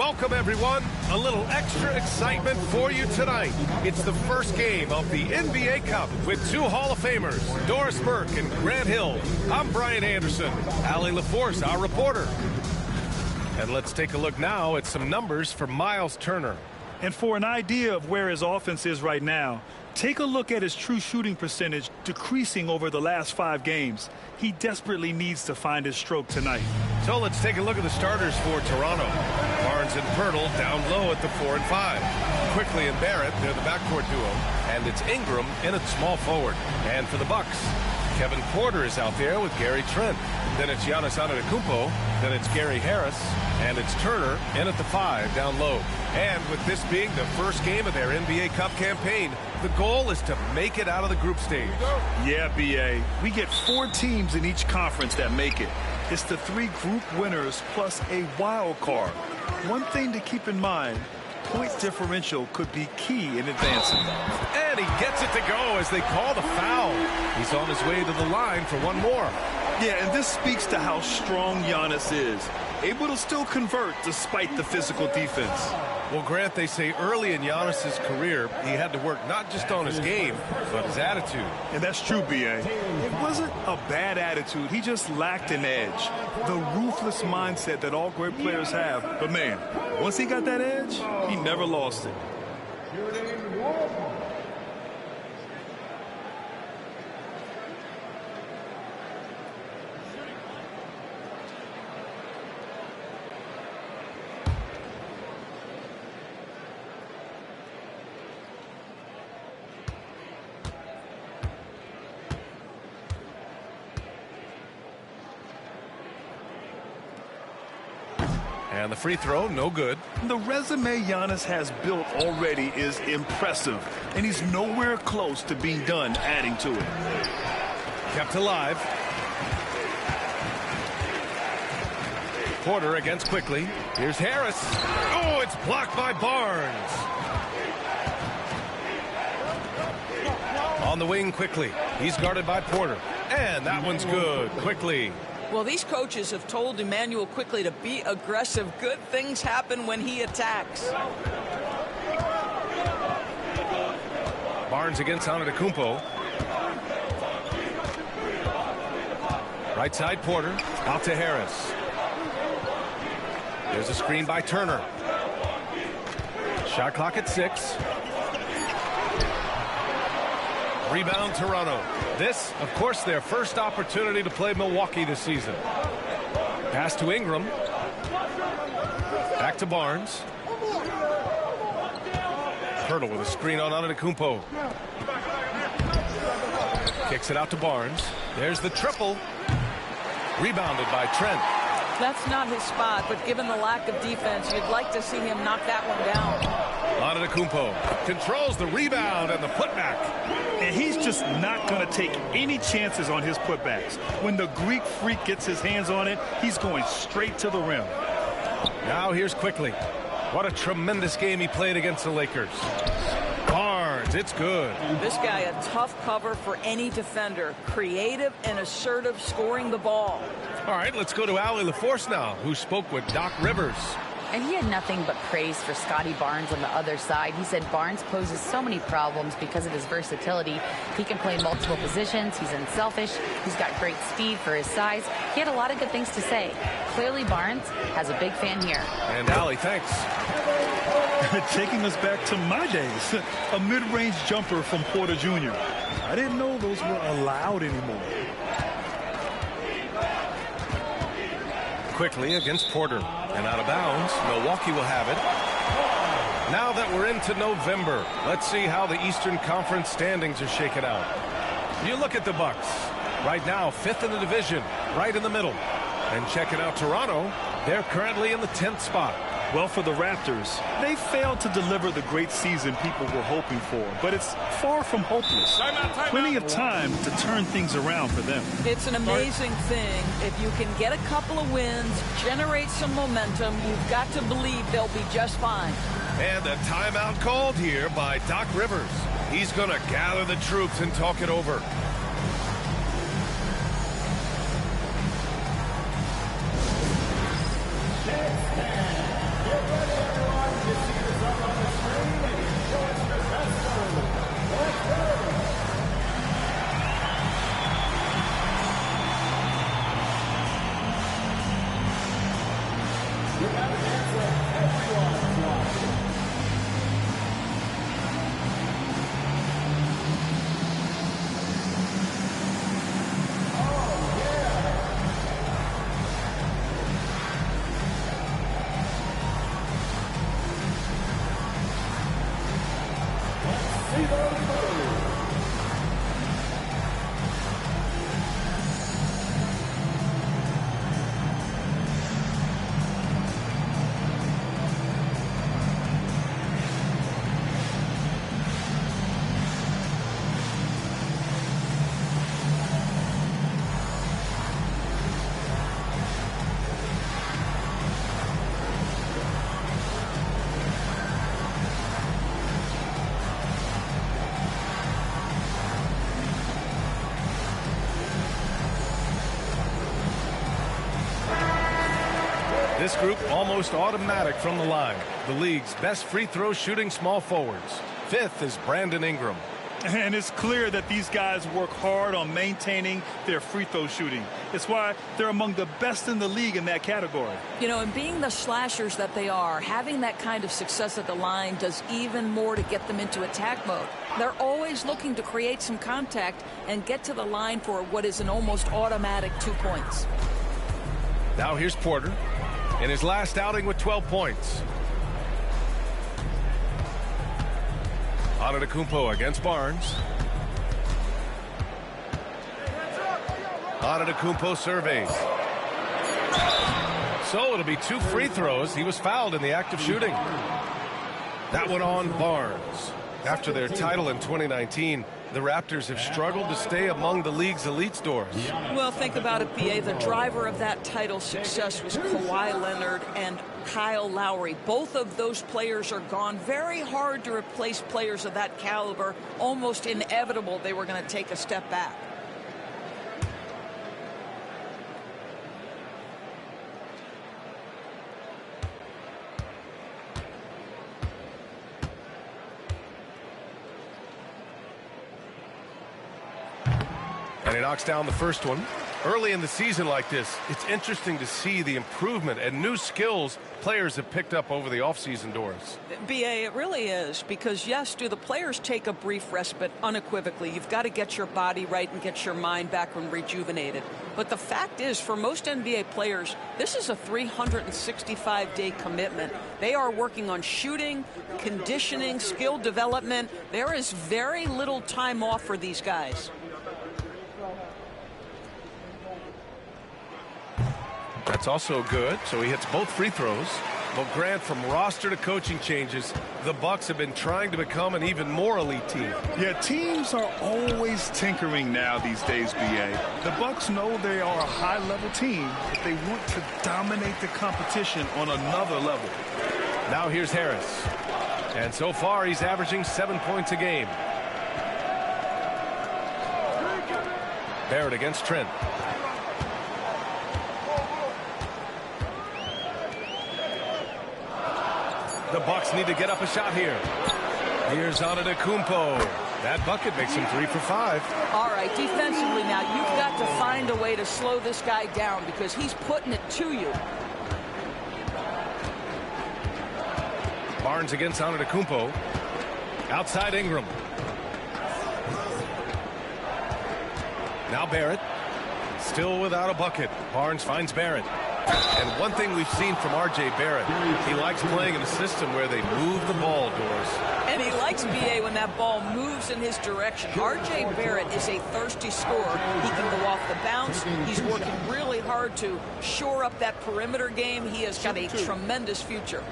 Welcome, everyone. A little extra excitement for you tonight. It's the first game of the NBA Cup with two Hall of Famers, Doris Burke and Grant Hill. I'm Brian Anderson. Allie LaForce, our reporter. And let's take a look now at some numbers for Miles Turner. And for an idea of where his offense is right now, take a look at his true shooting percentage decreasing over the last 5 games. He desperately needs to find his stroke tonight. So let's take a look at the starters for Toronto. Barnes and Pirtle down low at the 4 and 5. Quickly and Barrett, they're the backcourt duo. And it's Ingram in at small forward. And for the Bucks, Kevin Porter is out there with Gary Trent. Then it's Giannis Antetokounmpo. Then it's Gary Harris. And it's Turner in at the 5 down low. And with this being the first game of their NBA Cup campaign, the goal is to make it out of the group stage. Yeah, B.A. We get 4 teams in each conference that make it. It's the 3 group winners plus a wild card. One thing to keep in mind, point differential could be key in advancing. And he gets it to go as they call the foul. He's on his way to the line for one more. Yeah, and this speaks to how strong Giannis is. Able to still convert despite the physical defense. Well, Grant, they say early in Giannis's career, he had to work not just on his game, but his attitude. And that's true, B.A. It wasn't a bad attitude. He just lacked an edge. The ruthless mindset that all great players have. But, man, once he got that edge, he never lost it. And the free throw, no good. The resume Giannis has built already is impressive, and he's nowhere close to being done adding to it. Kept alive. Porter against Quickly. Here's Harris. Oh, it's blocked by Barnes. On the wing Quickly. He's guarded by Porter. And that one's good. Quickly. Well, these coaches have told Emmanuel Quickly to be aggressive. Good things happen when he attacks. Barnes against Antetokounmpo. Right side Porter. Out to Harris. There's a screen by Turner. Shot clock at 6. Rebound Toronto. This, of course, their first opportunity to play Milwaukee this season. Pass to Ingram. Back to Barnes. Pirtle with a screen on Antetokounmpo. Kicks it out to Barnes. There's the triple. Rebounded by Trent. That's not his spot, but given the lack of defense, you'd like to see him knock that one down. Antetokounmpo controls the rebound and the putback. And he's just not going to take any chances on his putbacks. When the Greek freak gets his hands on it, he's going straight to the rim. Now here's Quickly. What a tremendous game he played against the Lakers. Barnes, it's good. This guy a tough cover for any defender. Creative and assertive scoring the ball. All right, let's go to Allie LaForce now, who spoke with Doc Rivers. And he had nothing but praise for Scotty Barnes on the other side. He said Barnes poses so many problems because of his versatility. He can play multiple positions. He's unselfish. He's got great speed for his size. He had a lot of good things to say. Clearly, Barnes has a big fan here. And Allie, thanks. Taking us back to my days. A mid-range jumper from Porter Jr. I didn't know those were allowed anymore. Quickly against Porter. And out of bounds. Milwaukee will have it. Now that we're into November, let's see how the Eastern Conference standings are shaken out. You look at the Bucks. Right now, 5th in the division, right in the middle. And checking out Toronto, they're currently in the 10th spot. Well, for the Raptors, they failed to deliver the great season people were hoping for, but it's far from hopeless. Plenty of time to turn things around for them. It's an amazing thing. If you can get a couple of wins, generate some momentum, you've got to believe they'll be just fine. And a timeout called here by Doc Rivers. He's going to gather the troops and talk it over. This group almost automatic from the line. The league's best free throw shooting small forwards. Fifth is Brandon Ingram. And it's clear that these guys work hard on maintaining their free throw shooting. It's why they're among the best in the league in that category. You know, and being the slashers that they are, having that kind of success at the line does even more to get them into attack mode. They're always looking to create some contact and get to the line for what is an almost automatic 2 points. Now here's Porter in his last outing with 12 points. Antetokounmpo against Barnes. Antetokounmpo surveys. So it'll be 2 free throws. He was fouled in the act of shooting. That one on Barnes. After their title in 2019, the Raptors have struggled to stay among the league's elite stars. Well, think about it, B.A. The driver of that title success was Kawhi Leonard and Kyle Lowry. Both of those players are gone. Very hard to replace players of that caliber. Almost inevitable they were going to take a step back. And he knocks down the first one. Early in the season like this, it's interesting to see the improvement and new skills players have picked up over the offseason, Doris. B.A., it really is, because, yes, do the players take a brief respite? Unequivocally. You've got to get your body right and get your mind back and rejuvenated. But the fact is, for most NBA players, this is a 365-day commitment. They are working on shooting, conditioning, skill development. There is very little time off for these guys. That's also good, so he hits both free throws. Well, Grant, from roster to coaching changes, the Bucks have been trying to become an even more elite team. Yeah, teams are always tinkering now these days, B.A. The Bucks know they are a high-level team, but they want to dominate the competition on another level. Now here's Harris. And so far, he's averaging 7 points a game. Barrett against Trent. The Bucks need to get up a shot here. Here's Antetokounmpo. That bucket makes him 3 for 5. All right, defensively now, you've got to find a way to slow this guy down because he's putting it to you. Barnes against Antetokounmpo. Outside Ingram. Now Barrett. Still without a bucket. Barnes finds Barrett. And one thing we've seen from R.J. Barrett, he likes playing in a system where they move the ball, Doris. And he likes B.A. when that ball moves in his direction. R.J. Barrett is a thirsty scorer. He can go off the bounce. He's working really hard to shore up that perimeter game. He has got a tremendous future.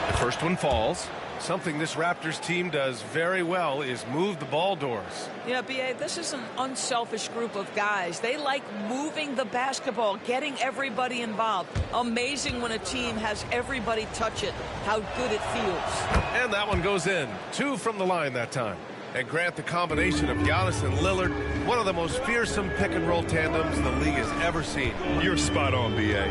The first one falls. Something this Raptors team does very well is move the ball, Doris. Yeah, B.A., this is an unselfish group of guys. They like moving the basketball, getting everybody involved. Amazing when a team has everybody touch it, how good it feels. And that one goes in. 2 from the line that time. And Grant, the combination of Giannis and Lillard, one of the most fearsome pick-and-roll tandems the league has ever seen. You're spot on, B.A.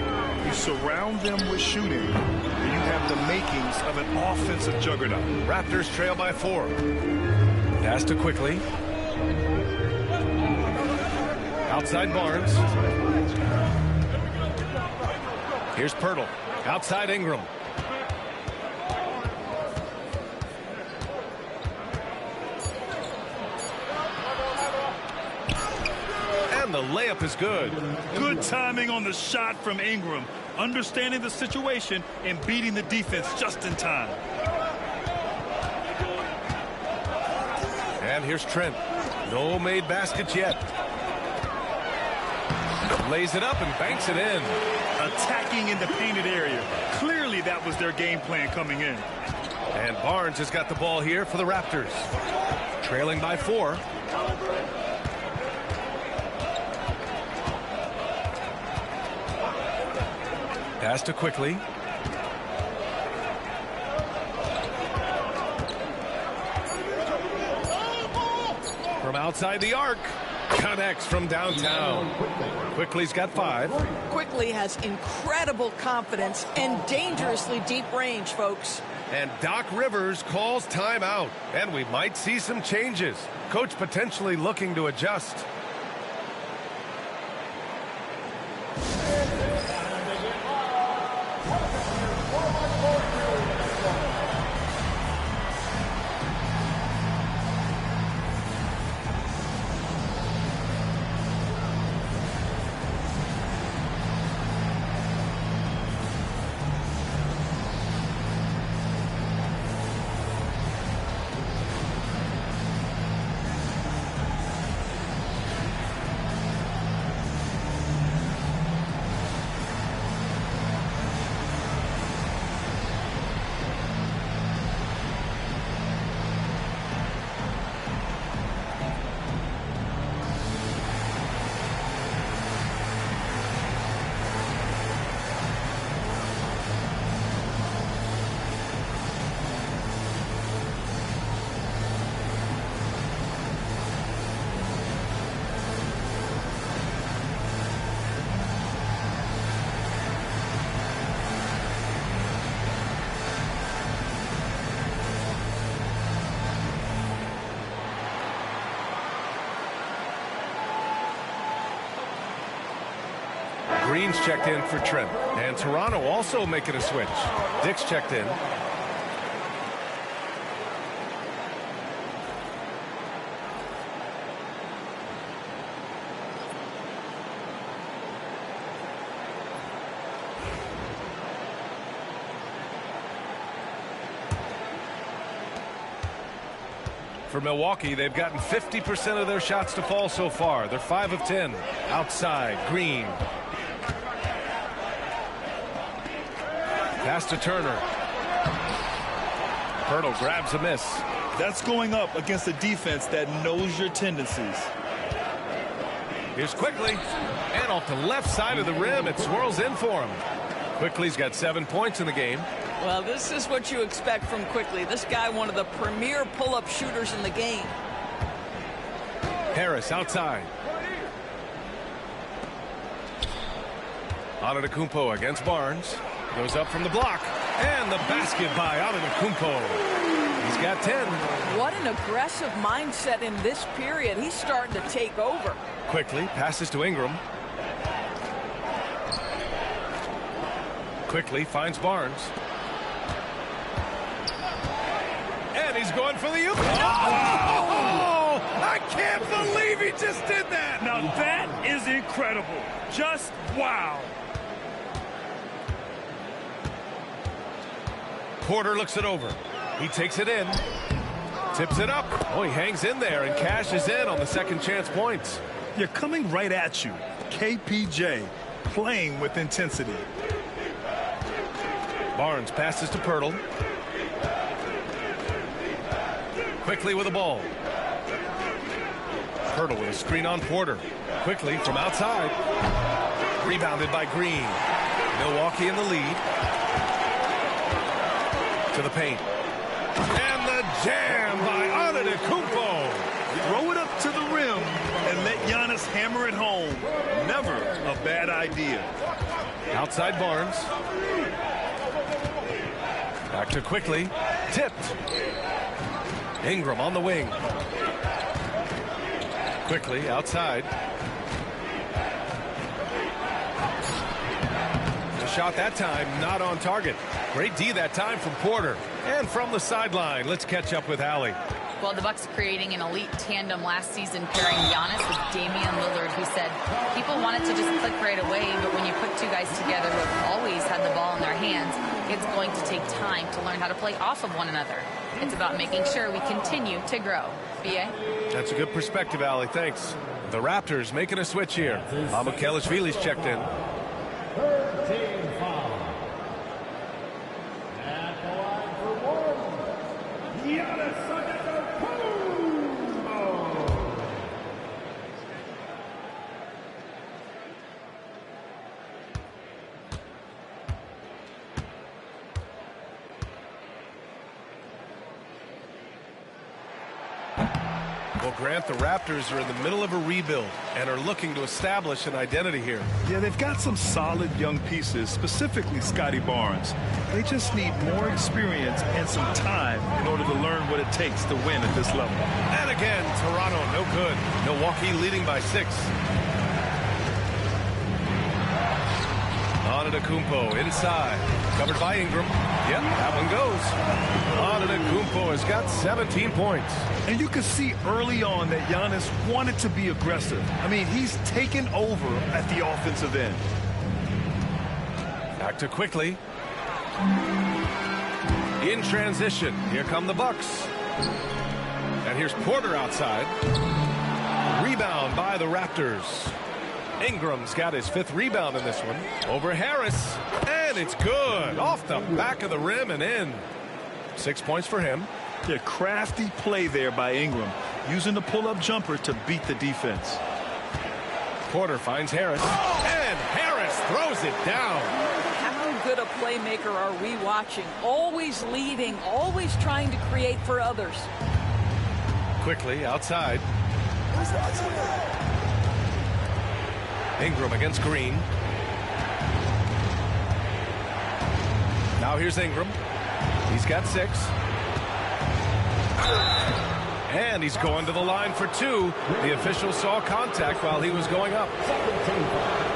You surround them with shooting, and you have the makings of an offensive juggernaut. Raptors trail by 4. Pass to quickly. Outside Barnes. Here's Pirtle. Outside Ingram. And the layup is good. Good timing on the shot from Ingram. Understanding the situation and beating the defense just in time. And here's Trent. No made baskets yet. Lays it up and banks it in. Attacking in the painted area. Clearly that was their game plan coming in. And Barnes has got the ball here for the Raptors. Trailing by 4. Pass to quickly. from outside the arc. Connects from downtown. Quickly's got 5. Quickly has incredible confidence and dangerously deep range, folks. And Doc Rivers calls timeout. And we might see some changes. Coach potentially looking to adjust. Green's checked in for Trent. And Toronto also making a switch. Dick's checked in. For Milwaukee, they've gotten 50% of their shots to fall so far. They're 5 of 10. Outside, Green. Pass to Turner. Pirtle grabs a miss. That's going up against a defense that knows your tendencies. Here's Quickly. And off the left side of the rim, it swirls in for him. Quickly's got 7 points in the game. Well, this is what you expect from Quickly. This guy, one of the premier pull-up shooters in the game. Harris outside. Antetokounmpo against Barnes. Goes up from the block. And the basket by Antetokounmpo. He's got 10. What an aggressive mindset in this period. He's starting to take over. Quickly passes to Ingram. Quickly finds Barnes. And he's going for the oop. Oh! I can't believe he just did that. Now that is incredible. Just wow. Porter looks it over. He takes it in. Tips it up. Oh, he hangs in there and cashes in on the second chance points. You're coming right at you. KPJ playing with intensity. Barnes passes to Pirtle. Quickly with the ball. Pirtle with a screen on Porter. Quickly from outside. Rebounded by Green. Milwaukee in the lead. To the paint. And the jam by Antetokounmpo. Throw it up to the rim and let Giannis hammer it home. Never a bad idea. Outside Barnes. Back to Quickly. Tipped. Ingram on the wing. Quickly outside. The shot that time not on target. Great D that time from Porter. And from the sideline, let's catch up with Allie. Well, the Bucks creating an elite tandem last season, pairing Giannis with Damian Lillard, who said people wanted to just click right away, but when you put two guys together who have always had the ball in their hands, it's going to take time to learn how to play off of one another. It's about making sure we continue to grow. B.A.? That's a good perspective, Allie. Thanks. The Raptors making a switch here. Amukelashvili's checked in. Well, Grant, the Raptors are in the middle of a rebuild and are looking to establish an identity here. Yeah, they've got some solid young pieces, specifically Scotty Barnes. They just need more experience and some time in order to learn what it takes to win at this level. And again, Toronto no good. Milwaukee leading by 6. Antetokounmpo inside. Covered by Ingram. Yep, that one goes. Antetokounmpo has got 17 points. And you can see early on that Giannis wanted to be aggressive. I mean, he's taken over at the offensive end. Back to quickly. In transition, here come the Bucks. And here's Porter outside. Rebound by the Raptors. Ingram's got his 5th rebound in this one. Over Harris. And it's good. Off the back of the rim and in. 6 points for him. Yeah, crafty play there by Ingram, using the pull-up jumper to beat the defense. Porter finds Harris. And Harris throws it down. How good a playmaker are we watching? Always leading, always trying to create for others. Quickly outside. Ingram against Green. Now here's Ingram. He's got 6. And he's going to the line for 2. The official saw contact while he was going up.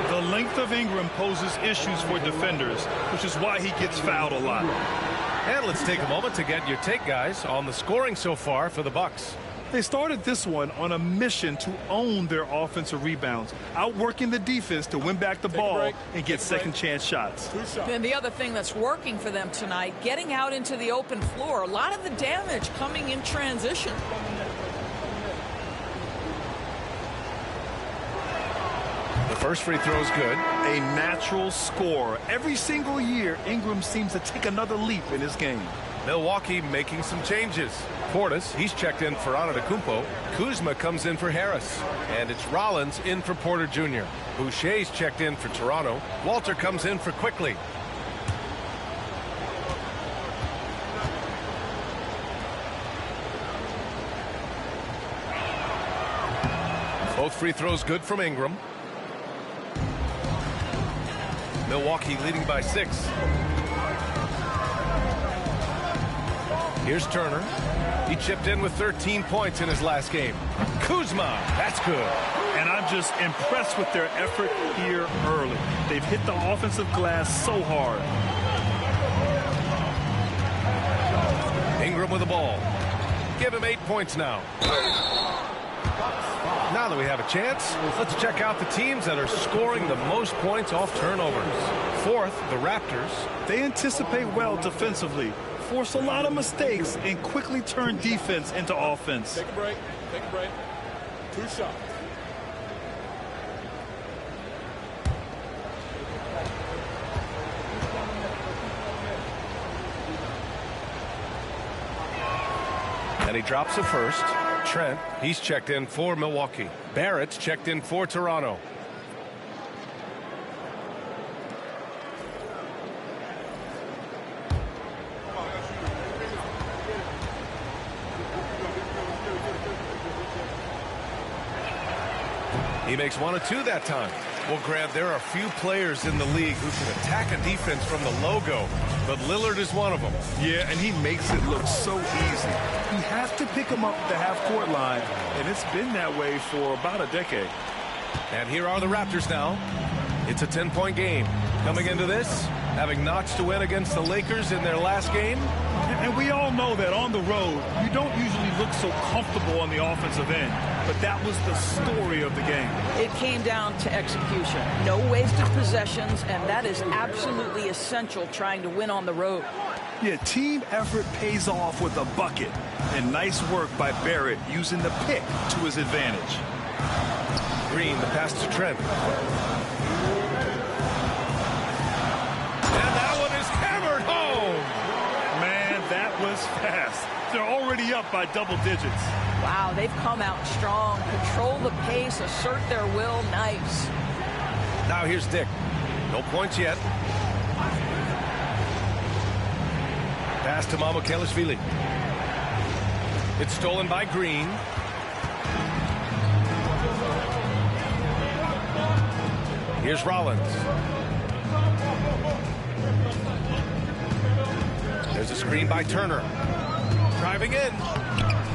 The length of Ingram poses issues for defenders, which is why he gets fouled a lot. And let's take a moment to get your take, guys, on the scoring so far for the Bucks. They started this one on a mission to own their offensive rebounds, outworking the defense to win back the ball and get second chance shots. And the other thing that's working for them tonight, getting out into the open floor. A lot of the damage coming in transition. The first free throw is good. A natural scorer. Every single year, Ingram seems to take another leap in his game. Milwaukee making some changes. Portis, he's checked in for Antetokounmpo. Kuzma comes in for Harris. And it's Rollins in for Porter Jr. Boucher's checked in for Toronto. Walter comes in for Quickly. Both free throws good from Ingram. Milwaukee leading by 6. Here's Turner. He chipped in with 13 points in his last game. Kuzma, that's good. And I'm just impressed with their effort here early. They've hit the offensive glass so hard. Ingram with the ball. Give him 8 points now. Now that we have a chance, let's check out the teams that are scoring the most points off turnovers. 4th, the Raptors. They anticipate well defensively, force a lot of mistakes, and quickly turn defense into offense. Take a break. Take a break. 2 shots. And he drops it first. Trent, he's checked in for Milwaukee. Barrett's checked in for Toronto. He makes 1 of 2 that time. Well, Grant, there are few players in the league who can attack a defense from the logo, but Lillard is one of them. Yeah, and he makes it look so easy. You have to pick him up at the half-court line, and it's been that way for about a decade. And here are the Raptors now. It's a 10-point game. Coming into this, having notched to win against the Lakers in their last game. And we all know that on the road, you don't usually look so comfortable on the offensive end. But that was the story of the game. It came down to execution. No wasted possessions, and that is absolutely essential trying to win on the road. Yeah, team effort pays off with a bucket. And nice work by Barrett using the pick to his advantage. Green, the pass to Trent. And that one is hammered home. Man, that was fast. They're already up by double digits. Wow, they've come out strong. Control the pace, assert their will. Nice. Now here's Dick. No points yet. Pass to Mamukelashvili. It's stolen by Green. Here's Rollins. There's a screen by Turner. Driving in.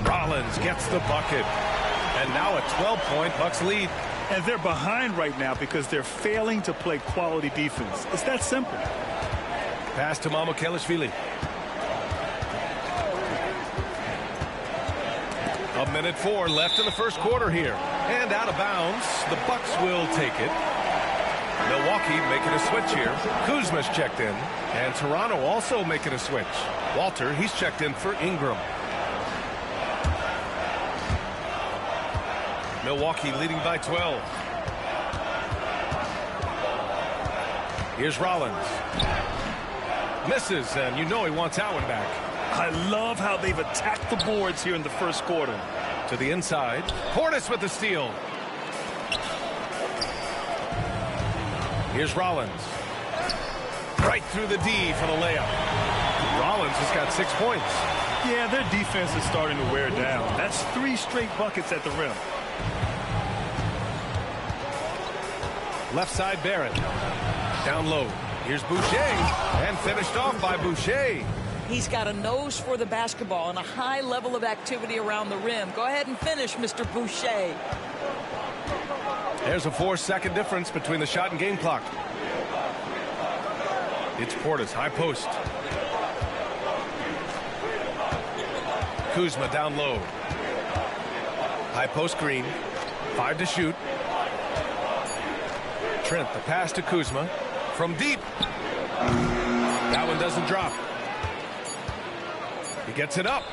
Rollins gets the bucket. And now a 12-point Bucks lead. And they're behind right now because they're failing to play quality defense. It's that simple. Pass to Mamukelashvili. A minute 4 left in the first quarter here. And out of bounds. The Bucks will take it. Milwaukee making a switch here. Kuzma's checked in. And Toronto also making a switch. Walter, he's checked in for Ingram. Milwaukee leading by 12. Here's Rollins. Misses, and you know he wants that one back. I love how they've attacked the boards here in the first quarter. To the inside. Portis with the steal. Here's Rollins. Right through the D for the layup. Rollins has got 6 points. Yeah, their defense is starting to wear down. That's 3 straight buckets at the rim. Left side, Barrett. Down low. Here's Boucher. And finished off by Boucher. He's got a nose for the basketball and a high level of activity around the rim. Go ahead and finish, Mr. Boucher. There's a 4-second difference between the shot and game clock. It's Portis, high post. Kuzma down low. High post Green. 5 to shoot. Trent, the pass to Kuzma. From deep. That one doesn't drop. He gets it up.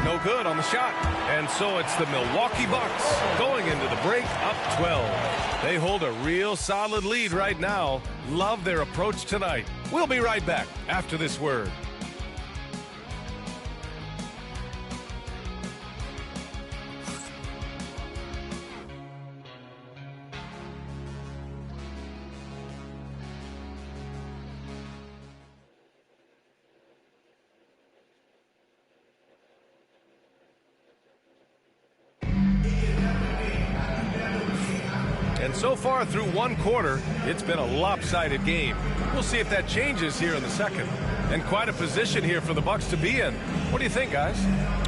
No good on the shot. And so it's the Milwaukee Bucks going into the break up 12. They hold a real solid lead right now. Love their approach tonight. We'll be right back after this word. And so far through one quarter, it's been a lopsided game. We'll see if that changes here in the second. And quite a position here for the Bucks to be in. What do you think, guys?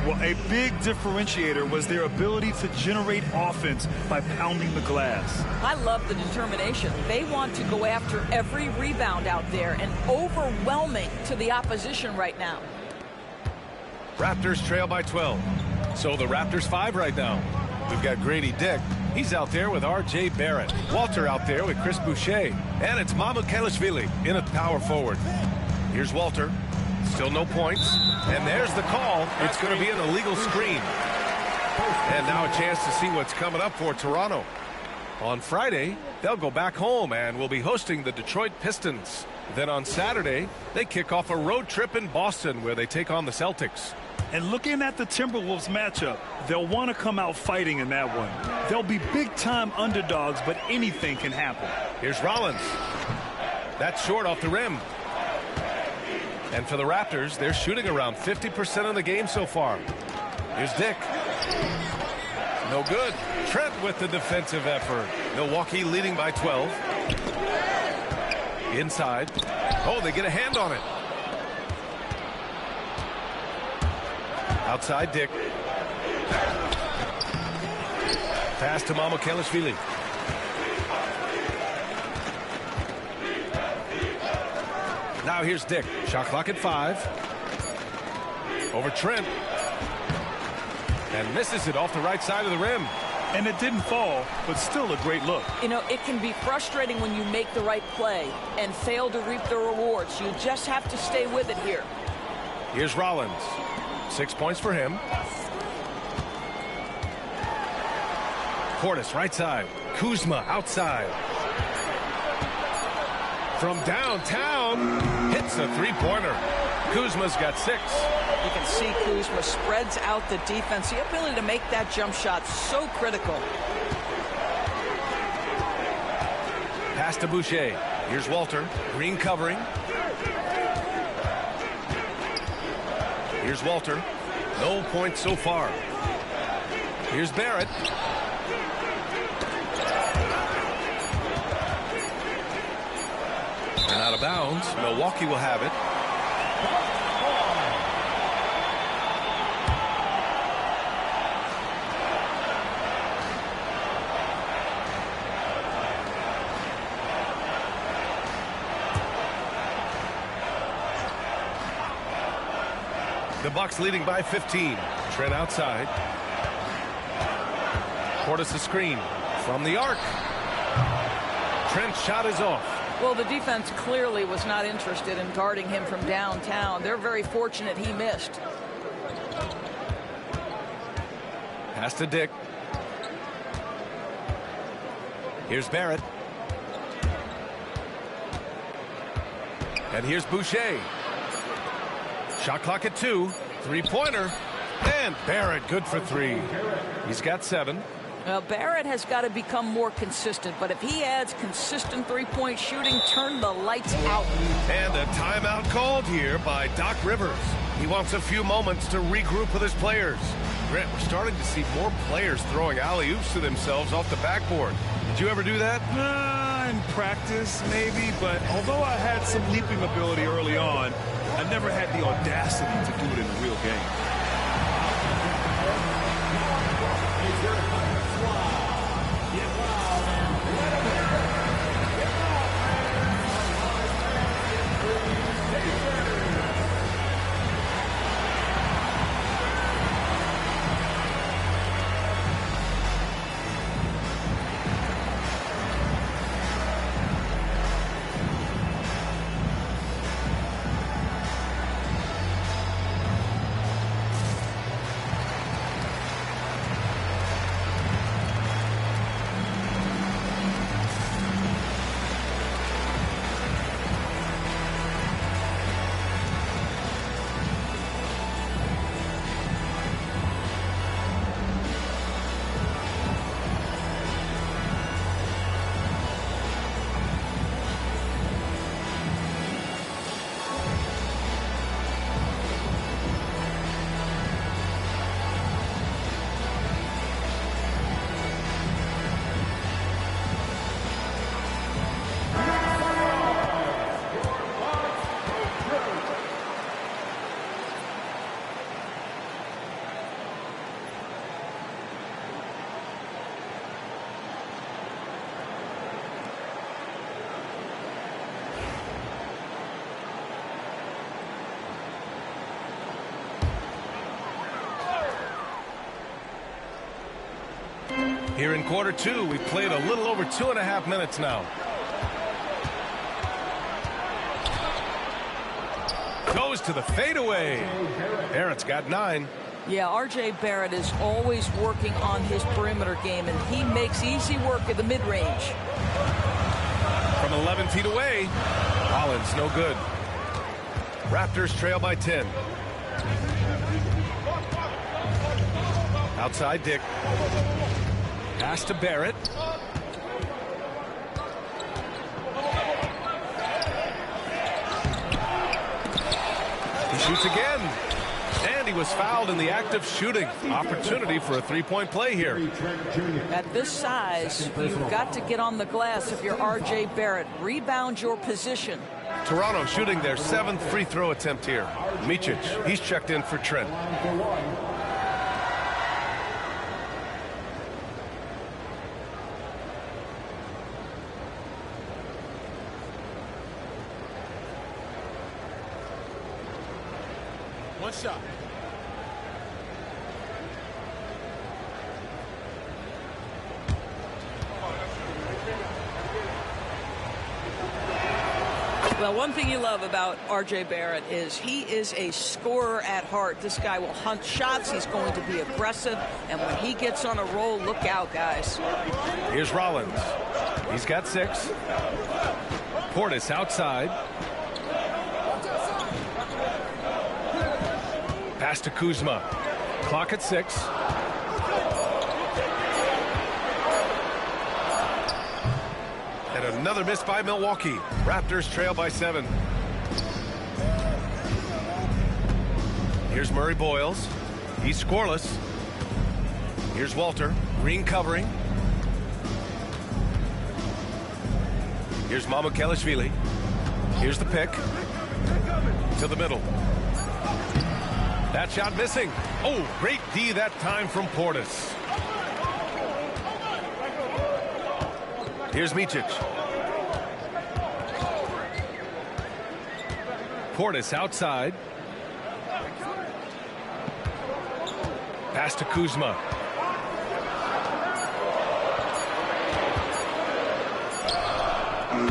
Well, a big differentiator was their ability to generate offense by pounding the glass. I love the determination. They want to go after every rebound out there and overwhelming to the opposition right now. Raptors trail by 12. So the Raptors 5 right now. We've got Grady Dick. He's out there with R.J. Barrett. Walter out there with Chris Boucher. And it's Mamukelashvili in at power forward. Here's Walter. Still no points. And there's the call. It's going to be an illegal screen. And now a chance to see what's coming up for Toronto. On Friday, they'll go back home and will be hosting the Detroit Pistons. Then on Saturday, they kick off a road trip in Boston where they take on the Celtics. And looking at the Timberwolves matchup, they'll want to come out fighting in that one. They'll be big-time underdogs, but anything can happen. Here's Rollins. That's short off the rim. And for the Raptors, they're shooting around 50% of the game so far. Here's Dick. No good. Trent with the defensive effort. Milwaukee leading by 12. Inside. Oh, they get a hand on it. Outside Dick. Pass to Mamukelashvili. Now here's Dick. Shot clock at 5. Over Trent. And misses it off the right side of the rim. And it didn't fall, but still a great look. You know, it can be frustrating when you make the right play and fail to reap the rewards. You just have to stay with it here. Here's Rollins. 6 points for him. Portis right side. Kuzma outside. From downtown, hits a three-pointer. Kuzma's got 6. You can see Kuzma spreads out the defense. The ability to make that jump shot so critical. Pass to Boucher. Here's Walter. Green covering. Here's Walter. No points so far. Here's Barrett. of bounds. Milwaukee will have it. The Bucks leading by 15. Trent outside. Portis a screen from the arc. Trent's shot is off. Well, the defense clearly was not interested in guarding him from downtown. They're very fortunate he missed. Pass to Dick. Here's Barrett. And here's Boucher. Shot clock at 2. Three-pointer. And Barrett good for 3. He's got 7. Well, Barrett has got to become more consistent, but if he adds consistent three-point shooting, turn the lights out. And a timeout called here by Doc Rivers. He wants a few moments to regroup with his players. Grant, we're starting to see more players throwing alley-oops to themselves off the backboard. Did you ever do that? In practice, maybe, but although I had some leaping ability early on, I never had the audacity to do it in a real game. Here in quarter 2, we've played a little over 2.5 minutes now. Goes to the fadeaway. Barrett's got 9. Yeah, R.J. Barrett is always working on his perimeter game, and he makes easy work at the mid-range. From 11 feet away. Rollins, no good. Raptors trail by 10. Outside Dick. Pass to Barrett. He shoots again. And he was fouled in the act of shooting. Opportunity for a three-point play here. At this size, you've got to get on the glass if you're R.J. Barrett. Rebound your position. Toronto shooting their 7th free throw attempt here. Micic, he's checked in for Trent. One shot. Well, one thing you love about R.J. Barrett is he is a scorer at heart. This guy will hunt shots. He's going to be aggressive. And when he gets on a roll, look out, guys. Here's Rollins. He's got 6. Portis outside. Pass to Kuzma. Clock at 6. And another miss by Milwaukee. Raptors trail by 7. Here's Murray Boyles. He's scoreless. Here's Walter. Green covering. Here's Mamukelashvili. Here's the pick. To the middle. That shot missing. Oh, great D that time from Portis. Here's Micic. Portis outside. Pass to Kuzma.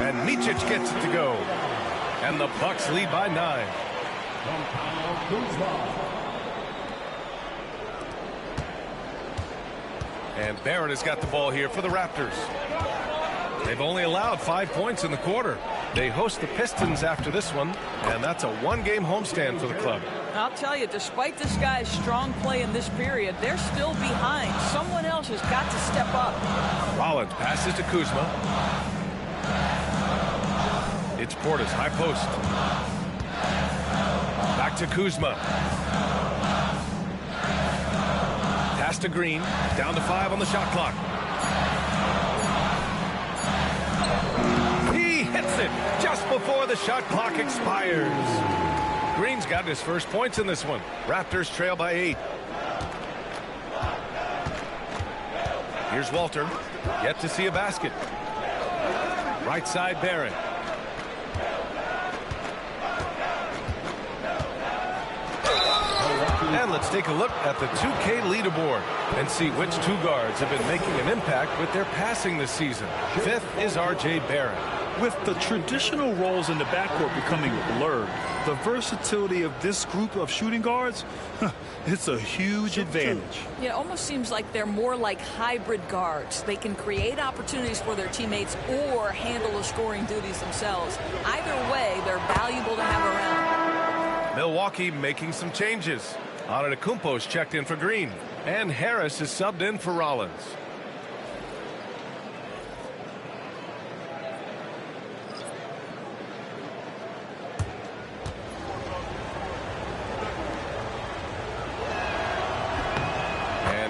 And Micic gets it to go. And the Bucks lead by 9. And Barrett has got the ball here for the Raptors. They've only allowed 5 points in the quarter. They host the Pistons after this one, and that's a one-game homestand for the club. I'll tell you, despite this guy's strong play in this period, they're still behind. Someone else has got to step up. Rollins passes to Kuzma. It's Portis, high post. Back to Kuzma. Pass to Green. Down to 5 on the shot clock. He hits it just before the shot clock expires. Green's got his first points in this one. Raptors trail by 8. Here's Walter. Yet to see a basket. Right side, Barrett. And let's take a look at the 2K leaderboard and see which 2 guards have been making an impact with their passing this season. 5th is R.J. Barrett. With the traditional roles in the backcourt becoming blurred, the versatility of this group of shooting guards, it's a huge advantage. Yeah, it almost seems like they're more like hybrid guards. They can create opportunities for their teammates or handle the scoring duties themselves. Either way, they're valuable to have around. Milwaukee making some changes. Antetokounmpo's checked in for Green. And Harris is subbed in for Rollins.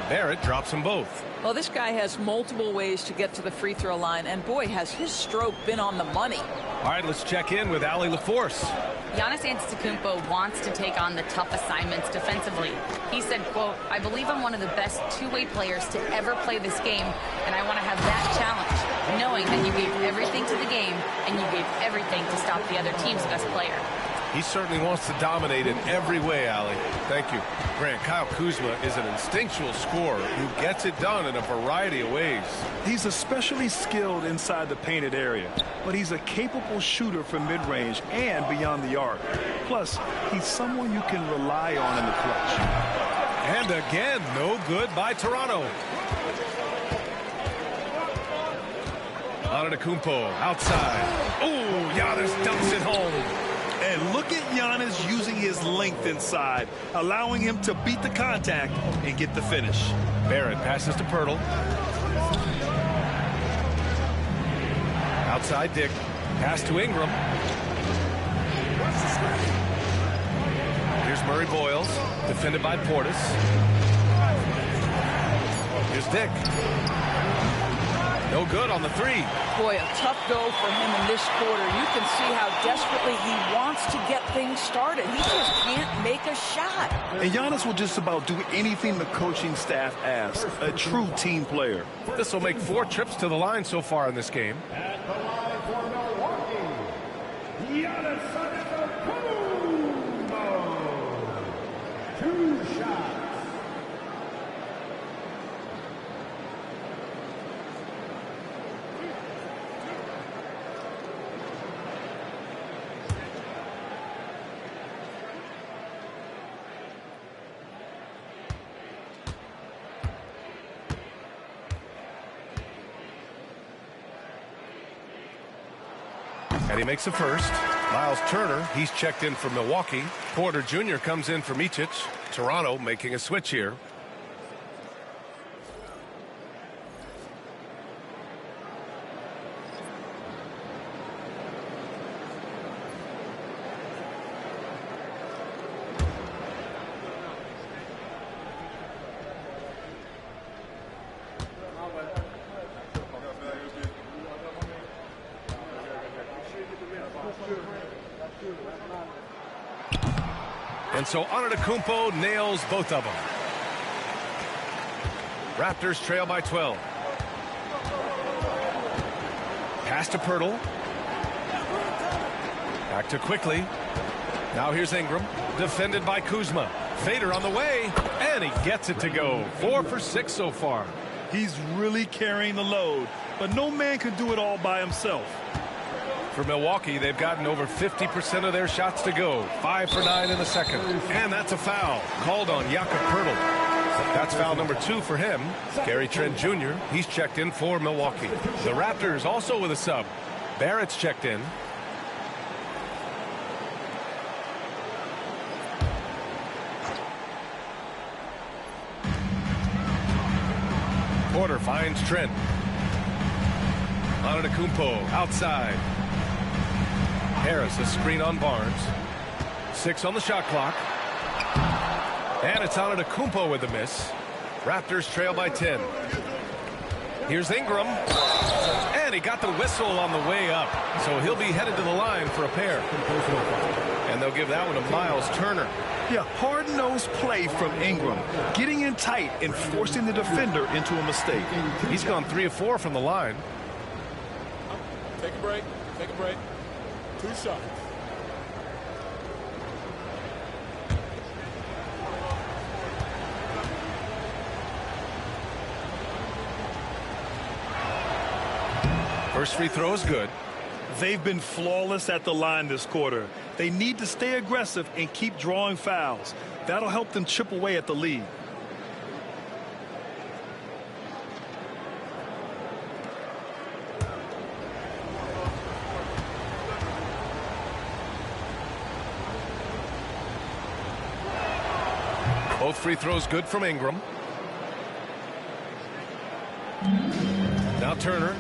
Barrett drops them both. Well, this guy has multiple ways to get to the free throw line, and boy, has his stroke been on the money. All right, let's check in with Allie LaForce. Giannis Antetokounmpo wants to take on the tough assignments defensively. He said, quote, "I believe I'm one of the best two-way players to ever play this game, and I want to have that challenge, knowing that you gave everything to the game and you gave everything to stop the other team's best player." He certainly wants to dominate in every way, Allie. Thank you. Grant, Kyle Kuzma is an instinctual scorer who gets it done in a variety of ways. He's especially skilled inside the painted area, but he's a capable shooter from mid-range and beyond the arc. Plus, he's someone you can rely on in the clutch. And again, no good by Toronto. Antetokounmpo outside. Oh, Giannis dumps it home. And look at Giannis using his length inside, allowing him to beat the contact and get the finish. Barrett passes to Pirtle. Outside Dick. Pass to Ingram. Here's Murray Boyles, defended by Portis. Here's Dick. No good on the 3. Boy, a tough go for him in this quarter. You can see how desperately he wants to get things started. He just can't make a shot. And Giannis will just about do anything the coaching staff asks. A true team player. This will make 4 trips to the line so far in this game. At the line for Milwaukee, Giannis Antetokounmpo. 2 shots. And he makes the first. Miles Turner, he's checked in for Milwaukee. Porter Jr. comes in for Micic. Toronto making a switch here. And so Antetokounmpo nails both of them. Raptors trail by 12. Pass to Pirtle. Back to Quickly. Now here's Ingram. Defended by Kuzma. Fader on the way. And he gets it to go. 4 for 6 so far. He's really carrying the load. But no man can do it all by himself. For Milwaukee, they've gotten over 50% of their shots to go. 5 for 9 in the second. And that's a foul. Called on Jakob Pirtle. That's foul number 2 for him. Gary Trent Jr., he's checked in for Milwaukee. The Raptors also with a sub. Barrett's checked in. Porter finds Trent. Antetokounmpo outside. Harris, a screen on Barnes. 6 on the shot clock. And it's Antetokounmpo with the miss. Raptors trail by 10. Here's Ingram. And he got the whistle on the way up. So he'll be headed to the line for a pair. And they'll give that one to Miles Turner. Yeah, hard-nosed play from Ingram. Getting in tight and forcing the defender into a mistake. He's gone 3 of 4 from the line. Take a break. Take a break. 2 shots. First free throw is good. They've been flawless at the line this quarter. They need to stay aggressive and keep drawing fouls. That'll help them chip away at the lead. Both free throws good from Ingram. Now Turner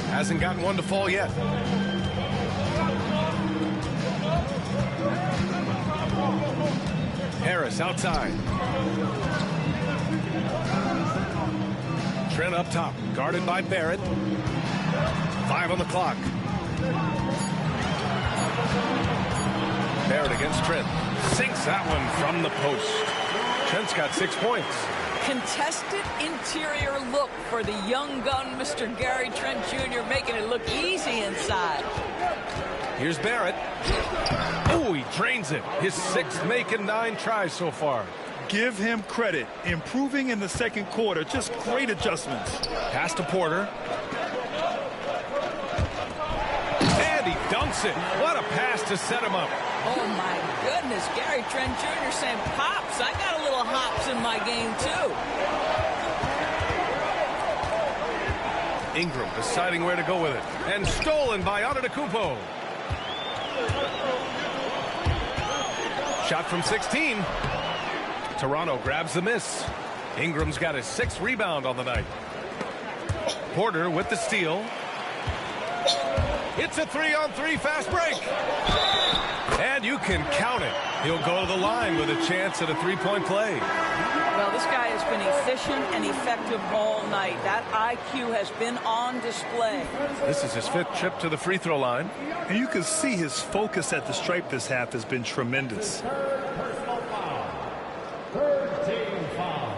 hasn't gotten one to fall yet. Harris outside. Trent up top, guarded by Barrett. 5 on the clock. Barrett against Trent. Sinks that one from the post. Trent's got 6 points. Contested interior look for the young gun, Mr. Gary Trent Jr., making it look easy inside. Here's Barrett. Oh, he drains it. His 6th make in 9 tries so far. Give him credit. Improving in the second quarter. Just great adjustments. Pass to Porter. And he dunks it. What a pass to set him up. Oh, my goodness. Gary Trent Jr. saying, Pops, I got a little hops in my game, too. Ingram deciding where to go with it. And stolen by Antetokounmpo. Shot from 16. Toronto grabs the miss. Ingram's got his 6th rebound on the night. Porter with the steal. It's a 3-on-3 fast break. And you can count it. He'll go to the line with a chance at a 3-point play. Well, this guy has been efficient and effective all night. That IQ has been on display. This is his 5th trip to the free throw line. And you can see his focus at the stripe this half has been tremendous. Personal foul. 3rd team foul.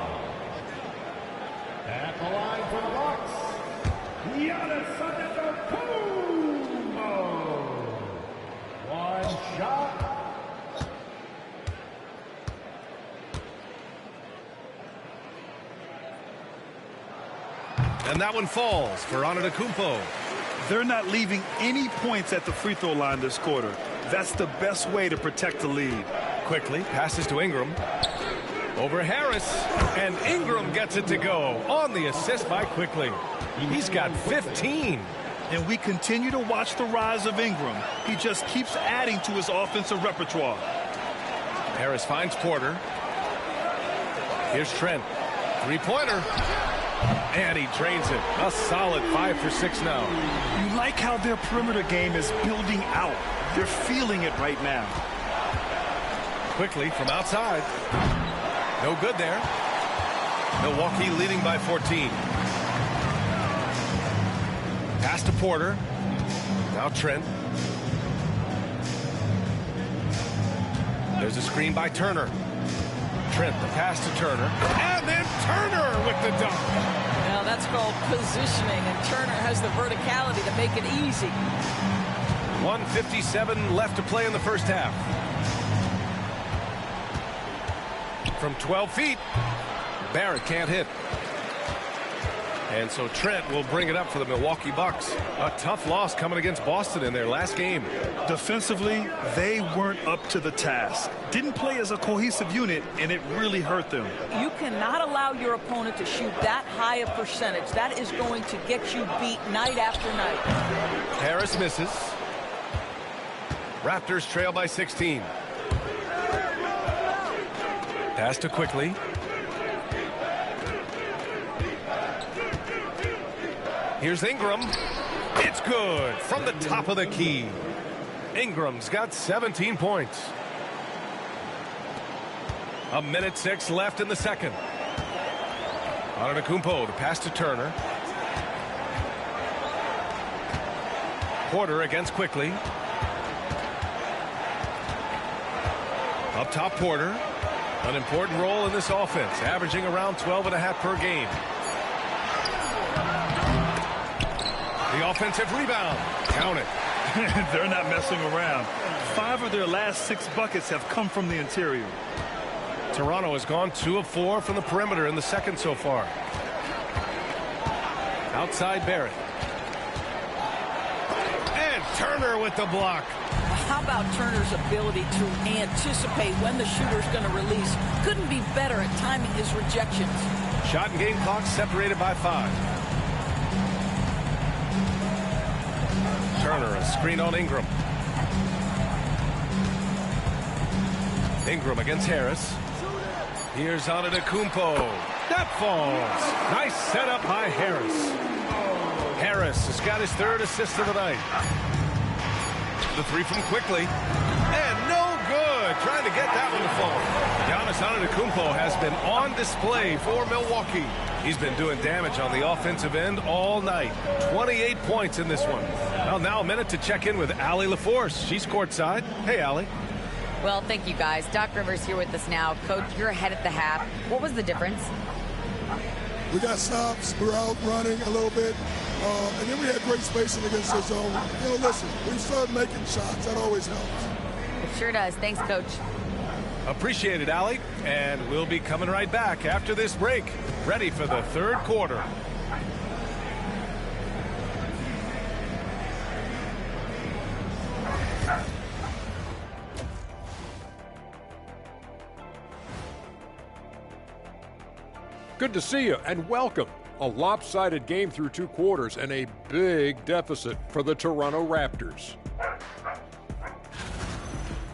At the line for the Bucks, Giannis Antetokounmpo. 1 shot. And that one falls for Antetokounmpo. They're not leaving any points at the free throw line this quarter. That's the best way to protect the lead. Quickly passes to Ingram. Over Harris. And Ingram gets it to go on the assist by Quickly. He's got 15. And we continue to watch the rise of Ingram. He just keeps adding to his offensive repertoire. Harris finds Porter. Here's Trent. 3-pointer. And he drains it. A solid 5 for 6 now. You like how their perimeter game is building out. They're feeling it right now. Quickly from outside. No good there. Milwaukee leading by 14. Pass to Porter. Now Trent. There's a screen by Turner. Trent, the pass to Turner. And then Turner with the dunk. Now that's called positioning, and Turner has the verticality to make it easy. 1:57 left to play in the first half. From 12 feet, Barrett can't hit. And so Trent will bring it up for the Milwaukee Bucks. A tough loss coming against Boston in their last game. Defensively, they weren't up to the task. Didn't play as a cohesive unit, and it really hurt them. You cannot allow your opponent to shoot that high a percentage. That is going to get you beat night after night. Harris misses. Raptors trail by 16. Pass to Quickly. Here's Ingram. It's good from the top of the key. Ingram's got 17 points. 1:06 left in the second. Antetokounmpo, the pass to Turner. Porter against Quickly. Up top, Porter. An important role in this offense, averaging around 12.5 per game. The offensive rebound. Count it. They're not messing around. 5 of their last 6 buckets have come from the interior. Toronto has gone 2 of 4 from the perimeter in the second so far. Outside Barrett. And Turner with the block. How about Turner's ability to anticipate when the shooter's going to release? Couldn't be better at timing his rejections. Shot and game clock separated by 5. Turner, a screen on Ingram. Ingram against Harris. Here's Antetokounmpo. That falls. Nice setup by Harris. Harris has got his 3rd assist of the night. The 3 from Quickly. And no good. Trying to get that one to fall. Giannis Antetokounmpo has been on display for Milwaukee. He's been doing damage on the offensive end all night. 28 points in this one. Well, now a minute to check in with Allie LaForce. She's courtside. Hey, Allie. Well, thank you, guys. Doc Rivers here with us now. Coach, you're ahead at the half. What was the difference? We got stops. We were out running a little bit. And then we had great spacing against the zone. You know, listen, we started making shots. That always helps. It sure does. Thanks, Coach. Appreciate it, Allie. And we'll be coming right back after this break. Ready for the 3rd quarter. Good to see you and welcome. A lopsided game through 2 quarters and a big deficit for the Toronto Raptors.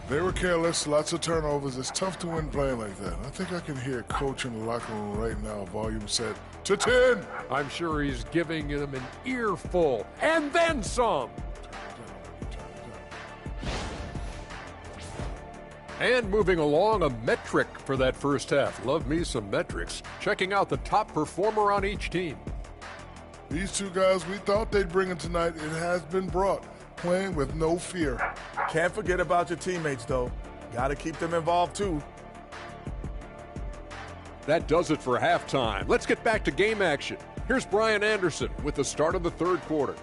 They were careless, lots of turnovers. It's tough to win playing like that. I think I can hear Coach in the locker room right now, volume set to 10. I'm sure he's giving them an earful and then some. And moving along, a metric for that first half. Love me some metrics. Checking out the top performer on each team. These 2 guys we thought they'd bring in tonight, it has been brought. Playing with no fear. Can't forget about your teammates, though. Got to keep them involved, too. That does it for halftime. Let's get back to game action. Here's Brian Anderson with the start of the 3rd quarter.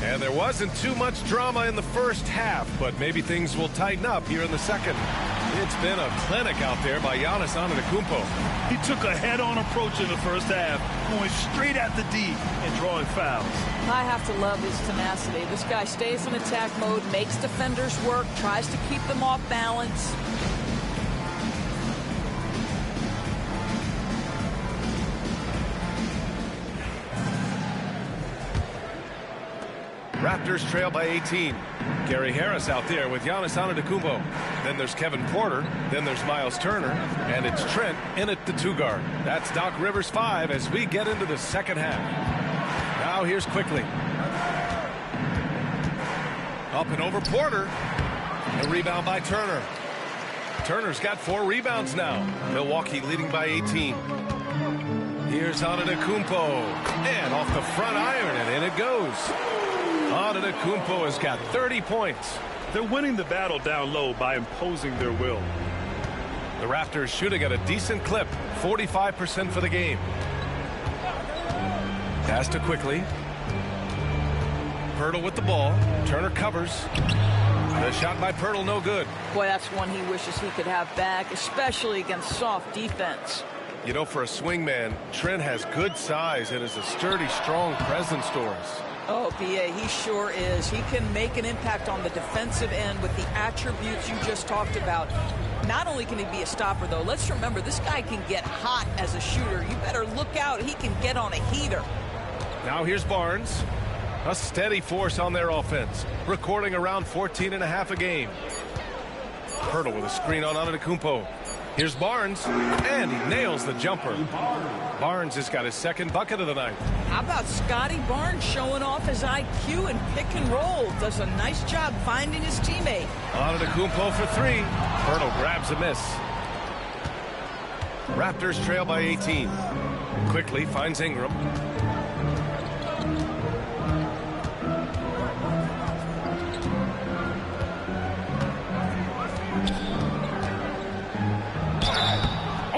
And there wasn't too much drama in the first half, but maybe things will tighten up here in the second. It's been a clinic out there by Giannis Antetokounmpo. He took a head-on approach in the first half, going straight at the D and drawing fouls. I have to love his tenacity. This guy stays in attack mode, makes defenders work, tries to keep them off balance. Raptors trail by 18. Gary Harris out there with Giannis Antetokounmpo. Then there's Kevin Porter. Then there's Miles Turner. And it's Trent in at the 2 guard. That's Doc Rivers 5 as we get into the second half. Now here's Quickly. Up and over Porter. A rebound by Turner. Turner's got 4 rebounds now. Milwaukee leading by 18. Here's Antetokounmpo. And off the front iron, and in it goes. Antetokounmpo has got 30 points. They're winning the battle down low by imposing their will. The Raptors shooting at a decent clip, 45% for the game. Pass to Quickly. Pirtle with the ball. Turner covers. The shot by Pirtle, no good. Boy, that's one he wishes he could have back, especially against soft defense. You know, for a swingman, Trent has good size and is a sturdy, strong presence to us. Oh, B.A., he sure is. He can make an impact on the defensive end with the attributes you just talked about. Not only can he be a stopper, though, let's remember, this guy can get hot as a shooter. You better look out. He can get on a heater. Now here's Barnes. A steady force on their offense, recording around 14.5 a game. Pirtle with a screen on Antetokounmpo. Here's Barnes, and he nails the jumper. Barnes has got his second bucket of the night. How about Scotty Barnes showing off his IQ and pick and roll? Does a nice job finding his teammate. Antetokounmpo for 3. Pirtle grabs a miss. Raptors trail by 18. Quickly finds Ingram.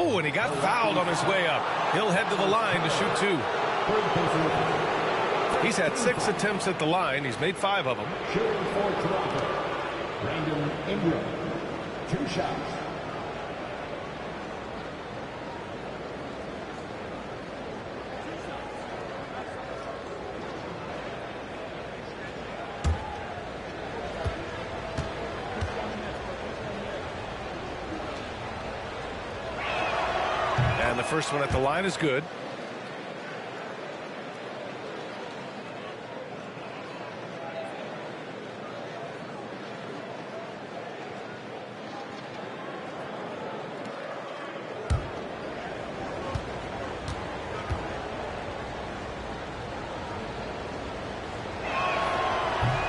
Oh, and he got fouled on his way up. He'll head to the line to shoot 2. He's had 6 attempts at the line. He's made 5 of them. Shooting for Toronto, Brandon Ingram. 2 shots. And the first one at the line is good.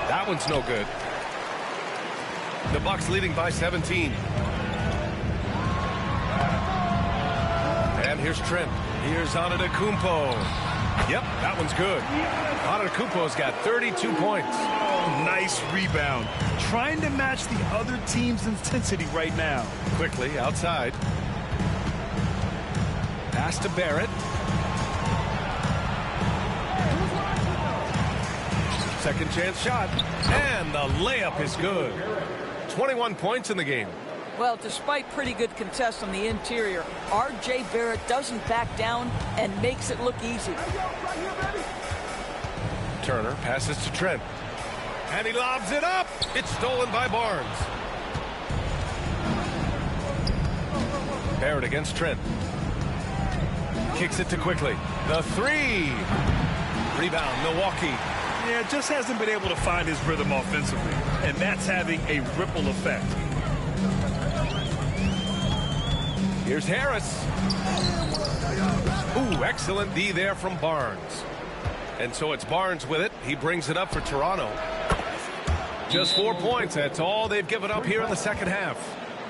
That one's no good. The Bucks leading by 17. And here's Trent. Here's Antetokounmpo. Yep, that one's good. Antetokounmpo's got 32 points. Oh, nice rebound. Trying to match the other team's intensity right now. Quickly outside. Pass to Barrett. Second chance shot. And the layup is good. 21 points in the game. Well, despite pretty good contests on the interior, R.J. Barrett doesn't back down and makes it look easy. Turner passes to Trent. And he lobs it up. It's stolen by Barnes. Barrett against Trent. Kicks it to Quickly. The 3. Rebound, Milwaukee. Yeah, just hasn't been able to find his rhythm offensively. And that's having a ripple effect. Here's Harris. Ooh, excellent D there from Barnes. And so it's Barnes with it. He brings it up for Toronto. Just 4 points. That's all they've given up here in the second half.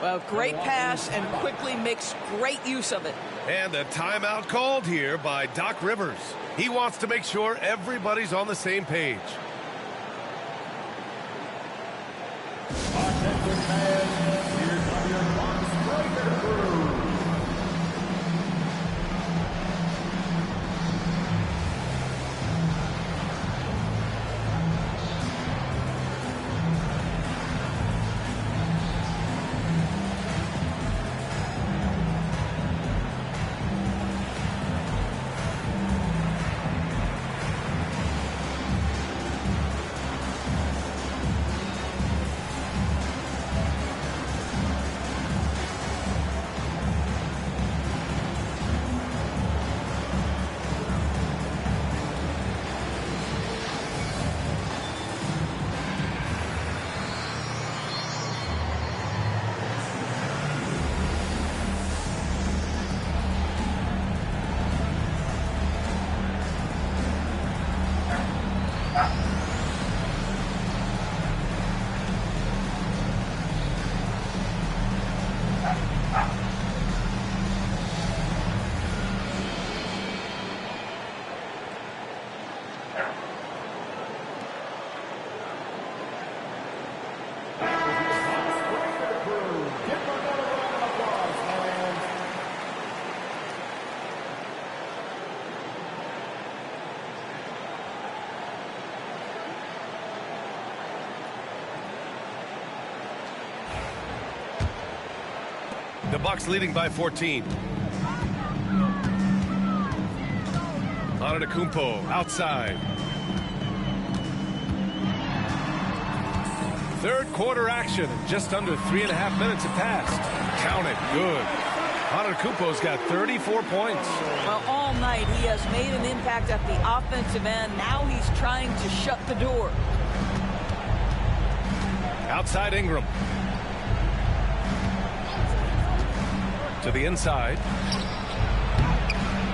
Well, great pass and Quickly makes great use of it. And a timeout called here by Doc Rivers. He wants to make sure everybody's on the same page. Bucks leading by 14. Antetokounmpo outside. Third quarter action. Just under 3.5 minutes have passed. Count it. Good. Antetokounmpo's got 34 points. Well, all night he has made an impact at the offensive end. Now he's trying to shut the door. Outside Ingram. To the inside.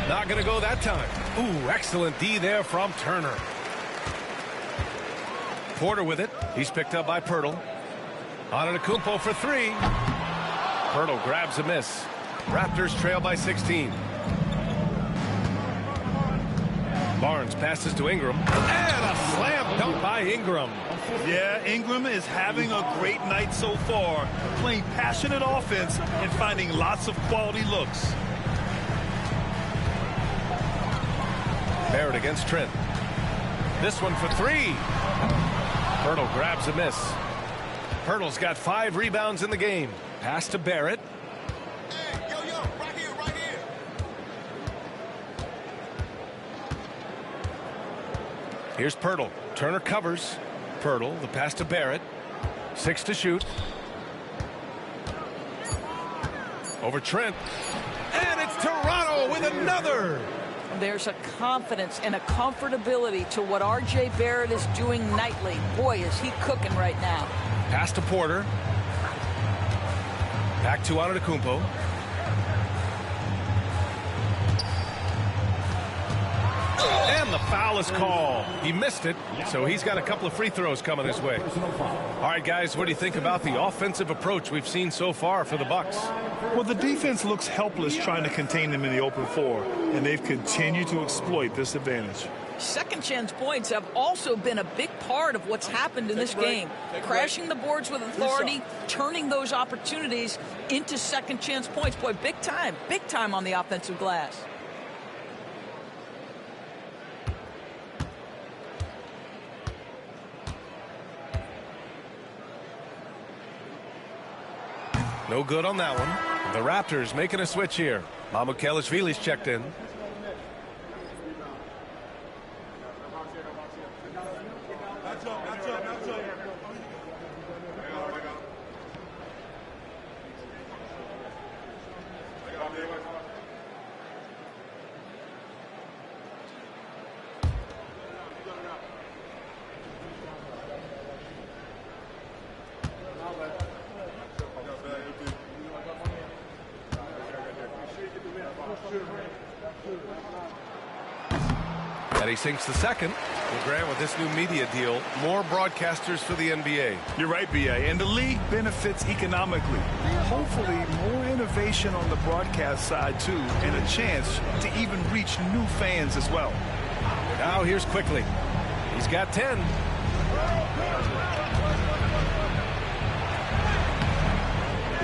Not going to go that time. Ooh, excellent D there from Turner. Porter with it. He's picked up by Pirtle. Antetokounmpo for three. Pirtle grabs a miss. Raptors trail by 16. Barnes passes to Ingram. And a slam dunk by Ingram. Yeah, Ingram is having a great night so far, playing passionate offense and finding lots of quality looks. Barrett against Trent. This one for three. Pirtle grabs a miss. Pirtle's got 5 rebounds in the game. Pass to Barrett. Hey, yo, right here, right here. Here's Pirtle. Turner covers. Pirtle, the pass to Barrett. 6 to shoot. Over Trent. And it's Toronto with another. There's a confidence and a comfortability to what R.J. Barrett is doing nightly. Boy, is he cooking right now. Pass to Porter. Back to Antetokounmpo. And the foul is called. He missed it, so he's got a couple of free throws coming his way. All right, guys, what do you think about the offensive approach we've seen so far for the Bucks? Well, the defense looks helpless trying to contain them in the open floor, and they've continued to exploit this advantage. Second chance points have also been a big part of what's happened in this game. Crashing the boards with authority, turning those opportunities into second chance points. Boy, big time on the offensive glass. No good on that one. The Raptors making a switch here. Mamukelashvili's checked in. And he sinks the second. Well, Grant, with this new media deal, more broadcasters for the NBA. You're right, B.A., and the league benefits economically. Hopefully, more innovation on the broadcast side, too, and a chance to even reach new fans as well. Now here's Quickly. He's got 10.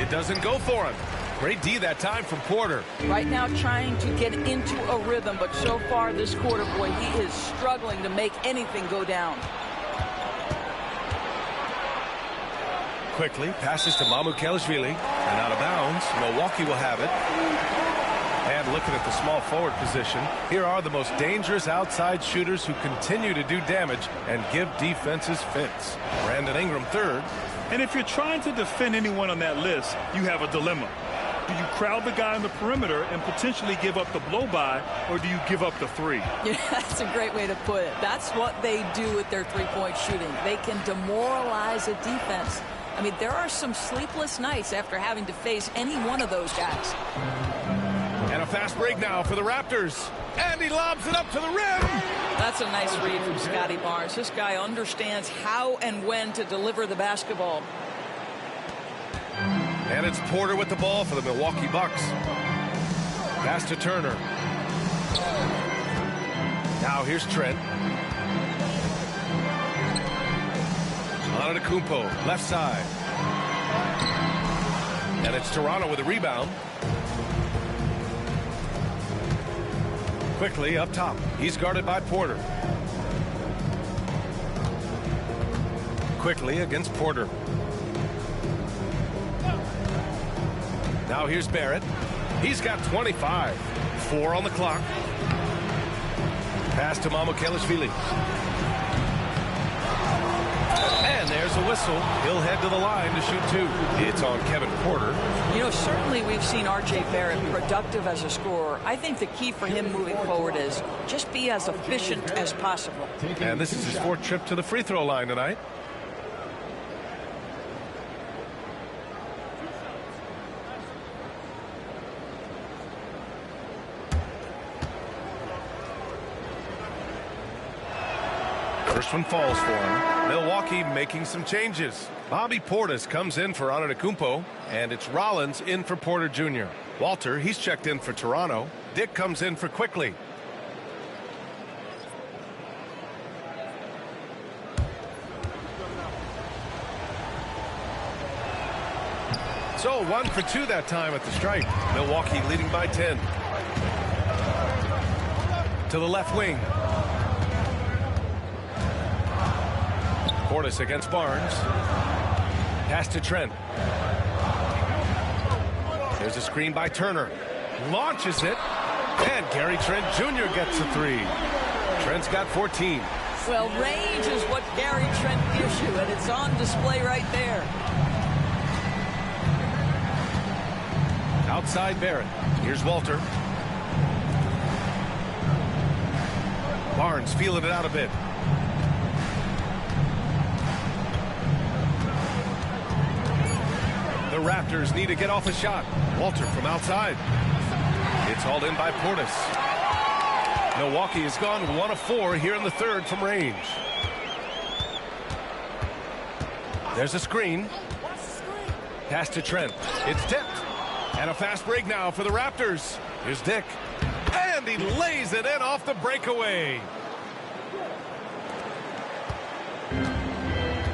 It doesn't go for him. Great D that time from Porter. Right now trying to get into a rhythm, but so far this quarter, boy, he is struggling to make anything go down. Quickly passes to Mamukelashvili and out of bounds. Milwaukee will have it. And looking at the small forward position, here are the most dangerous outside shooters who continue to do damage and give defenses fits. Brandon Ingram third. And if you're trying to defend anyone on that list, you have a dilemma. Do you crowd the guy on the perimeter and potentially give up the blow-by, or do you give up the three? Yeah, that's a great way to put it. That's what they do with their three-point shooting. They can demoralize a defense. I mean, there are some sleepless nights after having to face any one of those guys. And a fast break now for the Raptors. And he lobs it up to the rim. That's a nice read from Scotty Barnes. This guy understands how and when to deliver the basketball. And it's Porter with the ball for the Milwaukee Bucks. Pass to Turner. Now here's Trent. Antetokounmpo, left side. And it's Toronto with a rebound. Quickly up top. He's guarded by Porter. Quickly against Porter. Now here's Barrett. He's got 25. 4 on the clock. Pass to Mamukelashvili. And there's a whistle. He'll head to the line to shoot 2. It's on Kevin Porter. You know, certainly we've seen R.J. Barrett productive as a scorer. I think the key for him moving forward is just be as efficient as possible. And this is his 4th trip to the free throw line tonight. First one falls for him. Milwaukee making some changes. Bobby Portis comes in for Antetokounmpo, and it's Rollins in for Porter Jr. Walter, he's checked in for Toronto. Dick comes in for Quickly. So 1 for 2 that time at the stripe. Milwaukee leading by 10. To the left wing. Portis against Barnes. Pass to Trent. There's a screen by Turner. Launches it. And Gary Trent Jr. gets a 3. Trent's got 14. Well, range is what Gary Trent gives you, and it's on display right there. Outside Barrett. Here's Walter. Barnes feeling it out a bit. The Raptors need to get off a shot. Walter from outside. It's hauled in by Portis. Milwaukee has gone 1 of 4 here in the 3rd from range. There's a screen. Pass to Trent. It's tipped. And a fast break now for the Raptors. Here's Dick. And he lays it in off the breakaway.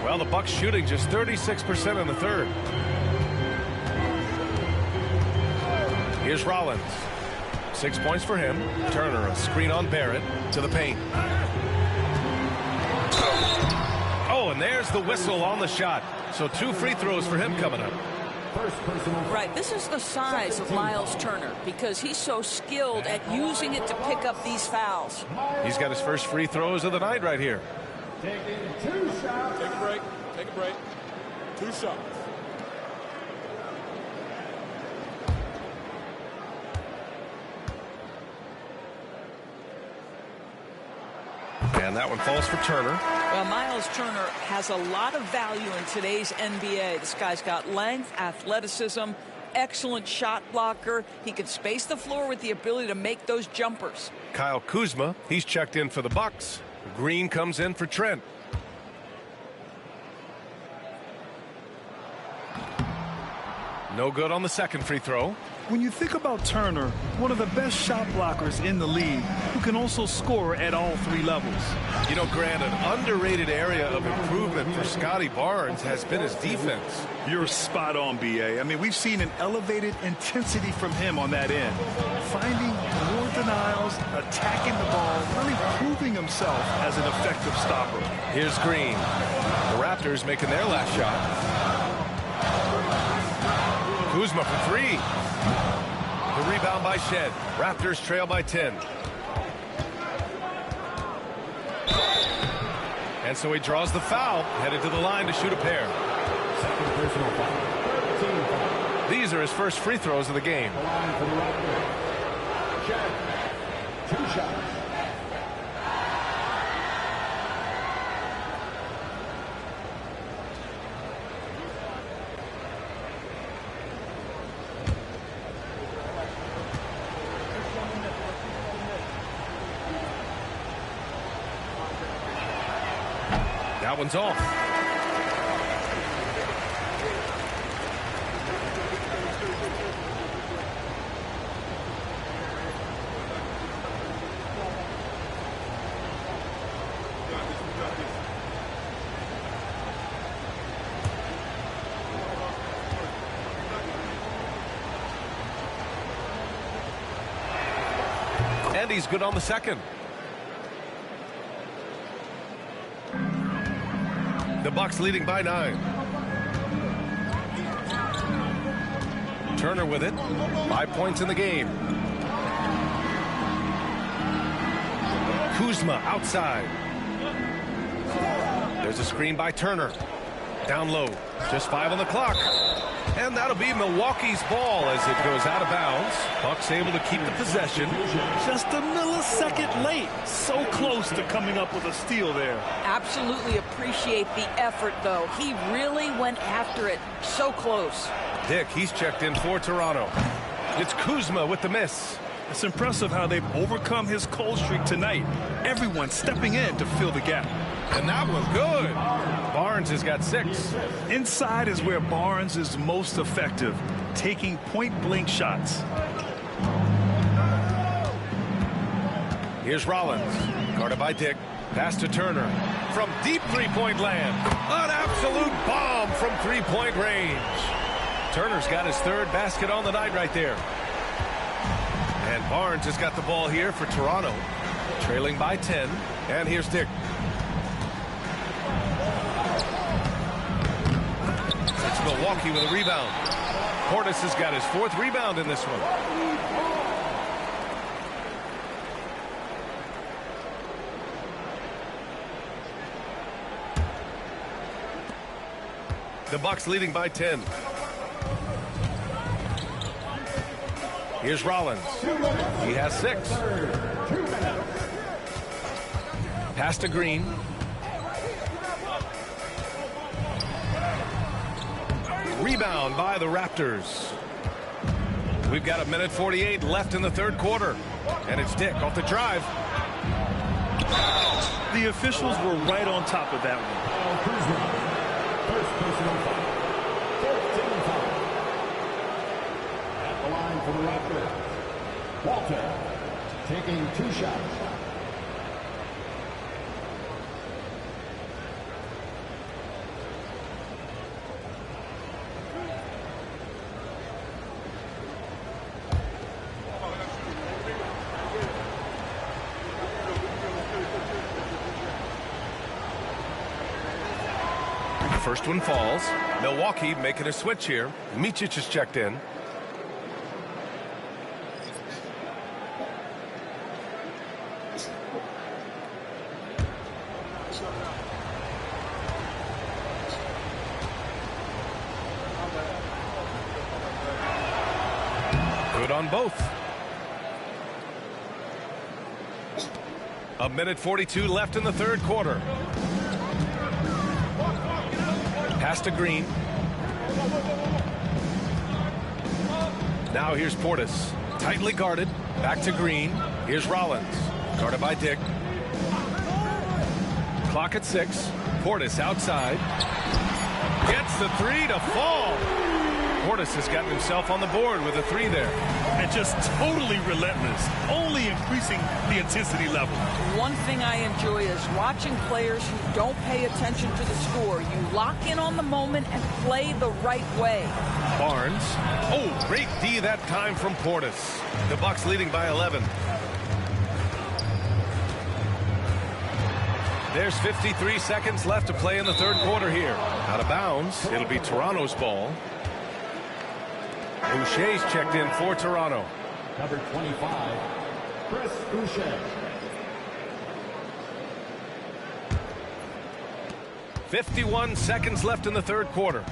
Well, the Bucks shooting just 36% in the 3rd. Here's Rollins. 6 points for him. Turner, a screen on Barrett to the paint. Oh, and there's the whistle on the shot. So 2 free throws for him coming up. Right, this is the size of Miles Turner because he's so skilled at using it to pick up these fouls. He's got his first free throws of the night right here. Taking 2 shots. Take a break. Take a break. 2 shots. And that one falls for Turner. Well, Miles Turner has a lot of value in today's NBA. This guy's got length, athleticism, excellent shot blocker. He can space the floor with the ability to make those jumpers. Kyle Kuzma, he's checked in for the Bucks. Green comes in for Trent. No good on the second free throw. When you think about Turner, one of the best shot blockers in the league, who can also score at all 3 levels. You know, Grant, an underrated area of improvement for Scotty Barnes has been his defense. You're spot on, B.A. I mean, we've seen an elevated intensity from him on that end. Finding more denials, attacking the ball, really proving himself as an effective stopper. Here's Green. The Raptors making their last shot. Kuzma for 3. The rebound by Shed. Raptors trail by 10. And so he draws the foul, headed to the line to shoot a pair. These are his first free throws of the game. Shed, 2 shots. That one's off. And he's good on the second. The Bucks leading by 9. Turner with it. 5 points in the game. Kuzma outside. There's a screen by Turner. Down low. Just 5 on the clock. And that'll be Milwaukee's ball as it goes out of bounds. Bucks able to keep the possession. Just a millisecond late. So close to coming up with a steal there. Absolutely appreciate the effort, though. He really went after it. So close. Dick, he's checked in for Toronto. It's Kuzma with the miss. It's impressive how they've overcome his cold streak tonight. Everyone stepping in to fill the gap. And that was good. Barnes has got 6. Inside is where Barnes is most effective, taking point-blank shots. Here's Rollins, guarded by Dick. Pass to Turner from deep three-point land. An absolute bomb from three-point range. Turner's got his 3rd basket on the night right there. And Barnes has got the ball here for Toronto, trailing by 10. And here's Dick. It's Milwaukee with a rebound. Portis has got his 4th rebound in this one. The Bucks leading by 10. Here's Rollins. He has 6. Pass to Green. Rebound by the Raptors. We've got 1:48 left in the 3rd quarter. And it's Dick off the drive. The officials were right on top of that one. First personal foul. 14 foul. At the line for the Raptors, Walter taking 2 shots. First one falls. Milwaukee making a switch here. Micic is checked in. Good on both. 1:42 left in the 3rd quarter. Pass to Green. Now here's Portis. Tightly guarded. Back to Green. Here's Rollins. Guarded by Dick. Clock at 6. Portis outside. Gets the 3 to fall. Portis has gotten himself on the board with a 3 there. And just totally relentless, only increasing the intensity level. One thing I enjoy is watching players who don't pay attention to the score. You lock in on the moment and play the right way. Barnes. Oh, great D that time from Portis. The Bucks leading by 11. There's 53 seconds left to play in the 3rd quarter here. Out of bounds. It'll be Toronto's ball. Boucher's checked in for Toronto. Number 25, Chris Boucher. 51 seconds left in the 3rd quarter.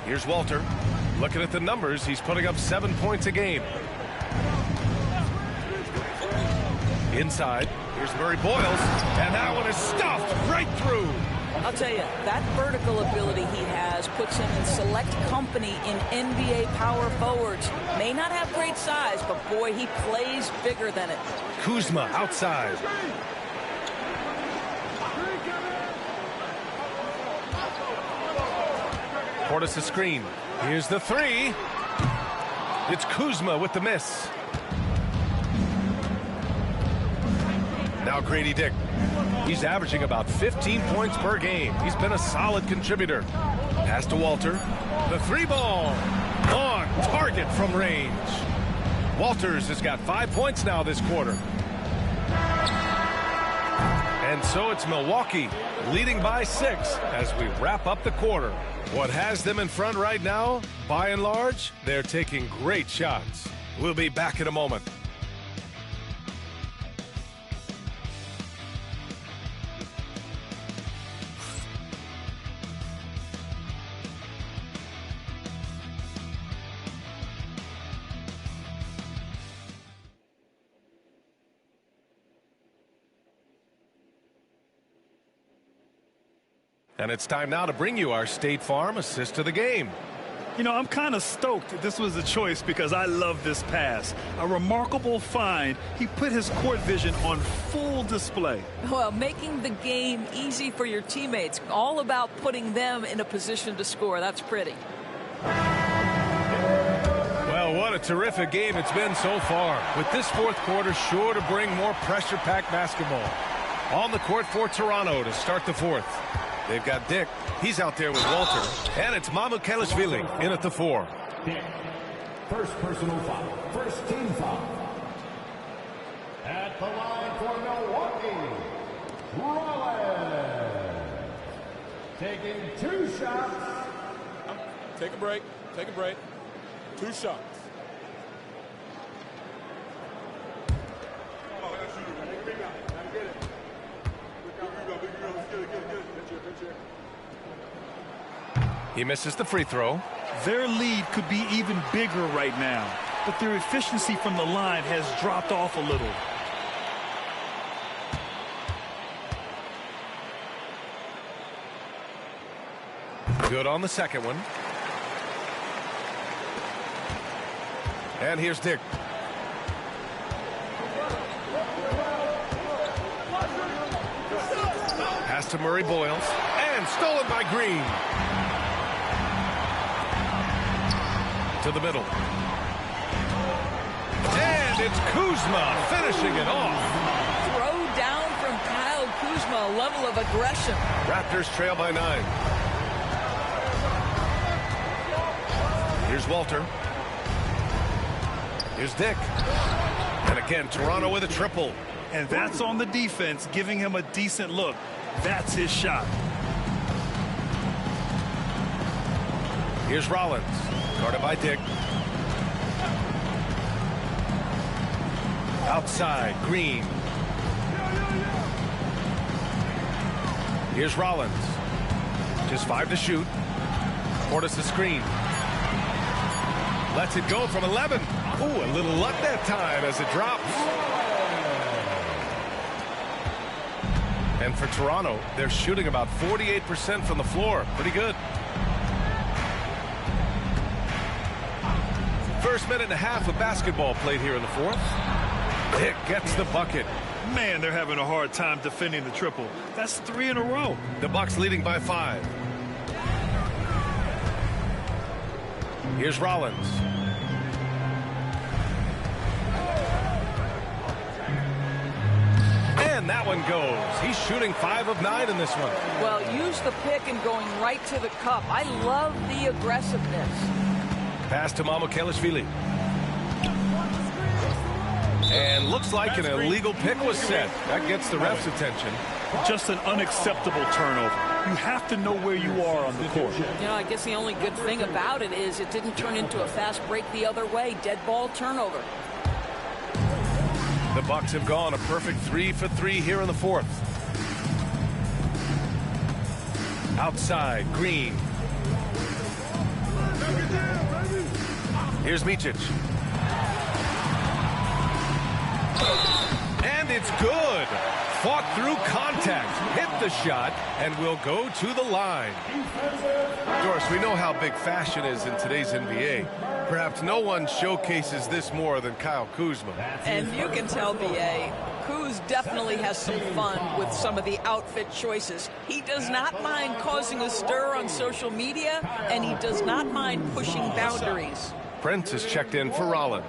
Here's Walter. Looking at the numbers, he's putting up 7 points a game. Inside, here's Murray Boyles, and that one is stuffed right through. I'll tell you, that vertical ability he has puts him in select company in NBA power forwards. May not have great size, but boy, he plays bigger than it. Kuzma outside. Portis a screen. Here's the 3. It's Kuzma with the miss. Now Grady Dick. He's averaging about 15 points per game. He's been a solid contributor. Pass to Walter. The 3 ball. On target from range. Walters has got 5 points now this quarter. And so it's Milwaukee leading by 6 as we wrap up the quarter. What has them in front right now? By and large, they're taking great shots. We'll be back in a moment. And it's time now to bring you our State Farm assist of the game. You know, I'm kind of stoked this was a choice because I love this pass. A remarkable find. He put his court vision on full display. Well, making the game easy for your teammates. All about putting them in a position to score. That's pretty. Well, what a terrific game it's been so far. With this fourth quarter sure to bring more pressure-packed basketball. On the court for Toronto to start the fourth. They've got Dick. He's out there with Walter. And it's Mamukelashvili in at the 4. Dick. First personal foul. First team foul. At the line for Milwaukee, Rollins. Taking 2 shots. Take a break. Take a break. 2 shots. He misses the free throw. Their lead could be even bigger right now, but their efficiency from the line has dropped off a little. Good on the second one. And here's Dick. Pass to Murray Boyles. And stolen by Green. To the middle. And it's Kuzma finishing it off. Throw down from Kyle Kuzma, a level of aggression. Raptors trail by 9. Here's Walter. Here's Dick. And again, Toronto with a triple. And that's on the defense, giving him a decent look. That's his shot. Here's Rollins. Guarded by Dick. Outside, Green. Here's Rollins. Just 5 to shoot. Portis the screen. Lets it go from 11. Ooh, a little luck that time as it drops. And for Toronto, they're shooting about 48% from the floor. Pretty good. First minute and a half of basketball played here in the fourth. Dick gets the bucket. Man, they're having a hard time defending the triple. That's 3 in a row. The Bucks leading by 5. Here's Rollins. And that one goes. He's shooting 5 of 9 in this one. Well, use the pick and going right to the cup. I love the aggressiveness. Pass to Mamukelashvili. And looks like an illegal pick was set. That gets the ref's attention. Just an unacceptable turnover. You have to know where you are on the court. You know, I guess the only good thing about it is it didn't turn into a fast break the other way. Dead ball turnover. The Bucks have gone a perfect 3 for 3 here in the fourth. Outside, Green. Here's Micic. And it's good. Fought through contact, hit the shot, and will go to the line. Doris, we know how big fashion is in today's NBA. Perhaps no one showcases this more than Kyle Kuzma. And you can tell, B.A., Kuz definitely has some fun with some of the outfit choices. He does not mind causing a stir on social media, and he does not mind pushing boundaries. Prince is checked in for Rollins.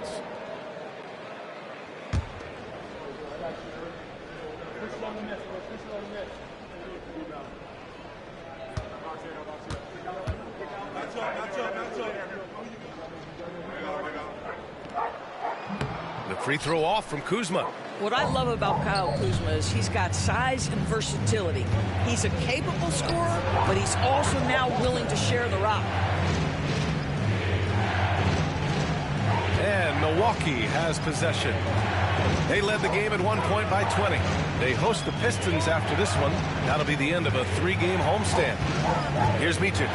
The Free throw off from Kuzma. What I love about Kyle Kuzma is he's got size and versatility. He's a capable scorer, but he's also now willing to share the rock. And Milwaukee has possession. They led the game at 1 point by 20. They host the Pistons after this one. That'll be the end of a 3-game homestand. Here's Micic.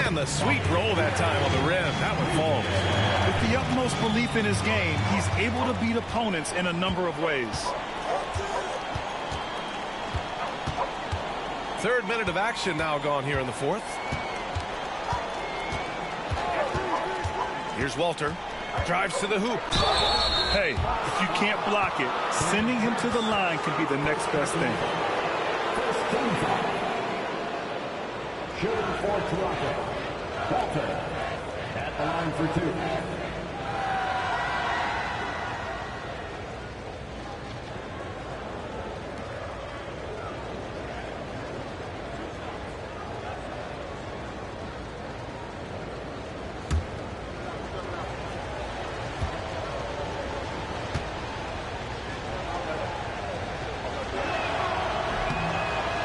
And the sweet roll that time on the rim. That one falls. With the utmost belief in his game, he's able to beat opponents in a number of ways. Third minute of action now gone here in the fourth. Here's Walter. Drives to the hoop. Hey, if you can't block it, sending him to the line can be the next best thing. Shooting for Toronto. Walter at the line for 2.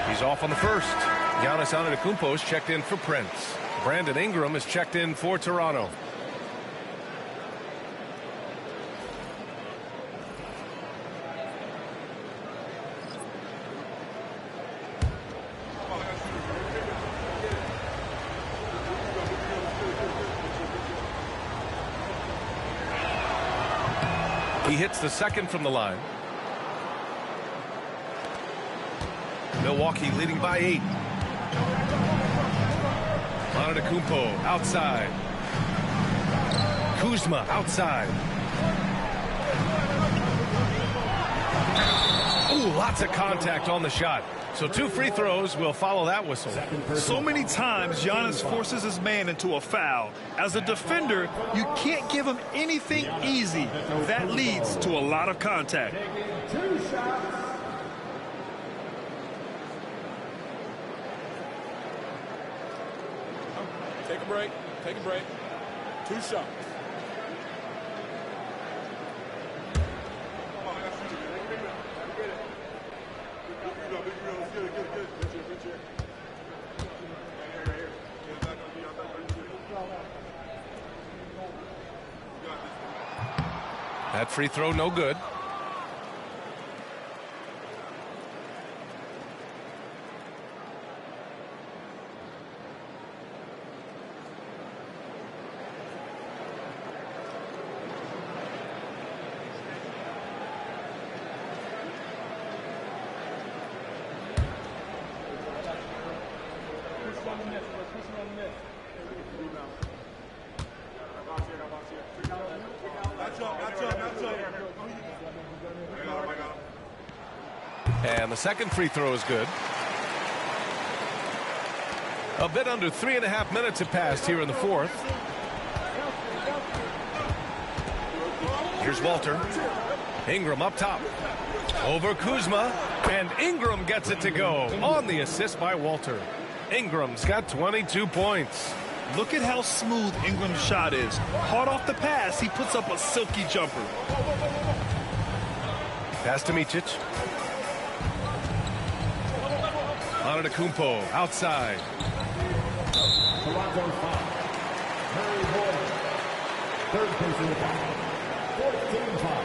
He's off on the first. Giannis Antetokounmpo is checked in for Prince. Brandon Ingram is checked in for Toronto. He hits the second from the line. Milwaukee leading by 8. Antetokounmpo outside. Kuzma outside. Ooh, lots of contact on the shot. So 2 free throws will follow that whistle. So many times Giannis forces his man into a foul. As a defender, you can't give him anything easy. That leads to a lot of contact. 2 shots. Take a break. Take a break. 2 shots. That free throw no good. And the second free throw is good. A bit under 3.5 minutes have passed here in the fourth. Here's Walter. Ingram up top. Over Kuzma. And Ingram gets it to go on the assist by Walter. Ingram's got 22 points. Look at how smooth Ingram's shot is. Hard off the pass, he puts up a silky jumper. Pass to Micic. Antetokounmpo outside. Toronto 5. Murray Warriors. Third person foul. 14 foul.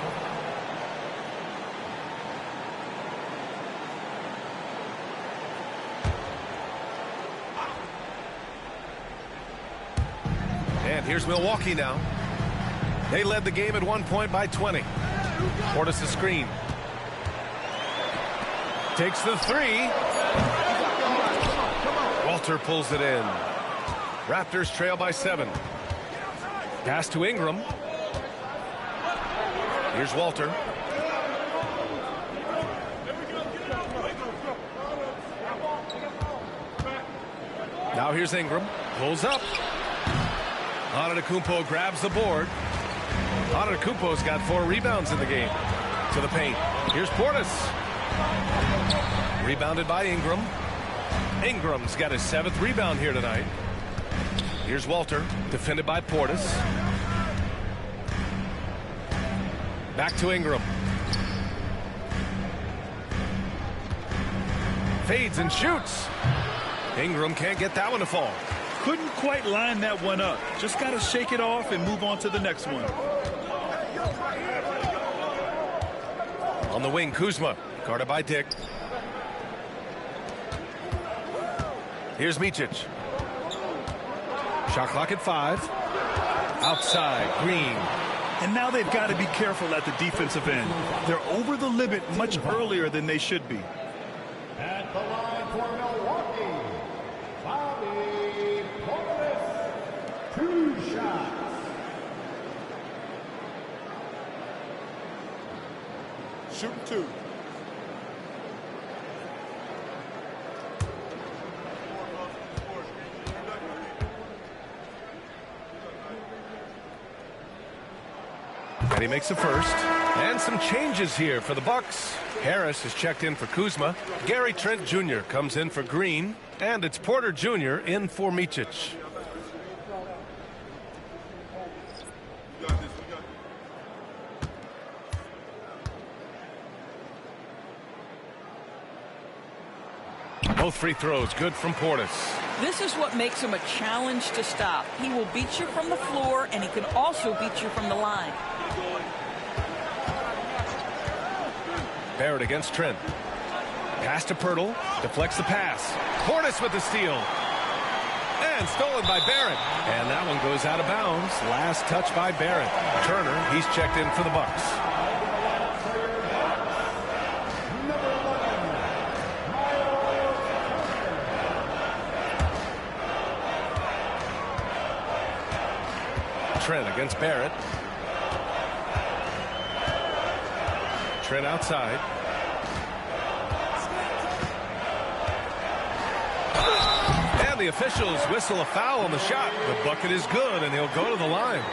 And here's Milwaukee now. They led the game at 1 point by 20. Portis the screen. Takes the 3. Walter pulls it in. Raptors trail by 7. Pass to Ingram. Here's Walter. Now here's Ingram. Pulls up. Antetokounmpo grabs the board. Antetokounmpo's got 4 rebounds in the game. To the paint. Here's Portis. Rebounded by Ingram. Ingram's got his 7th rebound here tonight. Here's Walter, defended by Portis. Back to Ingram. Fades and shoots. Ingram can't get that one to fall. Couldn't quite line that one up. Just got to shake it off and move on to the next one. On the wing, Kuzma, guarded by Dick. Here's Micic. Shot clock at 5. Outside, Green. And now they've got to be careful at the defensive end. They're over the limit much earlier than they should be. At the line for Milwaukee, Bobby Portis. 2 shots. Shooting 2. And he makes the first. And some changes here for the Bucks. Harris is checked in for Kuzma. Gary Trent Jr. comes in for Green. And it's Porter Jr. in for Micic. Both free throws good from Portis. This is what makes him a challenge to stop. He will beat you from the floor, and he can also beat you from the line. Barrett against Trent. Pass to Pirtle. Deflects the pass. Portis with the steal. And stolen by Barrett. And that one goes out of bounds. Last touch by Barrett. Turner, he's checked in for the Bucks. Trent against Barrett. Trent outside. And the officials whistle a foul on the shot. The bucket is good, and he'll go to the line.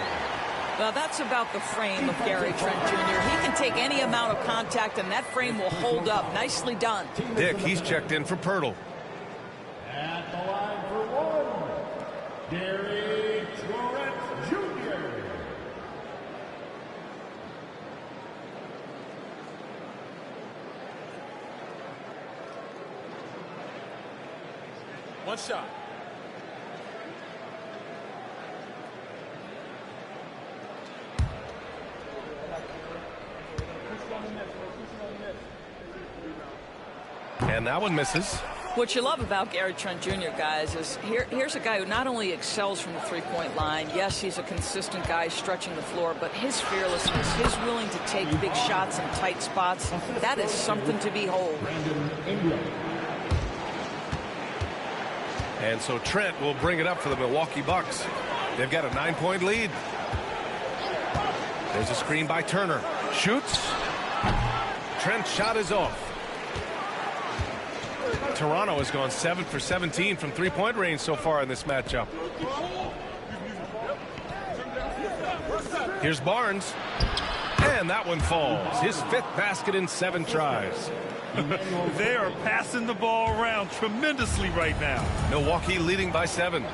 Well, that's about the frame of Gary Trent Jr. He can take any amount of contact, and that frame will hold up. Nicely done. Dick, he's checked in for Pirtle. At the line for 1, Gary Trent Jr. One shot. And that one misses. What you love about Gary Trent Jr., guys, is here's a guy who not only excels from the three-point line. Yes, he's a consistent guy stretching the floor, but his fearlessness, his willing to take big shots in tight spots, that is something to behold. And so Trent will bring it up for the Milwaukee Bucks. They've got a 9-point lead. There's a screen by Turner. Shoots. Trent's shot is off. Toronto has gone 7 for 17 from three-point range so far in this matchup. Here's Barnes. And that one falls. His 5th basket in 7 tries. They are passing the ball around tremendously right now. Milwaukee leading by 7.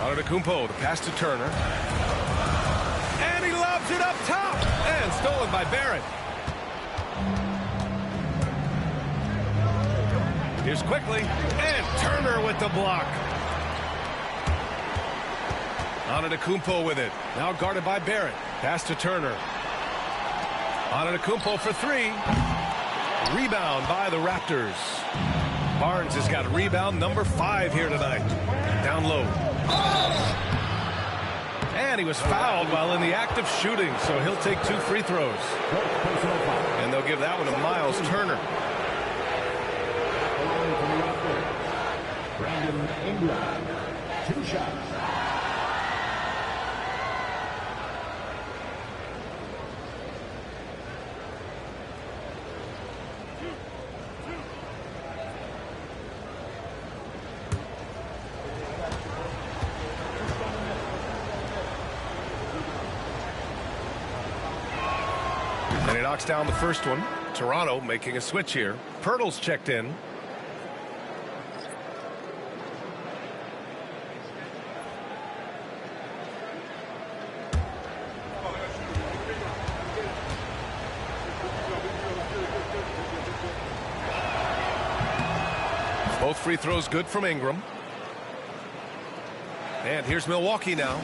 Antetokounmpo, the pass to Turner. And he lobs it up top. And stolen by Barrett. Here's quickly. And Turner with the block. Antetokounmpo with it. Now guarded by Barrett. Pass to Turner. Antetokounmpo for 3. Rebound by the Raptors. Barnes has got rebound number 5 here tonight. Down low. And he was fouled while in the act of shooting, so he'll take 2 free throws. And they'll give that one to Miles Turner. Ingram, 2 shots. And he knocks down the first one. Toronto making a switch here. Pirtle's checked in. free throw's good from Ingram. And here's Milwaukee now.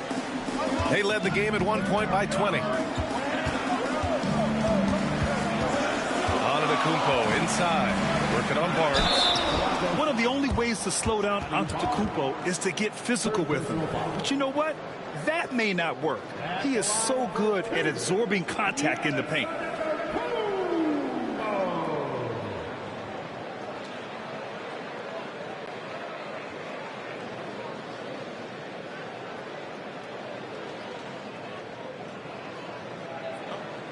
They led the game at one point by 20. Antetokounmpo inside, working on Barnes. One of the only ways to slow down Antetokounmpo is to get physical with him. But you know what? That may not work. He is so good at absorbing contact in the paint.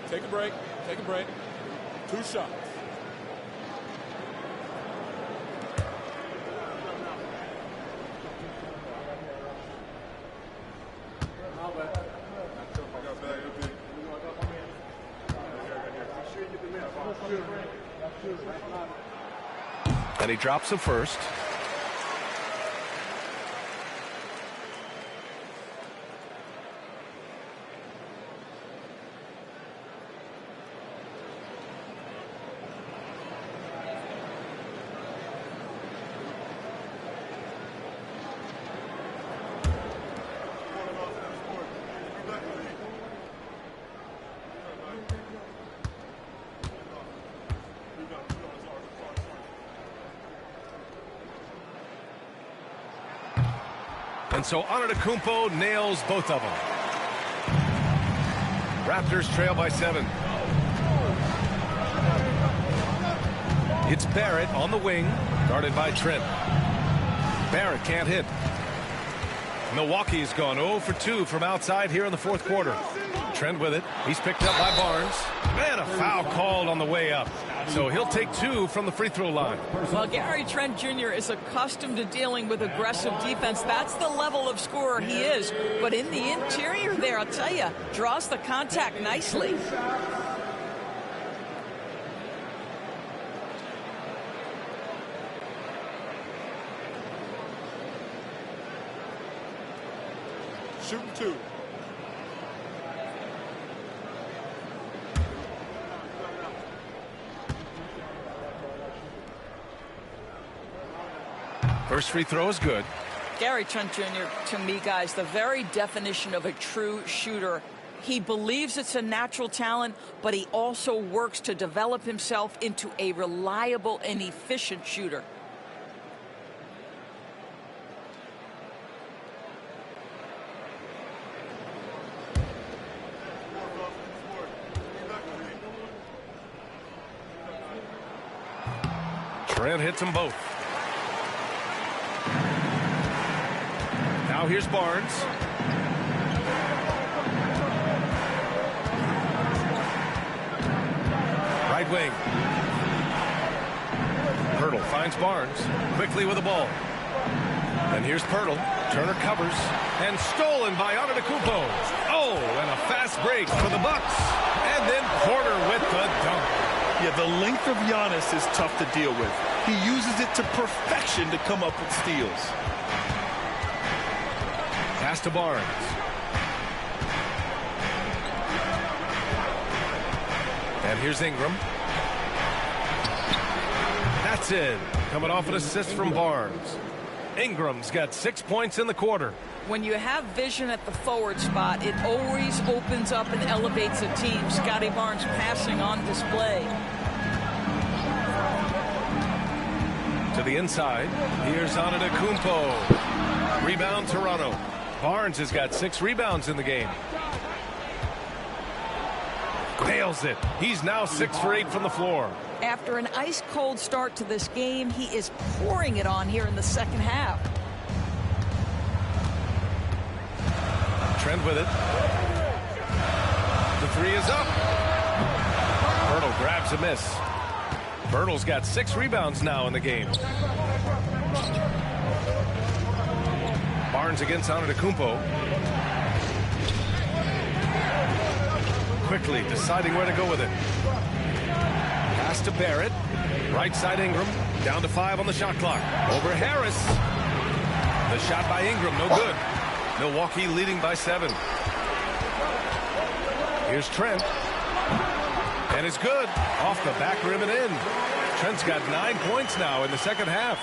Take a break. Take a break. 2 shots. And he drops the first. And so Antetokounmpo nails both of them. Raptors trail by 7. It's Barrett on the wing, guarded by Trent. Barrett can't hit. Milwaukee's gone 0 for 2 from outside here in the fourth quarter. Trent with it. He's picked up by Barnes. And a foul called on the way up. So he'll take 2 from the free throw line. Well, Gary Trent Jr. is accustomed to dealing with aggressive defense. That's the level of scorer he is. But in the interior there, I'll tell you, draws the contact nicely. Shooting 2. First free throw is good. Gary Trent Jr., to me, guys, the very definition of a true shooter. He believes it's a natural talent, but he also works to develop himself into a reliable and efficient shooter. Trent hits them both. Now here's Barnes. Right wing. Pirtle finds Barnes quickly with the ball. And here's Pirtle. Turner covers and stolen by Antetokounmpo. Oh, and a fast break for the Bucks. And then Porter with the dunk. Yeah, the length of Giannis is tough to deal with. He uses it to perfection to come up with steals. Pass to Barnes. And here's Ingram. That's it. Coming off an assist from Barnes. Ingram's got 6 points in the quarter. When you have vision at the forward spot, it always opens up and elevates a team. Scotty Barnes passing on display. To the inside. Here's Antetokounmpo. Rebound Toronto. Barnes has got 6 rebounds in the game. Nails it. He's now 6 for 8 from the floor. After an ice-cold start to this game, he is pouring it on here in the second half. Trent with it. The 3 is up. Pirtle grabs a miss. Pirtle's got 6 rebounds now in the game. Barnes against Antetokounmpo. Quickly deciding where to go with it. Pass to Barrett. Right side Ingram. Down to 5 on the shot clock. Over Harris. The shot by Ingram, no good. Milwaukee leading by 7. Here's Trent. And it's good. Off the back rim and in. Trent's got 9 points now in the second half.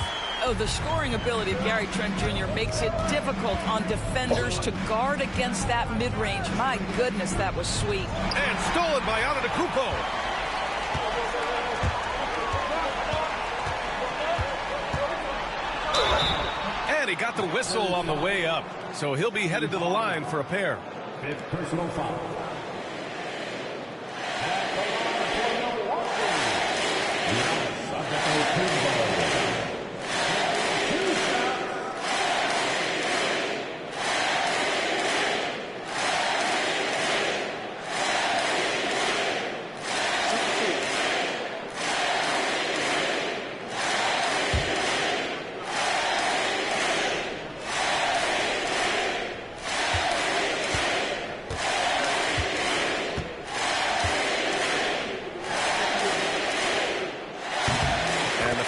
Oh, the scoring ability of Gary Trent Jr. makes it difficult on defenders to guard against that mid-range. My goodness, that was sweet. And stolen by Antetokounmpo. And he got the whistle on the way up, so he'll be headed to the line for a pair. 5th personal foul.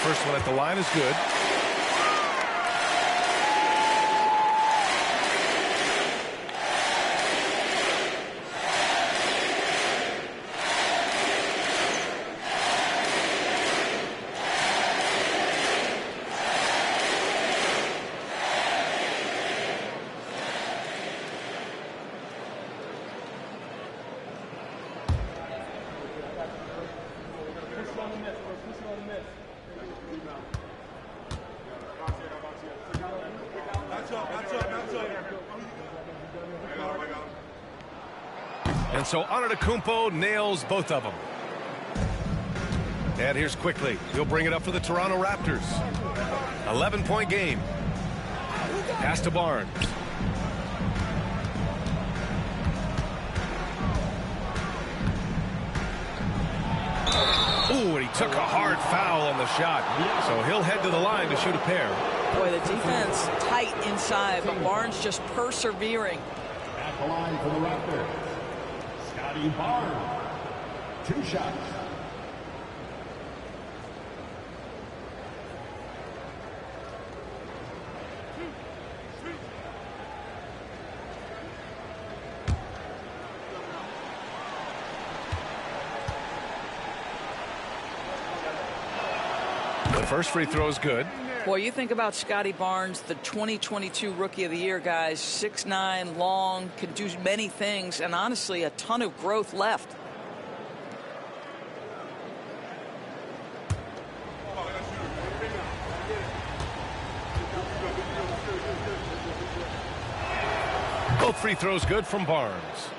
First one at the line is good. And so Antetokounmpo nails both of them. And here's quickly. He'll bring it up for the Toronto Raptors. 11-point game. Pass to Barnes. Ooh, and he took a hard foul on the shot. So he'll head to the line to shoot a pair. Boy, the defense tight inside, but Barnes just persevering. At the line for the Raptors, Scotty Barnes. 2 shots. The first free throw is good. Boy, you think about Scotty Barnes, the 2022 Rookie of the Year, guys. 6'9", long, can do many things, and honestly, a ton of growth left. Both free throws good from Barnes.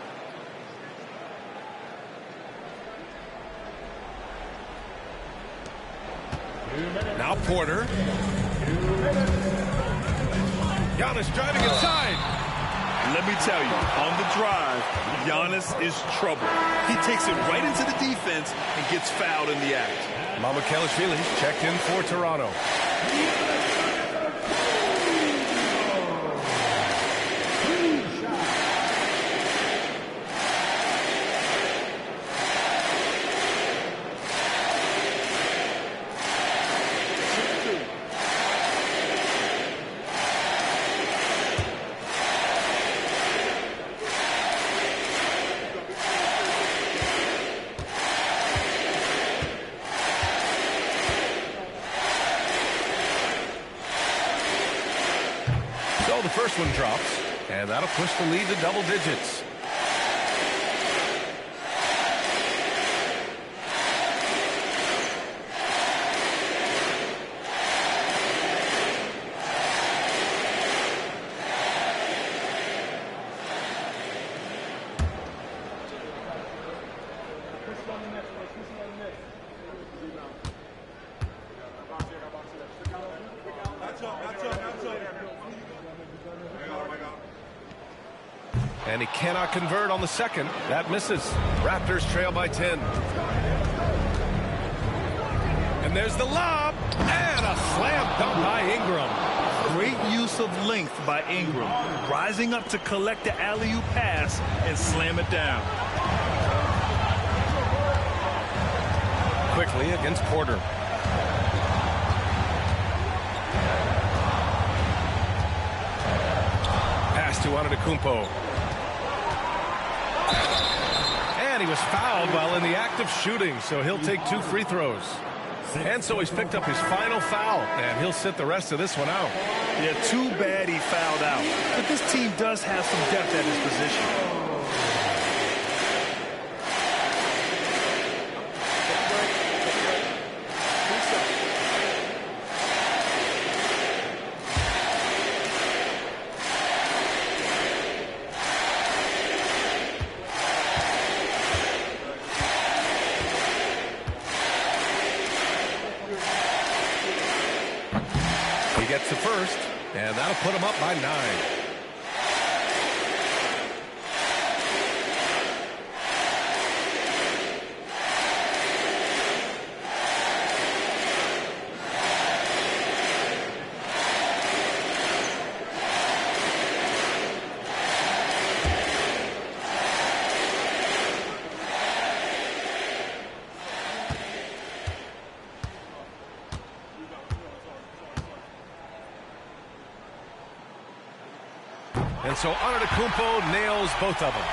Now Porter. Giannis driving inside. Let me tell you, on the drive, Giannis is trouble. He takes it right into the defense and gets fouled in the act. Mamukelashvili's checked in for Toronto. The first one drops, and that'll push the lead to double digits. And he cannot convert on the second. That misses. Raptors trail by 10. And there's the lob. And a slam dunk by Ingram. Great use of length by Ingram. Rising up to collect the alley-oop pass and slam it down. Quickly against Porter. Pass to Antetokounmpo. And he was fouled while in the act of shooting, so he'll take 2 free throws. And so he's picked up his final foul, and he'll sit the rest of this one out. Yeah, too bad he fouled out. But this team does have some depth at his position. Gets the first, and that'll put him up by 9. And so Antetokounmpo nails both of them.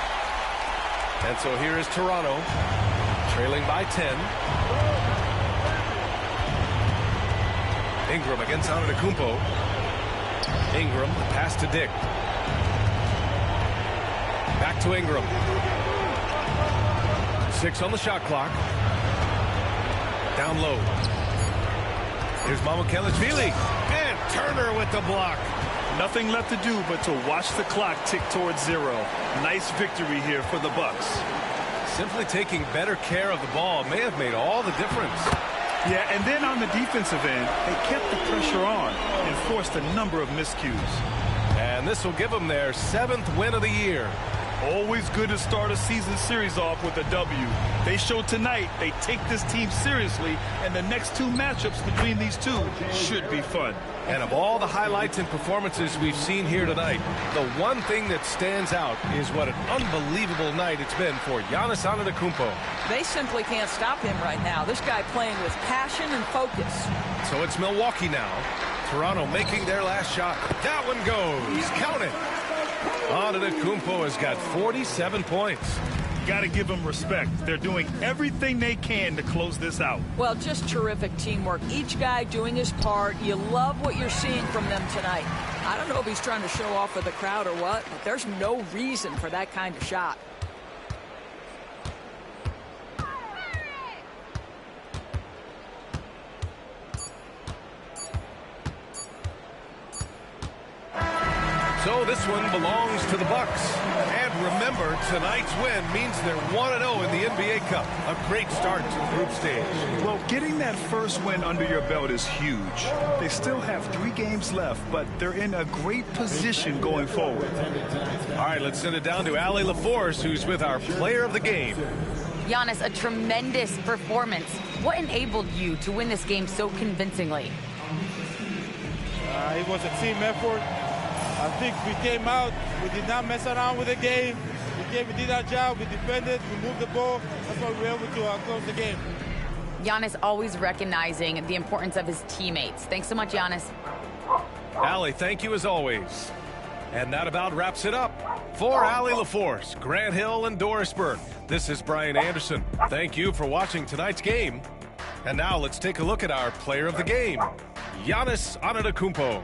And so here is Toronto, trailing by 10. Ingram against Antetokounmpo. Ingram, the pass to Dick. Back to Ingram. 6 on the shot clock. Down low. Here's Mamukelashvili. And Turner with the block. Nothing left to do but to watch the clock tick towards 0. Nice victory here for the Bucks. Simply taking better care of the ball may have made all the difference. Yeah, and then on the defensive end, they kept the pressure on and forced a number of miscues. And this will give them their 7th win of the year. Always good to start a season series off with a W. They showed tonight they take this team seriously, and the next 2 matchups between these two should be fun. And of all the highlights and performances we've seen here tonight, the one thing that stands out is what an unbelievable night it's been for Giannis Antetokounmpo. They simply can't stop him right now. This guy playing with passion and focus. So it's Milwaukee now. Toronto making their last shot. That one goes. Count it. Antetokounmpo has got 47 points. Got to give them respect. They're doing everything they can to close this out. Well, just terrific teamwork. Each guy doing his part. You love what you're seeing from them tonight. I don't know if he's trying to show off for the crowd or what, but there's no reason for that kind of shot. So this one belongs to the Bucks. And remember, tonight's win means they're 1-0 in the NBA Cup. A great start to the group stage. Well, getting that first win under your belt is huge. They still have 3 games left, but they're in a great position going forward. All right, let's send it down to Allie LaForce, who's with our player of the game. Giannis, a tremendous performance. What enabled you to win this game so convincingly? It was a team effort. I think we came out, we did not mess around with the game. We did our job, we defended, we moved the ball. That's why we were able to close the game. Giannis always recognizing the importance of his teammates. Thanks so much, Giannis. Allie, thank you as always. And that about wraps it up. For Allie LaForce, Grant Hill, and Doris Burke, this is Brian Anderson. Thank you for watching tonight's game. And now let's take a look at our player of the game, Giannis Antetokounmpo.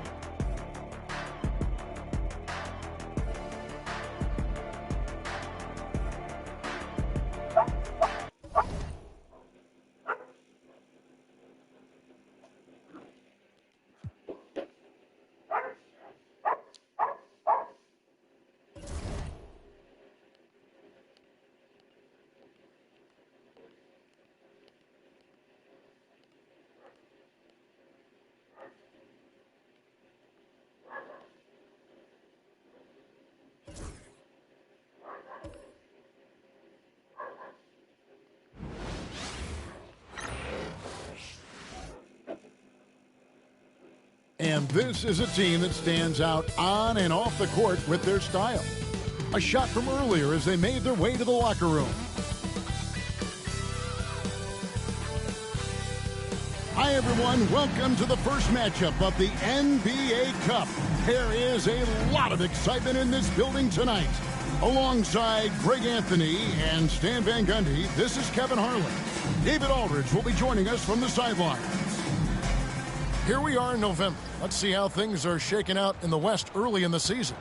And this is a team that stands out on and off the court with their style. A shot from earlier as they made their way to the locker room. Hi, everyone. Welcome to the first matchup of the NBA Cup. There is a lot of excitement in this building tonight. Alongside Greg Anthony and Stan Van Gundy, this is Kevin Harlan. David Aldridge will be joining us from the sideline. Here we are in November. Let's see how things are shaking out in the West early in the season.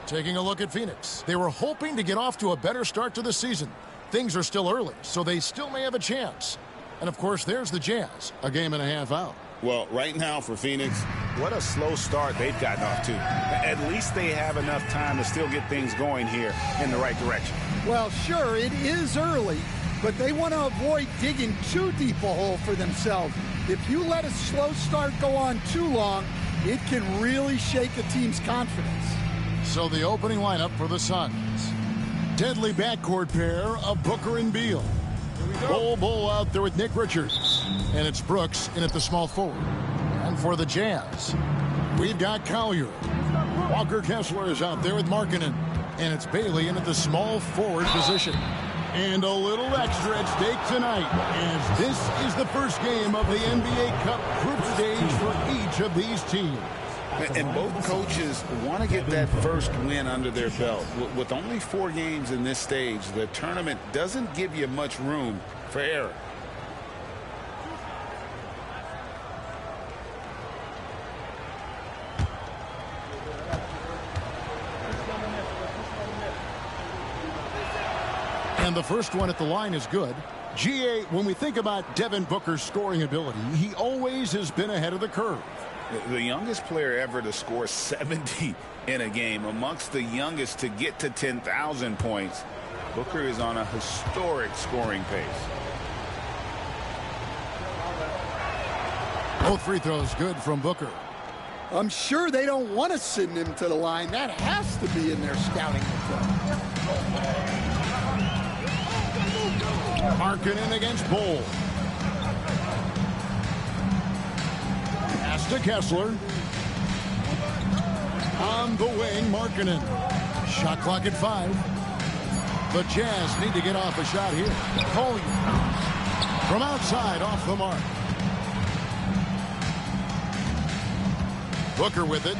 Taking a look at Phoenix. They were hoping to get off to a better start to the season. Things are still early, so they still may have a chance. And, of course, there's the Jazz, a game and a half out. Well, right now for Phoenix, what a slow start they've gotten off to. At least they have enough time to still get things going here in the right direction. Well, sure, it is early, but they want to avoid digging too deep a hole for themselves. If you let a slow start go on too long, it can really shake a team's confidence. So the opening lineup for the Suns. Deadly backcourt pair of Booker and Beal. Bull out there with Nick Richards. And it's Brooks in at the small forward. And for the Jazz, we've got Collier. Walker Kessler is out there with Markkanen. And it's Bailey in at the small forward position. And a little extra at stake tonight, as this is the first game of the NBA Cup group stage for each of these teams. And both coaches want to get that first win under their belt. With only 4 games in this stage, the tournament doesn't give you much room for error. And the first one at the line is good. GA, when we think about Devin Booker's scoring ability, he always has been ahead of the curve. The youngest player ever to score 70 in a game, amongst the youngest to get to 10,000 points. Booker is on a historic scoring pace. Both free throws good from Booker. I'm sure they don't want to send him to the line. That has to be in their scouting report. Markkanen against Bull. Pass to Kessler. On the wing, Markkanen. Shot clock at 5. The Jazz need to get off a shot here. Collier. From outside, off the mark. Booker with it.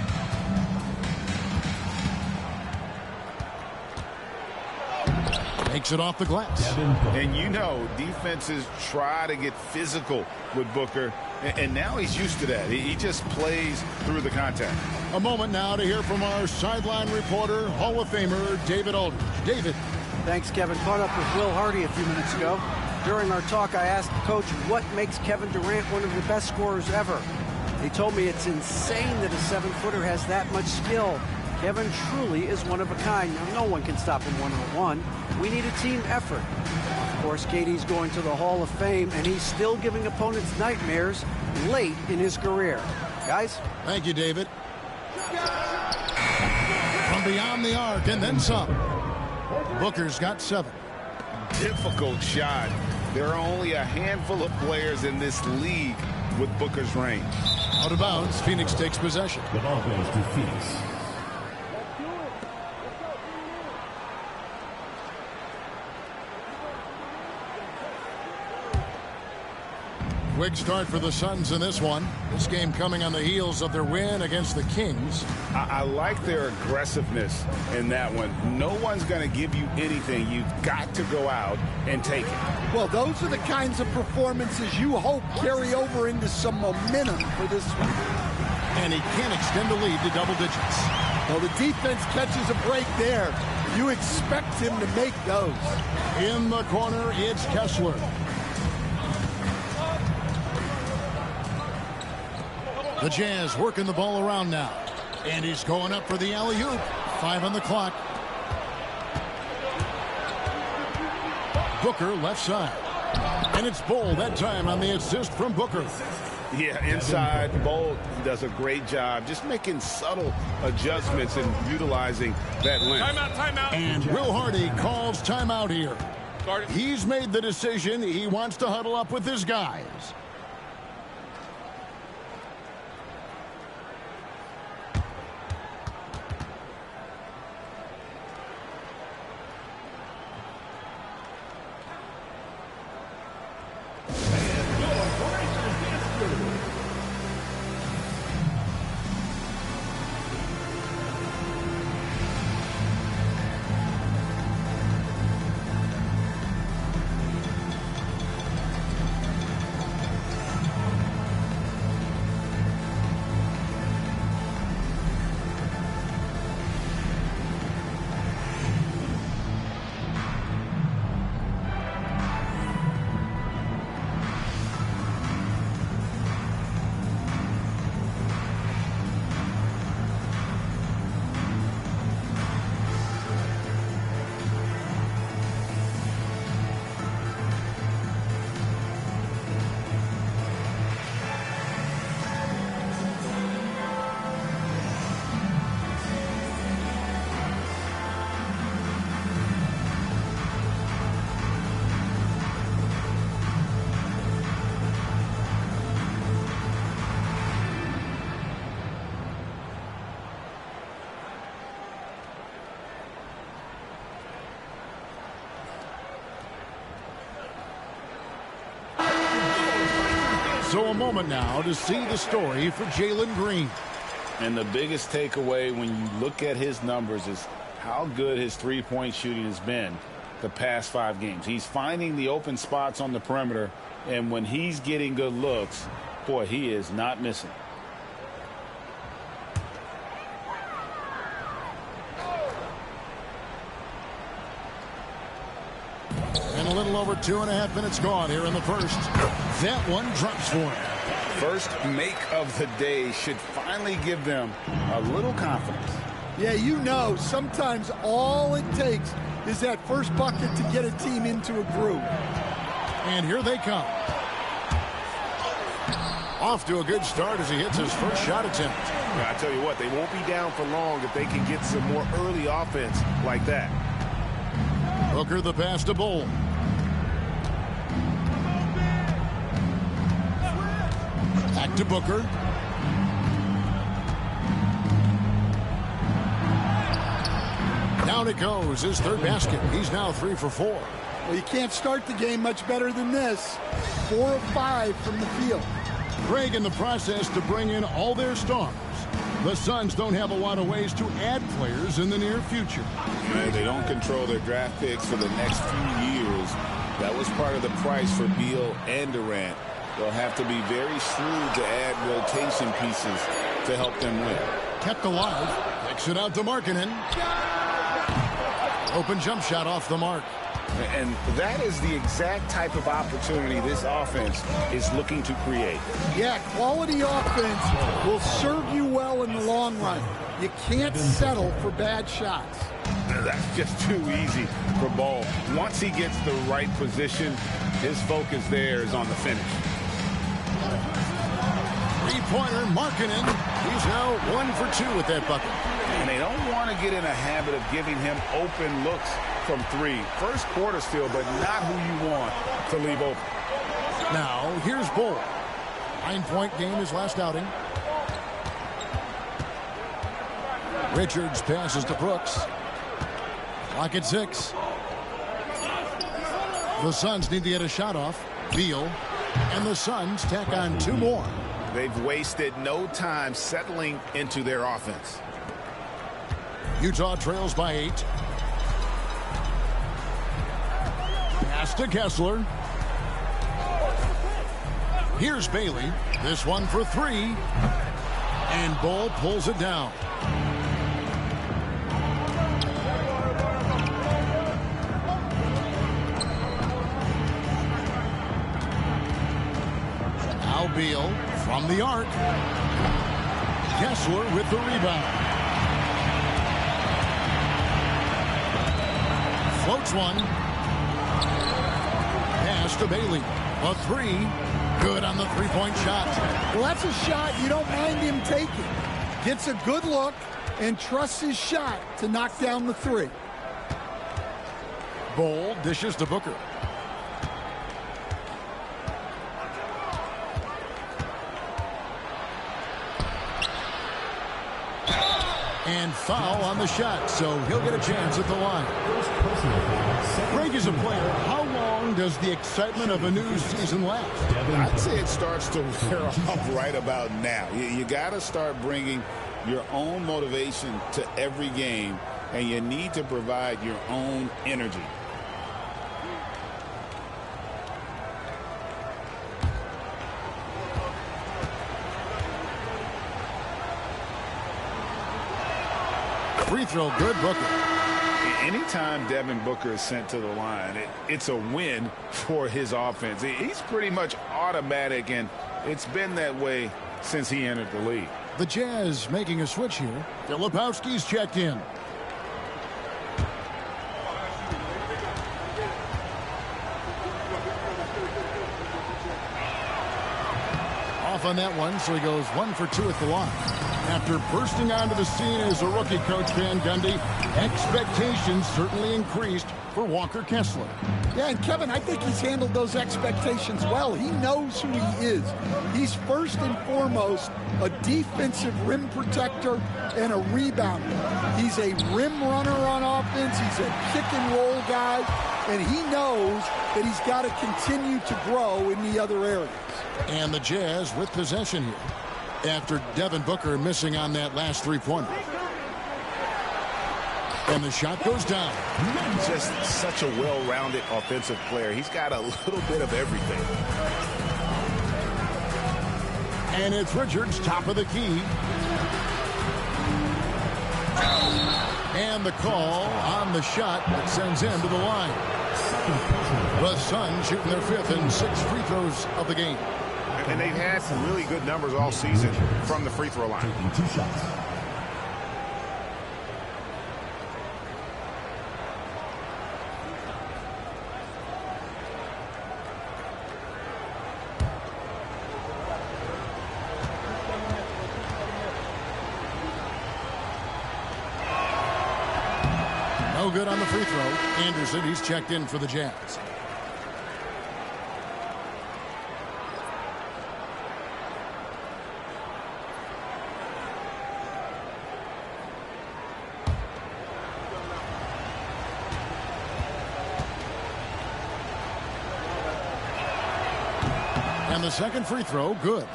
Makes it off the glass. And you know, defenses try to get physical with Booker, and now he's used to that. He just plays through the contact. A moment now to hear from our sideline reporter, Hall of Famer David Aldridge. David. Thanks, Kevin. Caught up with Will Hardy a few minutes ago. During our talk, I asked the coach what makes Kevin Durant one of the best scorers ever. He told me it's insane that a 7-footer has that much skill. Kevin truly is one of a kind. Now, no one can stop him one-on-one. We need a team effort. Of course, KD's going to the Hall of Fame, and he's still giving opponents nightmares late in his career. Guys? Thank you, David. From beyond the arc, and then some. Booker's got 7. Difficult shot. There are only a handful of players in this league with Booker's range. Out of bounds, Phoenix takes possession. The ball goes to Phoenix. Quick start for the Suns in this one. This game coming on the heels of their win against the Kings. I like their aggressiveness in that one. No one's going to give you anything. You've got to go out and take it. Well, those are the kinds of performances you hope carry over into some momentum for this one. And he can extend the lead to double digits. Well, the defense catches a break there. You expect him to make those. In the corner, it's Kessler. The Jazz working the ball around now. And he's going up for the alley-oop. 5 on the clock. Booker left side. And it's Bull that time on the assist from Booker. Yeah, inside, Bull does a great job just making subtle adjustments and utilizing that length. Timeout. And Will Hardy calls timeout here. He's made the decision. He wants to huddle up with his guys. So a moment now to see the story for Jalen Green. And the biggest takeaway when you look at his numbers is how good his three-point shooting has been the past 5 games. He's finding the open spots on the perimeter, and when he's getting good looks, boy, he is not missing. And a little over 2.5 minutes gone here in the first. That one drops for him. First make of the day should finally give them a little confidence. Yeah, you know, sometimes all it takes is that first bucket to get a team into a groove. And here they come. Off to a good start as he hits his first shot attempt. Yeah, I tell you what, they won't be down for long if they can get some more early offense like that. Booker the pass to Bull. Back to Booker. Down it goes, his third basket. He's now 3 for 4. Well, you can't start the game much better than this. 4 of 5 from the field. Craig in the process to bring in all their stars. The Suns don't have a lot of ways to add players in the near future. Yeah, they don't control their draft picks for the next few years. That was part of the price for Beal and Durant. They'll have to be very shrewd to add rotation pieces to help them win. Kept alive. Kicks it out to Markkanen. Open jump shot off the mark. And that is the exact type of opportunity this offense is looking to create. Yeah, quality offense will serve you well in the long run. You can't settle for bad shots. That's just too easy for Ball. Once he gets the right position, his focus there is on the finish. Three-pointer, Markkanen. He's now 1 for 2 with that bucket. And they don't want to get in a habit of giving him open looks from 3. First quarter still, but not who you want to leave open. Now, here's Bull. 9-point game his last outing. Richards passes to Brooks. Clock at 6. The Suns need to get a shot off. Beal. And the Suns tack on 2 more. They've wasted no time settling into their offense. Utah trails by 8. Pass to Kessler. Here's Bailey. This one for 3. And Bull pulls it down. Now Beal from the arc. Kessler with the rebound. Floats one. Pass to Bailey. A 3. Good on the three-point shot. Well, that's a shot you don't mind him taking. Gets a good look and trusts his shot to knock down the 3. Bull dishes to Booker. And foul on the shot, so he'll get a chance at the line. Craig is a player. How long does the excitement of a new season last? I'd say it starts to wear off right about now. You got to start bringing your own motivation to every game, and you need to provide your own energy. Free throw, good, Booker. Anytime Devin Booker is sent to the line, it's a win for his offense. He's pretty much automatic, and it's been that way since he entered the league. The Jazz making a switch here. Filipowski's checked in. Off on that one, so he goes 1 for 2 at the line. After bursting onto the scene as a rookie, Coach Van Gundy, expectations certainly increased for Walker Kessler. Yeah, and Kevin, I think he's handled those expectations well. He knows who he is. He's first and foremost a defensive rim protector and a rebounder. He's a rim runner on offense. He's a pick-and-roll guy, and he knows that he's got to continue to grow in the other areas. And the Jazz with possession here after Devin Booker missing on that last three-pointer. And the shot goes down. Just such a well-rounded offensive player. He's got a little bit of everything. And it's Richards, top of the key. And the call on the shot that sends him to the line. The Suns shooting their 5th and 6th free throws of the game. And they've had some really good numbers all season from the free throw line. Taking 2 shots. No good on the free throw. Anderson, he's checked in for the Jazz. And the second free throw, good.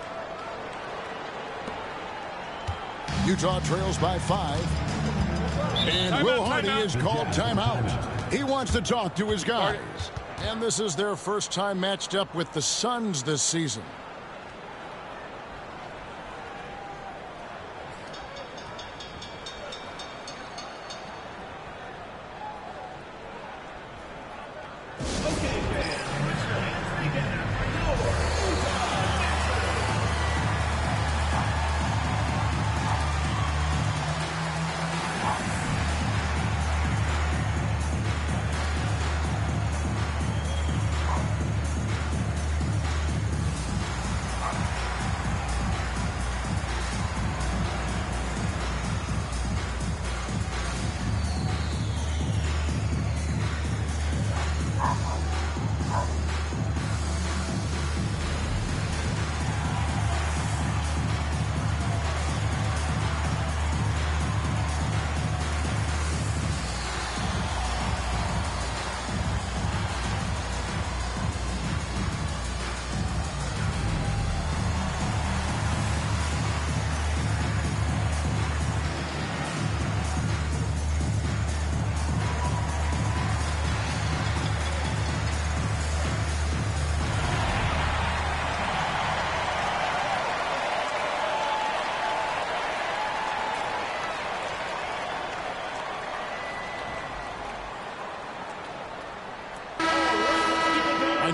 Utah trails by 5. And Will Hardy is called timeout. He wants to talk to his guys. And this is their first time matched up with the Suns this season.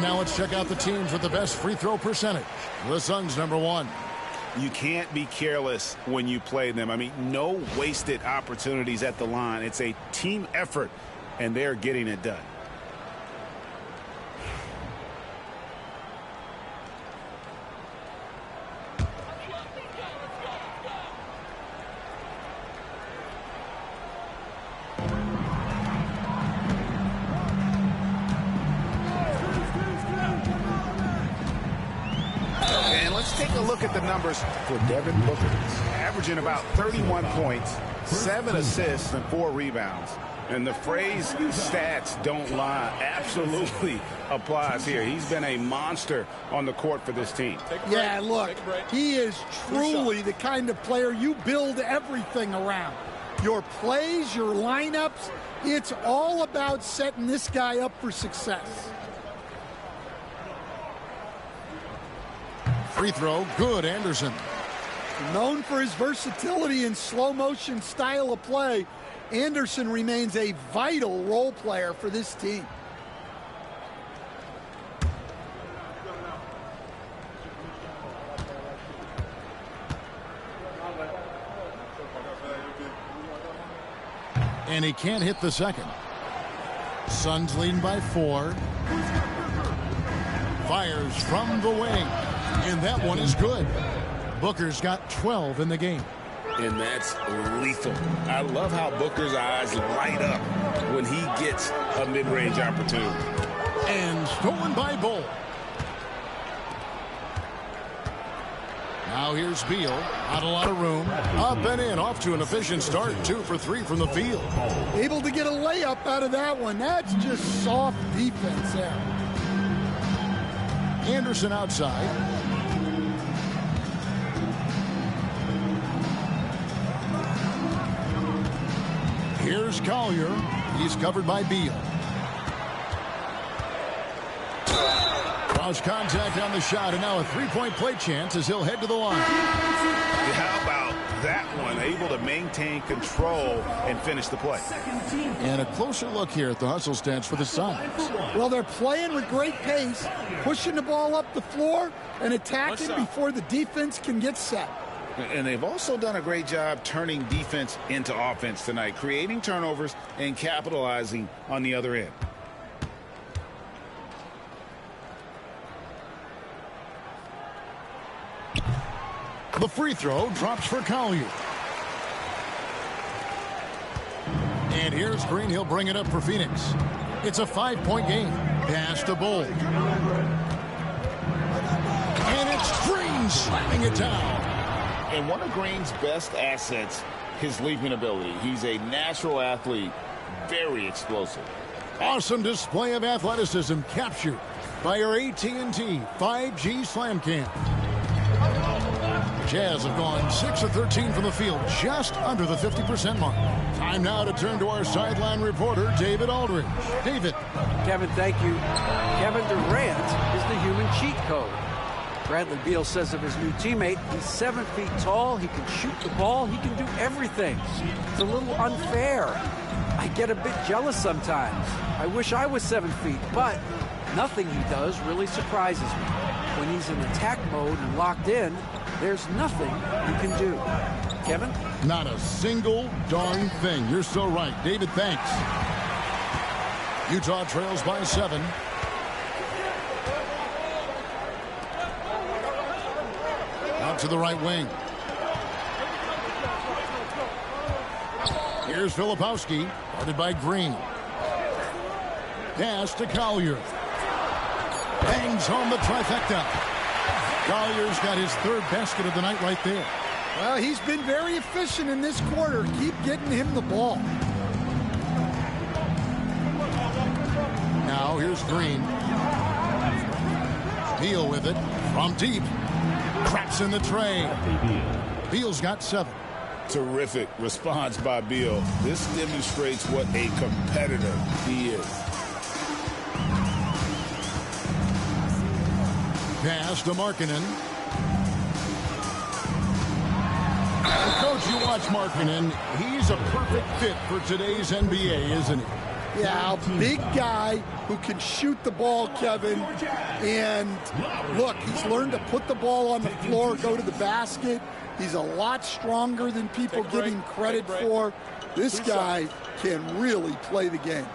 Now let's check out the teams with the best free throw percentage. The Suns, number 1. You can't be careless when you play them. I mean, no wasted opportunities at the line. It's a team effort, and they're getting it done. For Devin Booker, averaging about 31 points, 7 assists, and 4 rebounds. And the phrase stats don't lie absolutely applies here. He's been a monster on the court for this team. Yeah, look, he is truly the kind of player you build everything around. Your plays, your lineups, it's all about setting this guy up for success. Free throw, good, Anderson. Known for his versatility and slow motion style of play, Anderson remains a vital role player for this team. And he can't hit the second. Suns leading by 4. Fires from the wing. And that one is good. Booker's got 12 in the game. and that's lethal. I love how Booker's eyes light up when he gets a mid-range opportunity. And stolen by Bull. Now here's Beal. Not a lot of room. Up and in. Off to an efficient start. 2 for 3 from the field. Able to get a layup out of that one. That's just soft defense there. Anderson outside. Here's Collier. He's covered by Beal. Cross contact on the shot, and now a three-point play chance as he'll head to the line. How about that one? Able to maintain control and finish the play. And a closer look here at the hustle stats for the Suns. Well, they're playing with great pace, pushing the ball up the floor and attacking before the defense can get set. And they've also done a great job turning defense into offense tonight, creating turnovers and capitalizing on the other end. The free throw drops for Collier. And here's Green. He'll bring it up for Phoenix. It's a 5-point game. Pass to Bull. And it's Green slamming it down. And one of Green's best assets, his leaping ability. He's a natural athlete, very explosive. Awesome display of athleticism captured by our AT&T 5G Slam Cam. Jazz have gone 6 of 13 from the field, just under the 50% mark. Time now to turn to our sideline reporter, David Aldridge. David. Kevin, thank you. Kevin Durant is the human cheat code. Bradley Beal says of his new teammate, he's 7 feet tall, he can shoot the ball, he can do everything. It's a little unfair. I get a bit jealous sometimes. I wish I was 7 feet, but nothing he does really surprises me. When he's in attack mode and locked in, there's nothing you can do. Kevin? Not a single darn thing. You're so right. David, thanks. Utah trails by 7. Out to the right wing. Here's Filipowski, guarded by Green. Pass to Collier. Bangs home the trifecta. Collier's got his 3rd basket of the night right there. Well, he's been very efficient in this quarter. Keep getting him the ball. Now here's Green. Beal with it from deep. Craps in the tray. Beal's got 7. Terrific response by Beal. This demonstrates what a competitor he is. Pass to Markkanen. Coach, you watch Markkanen. He's a perfect fit for today's NBA, isn't he? Yeah, a big guy who can shoot the ball, Kevin. And look, he's learned to put the ball on the floor, go to the basket. He's a lot stronger than people give him credit for. This guy can really play the game.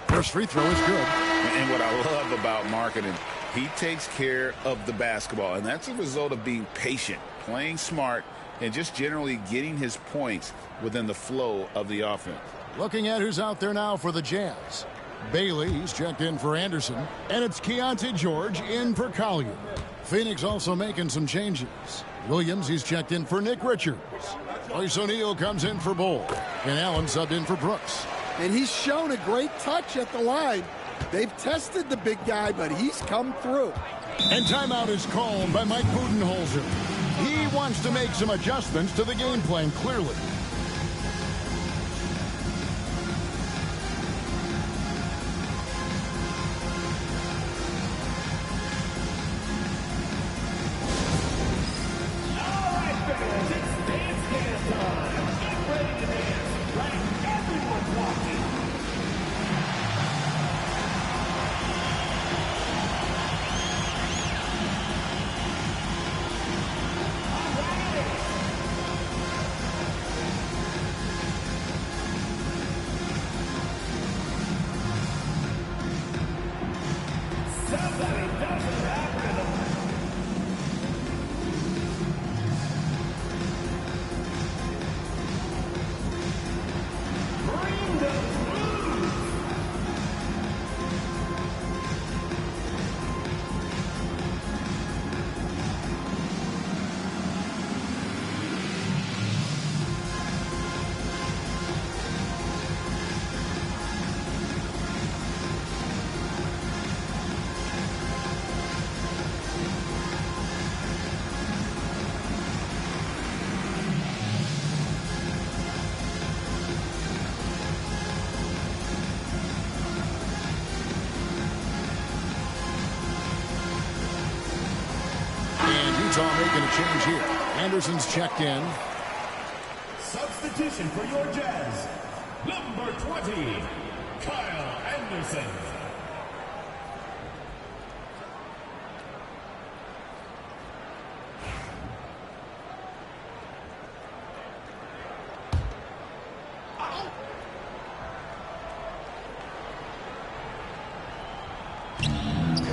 First free throw is good. And what I love about Markkanen, he takes care of the basketball, and that's a result of being patient, playing smart, and just generally getting his points within the flow of the offense. Looking at who's out there now for the Jazz. Bailey, he's checked in for Anderson, and it's Keontae George in for Collier. Phoenix also making some changes. Williams, he's checked in for Nick Richards. Royce O'Neal comes in for Bull, and Allen subbed in for Brooks. And he's shown a great touch at the line. They've tested the big guy, but he's come through. And timeout is called by Mike Budenholzer. He wants to make some adjustments to the game plan, clearly. making a change here. Anderson's checked in. Substitution for your Jazz, number 20, Kyle Anderson.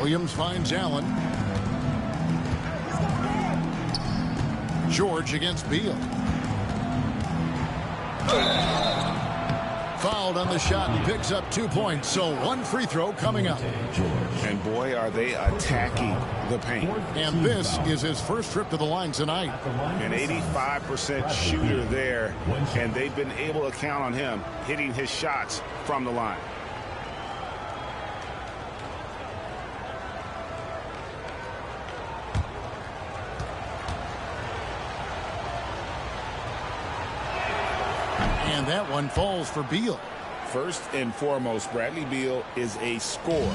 Williams finds Allen. George against Beal. Fouled on the shot and picks up 2 points. So one free throw coming up. And boy, are they attacking the paint. And this is his first trip to the line tonight. An 85% shooter there. And they've been able to count on him hitting his shots from the line. And that one falls for Beal. First and foremost, Bradley Beal is a scorer.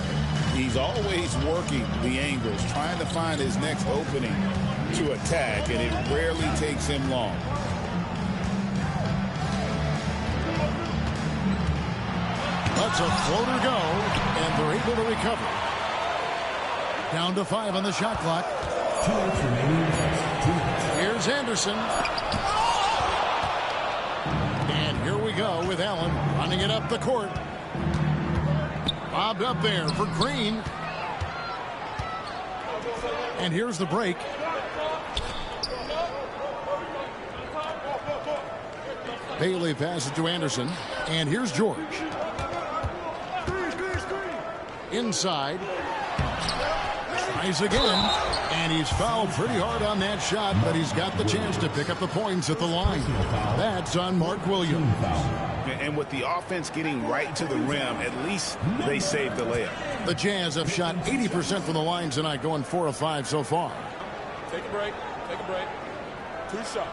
He's always working the angles, trying to find his next opening to attack, and it rarely takes him long. Lets a floater go, and they're able to recover. Down to 5 on the shot clock. 2 minutes remaining. Here's Anderson. And here we go with Allen running it up the court. Bobbed up there for Green. And here's the break. Bailey passes to Anderson. And here's George. Inside. Tries again. And he's fouled pretty hard on that shot, but he's got the chance to pick up the points at the line. That's on Mark Williams. And with the offense getting right to the rim, at least they saved the layup. The Jazz have shot 80% from the line tonight, going 4 of 5 so far. Take a break. Take a break. 2 shots.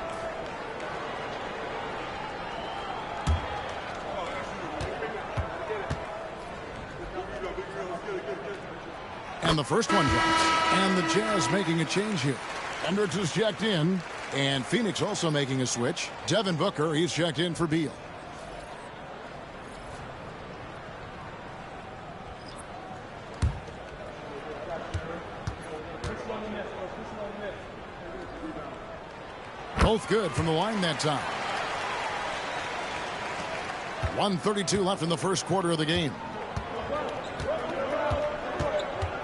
And the first one drops. And the Jazz making a change here. Hendricks is checked in. And Phoenix also making a switch. Devin Booker, he's checked in for Beal. Both good from the line that time. 1:32 left in the first quarter of the game.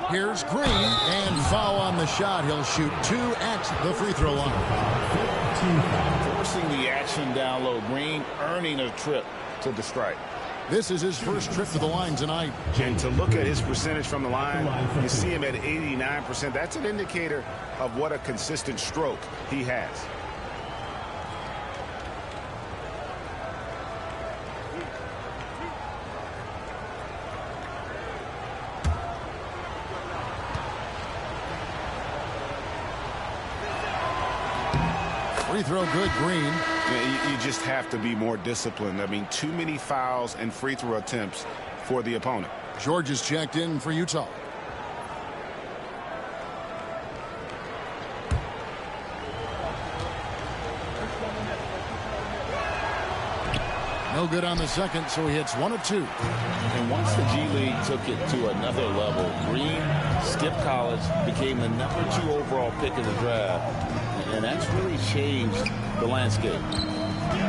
Here's Green, and foul on the shot. He'll shoot 2 at the free throw line. Forcing the action down low. Green earning a trip to the stripe. This is his first trip to the line tonight. And to look at his percentage from the line, you see him at 89%. That's an indicator of what a consistent stroke he has. Free throw good, Green. You just have to be more disciplined. I mean, too many fouls and free throw attempts for the opponent. George is checked in for Utah. No good on the second, so he hits 1 of 2. And once the G League took it to another level, Green skipped college, became the #2 overall pick in the draft. And that's really changed the landscape.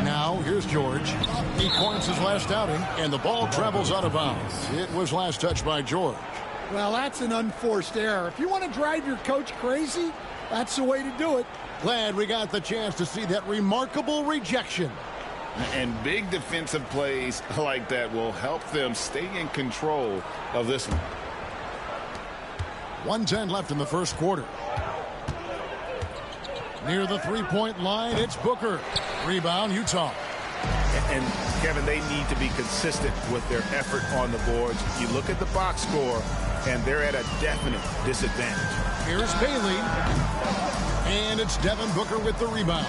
Now, here's George. He points his last outing, and the ball travels out of bounds. It was last touched by George. Well, that's an unforced error. If you want to drive your coach crazy, that's the way to do it. Glad we got the chance to see that remarkable rejection. And big defensive plays like that will help them stay in control of this one. 1:10 left in the first quarter. Near the three-point line, it's Booker. Rebound, Utah. And, Kevin, they need to be consistent with their effort on the boards. You look at the box score, and they're at a definite disadvantage. Here's Bailey. And it's Devin Booker with the rebound.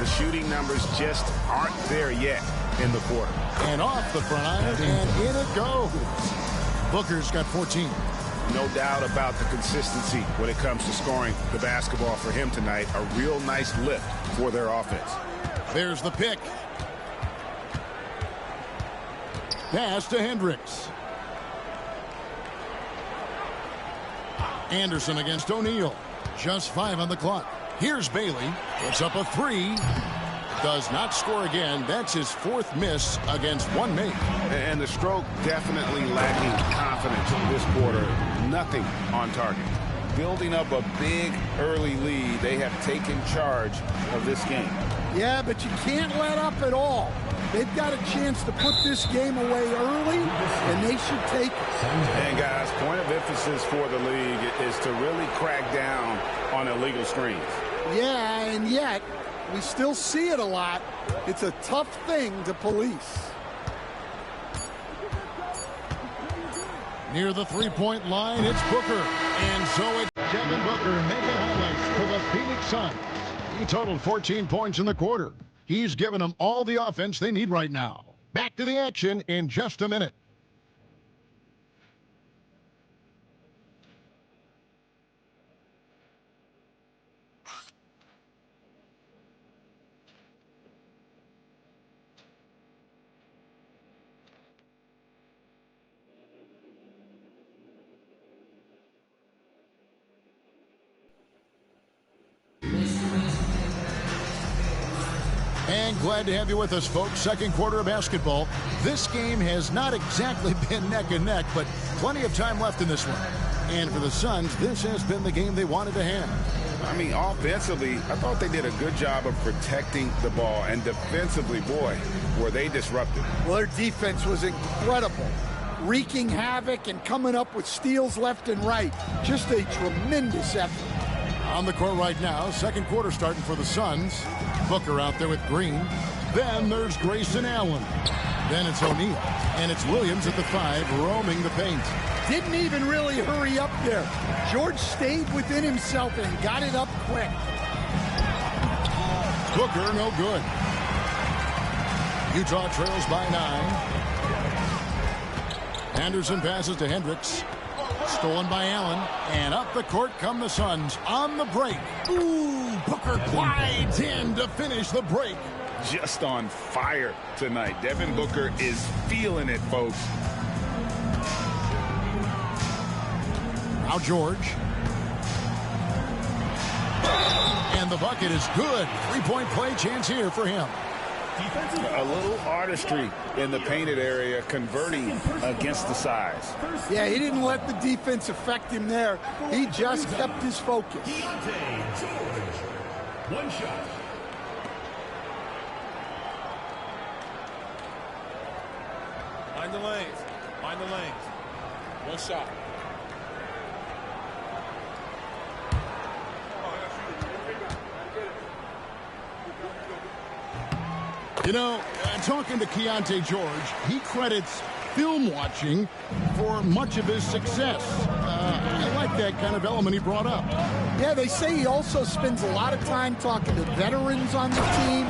The shooting numbers just aren't there yet in the quarter. And off the front iron, and in it goes. Booker's got 14. No doubt about the consistency when it comes to scoring the basketball for him tonight. A real nice lift for their offense. There's the pick. Pass to Hendricks. Anderson against O'Neal. Just 5 on the clock. Here's Bailey. Puts up a 3. Does not score again. That's his 4th miss against 1 make. And the stroke definitely lacking confidence this quarter. Nothing on target. Building up a big early lead. They have taken charge of this game. Yeah, but you can't let up at all. They've got a chance to put this game away early, and they should take it. And guys, point of emphasis for the league is to really crack down on illegal screens. Yeah, and yet we still see it a lot. It's a tough thing to police. Near the three-point line, it's Booker. And so it's Devin Booker making highlights for the Phoenix Suns. He totaled 14 points in the quarter. He's given them all the offense they need right now. Back to the action in just a minute. And glad to have you with us, folks. Second quarter of basketball. This game has not exactly been neck and neck, but plenty of time left in this one. And for the Suns, this has been the game they wanted to have. I mean, offensively, I thought they did a good job of protecting the ball. And defensively, boy, were they disruptive. Well, their defense was incredible. Wreaking havoc and coming up with steals left and right. Just a tremendous effort. On the court right now, second quarter starting for the Suns. Booker out there with Green. Then there's Grayson Allen. Then it's O'Neal. And it's Williams at the 5, roaming the paint. Didn't even really hurry up there. George stayed within himself and got it up quick. Booker, no good. Utah trails by 9. Anderson passes to Hendricks. Stolen by Allen. And up the court come the Suns on the break. Ooh, Booker glides in to finish the break. Just on fire tonight. Devin Booker is feeling it, folks. Now George. And the bucket is good. Three-point play chance here for him. A little artistry in the painted area, converting against the size. Yeah, he didn't let the defense affect him there. He just kept his focus. One shot. Mind the lanes. Mind the lanes. One shot. You know, talking to Keontae George, he credits film watching for much of his success. I like that kind of element he brought up. Yeah, they say he also spends a lot of time talking to veterans on the team,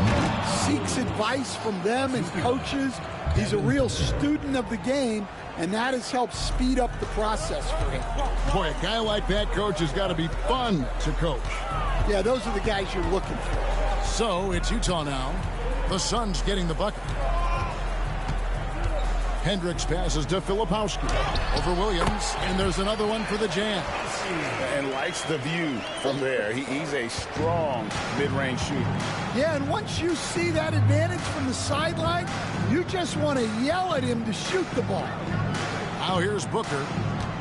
seeks advice from them and coaches. He's a real student of the game, and that has helped speed up the process for him. Boy, a guy like that, Coach, has got to be fun to coach. Yeah, those are the guys you're looking for. So it's Utah now. The Suns getting the bucket. Hendricks passes to Filipowski. Over Williams, and there's another one for the Jazz. And likes the view from there. He's a strong mid-range shooter. Yeah, and once you see that advantage from the sideline, you just want to yell at him to shoot the ball. Now here's Booker.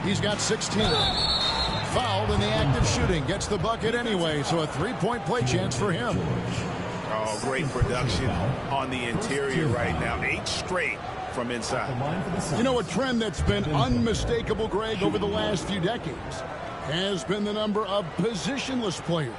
He's got 16. Fouled in the act of shooting. Gets the bucket anyway, so a three-point play chance for him. Oh, great production on the interior right now. 8 straight from inside. You know, a trend that's been unmistakable, Greg, over the last few decades has been the number of positionless players.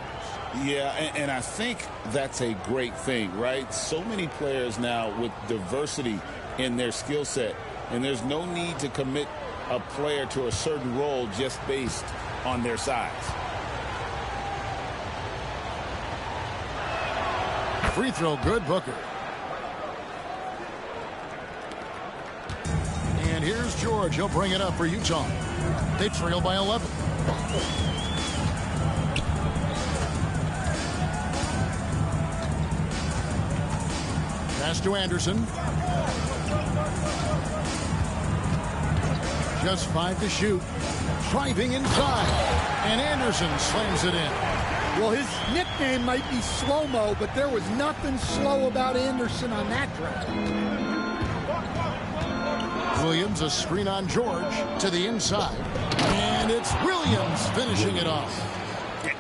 Yeah, and I think that's a great thing, right? So many players now with diversity in their skill set, and there's no need to commit a player to a certain role just based on their size. Free throw good, Booker. And here's George. He'll bring it up for Utah. They trail by 11. Pass to Anderson. Just 5 to shoot. Driving inside. And Anderson slams it in. Well, his nickname might be slow-mo, but there was nothing slow about Anderson on that drive. Williams, a screen on George to the inside. And it's Williams finishing it off.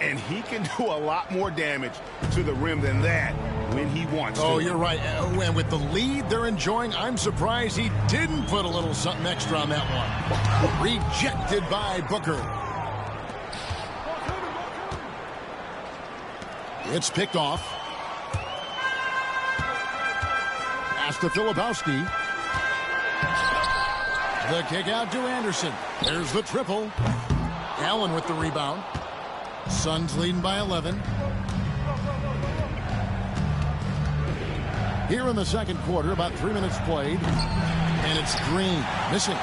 And he can do a lot more damage to the rim than that when he wants to. Oh, you're right. And with the lead they're enjoying, I'm surprised he didn't put a little something extra on that one. Rejected by Booker. It's picked off. Pass to Filipowski. The kick out to Anderson. There's the triple. Allen with the rebound. Suns leading by 11. Here in the second quarter, about 3 minutes played. And it's Green missing.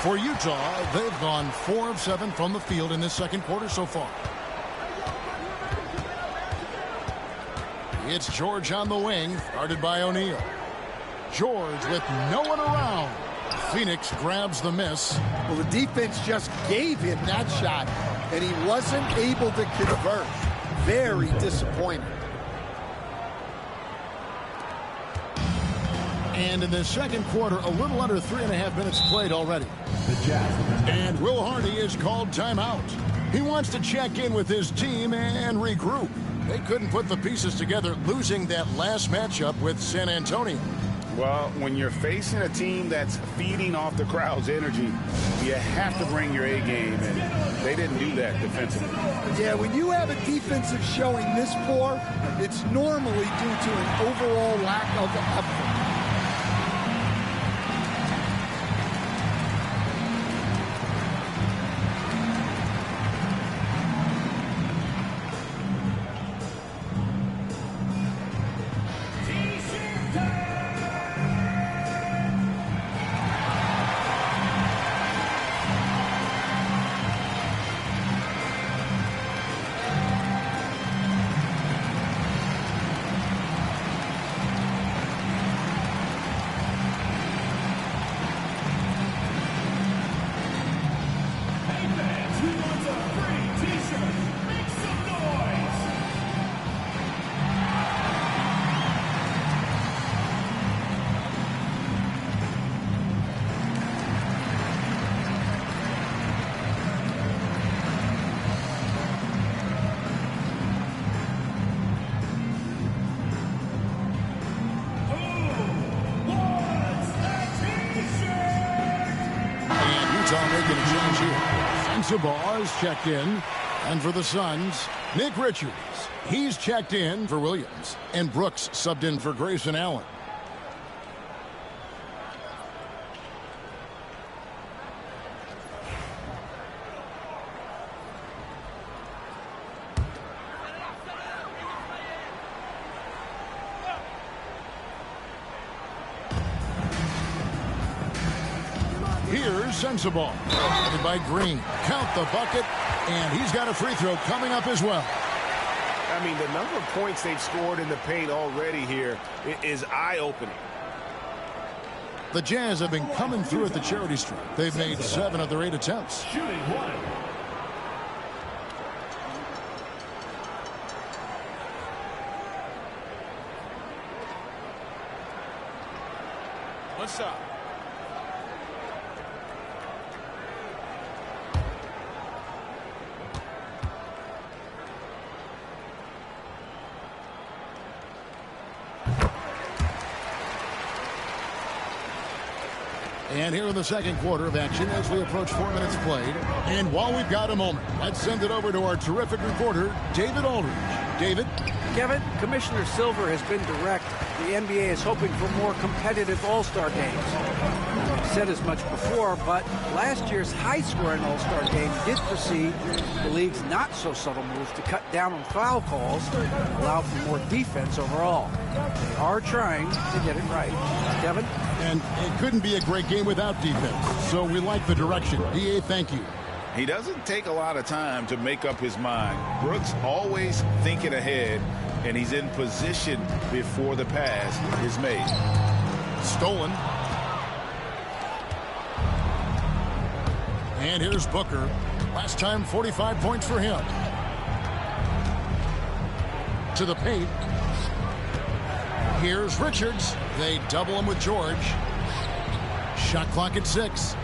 For Utah, they've gone 4 of 7 from the field in this second quarter so far. It's George on the wing, guarded by O'Neal. George with no one around. Phoenix grabs the miss. Well, the defense just gave him that shot, and he wasn't able to convert. Very disappointing. And in the second quarter, a little under 3.5 minutes played already. And Will Hardy is called timeout. He wants to check in with his team and regroup. They couldn't put the pieces together, losing that last matchup with San Antonio. Well, when you're facing a team that's feeding off the crowd's energy, you have to bring your A game, and they didn't do that defensively. Yeah, when you have a defensive showing this poor, it's normally due to an overall lack of effort. Making a change here. Sensabaugh is checked in. And for the Suns, Nick Richards. He's checked in for Williams. And Brooks subbed in for Grayson Allen. Here's Sensabaugh, headed by Green. Count the bucket, and he's got a free throw coming up as well. I mean, the number of points they've scored in the paint already here is eye-opening. The Jazz have been coming through at the charity stripe. They've made 7 of their 8 attempts. Shooting one. One shot. And here in the second quarter of action as we approach 4 minutes played. And while we've got a moment, let's send it over to our terrific reporter, David Aldridge. David? Kevin, Commissioner Silver has been direct. The NBA is hoping for more competitive All-Star games. I've said as much before, but last year's high-scoring All-Star game did precede the league's not-so-subtle move to cut down on foul calls and allow for more defense overall. They are trying to get it right. Kevin? And it couldn't be a great game without defense. So we like the direction. DA, thank you. He doesn't take a lot of time to make up his mind. Brooks always thinking ahead, and he's in position before the pass is made. Stolen. And here's Booker. Last time, 45 points for him. To the paint. Here's Richards. They double him with George. Shot clock at 6.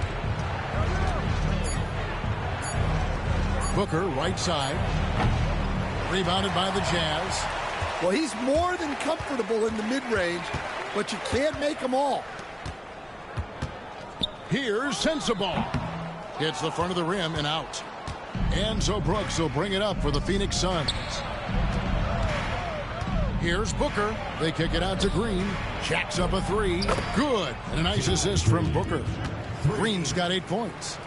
Booker, right side. Rebounded by the Jazz. Well, he's more than comfortable in the mid-range, but you can't make them all. Here's Sensabaugh. Hits the front of the rim and out. And so Brooks will bring it up for the Phoenix Suns. Here's Booker. They kick it out to Green. Jacks up a 3. Good. And a nice assist from Booker. Green's got 8 points.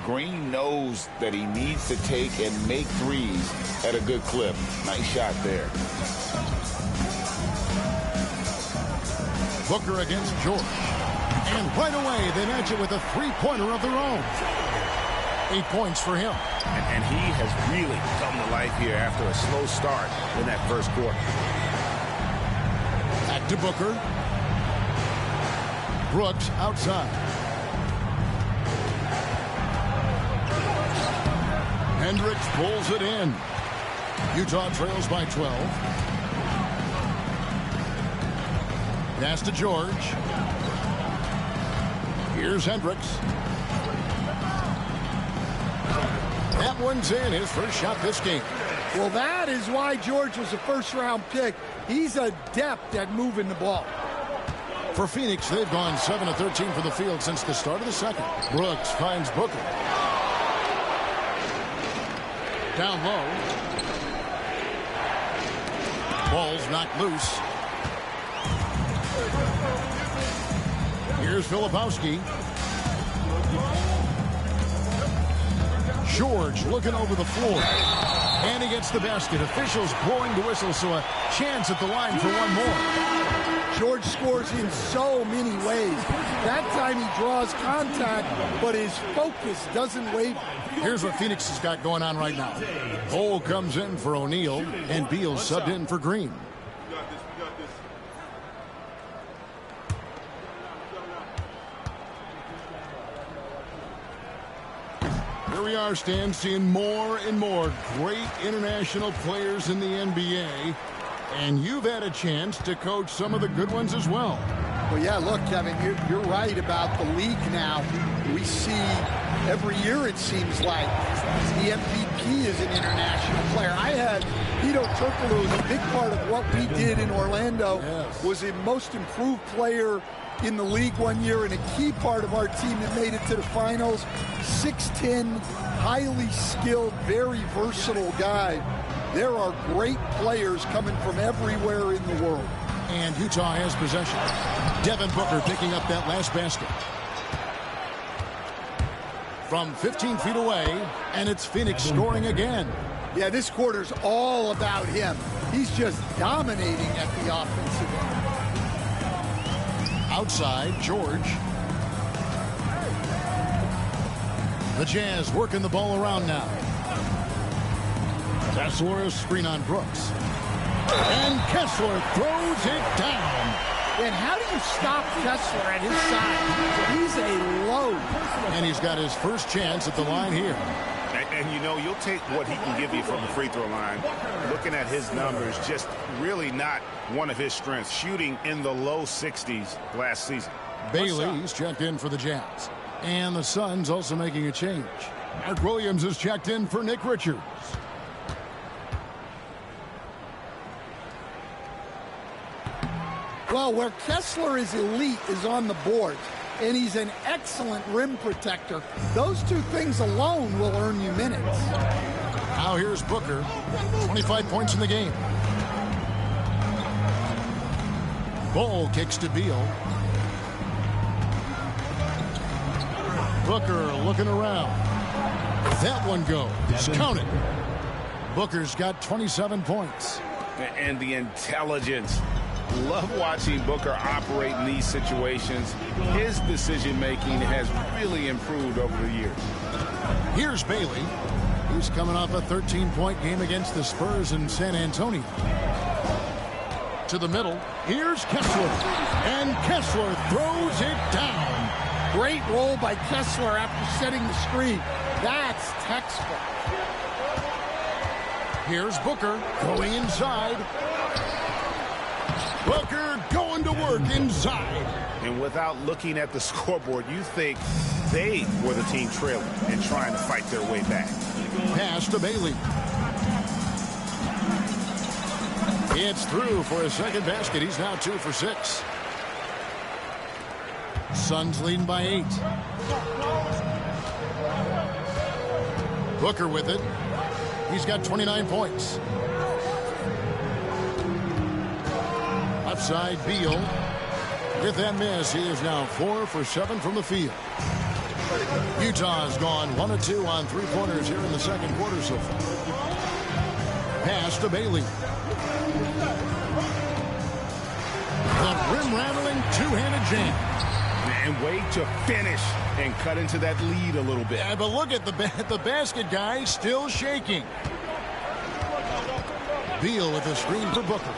Green knows that he needs to take and make threes at a good clip. Nice shot there. Booker against George. And right away, they match it with a three-pointer of their own. 8 points for him. And he has really come to life here after a slow start in that first quarter. Back to Booker. Brooks outside. Hendricks pulls it in. Utah trails by 12. Pass to George. Here's Hendricks. That one's in, his first shot this game. Well, that is why George was a first-round pick. He's adept at moving the ball. For Phoenix, they've gone 7 of 13 for the field since the start of the second. Brooks finds Booker. Down low. Ball's knocked loose. Here's Filipowski. George looking over the floor. And he gets the basket. Officials blowing the whistle, so a chance at the line for one more. George scores in so many ways. That time he draws contact, but his focus doesn't waver. Here's what Phoenix has got going on right now. Cole comes in for O'Neal, and Beal subbed in for Green. Here we are, Stan, seeing more and more great international players in the NBA. And you've had a chance to coach some of the good ones as well. Well, yeah, look, Kevin, you're right about the league now. We see every year, it seems like, the MVP is an international player. I had Vito Turkoglu, who was a big part of what we did in Orlando, was a most improved player in the league one year and a key part of our team that made it to the finals. 6'10", highly skilled, very versatile guy. There are great players coming from everywhere in the world. And Utah has possession. Devin Booker picking up that last basket. From 15 feet away, and it's Phoenix scoring again. Yeah, this quarter's all about him. He's just dominating at the offensive end. Outside, George. The Jazz working the ball around now. Kessler screen on Brooks. And Kessler throws it down. And how do you stop Kessler at his side? He's a load. And he's got his first chance at the line here. And you know, you'll take what he can give you from the free throw line. Looking at his numbers, just really not one of his strengths. Shooting in the low 60s last season. Bailey's checked in for the Jazz. And the Suns also making a change. Mark Williams is checked in for Nick Richards. Well, where Kessler is elite is on the boards, and he's an excellent rim protector. Those two things alone will earn you minutes. Now here's Booker, 25 points in the game. Ball kicks to Beal. Booker looking around. That one goes. Count it. Booker's got 27 points. And the intelligence Love watching Booker operate in these situations. His decision-making has really improved over the years. Here's Bailey. He's coming off a 13-point game against the Spurs in San Antonio. To the middle. Here's Kessler. And Kessler throws it down. Great roll by Kessler after setting the screen. That's textbook. Here's Booker going inside. Booker going to work inside. And without looking at the scoreboard, you think they were the team trailing and trying to fight their way back. Pass to Bailey. It's through for his second basket. He's now 2 for 6. Suns leading by 8. Booker with it. He's got 29 points. Left side, Beal. With that miss, he is now 4 for 7 from the field. Utah's gone 1 of 2 on three-pointers here in the second quarter so far. Pass to Bailey. The rim-rattling two-handed jam. And wait to finish and cut into that lead a little bit. Yeah, but look at the basket guy still shaking. Beal with a screen for Booker.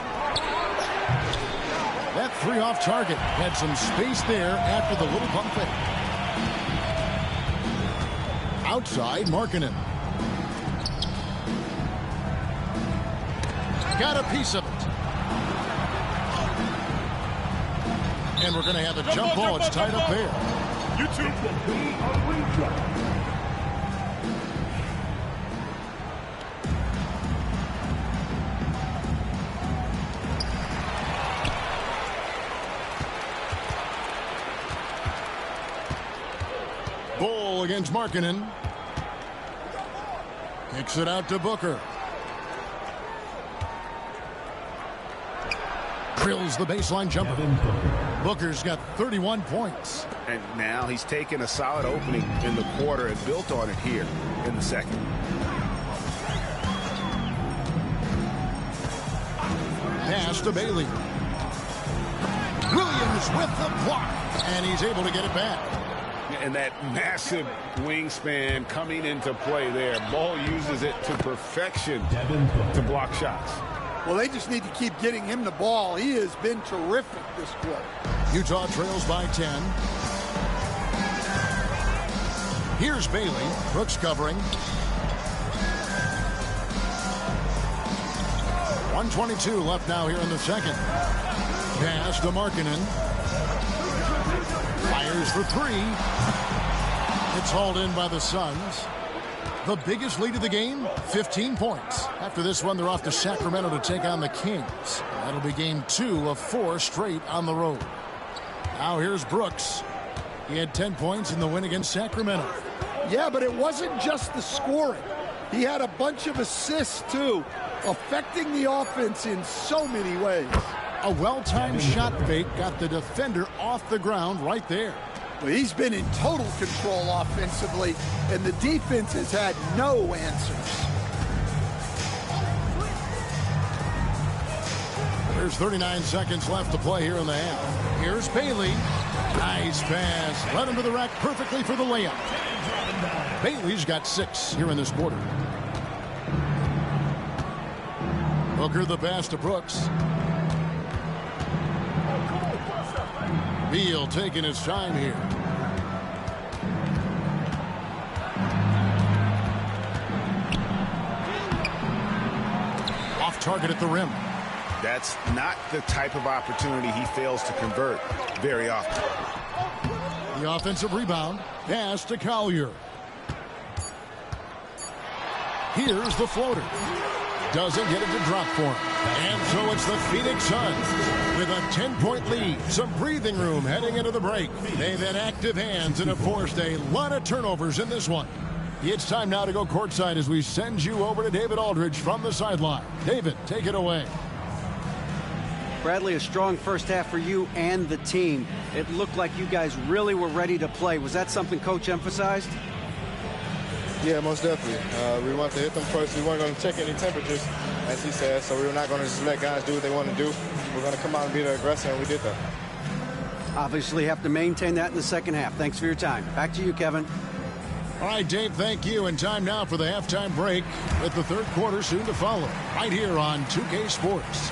That three off target had some space there after the little pump fake. Outside, Markkanen. Got a piece of it. And we're going to have a jump ball. It's tied up there. You two. Bull against Markkanen. Kicks it out to Booker. Drills the baseline jumper. Booker's got 31 points. And now he's taken a solid opening in the quarter and built on it here in the second. Pass to Bailey. Williams with the block. And he's able to get it back. And that massive wingspan coming into play there. Ball uses it to perfection to block shots. Well, they just need to keep getting him the ball. He has been terrific this quarter. Utah trails by 10. Here's Bailey. Brooks covering. 1:22 left now here in the second. Pass to Markkanen. Fires for 3. It's hauled in by the Suns. The biggest lead of the game, 15 points. After this one, they're off to Sacramento to take on the Kings. That'll be game 2 of 4 straight on the road. Now here's Brooks. He had 10 points in the win against Sacramento. Yeah, but it wasn't just the scoring. He had a bunch of assists, too, affecting the offense in so many ways. A well-timed shot fake got the defender off the ground right there. Well, he's been in total control offensively, and the defense has had no answers. There's 39 seconds left to play here in the half. Here's Bailey. Nice pass. Led him to the rack perfectly for the layup. Bailey's got 6 here in this quarter. Booker the pass to Brooks. Beal taking his time here. Off target at the rim. That's not the type of opportunity he fails to convert very often. The offensive rebound. Pass to Collier. Here's the floater. Doesn't get it to drop for him. And so it's the Phoenix Suns with a 10-point lead. Some breathing room heading into the break. They've had active hands and have forced a lot of turnovers in this one. It's time now to go courtside as we send you over to David Aldridge from the sideline. David, take it away. Bradley, a strong first half for you and the team. It looked like you guys really were ready to play. Was that something Coach emphasized? Yeah, most definitely. We want to hit them first. We weren't going to check any temperatures, as he said, so we were not going to just let guys do what they want to do. We're going to come out and be the aggressor, and we did that. Obviously have to maintain that in the second half. Thanks for your time. Back to you, Kevin. All right, Dave, thank you. And time now for the halftime break with the third quarter soon to follow right here on 2K Sports.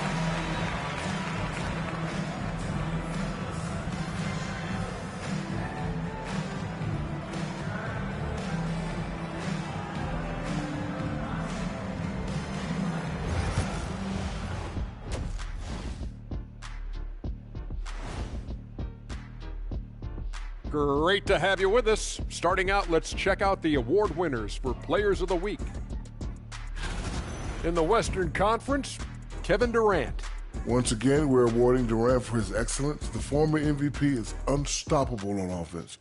Great to have you with us. Starting out, let's check out the award winners for Players of the Week. In the Western Conference, Kevin Durant. Once again, we're awarding Durant for his excellence. The former MVP is unstoppable on offense.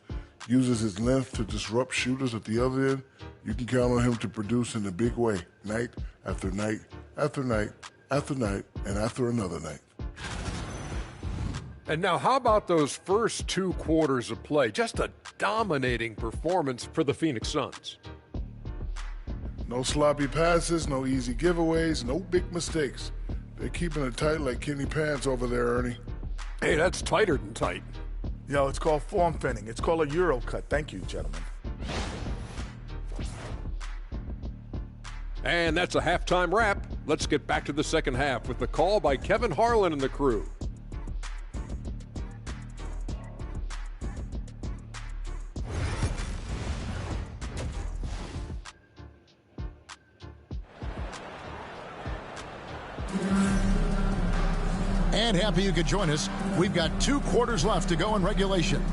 Uses his length to disrupt shooters at the other end. You can count on him to produce in a big way, night after night after night after night and after another night. And now, how about those first 2 quarters of play? Just a dominating performance for the Phoenix Suns. No sloppy passes, no easy giveaways, no big mistakes. They're keeping it tight like Kenny Pants over there, Ernie. Hey, that's tighter than tight. Yo, it's called form fitting. It's called a Euro cut. Thank you, gentlemen. And that's a halftime wrap. Let's get back to the second half with the call by Kevin Harlan and the crew. And happy you could join us. We've got 2 quarters left to go in regulation.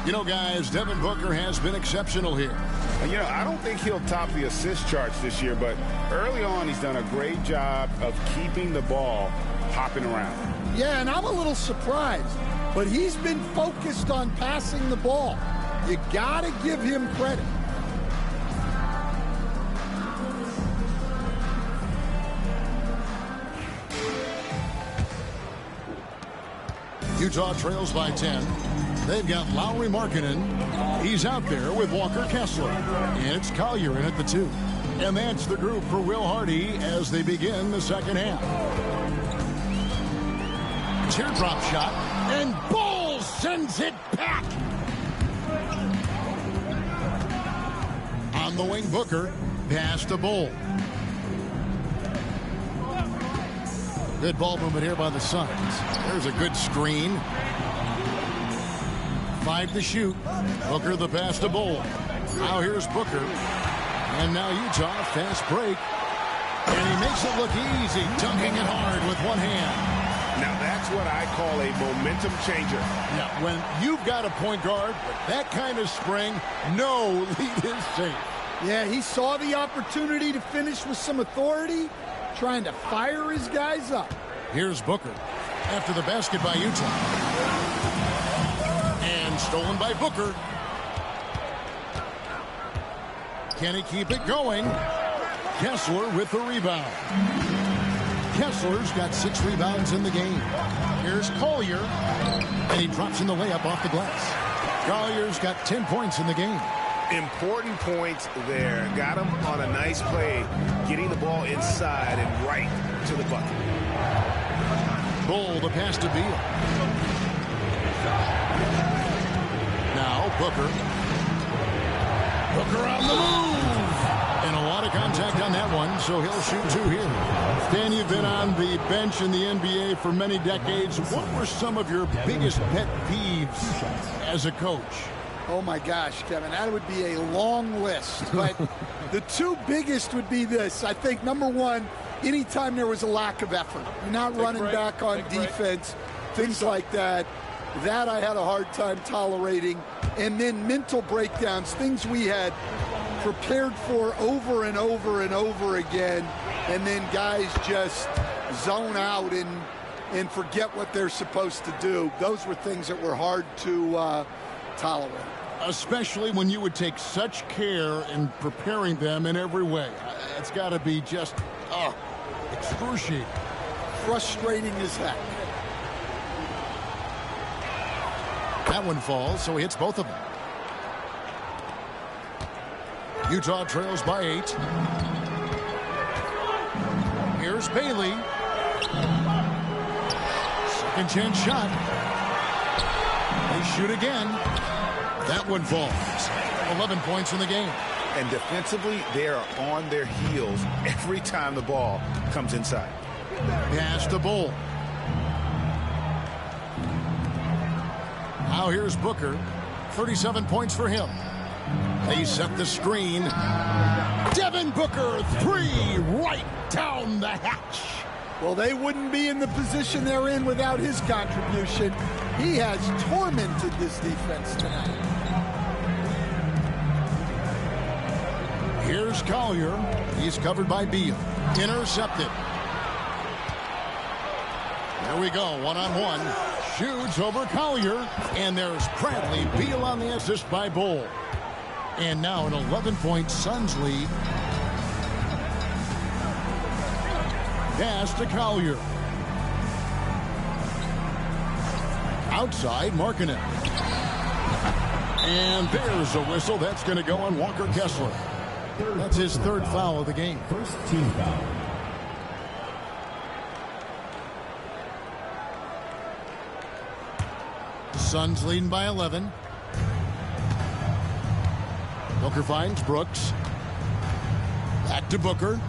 You know, guys, Devin Booker has been exceptional here. You know, I don't think he'll top the assist charts this year, but early on he's done a great job of keeping the ball hopping around. Yeah, and I'm a little surprised, but he's been focused on passing the ball. You got to give him credit. Utah trails by 10. They've got Lauri Markkanen. He's out there with Walker Kessler. And it's Collier in at the 2. And that's the group for Will Hardy as they begin the second half. Teardrop shot. And Ball sends it back. On the wing, Booker. Pass to Bull. Good ball movement here by the Suns. There's a good screen. 5 to shoot. Booker the pass to Bull. Now here's Booker. And now Utah, fast break. And he makes it look easy, dunking it hard with one hand. Now that's what I call a momentum changer. Now, when you've got a point guard with that kind of spring, no lead is safe. Yeah, he saw the opportunity to finish with some authority, trying to fire his guys up. Here's Booker after the basket by Utah. And stolen by Booker. Can he keep it going? Kessler with the rebound. Kessler's got 6 rebounds in the game. Here's Collier. And he drops in the layup off the glass. Collier's got 10 points in the game. Important points there. Got him on a nice play, getting the ball inside and right to the bucket. Bull, the pass to Beal. Now Booker. Booker on the move. And a lot of contact on that one, so he'll shoot 2 here. Dan, you've been on the bench in the NBA for many decades. What were some of your biggest pet peeves as a coach? Oh, my gosh, Kevin, that would be a long list. But the 2 biggest would be this. I think, number 1, anytime there was a lack of effort. You're not running back on defense, things like that. That I had a hard time tolerating. And then mental breakdowns, things we had prepared for over and over and over again. And then guys just zone out and forget what they're supposed to do. Those were things that were hard to tolerate. Especially when you would take such care in preparing them in every way. It's got to be just, excruciating. Frustrating as heck. That one falls, so he hits both of them. Utah trails by 8. Here's Bailey. Second chance shot. They shoot again. That one falls. 11 points in the game. And defensively, they are on their heels every time the ball comes inside. Pass to Bull. Now here's Booker. 37 points for him. They set the screen. Devin Booker, 3 right down the hatch. Well, they wouldn't be in the position they're in without his contribution. He has tormented this defense tonight. Here's Collier. He's covered by Beal. Intercepted. There we go, one-on-one. Shoots over Collier. And there's Bradley Beal on the assist by Bull. And now an 11-point Suns lead. Pass to Collier. Outside, Markkanen. And there's a whistle. That's going to go on Walker Kessler. That's his 3rd foul of the game. First team foul. Suns leading by 11. Booker finds Brooks. Back to Booker.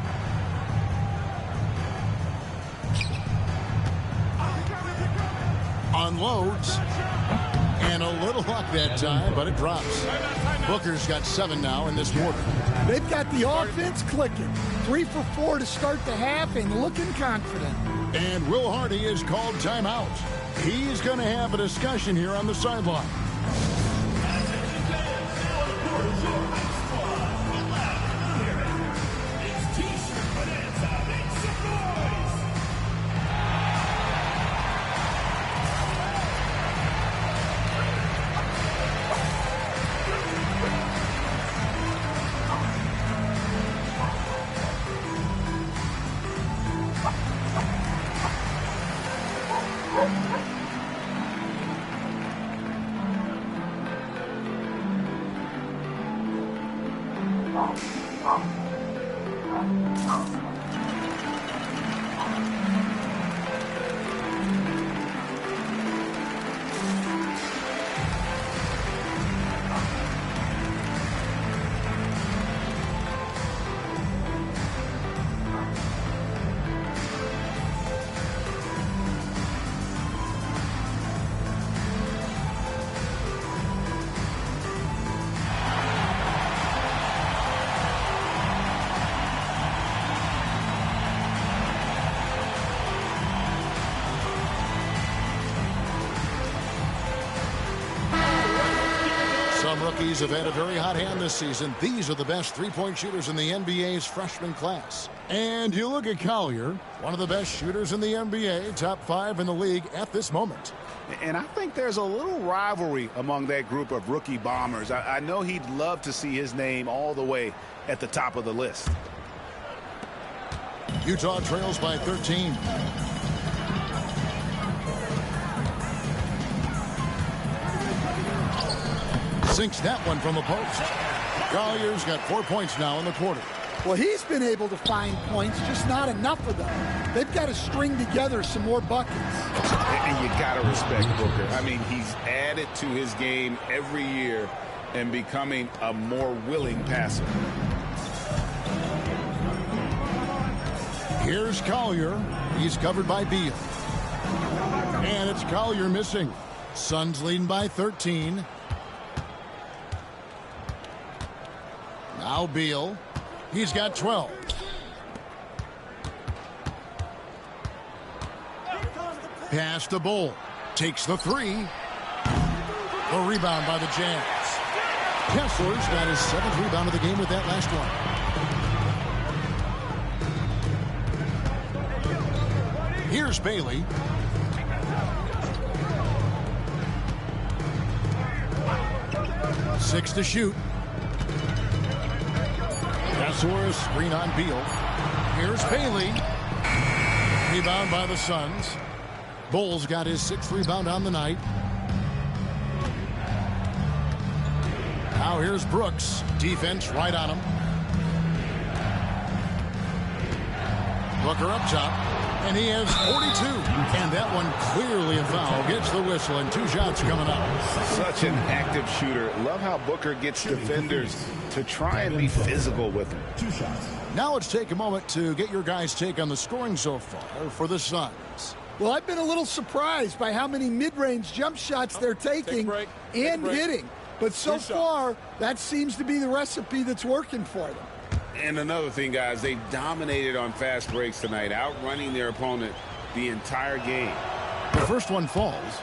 Unloads. And a little luck that time, but it drops. Booker's got 7 now in this quarter. They've got the offense clicking. 3 for 4 to start the half and looking confident. And Will Hardy is called timeout. He's going to have a discussion here on the sideline. Some rookies have had a very hot hand this season. These are the best three-point shooters in the NBA's freshman class. And you look at Collier, one of the best shooters in the NBA, top 5 in the league at this moment. And I think there's a little rivalry among that group of rookie bombers. I know he'd love to see his name all the way at the top of the list. Utah trails by 13. Sinks that one from the post. Collier's got 4 points now in the quarter. Well, he's been able to find points, just not enough of them. They've got to string together some more buckets. And you got to respect Booker. I mean, he's added to his game every year and becoming a more willing passer. Here's Collier. He's covered by Beal. And it's Collier missing. Suns leading by 13. Now Beal. He's got 12. Pass to Bull. Takes the 3. A rebound by the Jazz. Kessler's got his 7th rebound of the game with that last one. Here's Bailey. Six to shoot. Kessler, screen on Beal. Here's Bailey. Rebound by the Suns. Bull's got his 6th rebound on the night. Now Now here's Brooks. Defense right on him. Booker up top. And he has 42. And that one clearly a foul. Gets the whistle and 2 shots coming up. Such an active shooter. Love how Booker gets defenders to try and be physical with him. 2 shots. Now let's take a moment to get your guys' take on the scoring so far for the Suns. Well, I've been a little surprised by how many mid-range jump shots they're taking and hitting. But so far, that seems to be the recipe that's working for them. And another thing, guys, they dominated on fast breaks tonight, outrunning their opponent the entire game. The first one falls.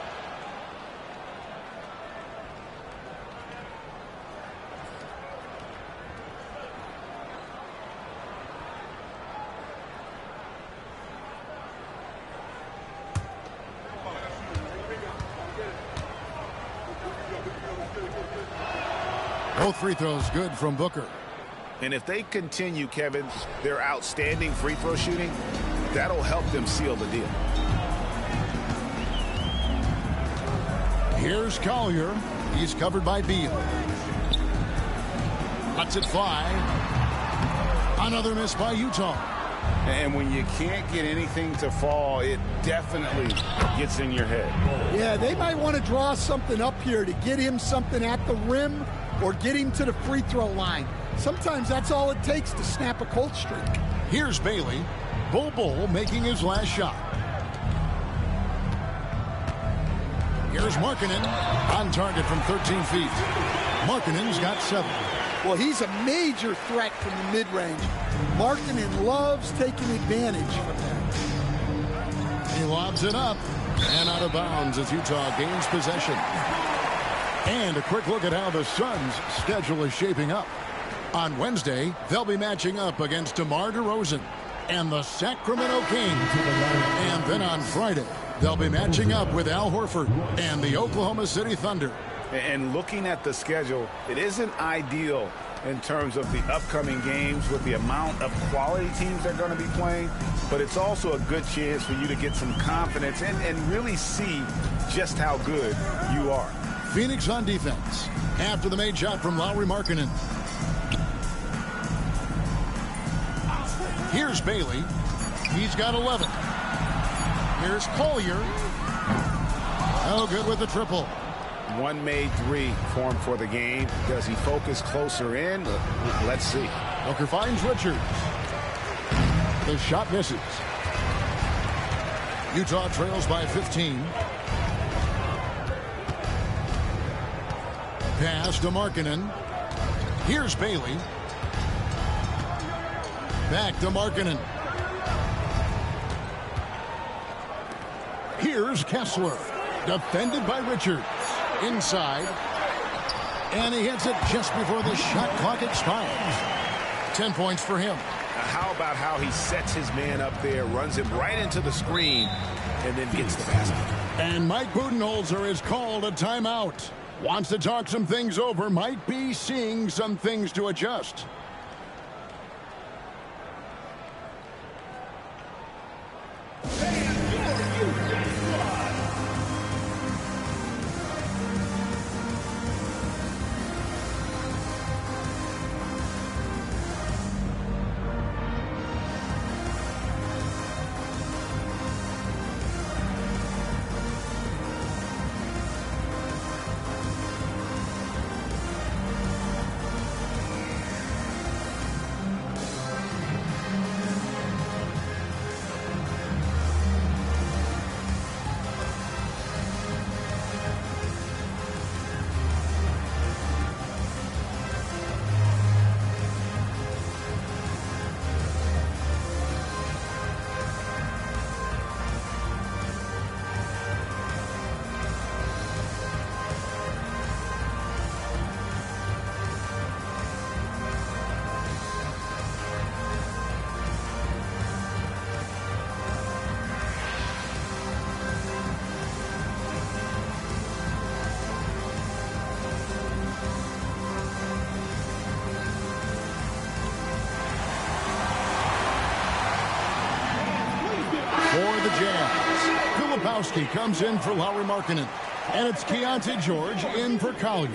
Both free throws good from Booker. And if they continue, Kevin, their outstanding free throw shooting, that'll help them seal the deal. Here's Collier. He's covered by Beal. Lets it fly. Another miss by Utah. And when you can't get anything to fall, it definitely gets in your head. Yeah, they might want to draw something up here to get him something at the rim or get him to the free throw line. Sometimes that's all it takes to snap a cold streak. Here's Bailey. Bull making his last shot. Here's Markkanen on target from 13 feet. Markkanen's got 7. Well, he's a major threat from the mid-range. Markkanen loves taking advantage of that. He lobs it up and out of bounds as Utah gains possession. And a quick look at how the Suns' schedule is shaping up. On Wednesday, they'll be matching up against DeMar DeRozan and the Sacramento Kings. And then on Friday, they'll be matching up with Al Horford and the Oklahoma City Thunder. And looking at the schedule, it isn't ideal in terms of the upcoming games with the amount of quality teams they're going to be playing, but it's also a good chance for you to get some confidence and really see just how good you are. Phoenix on defense after the made shot from Lauri Markkanen. Here's Bailey. He's got 11. Here's Collier. Oh, good with the triple. One made 3 formed for the game. Does he focus closer in? Let's see. Booker finds Richards. The shot misses. Utah trails by 15. Pass to Markkanen. Here's Bailey. Back to Markkanen. Here's Kessler. Defended by Richards. Inside. And he hits it just before the shot clock expires. 10 points for him. How about how he sets his man up there, runs him right into the screen, and then gets the basket. And Mike Budenholzer is called a timeout. Wants to talk some things over. Might be seeing some things to adjust. For the Jazz, Filipowski comes in for Lauri Markkanen. And it's Keontae George in for Collier.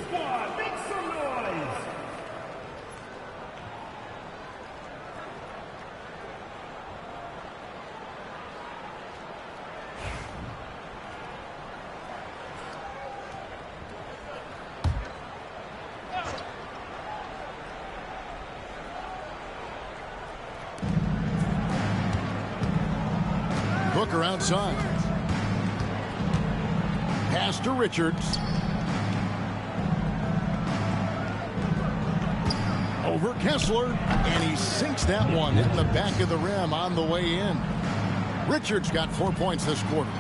Booker outside. Pass to Richards. Over Kessler, and he sinks that one, hitting the back of the rim on the way in. Richards got 4 points this quarter.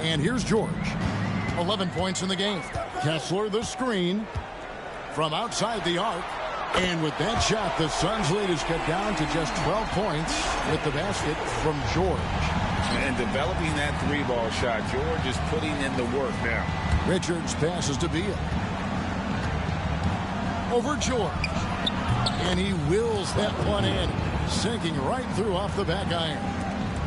And here's George. 11 points in the game. Kessler the screen from outside the arc. And with that shot, the Suns' lead is cut down to just 12 points with the basket from George. And developing that three-ball shot, George is putting in the work now. Richards passes to Beal. Over George. And he wills that one in, sinking right through off the back iron.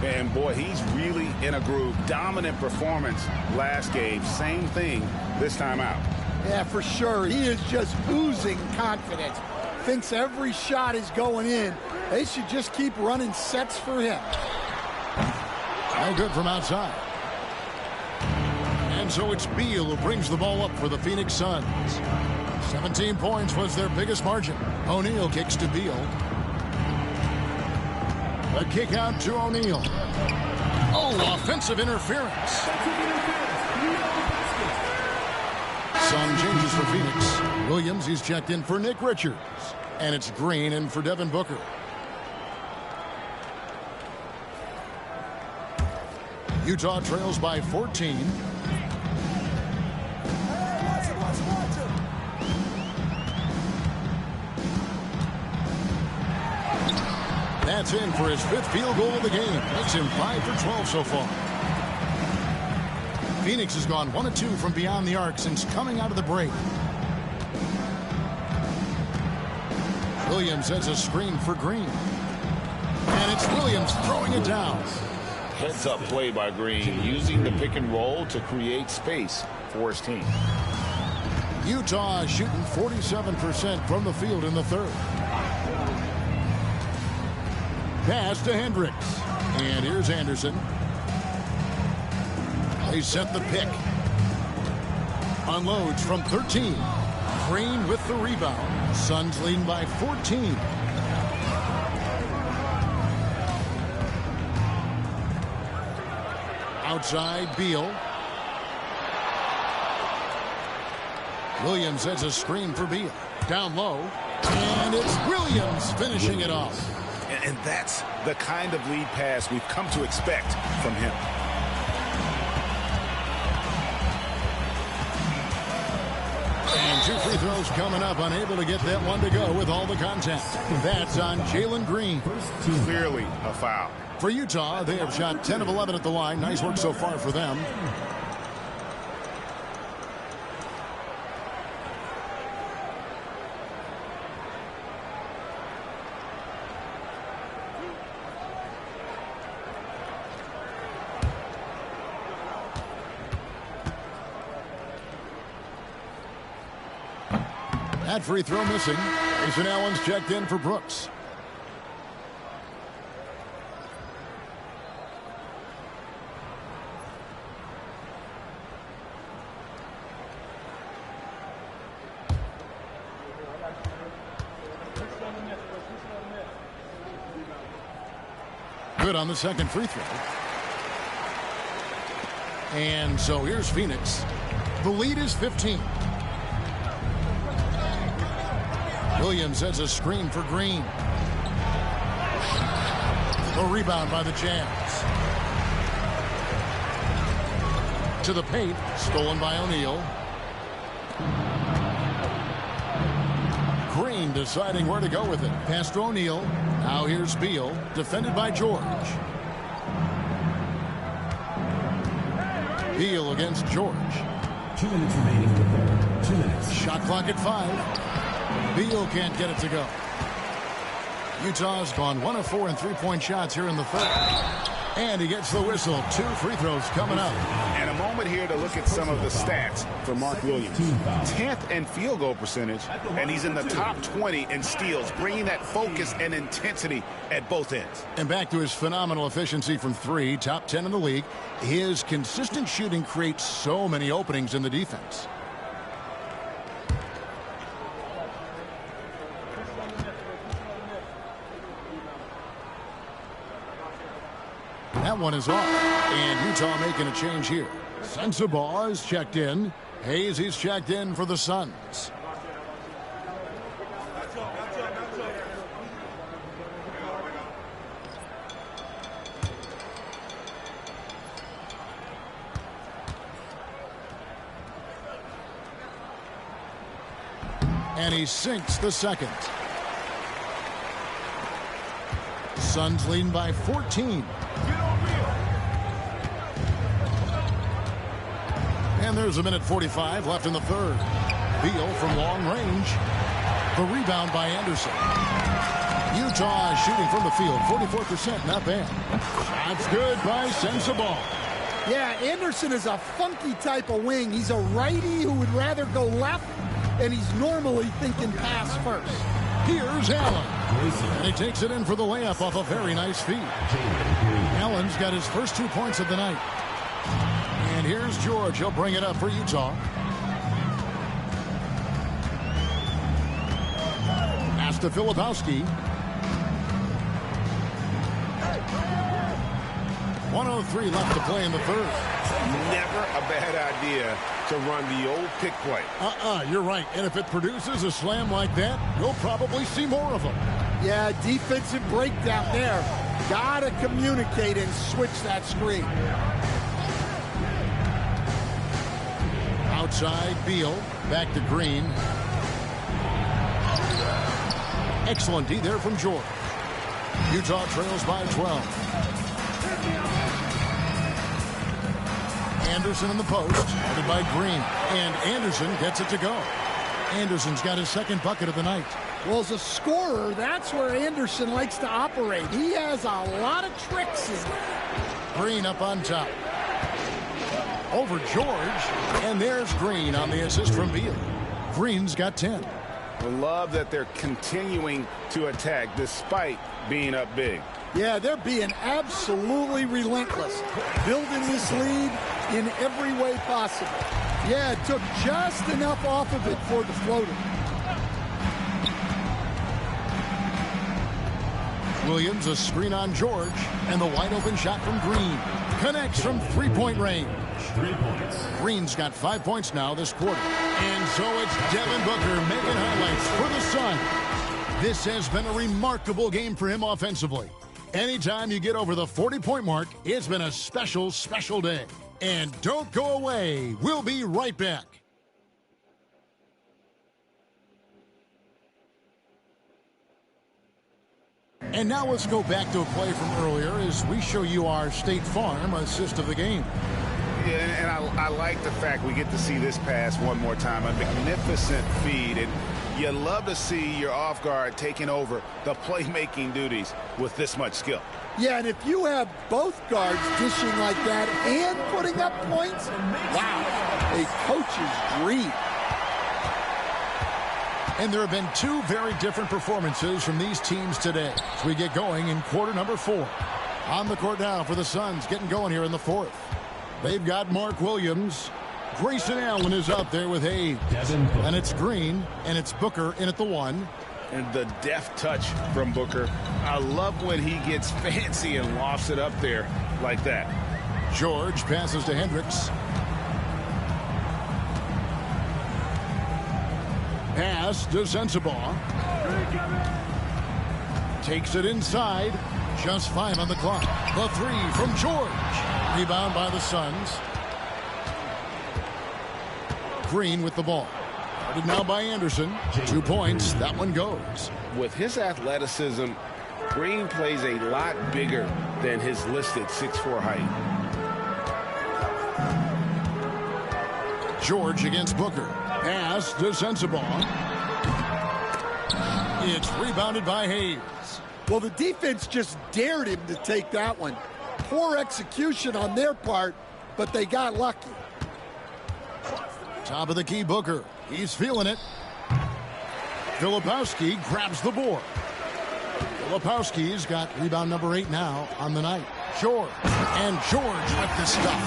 And boy, he's really in a groove. Dominant performance last game. Same thing this time out. Yeah, for sure. He is just oozing confidence. Thinks every shot is going in. They should just keep running sets for him. No good from outside. And so it's Beal who brings the ball up for the Phoenix Suns. 17 points was their biggest margin. O'Neal kicks to Beal. A kick out to O'Neal. Oh, offensive interference. Sun changes for Phoenix. Williams, he's checked in for Nick Richards. And it's Green in for Devin Booker. Utah trails by 14. That's in for his 5th field goal of the game. Makes him 5 for 12 so far. Phoenix has gone 1 of 2 from beyond the arc since coming out of the break. Williams has a screen for Green. And it's Williams throwing it down. Heads-up play by Green, using the pick and roll to create space for his team. Utah shooting 47% from the field in the third. Pass to Hendricks. And here's Anderson. They set the pick. Unloads from 13. Green with the rebound. Suns leading by 14. Outside, Beal. Williams has a screen for Beal. Down low. And it's Williams finishing it off. And that's the kind of lead pass we've come to expect from him. And 2 free throws coming up. Unable to get that one to go with all the contact. That's on Jalen Green. Clearly a foul. For Utah, they have shot 10 of 11 at the line. Nice work so far for them. That free throw missing. Grayson Allen's checked in for Brooks. Good on the second free throw. And so here's Phoenix. The lead is 15. Williams has a screen for Green. A rebound by the Jazz. To the paint, stolen by O'Neal. Green deciding where to go with it. Pass to O'Neal. Now here's Beal, defended by George. Beal against George. 2 minutes remaining in the third. 2 minutes. Shot clock at 5. Beal can't get it to go. Utah's gone 1 of 4 in three-point shots here in the third. And he gets the whistle. 2 free throws coming up. And a moment here to look at some of the stats for Mark Williams. 10th in field goal percentage, and he's in the top 20 in steals, bringing that focus and intensity at both ends. And back to his phenomenal efficiency from 3, top 10 in the league. His consistent shooting creates so many openings in the defense. That one is off. And Utah making a change here. Sensabaugh is checked in. Hayes, he's checked in for the Suns. And he sinks the second. Suns leading by 14. And there's a minute 45 left in the third. Beal from long range. The rebound by Anderson. Utah shooting from the field, 44%, not bad. Shots good by Sensabaugh. Yeah, Anderson is a funky type of wing. He's a righty who would rather go left, and he's normally thinking pass first. Here's Allen. And he takes it in for the layup off a very nice feed. Allen's got his first 2 points of the night. And here's George. He'll bring it up for Utah. Pass to Filipowski. 1:03 left to play in the third. Never a bad idea to run the old pick play. You're right. And if it produces a slam like that, you'll probably see more of them. Yeah, defensive breakdown there. Gotta communicate and switch that screen. Outside, Beal. Back to Green. Excellent D there from George. Utah trails by 12. Anderson in the post, headed by Green. And Anderson gets it to go. Anderson's got his second bucket of the night. Well, as a scorer, that's where Anderson likes to operate. He has a lot of tricks in there. Green up on top. Over George. And there's Green on the assist from Beal. Green's got 10. I love that they're continuing to attack despite being up big. Yeah, they're being absolutely relentless. Building this lead in every way possible. Yeah, it took just enough off of it for the floater. Williams, a screen on George, and the wide open shot from Green. Connects from three-point range. 3 points. Green's got 5 points now this quarter. And so it's Devin Booker making highlights for the Suns. This has been a remarkable game for him offensively. Anytime you get over the 40-point mark, it's been a special, special day. And don't go away. We'll be right back. And now let's go back to a play from earlier as we show you our State Farm assist of the game. Yeah, and I like the fact we get to see this pass one more time. A magnificent feed. And you love to see your off guard taking over the playmaking duties with this much skill. Yeah, and if you have both guards dishing like that and putting up points, wow, a coach's dream. And there have been two very different performances from these teams today as we get going in quarter number 4. On the court now for the Suns, getting going here in the fourth. They've got Mark Williams. Grayson Allen is out there with Hayes. And it's Green, and it's Booker in at the 1. And the deft touch from Booker. I love when he gets fancy and lofts it up there like that. George passes to Hendricks. Pass to Sensabaugh. Takes it inside. Just 5 on the clock. The 3 from George. Rebound by the Suns. Green with the ball. Guarded now by Anderson. 2 points. That one goes. With his athleticism, Green plays a lot bigger than his listed 6'4" height. George against Booker. Pass to Sensabaugh. It's rebounded by Hayes. Well, the defense just dared him to take that one. Poor execution on their part, but they got lucky. Top of the key, Booker. He's feeling it. Filipowski grabs the board. Filipowski's got rebound number 8 now on the night. George. And George with the stuff.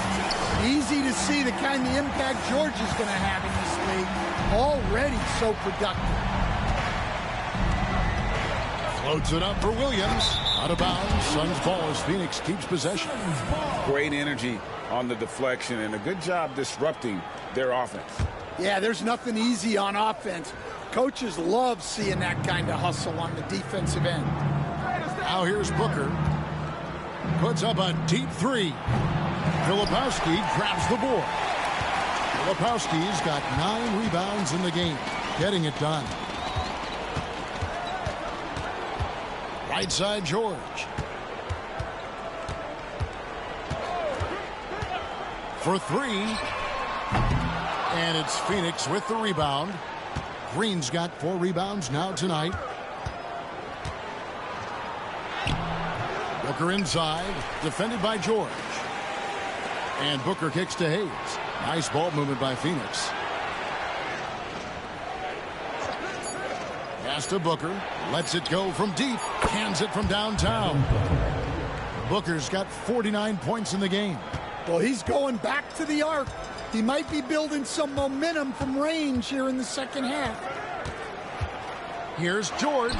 Easy to see the kind of impact George is going to have in this league. Already so productive. Floats it up for Williams. Out of bounds. Suns ball as Phoenix keeps possession. Great energy on the deflection and a good job disrupting their offense. Yeah, there's nothing easy on offense. Coaches love seeing that kind of hustle on the defensive end. Now here's Booker. Puts up a deep three. Filipowski grabs the board. Filipowski's got 9 rebounds in the game, getting it done. Right side, George. For 3. And it's Phoenix with the rebound. Green's got 4 rebounds now tonight. Booker inside, defended by George. And Booker kicks to Hayes. Nice ball movement by Phoenix. Pass to Booker. Lets it go from deep. Hands it from downtown. Booker's got 49 points in the game. Well, he's going back to the arc. He might be building some momentum from range here in the second half. Here's George.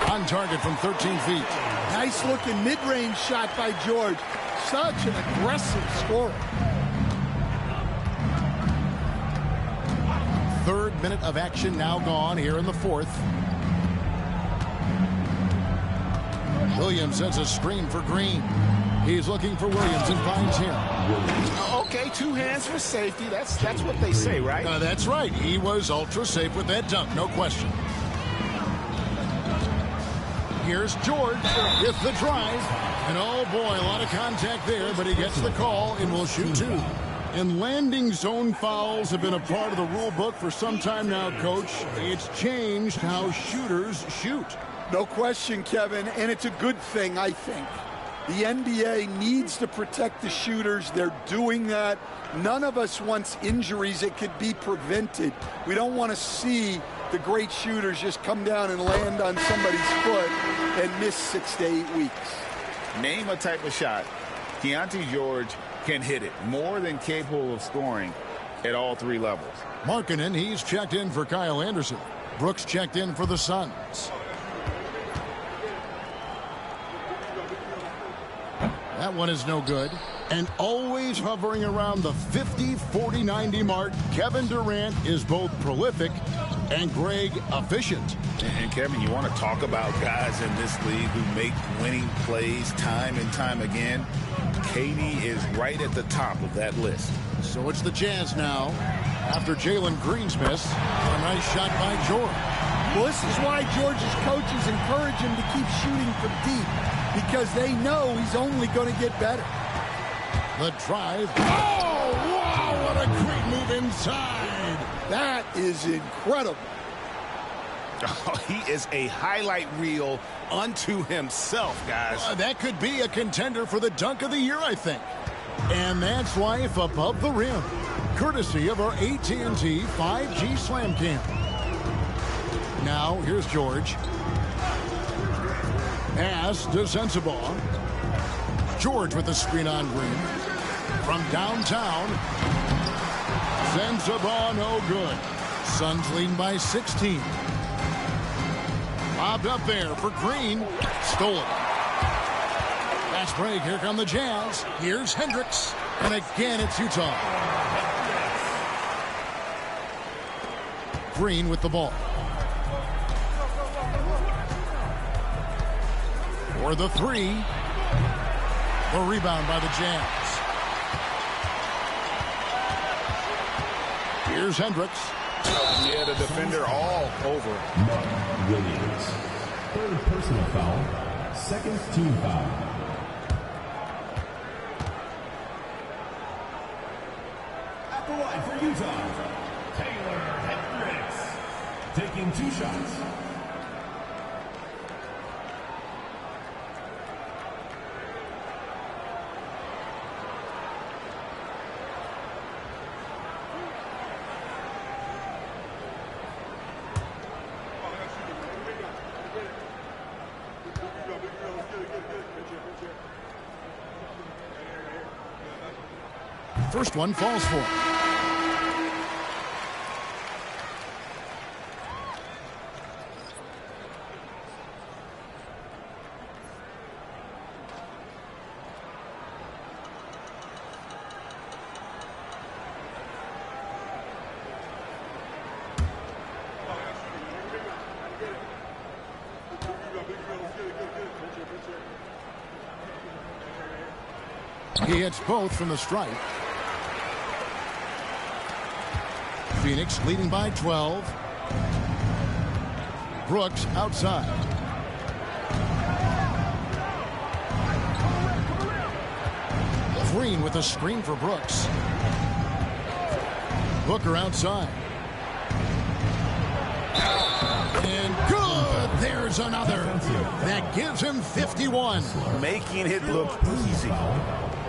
On target from 13 feet. Nice looking mid-range shot by George. Such an aggressive scorer. 3rd minute of action now gone here in the 4th. Williams sends a screen for Green. He's looking for Williams and finds him. Okay, 2 hands for safety. That's what they say, right? That's right. He was ultra safe with that dunk, no question. Here's George with the drive. And oh boy, a lot of contact there, but he gets the call and will shoot 2. And landing zone fouls have been a part of the rule book for some time now, Coach. It's changed how shooters shoot. No question, Kevin, and it's a good thing, I think. The NBA needs to protect the shooters. They're doing that. None of us wants injuries that could be prevented. We don't want to see the great shooters just come down and land on somebody's foot and miss 6 to 8 weeks. Name a type of shot Keontae George can hit it. More than capable of scoring at all 3 levels. Markkanen, he's checked in for Kyle Anderson. Brooks checked in for the Suns. That one is no good. And always hovering around the 50, 40, 90 mark, Kevin Durant is both prolific and Greg efficient. And Kevin, you want to talk about guys in this league who make winning plays time and time again? KD is right at the top of that list. So it's the Jazz now. After Jalen Green's miss, a nice shot by George. Well, this is why George's coaches encourage him to keep shooting from deep, because they know he's only going to get better. The drive. Oh, wow, what a great move inside. That is incredible. Oh, he is a highlight reel unto himself, guys. That could be a contender for the dunk of the year, I think. And that's life above the rim, courtesy of our AT&T 5G Slam Cam. Now, here's George. Pass to Sensabaugh. George with the screen on Green. From downtown. Sensabaugh no good. Suns leading by 16. Lobbed up there for Green. Stolen. Fast break. Here come the Jazz. Here's Hendricks. And again, it's Utah. Green with the ball. For the 3. The rebound by the Jazz. Here's Hendricks. Yeah, the defender all over. Mark Williams. 3rd personal foul. 2nd team foul. At the line for Utah, Taylor Hendricks. Taking 2 shots. First one falls for. He hits both from the stripe. Phoenix leading by 12. Brooks outside. Green with a screen for Brooks. Booker outside. And good! There's another. That gives him 51. Making it look easy.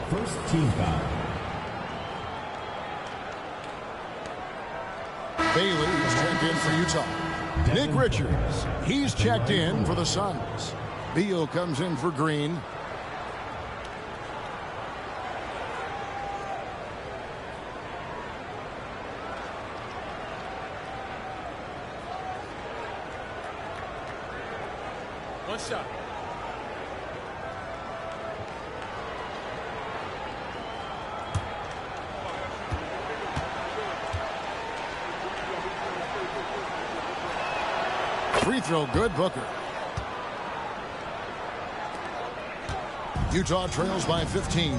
First team foul. Bailey's checked in for Utah. Nick Richards, he's checked in for the Suns. Beal comes in for Green. One shot. Free throw good, Booker. Utah trails by 15.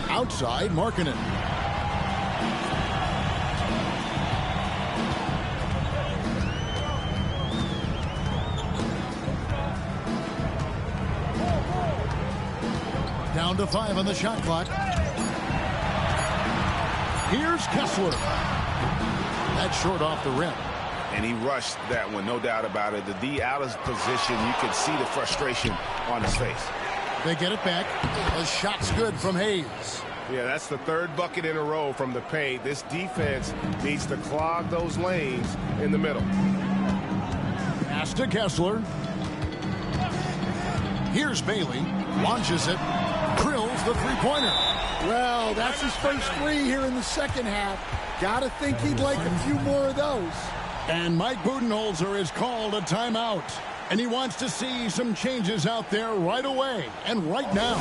Outside, Markkanen. Down to 5 on the shot clock. Here's Kessler. That's short off the rim. And he rushed that one, no doubt about it. The D out of position, you could see the frustration on his face. They get it back. The shot's good from Hayes. Yeah, that's the third bucket in a row from the paint. This defense needs to clog those lanes in the middle. Pass to Kessler. Here's Bailey. Launches it. Drills the three-pointer. Well, that's his first three here in the second half. Gotta think he'd like a few more of those. And Mike Budenholzer has called a timeout. And he wants to see some changes out there right away and right now.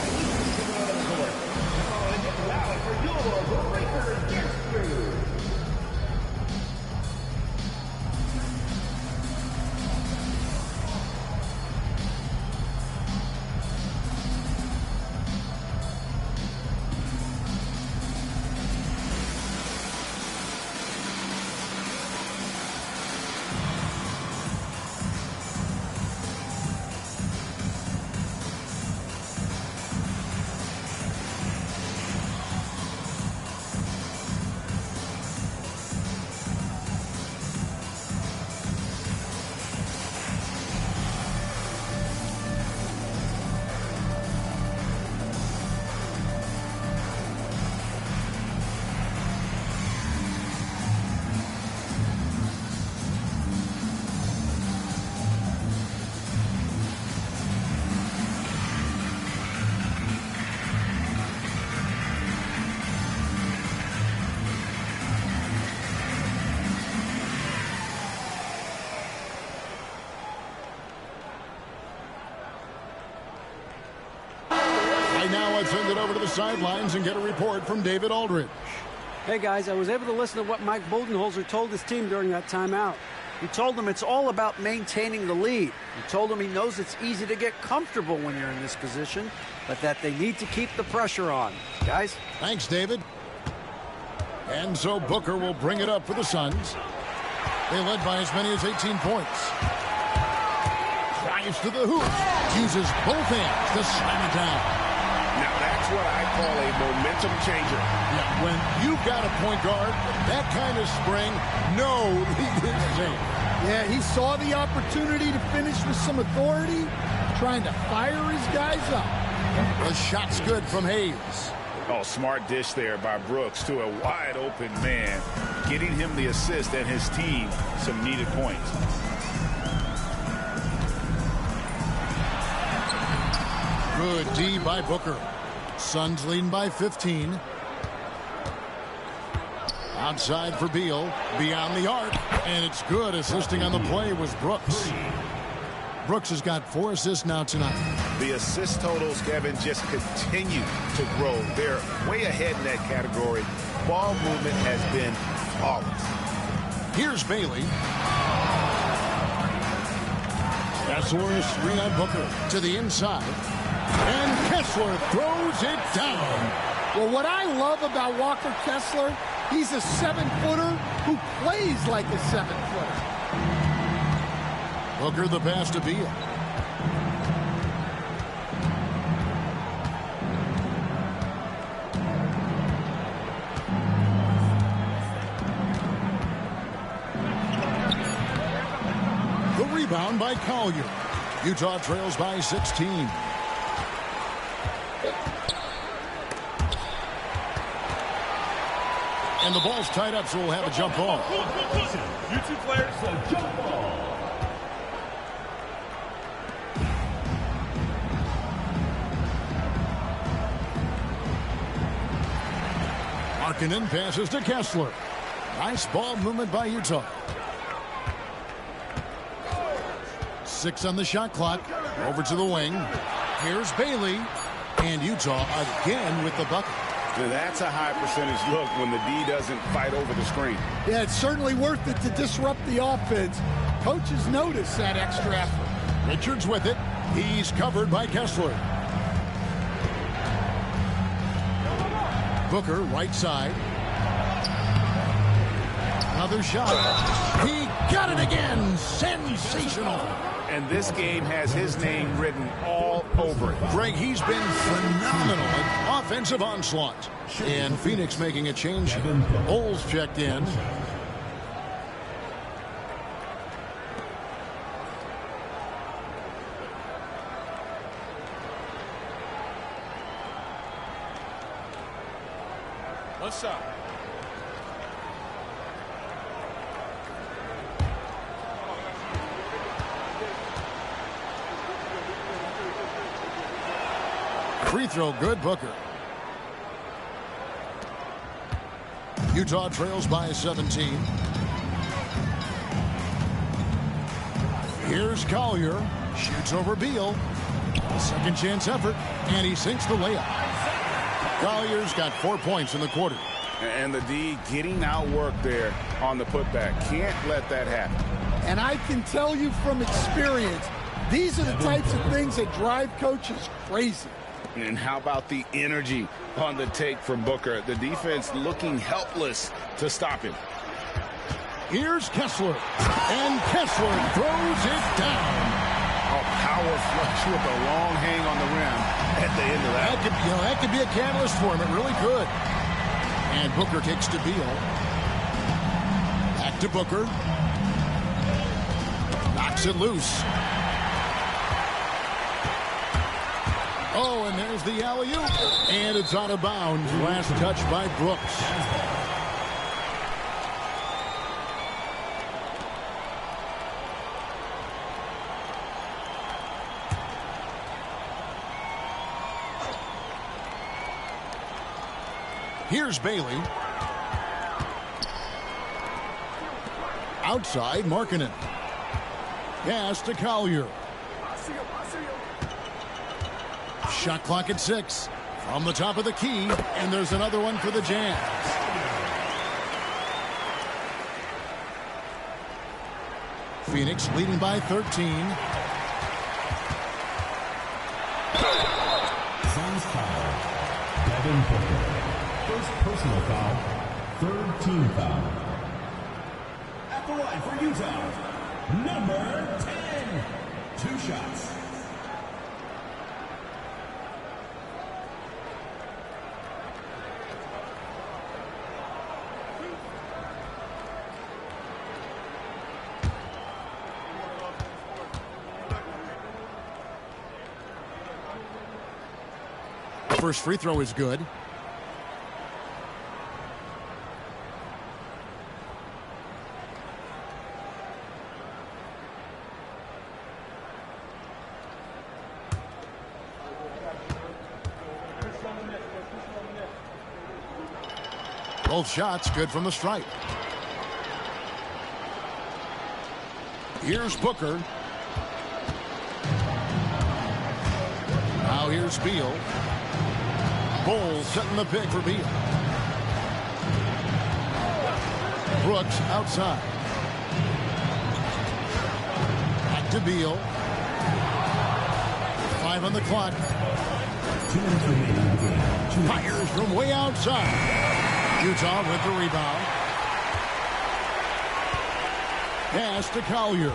Now let's send it over to the sidelines and get a report from David Aldridge. Hey, guys, I was able to listen to what Mike Budenholzer told his team during that timeout. He told them it's all about maintaining the lead. He told them he knows it's easy to get comfortable when you're in this position, but that they need to keep the pressure on. Guys? Thanks, David. And so Booker will bring it up for the Suns. They led by as many as 18 points. Drives to the hoop. Uses both hands to slam it down. Now that's what I call a momentum changer. Yeah, when you've got a point guard, that kind of spring, no lead is safe. Yeah, he saw the opportunity to finish with some authority, trying to fire his guys up. The shot's good from Hayes. Oh, smart dish there by Brooks to a wide open man, getting him the assist and his team some needed points. Good D by Booker. Suns leading by 15. Outside for Beal. Beyond the arc. And it's good. Assisting on the play was Brooks. Brooks has got 4 assists now tonight. The assist totals, Kevin, just continue to grow. They're way ahead in that category. Ball movement has been flawless. Here's Bailey. Kessler 3 on Booker to the inside. And Kessler throws it down. Well, what I love about Walker Kessler, he's a 7-footer who plays like a 7-footer. Booker the pass to Beal. The rebound by Collier. Utah trails by 16. And the ball's tied up, so we'll have a jump ball. You two players, so jump ball. Markkanen passes to Kessler. Nice ball movement by Utah. 6 on the shot clock. Over to the wing. Here's Bailey. And Utah again with the bucket. Now that's a high percentage look when the D doesn't fight over the screen. Yeah, it's certainly worth it to disrupt the offense. Coaches notice that extra effort. Richards with it. He's covered by Kessler. Booker, right side. Another shot. He got it again. Sensational. And this game has his name written all over it. Greg, he's been phenomenal in offensive onslaught. And Phoenix making a change. Bowles checked in. One shot. Free throw good, Booker. Utah trails by 17. Here's Collier. Shoots over Beal. Second chance effort. And he sinks the layup. Collier's got 4 points in the quarter. And the D getting outworked there on the putback. Can't let that happen. And I can tell you from experience, these are the types of things that drive coaches crazy. And how about the energy on the take from Booker? The defense looking helpless to stop him. Here's Kessler. And Kessler throws it down. A power flush with a long hang on the rim at the end of that. That could be a catalyst for him. It really could. And Booker takes to Beal. Back to Booker. Knocks it loose. Oh, and there's the alley-oop. And it's out of bounds. Last touch by Brooks. Here's Bailey. Outside, Markkanen. Pass to Collier. Shot clock at 6. From the top of the key. And there's another one for the Jazz. Phoenix leading by 13. Fouls foul. Devin Booker. First personal foul. Third team foul. At the line for Utah, number 10. 2 shots. First free throw is good. Both shots good from the stripe. Here's Booker. Now here's Beal. Bowles setting the pick for Beal. Brooks outside. Back to Beal. 2:05 on the clock. Fires from way outside. Utah with the rebound. Pass to Collier.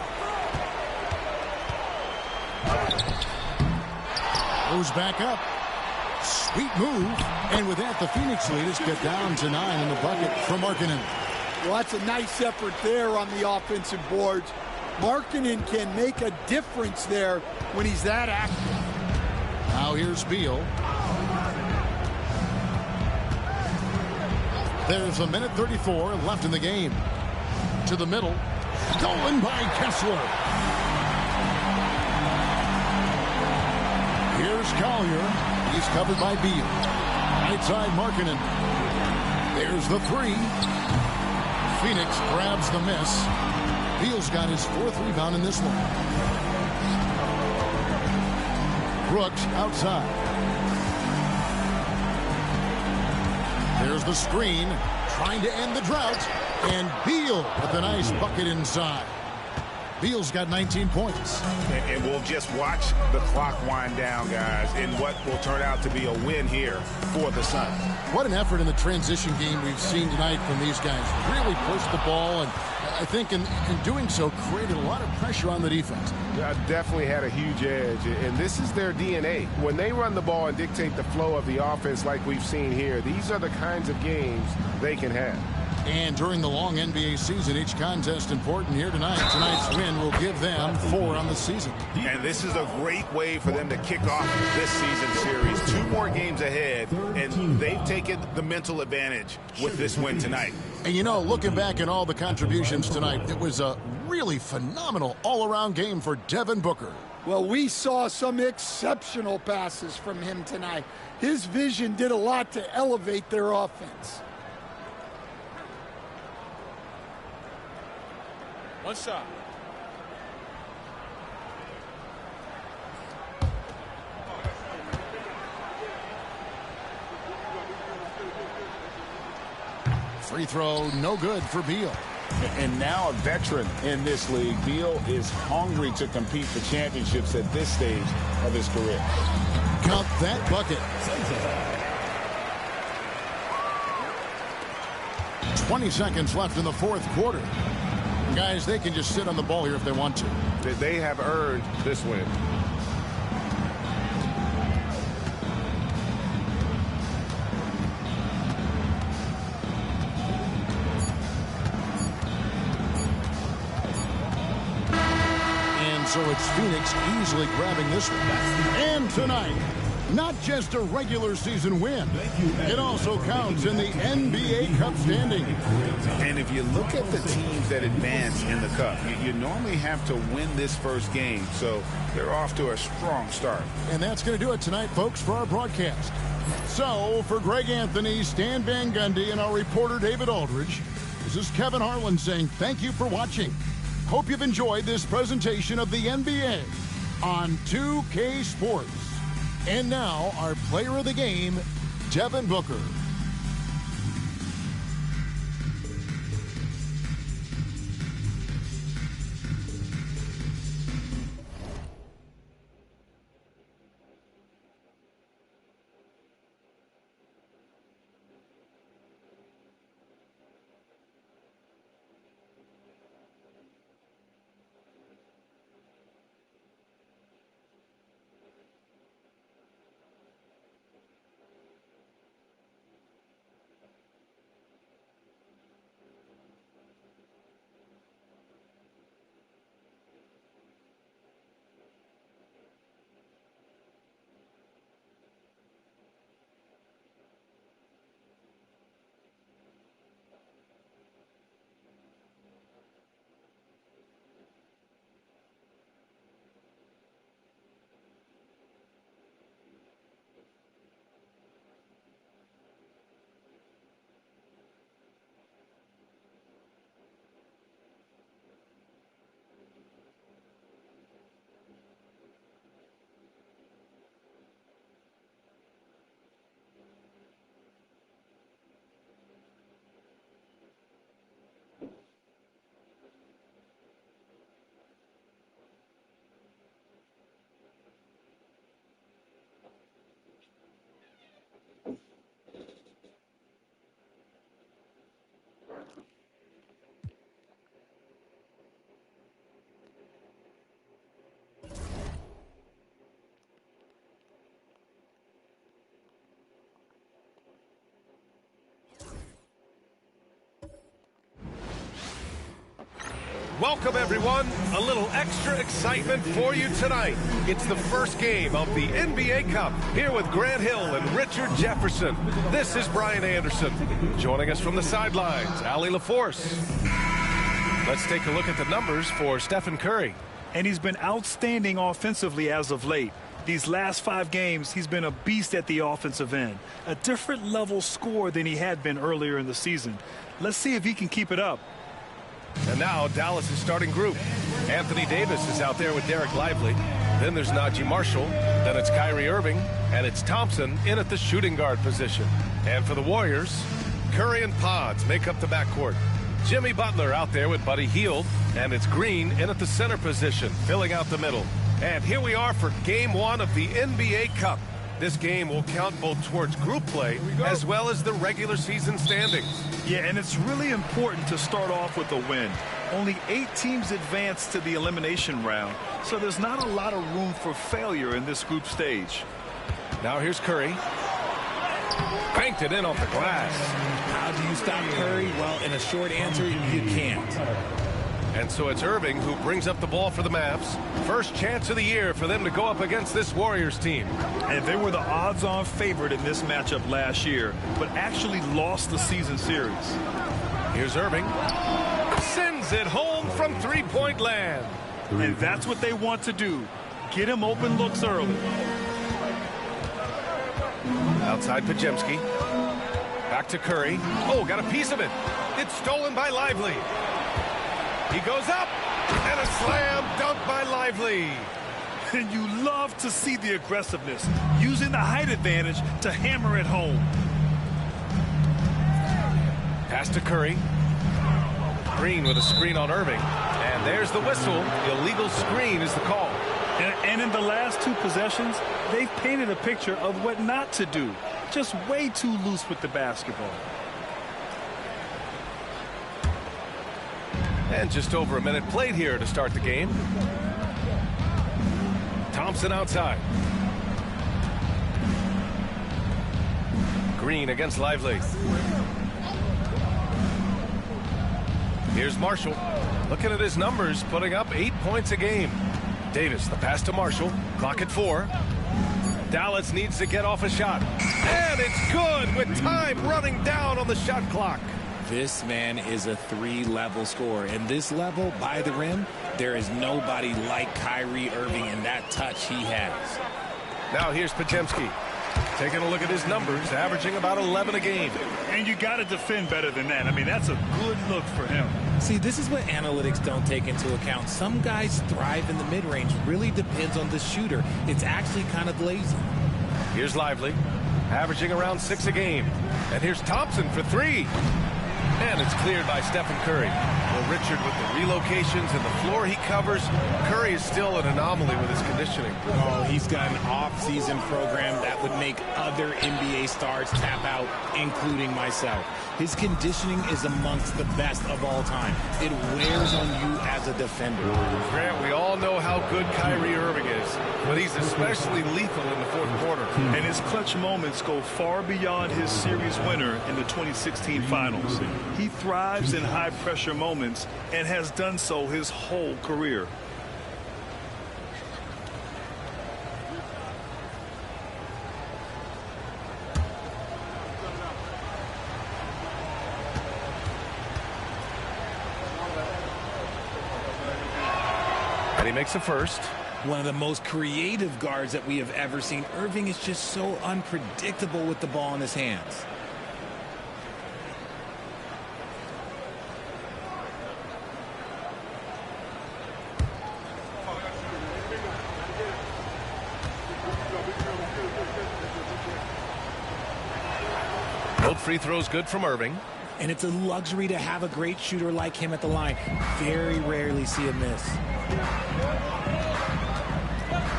Goes back up. Sweet move. And with that, the Phoenix lead is cut down to 9 in the bucket from Markkanen. Well, that's a nice effort there on the offensive boards. Markkanen can make a difference there when he's that active. Now here's Beal. There's a minute 34 left in the game. To the middle. Stolen by Kessler. Here's Collier. He's covered by Beal. Right side Markkanen. There's the three. Phoenix grabs the miss. Beal's got his 4th rebound in this one. Brooks outside. There's the screen. Trying to end the drought. And Beal with a nice bucket inside. Beal's got 19 points. And we'll just watch the clock wind down, guys, in what will turn out to be a win here for the Suns. What an effort in the transition game we've seen tonight from these guys. Really pushed the ball, and I think in doing so created a lot of pressure on the defense. Definitely had a huge edge, and this is their DNA. When they run the ball and dictate the flow of the offense like we've seen here, these are the kinds of games they can have. And during the long NBA season, each contest important here tonight. Tonight's win will give them 4 on the season. And this is a great way for them to kick off this season series. 2 more games ahead, and they've taken the mental advantage with this win tonight. And you know, looking back at all the contributions tonight, it was a really phenomenal all-around game for Devin Booker. Well, we saw some exceptional passes from him tonight. His vision did a lot to elevate their offense. One shot. Free throw, no good for Beal. And now a veteran in this league, Beal is hungry to compete for championships at this stage of his career. Count that bucket. 20 seconds left in the 4th quarter. Guys, they can just sit on the ball here if they want to. They have earned this win. And so it's Phoenix easily grabbing this one. And tonight, not just a regular season win, it also counts in the NBA Cup standing. And if you look at the teams that advance in the Cup, you normally have to win this first game, so they're off to a strong start. And that's going to do it tonight, folks, for our broadcast. So, for Greg Anthony, Stan Van Gundy, and our reporter David Aldridge, this is Kevin Harlan saying thank you for watching. Hope you've enjoyed this presentation of the NBA on 2K Sports. And now, our player of the game, Devin Booker. welcome everyone. A little extra excitement for you tonight. It's the first game of the NBA Cup here with Grant Hill and Richard Jefferson. This is Brian Anderson. Joining us from the sidelines, Allie LaForce. Let's take a look at the numbers for Stephen Curry. And he's been outstanding offensively as of late. These last 5 games, he's been a beast at the offensive end. A different level score than he had been earlier in the season. Let's see if he can keep it up. And now Dallas' starting group. Anthony Davis is out there with Derek Lively. Then there's Najee Marshall. Then it's Kyrie Irving. And it's Thompson in at the shooting guard position. And for the Warriors, Curry and Pods make up the backcourt. Jimmy Butler out there with Buddy Hield. And it's Green in at the center position, filling out the middle. And here we are for Game 1 of the NBA Cup. This game will count both towards group play as well as the regular season standings. Yeah, and it's really important to start off with a win. Only 8 teams advance to the elimination round, so there's not a lot of room for failure in this group stage. Now here's Curry. Banked it in off the glass. How do you stop Curry? Well, in a short answer, you can't. And so it's Irving who brings up the ball for the Mavs. First chance of the year for them to go up against this Warriors team. And they were the odds-on favorite in this matchup last year, but actually lost the season series. Here's Irving. Sends it home from three-point land. And that's what they want to do. Get him open looks early. Outside Pajemski. Back to Curry. Oh, got a piece of it. It's stolen by Lively. He goes up, and a slam dunk by Lively. And you love to see the aggressiveness, using the height advantage to hammer it home. Pass to Curry. Green with a screen on Irving. And there's the whistle. Illegal screen is the call. And in the last 2 possessions, they've painted a picture of what not to do. Just way too loose with the basketball. And just over a minute played here to start the game. Thompson outside. Green against Lively. Here's Marshall. Looking at his numbers, putting up 8 points a game. Davis, the pass to Marshall. Clock at 4. Dallas needs to get off a shot. And it's good with time running down on the shot clock. This man is a 3-level scorer. And this level, by the rim, there is nobody like Kyrie Irving in that touch he has. Now here's Pajemski. Taking a look at his numbers, averaging about 11 a game. And you got to defend better than that. I mean, that's a good look for him. See, this is what analytics don't take into account. Some guys thrive in the mid-range. Really depends on the shooter. It's actually kind of lazy. Here's Lively, averaging around 6 a game. And here's Thompson for 3. And it's cleared by Stephen Curry. Well, Richard, with the relocations and the floor he covers, Curry is still an anomaly with his conditioning. Oh, he's got an off-season program that would make other NBA stars tap out, including myself. His conditioning is amongst the best of all time. It wears on you as a defender. Grant, we all know how good Kyrie Irving is, but he's especially lethal in the fourth quarter. And his clutch moments go far beyond his series winner in the 2016 finals. He thrives in high-pressure moments and has done so his whole career. And he makes the first. One of the most creative guards that we have ever seen. Irving is just so unpredictable with the ball in his hands. Both free throws good from Irving. And it's a luxury to have a great shooter like him at the line. Very rarely see a miss.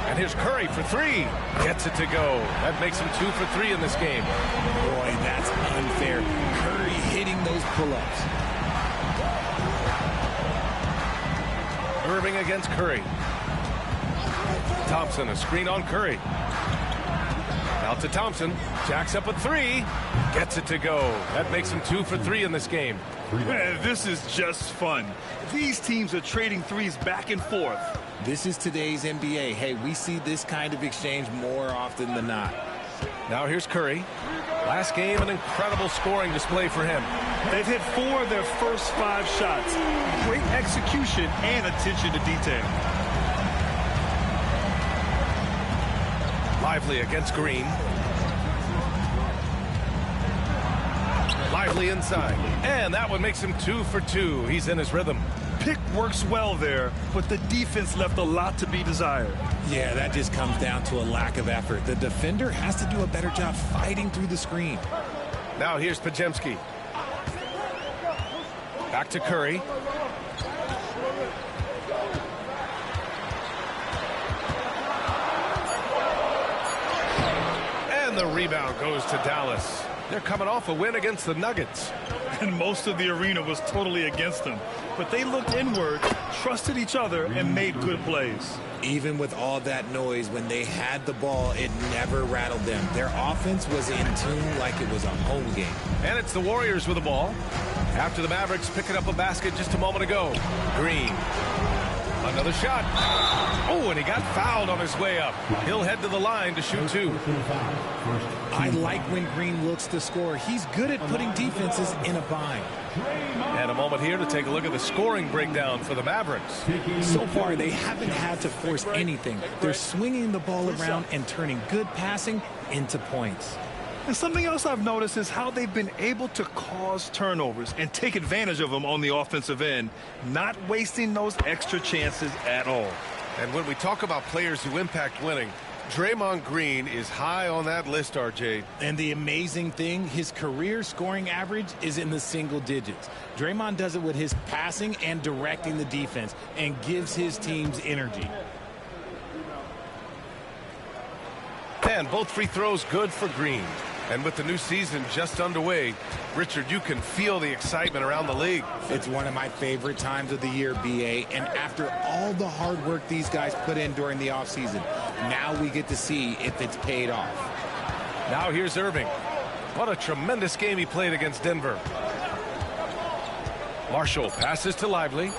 And here's Curry for 3. Gets it to go. That makes him 2 for 3 in this game. Boy, that's unfair. Curry hitting those pull-ups. Irving against Curry. Thompson, a screen on Curry. Out to Thompson. Jacks up a 3. Gets it to go. That makes him 2 for 3 in this game. Man, this is just fun. These teams are trading threes back and forth. This is today's NBA. Hey, we see this kind of exchange more often than not. Now here's Curry. Last game, an incredible scoring display for him. They've hit 4 of their first 5 shots. Great execution and attention to detail. Lively against Green. Lively inside. And that one makes him 2 for 2. He's in his rhythm. Pick works well there, but the defense left a lot to be desired. Yeah, that just comes down to a lack of effort. The defender has to do a better job fighting through the screen. Now here's Pajemski. Back to Curry. And the rebound goes to Dallas. They're coming off a win against the Nuggets. And most of the arena was totally against them. But they looked inward, trusted each other, and made good plays. Even with all that noise, when they had the ball, it never rattled them. Their offense was in tune like it was a home game. And it's the Warriors with the ball. After the Mavericks picking up a basket just a moment ago. Green. Another shot. Oh, and he got fouled on his way up. He'll head to the line to shoot 2. I like when Green looks to score. He's good at putting defenses in a bind. And a moment here to take a look at the scoring breakdown for the Mavericks. So far, they haven't had to force anything. They're swinging the ball around and turning good passing into points. And something else I've noticed is how they've been able to cause turnovers and take advantage of them on the offensive end, not wasting those extra chances at all. And when we talk about players who impact winning, Draymond Green is high on that list, RJ. And the amazing thing, his career scoring average is in the single digits. Draymond does it with his passing and directing the defense and gives his teams energy. And both free throws good for Green. And with the new season just underway, Richard, you can feel the excitement around the league. It's one of my favorite times of the year, BA. And after all the hard work these guys put in during the offseason, now we get to see if it's paid off. Now here's Irving. What a tremendous game he played against Denver. Marshall passes to Lively.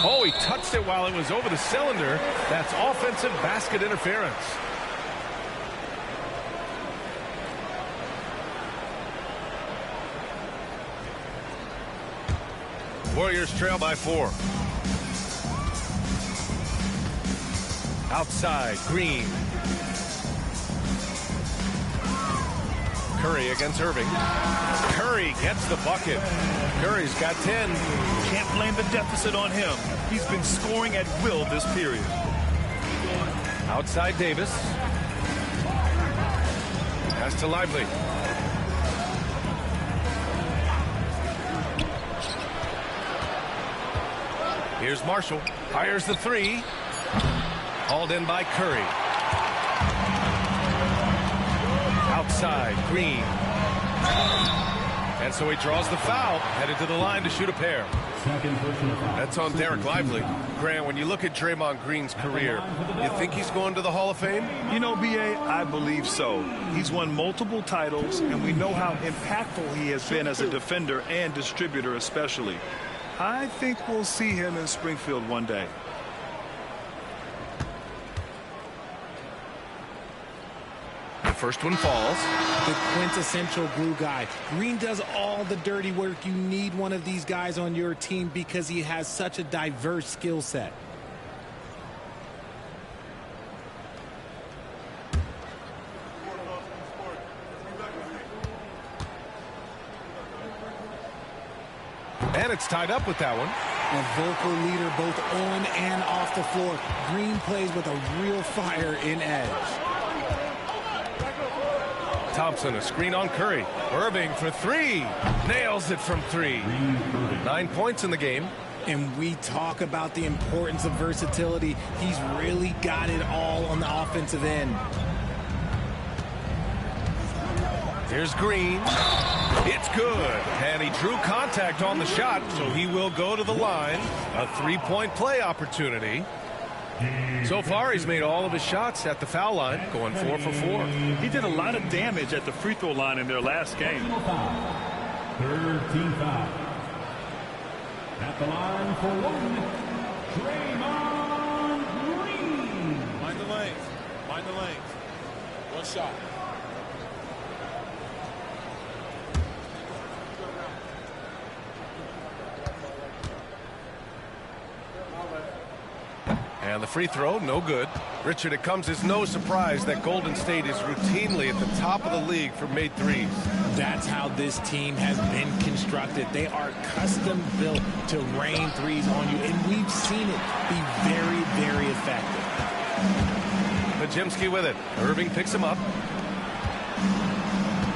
Oh, he touched it while it was over the cylinder. That's offensive basket interference. Warriors trail by 4. Outside, Green. Curry against Irving. Curry gets the bucket. Curry's got 10. Can't blame the deficit on him. He's been scoring at will this period. Outside Davis. Pass to Lively. Here's Marshall. Fires the 3. Hauled in by Curry. Outside, Green. And so he draws the foul, headed to the line to shoot a pair. That's on Derek Lively. Grant, when you look at Draymond Green's career, you think he's going to the Hall of Fame? You know, B.A., I believe so. He's won multiple titles, and we know how impactful he has been as a defender and distributor especially. I think we'll see him in Springfield one day. The first one falls. The quintessential glue guy. Green does all the dirty work. You need one of these guys on your team because he has such a diverse skill set. And it's tied up with that one. A vocal leader both on and off the floor. Green plays with a real fire in edge. Thompson, a screen on Curry. Irving for 3. Nails it from 3. 9 points in the game. And we talk about the importance of versatility. He's really got it all on the offensive end. Here's Green. It's good. And he drew contact on the shot, so he will go to the line. A 3-point play opportunity. So far, he's made all of his shots at the foul line, going 4 for 4. He did a lot of damage at the free throw line in their last game. Third team foul. At the line for one, Draymond Green. Mind the lanes. Mind the lanes. One shot. And the free throw, no good. Richard, it comes as no surprise that Golden State is routinely at the top of the league for made threes. That's how this team has been constructed. They are custom built to rain threes on you, and we've seen it be very, very effective. Pajimski with it. Irving picks him up.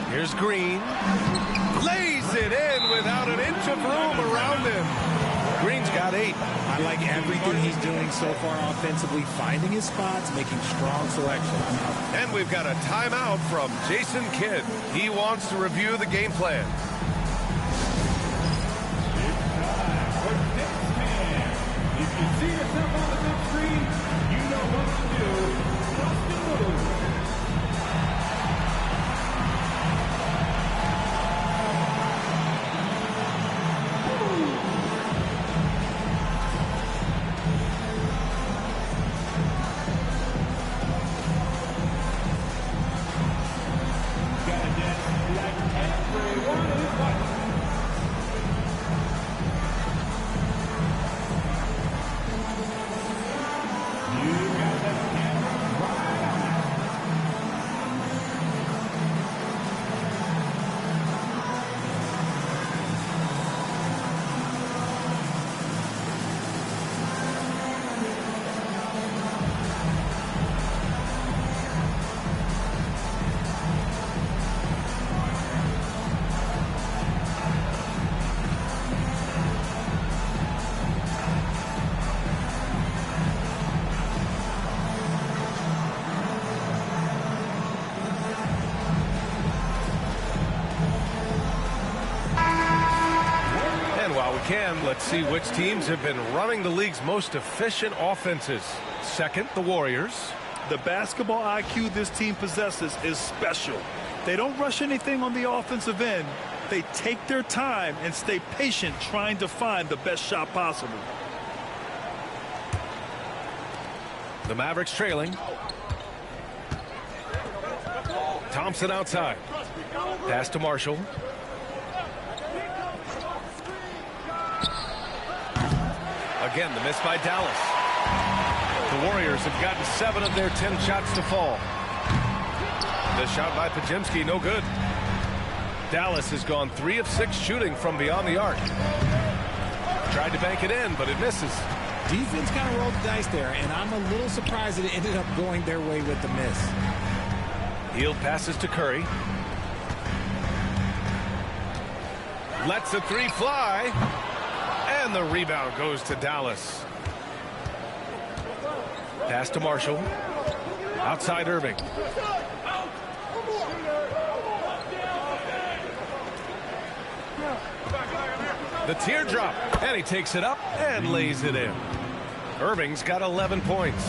Here's Green. Lays it in without an inch of room around him. Green's got 8. I like everything he's doing so far offensively, finding his spots, making strong selections. And we've got a timeout from Jason Kidd. He wants to review the game plan. If you see yourself on the big screen, you know what to do. Just to move. Let's see which teams have been running the league's most efficient offenses. Second, the Warriors. The basketball IQ this team possesses is special. They don't rush anything on the offensive end. They take their time and stay patient trying to find the best shot possible. The Mavericks trailing. Thompson outside. Pass to Marshall. Again, the miss by Dallas. The Warriors have gotten 7 of their 10 shots to fall. The shot by Pajimski, no good. Dallas has gone 3 of 6 shooting from beyond the arc. Tried to bank it in, but it misses. Defense kind of rolled the dice there, and I'm a little surprised that it ended up going their way with the miss. Hield passes to Curry. Lets the 3 fly. And the rebound goes to Dallas. Pass to Marshall. Outside Irving. The teardrop. And he takes it up and lays it in. Irving's got 11 points.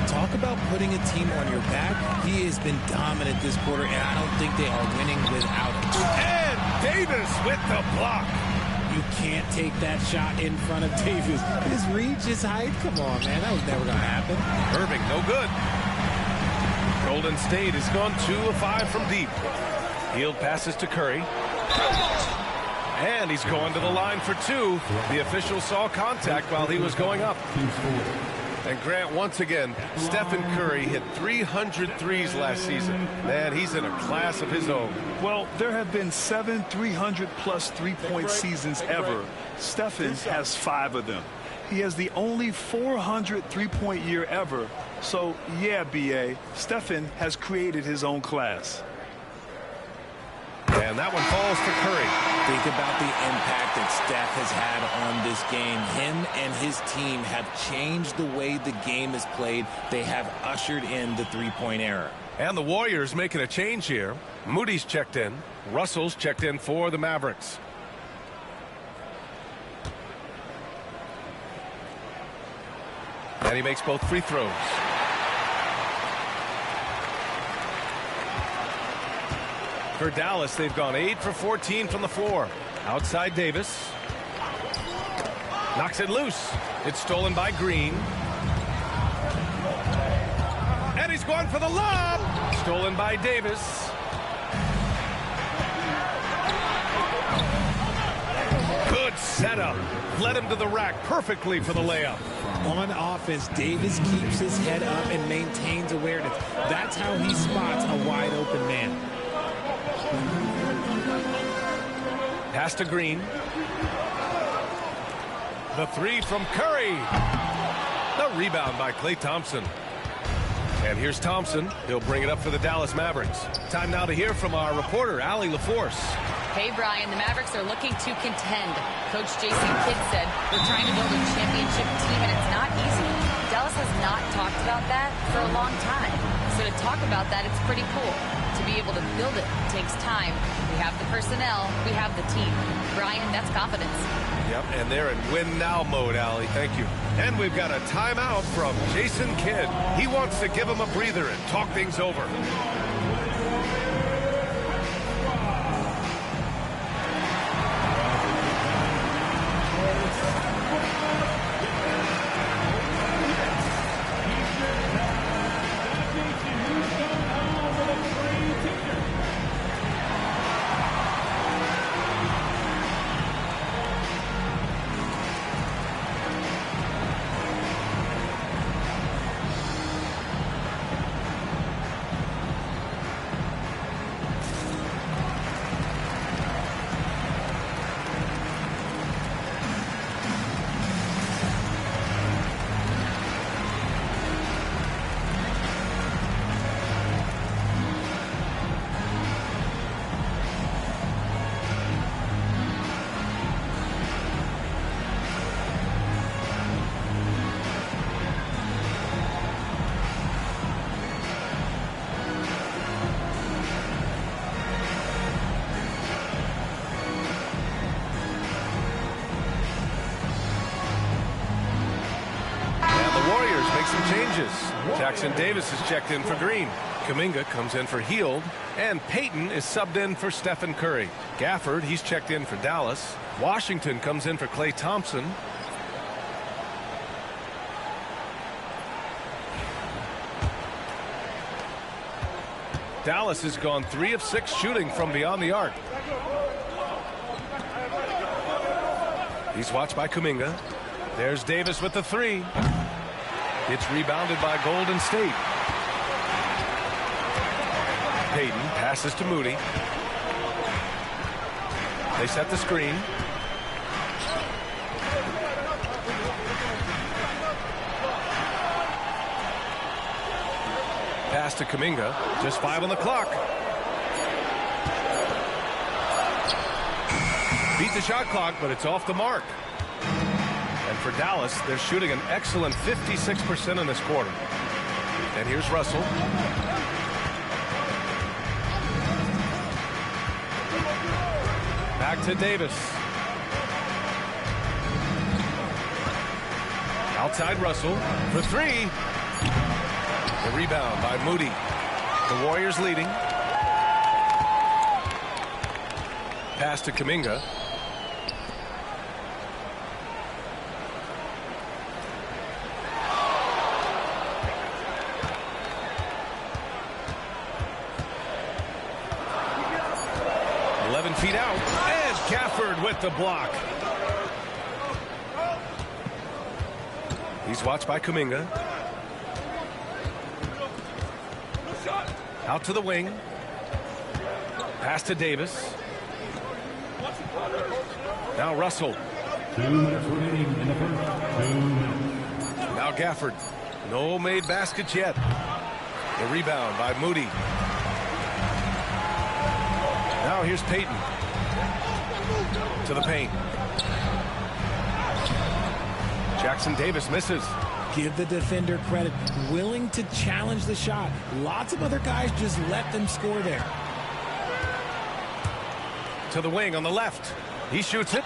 Talk about putting a team on your back. He has been dominant this quarter, and I don't think they are winning without him. And Davis with the block. You can't take that shot in front of Davis. His reach, his height, come on, man. That was never going to happen. Irving, no good. Golden State has gone 2 of 5 from deep. Hield passes to Curry. And he's going to the line for 2. The official saw contact while he was going up. And Grant, once again, Stephen Curry hit 300 threes last season. Man, he's in a class of his own. Well, there have been 7 300-plus three-point seasons ever. Stephen has 5 of them. He has the only 400 three-point year ever. So, yeah, B.A., Stephen has created his own class. And that one falls to Curry. Think about the impact that Steph has had on this game. Him and his team have changed the way the game is played. They have ushered in the three-point era. And the Warriors making a change here. Moody's checked in. Russell's checked in for the Mavericks. And he makes both free throws. For Dallas, they've gone 8 for 14 from the floor. Outside Davis. Knocks it loose. It's stolen by Green. And he's going for the lob. Stolen by Davis. Good setup. Led him to the rack perfectly for the layup. On offense, Davis keeps his head up and maintains awareness. That's how he spots a wide open man. Pass to Green. The three from Curry. The rebound by Klay Thompson. And here's Thompson. He'll bring it up for the Dallas Mavericks. Time now to hear from our reporter, Allie LaForce. Hey, Brian, the Mavericks are looking to contend. Coach Jason Kidd said, we're trying to build a championship team, and it's not easy. Dallas has not talked about that for a long time. So to talk about that, it's pretty cool. To be able to build it takes time. We have the personnel. We have the team. Brian, that's confidence. Yep, and they're in win-now mode, Allie. Thank you. And we've got a timeout from Jason Kidd. He wants to give him a breather and talk things over. Jackson Davis is checked in for Green. Kuminga comes in for Hield. And Payton is subbed in for Stephen Curry. Gafford, he's checked in for Dallas. Washington comes in for Klay Thompson. Dallas has gone 3 of 6 shooting from beyond the arc. He's watched by Kuminga. There's Davis with the 3. It's rebounded by Golden State. Payton passes to Moody. They set the screen. Pass to Kuminga. Just 5 on the clock. Beat the shot clock, but it's off the mark. And for Dallas, they're shooting an excellent 56% in this quarter. And here's Russell. Back to Davis. Outside Russell for 3. The rebound by Moody. The Warriors leading. Pass to Kuminga. Feet out, and Gafford with the block. He's watched by Kuminga. Out to the wing. Pass to Davis. Now Russell. 2 minutes remaining in the first. 2 minutes. Now Gafford. No made baskets yet. The rebound by Moody. Now here's Payton. To the paint. Jackson Davis misses. Give the defender credit. Willing to challenge the shot. Lots of other guys just let them score there. To the wing on the left. He shoots it.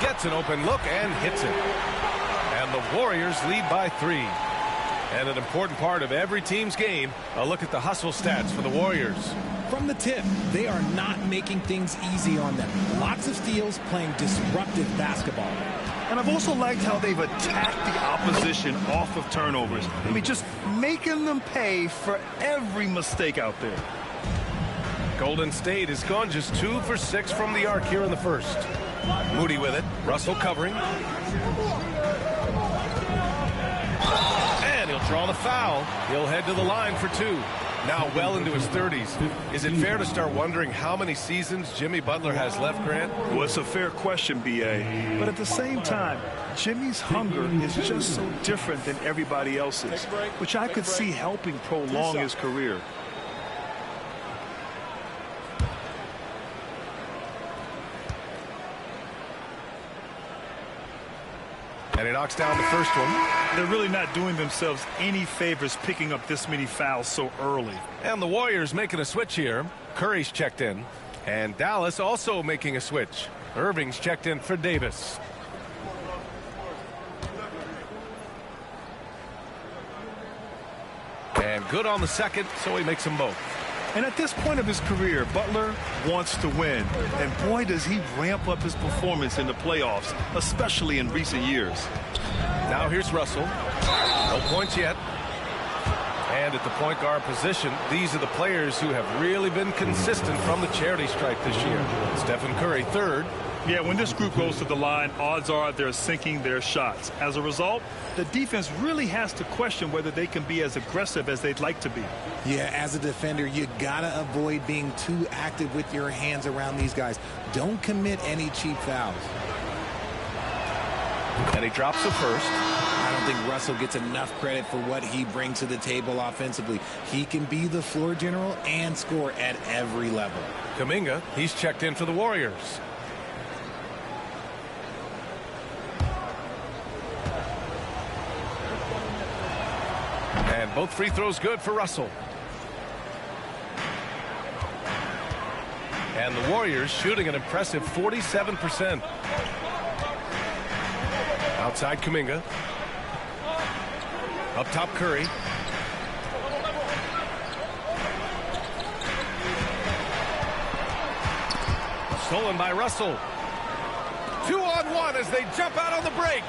Gets an open look and hits it. And And the Warriors lead by 3. And an important part of every team's game, a look at the hustle stats for the Warriors. From the tip, they are not making things easy on them. Lots of steals, playing disruptive basketball. And I've also liked how they've attacked the opposition off of turnovers. I mean, just making them pay for every mistake out there. Golden State has gone just 2 for 6 from the arc here in the first. Moody with it. Russell covering. And he'll draw the foul. He'll head to the line for 2. Now well into his 30s. Is it fair to start wondering how many seasons Jimmy Butler has left, Grant? Well, it's a fair question, B.A. But at the same time, Jimmy's hunger is just so different than everybody else's, which I could see helping prolong his career. And he knocks down the first one. They're really not doing themselves any favors picking up this many fouls so early. And the Warriors making a switch here. Curry's checked in. And Dallas also making a switch. Irving's checked in for Davis. And good on the second, so he makes them both. And at this point of his career, Butler wants to win. And boy, does he ramp up his performance in the playoffs, especially in recent years. Now here's Russell. No points yet. And at the point guard position, these are the players who have really been consistent from the charity stripe this year. Stephen Curry, third. Yeah, when this group goes to the line, odds are they're sinking their shots. As a result, the defense really has to question whether they can be as aggressive as they'd like to be. Yeah, as a defender, you gotta avoid being too active with your hands around these guys. Don't commit any cheap fouls. And he drops the first. I don't think Russell gets enough credit for what he brings to the table offensively. He can be the floor general and score at every level. Kuminga, he's checked in for the Warriors. And both free throws good for Russell. And the Warriors shooting an impressive 47%. Outside Kuminga. Up top Curry. Stolen by Russell. 2-on-1 as they jump out on the break.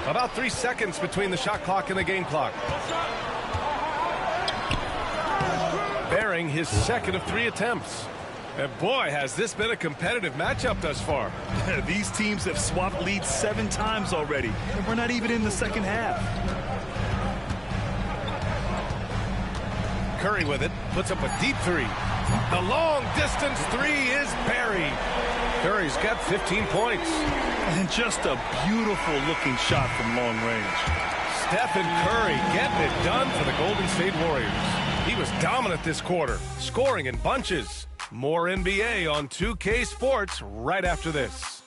About 3 seconds between the shot clock and the game clock. Bearing his second of 3 attempts. And boy, has this been a competitive matchup thus far. These teams have swapped leads 7 times already, and we're not even in the second half. Curry with it, puts up a deep 3. The long distance 3 is buried. Curry's got 15 points. And just a beautiful looking shot from long range. Stephen Curry getting it done for the Golden State Warriors. He was dominant this quarter, scoring in bunches. More NBA on 2K Sports right after this.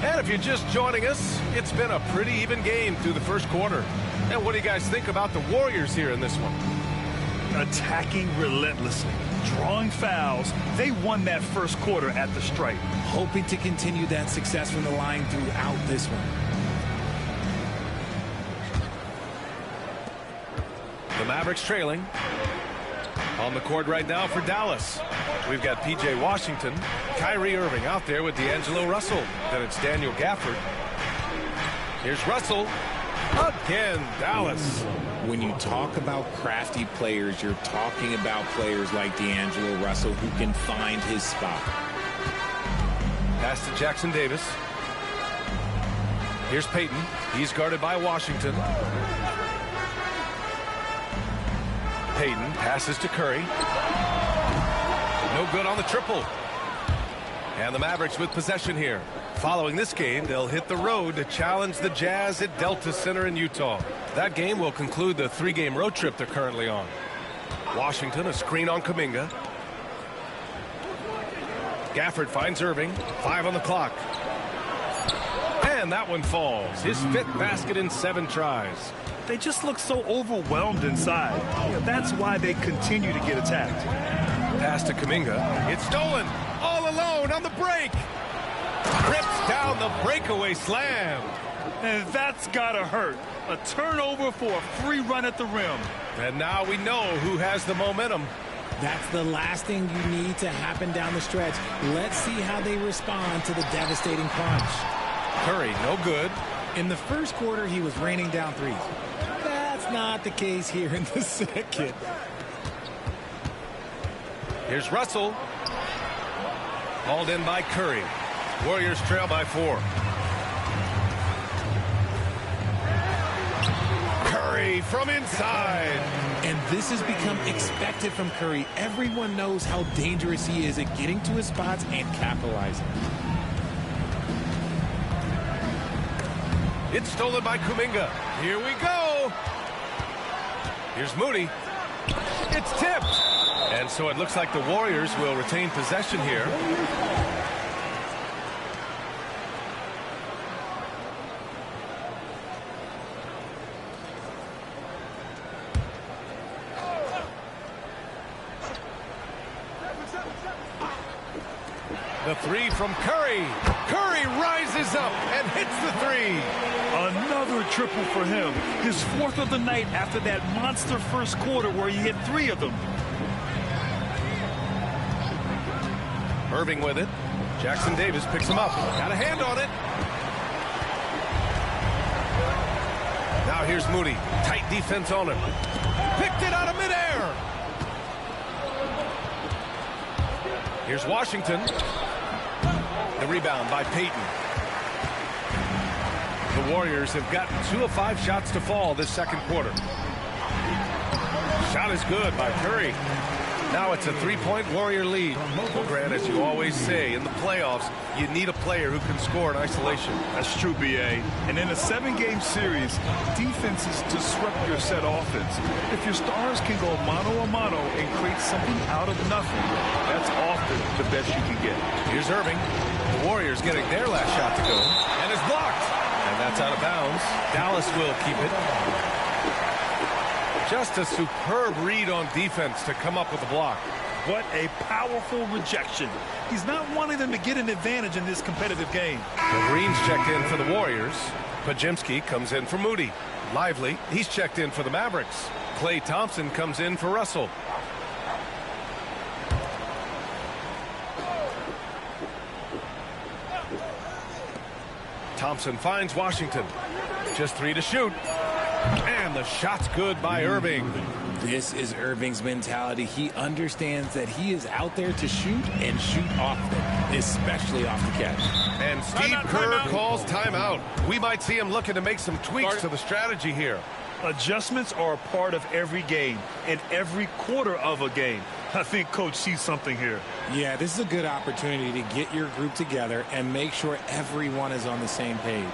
And if you're just joining us, it's been a pretty even game through the first quarter. And what do you guys think about the Warriors here in this one? Attacking relentlessly, drawing fouls. They won that first quarter at the stripe. Hoping to continue that success from the line throughout this one. The Mavericks trailing. On the court right now for Dallas. We've got P.J. Washington, Kyrie Irving out there with D'Angelo Russell. Then it's Daniel Gafford. Here's Russell. Again, Dallas. When you talk about crafty players, you're talking about players like D'Angelo Russell who can find his spot. Pass to Jackson Davis. Here's Payton. He's guarded by Washington. Payton passes to Curry. No good on the triple. And the Mavericks with possession here. Following this game, they'll hit the road to challenge the Jazz at Delta Center in Utah. That game will conclude the 3-game road trip they're currently on. Washington, a screen on Kuminga. Gafford finds Irving. 5 on the clock. And that one falls. His 5th basket in 7 tries. They just look so overwhelmed inside. That's why they continue to get attacked. Pass to Kuminga. It's stolen. All alone on the break. Rips down the breakaway slam. And that's gotta hurt. A turnover for a free run at the rim. And now we know who has the momentum. That's the last thing you need to happen down the stretch. Let's see how they respond to the devastating punch. Curry, no good. In the first quarter, he was raining down threes. That's not the case here in the second. Here's Russell. Hauled in by Curry. Warriors trail by 4. Curry from inside. And this has become expected from Curry. Everyone knows how dangerous he is at getting to his spots and capitalizing. It's stolen by Kuminga. Here we go. Here's Moody. It's tipped. And so it looks like the Warriors will retain possession here. The 3 from Curry. Curry rises up and hits the 3. Another triple for him. His 4th of the night after that monster first quarter where he hit 3 of them. Irving with it. Jackson Davis picks him up. Got a hand on it. Now here's Moody. Tight defense on him. Picked it out of midair. Here's Washington. The rebound by Payton. The Warriors have gotten 2 of 5 shots to fall this second quarter. Shot is good by Curry. Now it's a 3-point Warrior lead. Well, Grant, as you always say, in the playoffs, you need a player who can score in isolation. That's true, B.A. And in a 7-game series, defenses disrupt your set offense. If your stars can go mano-a-mano and create something out of nothing, that's often the best you can get. Here's Irving. The Warriors getting their last shot to go. And it's blocked. And that's out of bounds. Dallas will keep it. Just a superb read on defense to come up with the block. What a powerful rejection. He's not wanting them to get an advantage in this competitive game. The Green's checked in for the Warriors. Podziemski comes in for Moody. Lively, he's checked in for the Mavericks. Klay Thompson comes in for Russell. Thompson finds Washington. Just 3 to shoot. And the shot's good by Irving. This is Irving's mentality. He understands that he is out there to shoot and shoot often, especially off the catch. And Steve Kerr calls timeout. We might see him looking to make some tweaks to the strategy here. Adjustments are a part of every game and every quarter of a game. I think Coach sees something here. Yeah, this is a good opportunity to get your group together and make sure everyone is on the same page.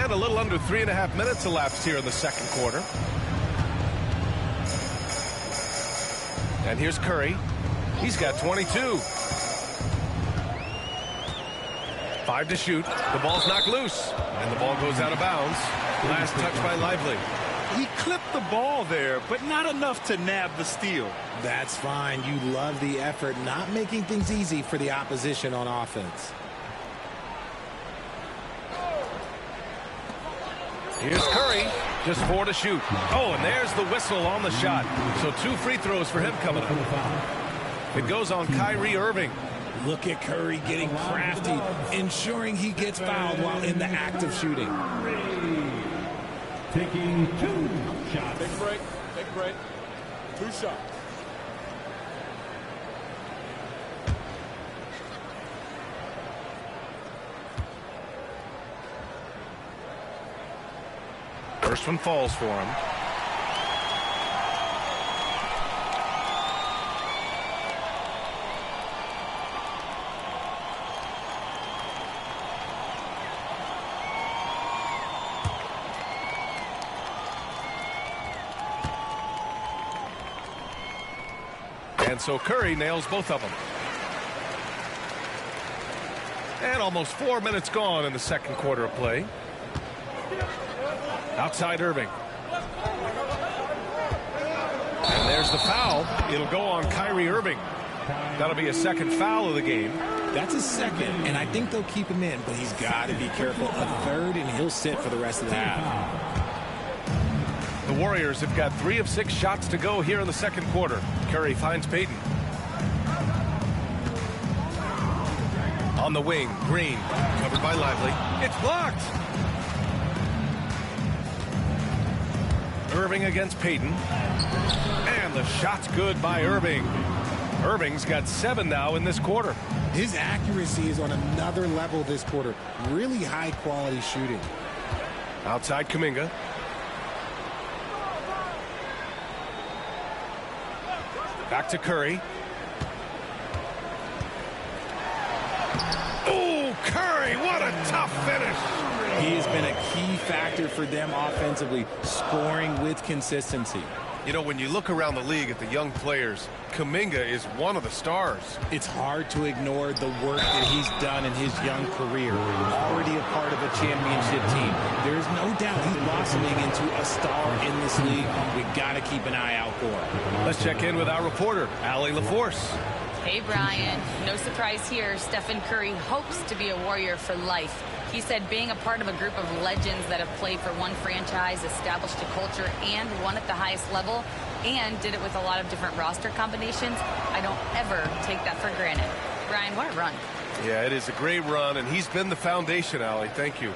And a little under 3.5 minutes elapsed here in the second quarter. And here's Curry. He's got 22. 5 to shoot. The ball's knocked loose. And the ball goes out of bounds. Last touch by Lively. He clipped the ball there, but not enough to nab the steal. That's fine. You love the effort, not making things easy for the opposition on offense. Here's Curry. Just 4 to shoot. Oh, and there's the whistle on the shot. So 2 free throws for him coming up. It goes on Kyrie Irving. Look at Curry getting crafty, ensuring he gets fouled while in the act of shooting. Taking 2 shots. Take a break. Take a break. 2 shots. First one falls for him. And so Curry nails both of them. And almost 4 minutes gone in the second quarter of play. Outside Irving. And there's the foul. It'll go on Kyrie Irving. That'll be a second foul of the game. That's a second, and I think they'll keep him in, but he's got to be careful. A third, and he'll sit for the rest of the half. The Warriors have got 3 of 6 shots to go here in the second quarter. Curry finds Payton. On the wing, Green, covered by Lively. It's blocked. Irving against Payton. And the shot's good by Irving. Irving's got 7 now in this quarter. His accuracy is on another level this quarter. Really high quality shooting. Outside Kuminga. Back to Curry. Oh, Curry, what a tough finish. He has been a key factor for them offensively, scoring with consistency. You know, when you look around the league at the young players, Kuminga is one of the stars. It's hard to ignore the work that he's done in his young career. Already a part of a championship team. There's no doubt he's blossoming into a star in this league. We've got to keep an eye out for him. Let's check in with our reporter, Allie LaForce. Hey, Brian. No surprise here. Stephen Curry hopes to be a Warrior for life. He said being a part of a group of legends that have played for one franchise, established a culture, and won at the highest level, and did it with a lot of different roster combinations, I don't ever take that for granted. Brian, what a run. Yeah, it is a great run, and he's been the foundation, Allie. Thank you.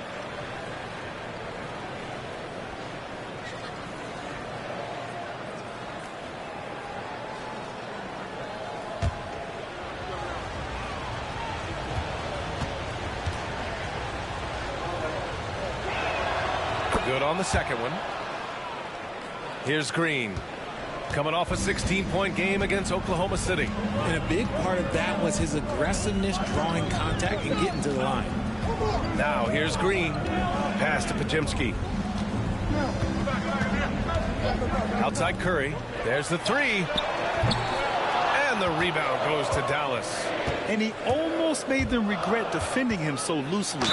Good on the second one. Here's Green. Coming off a 16-point game against Oklahoma City. And a big part of that was his aggressiveness, drawing contact, and getting to the line. Now here's Green. Pass to Pajemski. Outside Curry. There's the 3. And the rebound goes to Dallas. And he almost made them regret defending him so loosely.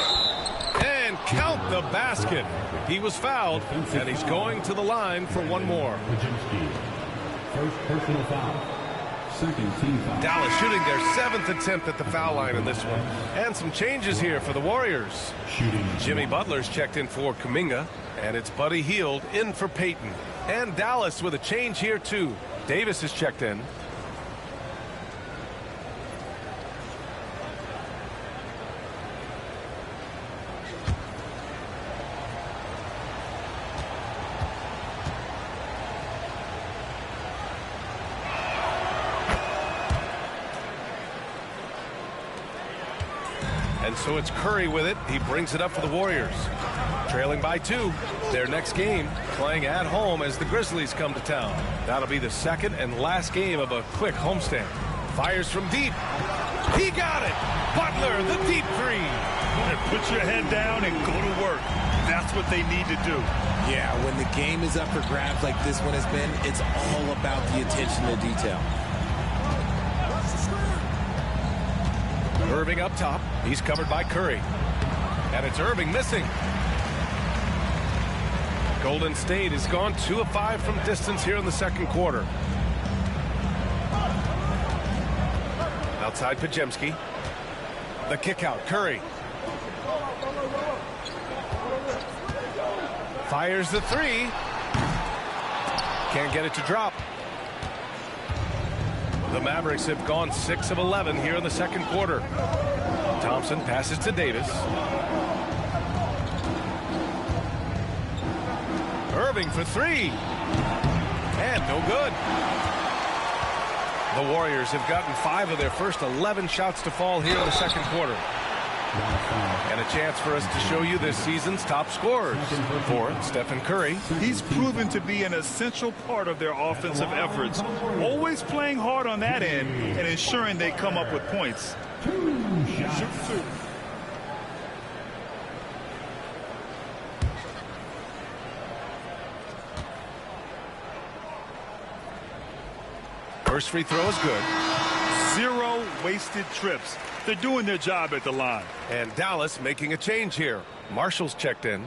And count the basket. He was fouled, and he's going to the line for one more. First personal foul. Second team foul. Dallas shooting their 7th attempt at the foul line in this one. And some changes here for the Warriors. Jimmy Butler's checked in for Kuminga, and it's Buddy Hield in for Payton. And Dallas with a change here too. Davis is checked in. And so it's Curry with it. He brings it up for the Warriors. Trailing by 2. Their next game playing at home as the Grizzlies come to town. That'll be the second and last game of a quick homestand. Fires from deep. He got it. Butler, the deep 3. Put your head down and go to work. That's what they need to do. Yeah, when the game is up for grabs like this one has been, it's all about the attention to detail. Irving up top. He's covered by Curry. And it's Irving missing. Golden State has gone 2 of 5 from distance here in the second quarter. Outside Podziemski. The kick out. Curry. Fires the three. Can't get it to drop. The Mavericks have gone 6 of 11 here in the second quarter. Thompson passes to Davis. Irving for three. And no good. The Warriors have gotten 5 of their first 11 shots to fall here in the second quarter. And a chance for us to show you this season's top scorers. For Stephen Curry. He's proven to be an essential part of their offensive efforts, always playing hard on that end and ensuring they come up with points. Shoot 2. First free throw is good. 0 wasted trips. They're doing their job at the line. And Dallas making a change here. Marshall's checked in.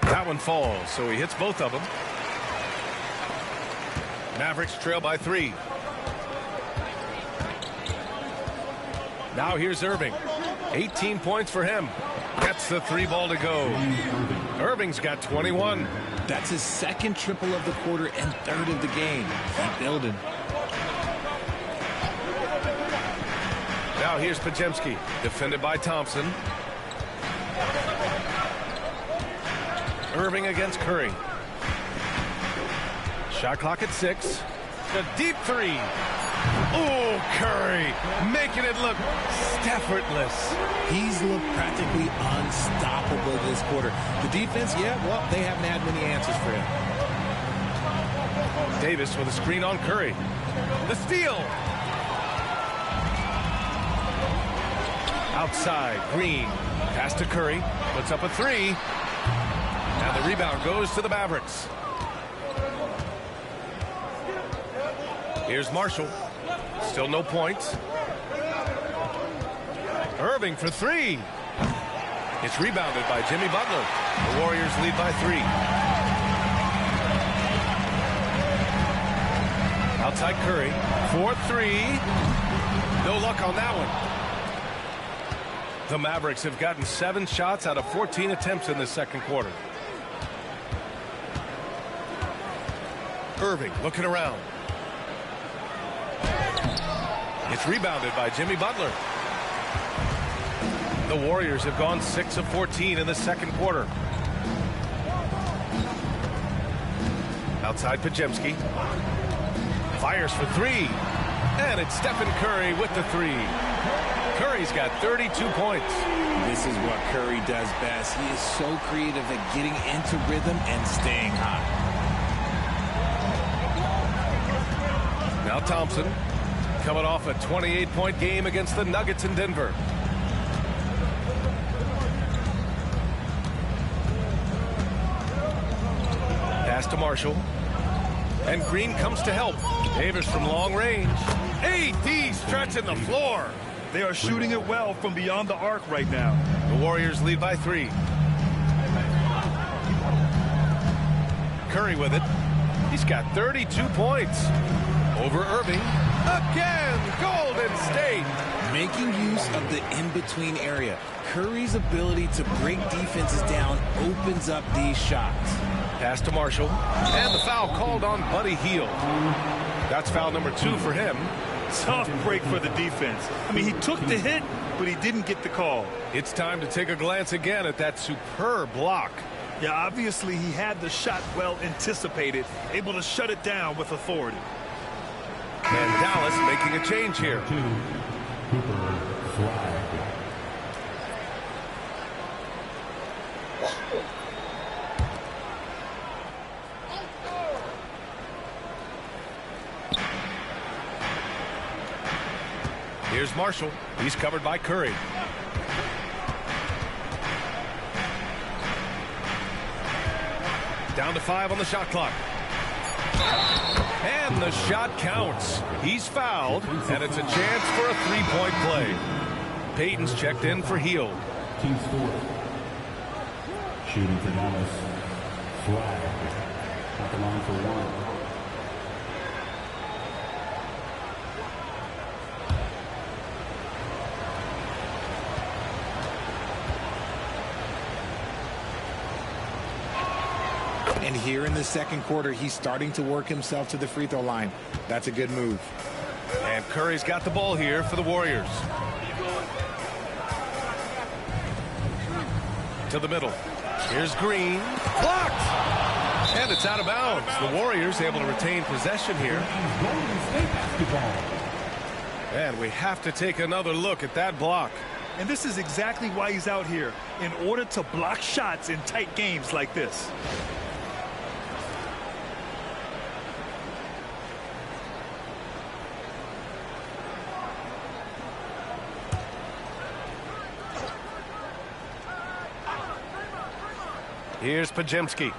That one falls, so he hits both of them. Mavericks trail by 3. Now here's Irving. 18 points for him. Gets the 3 ball to go. Irving's got 21. That's his second triple of the quarter and 3rd of the game. Keep building. Now here's Podziemski. Defended by Thompson. Irving against Curry. Shot clock at 6. The deep 3. Oh, Curry making it look effortless. He's looked practically unstoppable this quarter. The defense, yeah, well, they haven't had many answers for him. Davis with a screen on Curry. The steal. Outside, Green. Pass to Curry. Puts up a 3. And the rebound goes to the Mavericks. Here's Marshall. Still no points. Irving for 3. It's rebounded by Jimmy Butler. The Warriors lead by 3. Outside Curry. 4-3. No luck on that one. The Mavericks have gotten 7 shots out of 14 attempts in the second quarter. Irving looking around. It's rebounded by Jimmy Butler. The Warriors have gone 6 of 14 in the second quarter. Outside Podziemski. Fires for 3. And it's Stephen Curry with the 3. Curry's got 32 points. This is what Curry does best. He is so creative at getting into rhythm and staying hot. Now Thompson. Coming off a 28-point game against the Nuggets in Denver. Pass to Marshall. And Green comes to help. Davis from long range. AD stretching the floor. They are shooting it well from beyond the arc right now. The Warriors lead by 3. Curry with it. He's got 32 points. Over Irving. Again, Golden State. Making use of the in-between area. Curry's ability to break defenses down opens up these shots. Pass to Marshall. And the foul called on Buddy Hield. That's foul number 2 for him. Tough break for the defense. I mean, he took the hit, but he didn't get the call. It's time to take a glance again at that superb block. Yeah, obviously he had the shot well anticipated, able to shut it down with authority. And Dallas making a change here. Here's Marshall. He's covered by Curry. Down to 5 on the shot clock. And the shot counts. He's fouled, and it's a chance for a three-point play. Payton's checked in for Hield. Team score. Shooting for Dallas. Flag. At the line for one. And here in the second quarter, he's starting to work himself to the free throw line. That's a good move. And Curry's got the ball here for the Warriors. To the middle. Here's Green. Blocked! And it's out of bounds. The Warriors able to retain possession here. And we have to take another look at that block. And this is exactly why he's out here, in order to block shots in tight games like this. Here's Podziemski.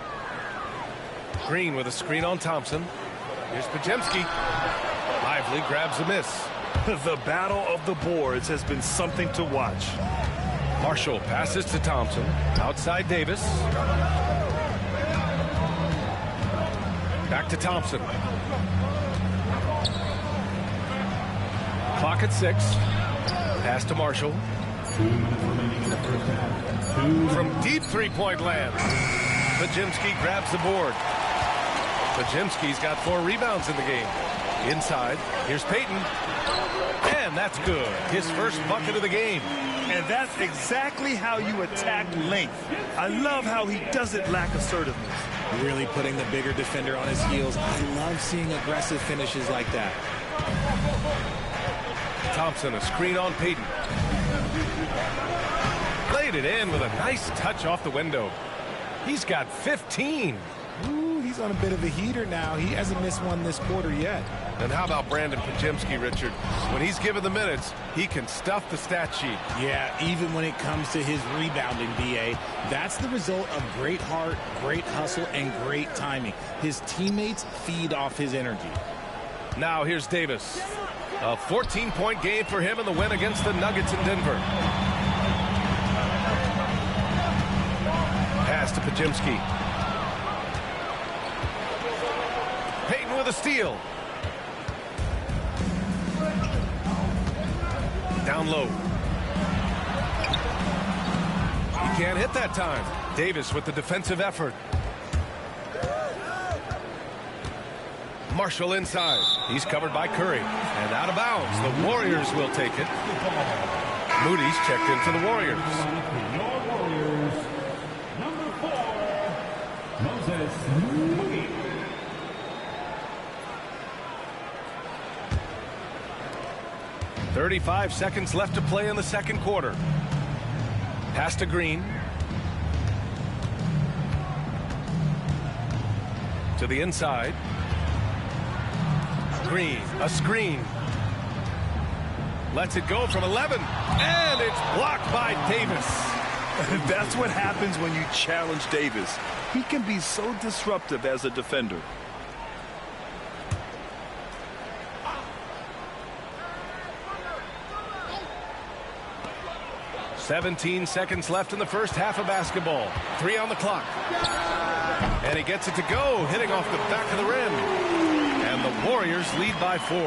Green with a screen on Thompson. Here's Podziemski. Lively grabs a miss. The battle of the boards has been something to watch. Marshall passes to Thompson. Outside Davis. Back to Thompson. Clock at 6. Pass to Marshall. 2 minutes remaining in the first half. From deep three-point land. Podziemski grabs the board. Podziemski's got 4 rebounds in the game. Inside, here's Payton. And that's good. His first bucket of the game. And that's exactly how you attack length. I love how he doesn't lack assertiveness. Really putting the bigger defender on his heels. I love seeing aggressive finishes like that. Thompson, a screen on Payton. Played it in with a nice touch off the window. He's got 15. Ooh, he's on a bit of a heater now. He hasn't missed one this quarter yet. And how about Brandon Podziemski, Richard? When he's given the minutes, he can stuff the stat sheet. Yeah, even when it comes to his rebounding, BA, that's the result of great heart, great hustle, and great timing. His teammates feed off his energy. Now here's Davis. A 14-point game for him in the win against the Nuggets in Denver. Pass to Podziemski. Payton with a steal. Down low. He can't hit that time. Davis with the defensive effort. Marshall inside. He's covered by Curry. And out of bounds. The Warriors will take it. Moody's checked in for the Warriors. Your Warriors, number 4, Moses Moody. .35 seconds left to play in the second quarter. Pass to Green. To the inside. Green, a screen. Lets it go from 11. And it's blocked by Davis. That's what happens when you challenge Davis. He can be so disruptive as a defender. .17 seconds left in the first half of basketball. 3 on the clock. And he gets it to go, hitting off the back of the rim. And the Warriors lead by 4.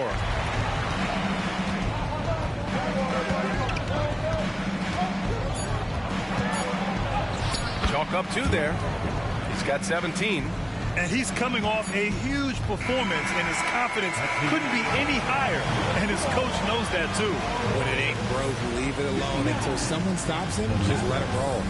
Chalk up 2 there. He's got 17. And he's coming off a huge performance, and his confidence couldn't be any higher. And his coach knows that, too. When it ain't broke, leave it alone. Until someone stops him, just let it roll.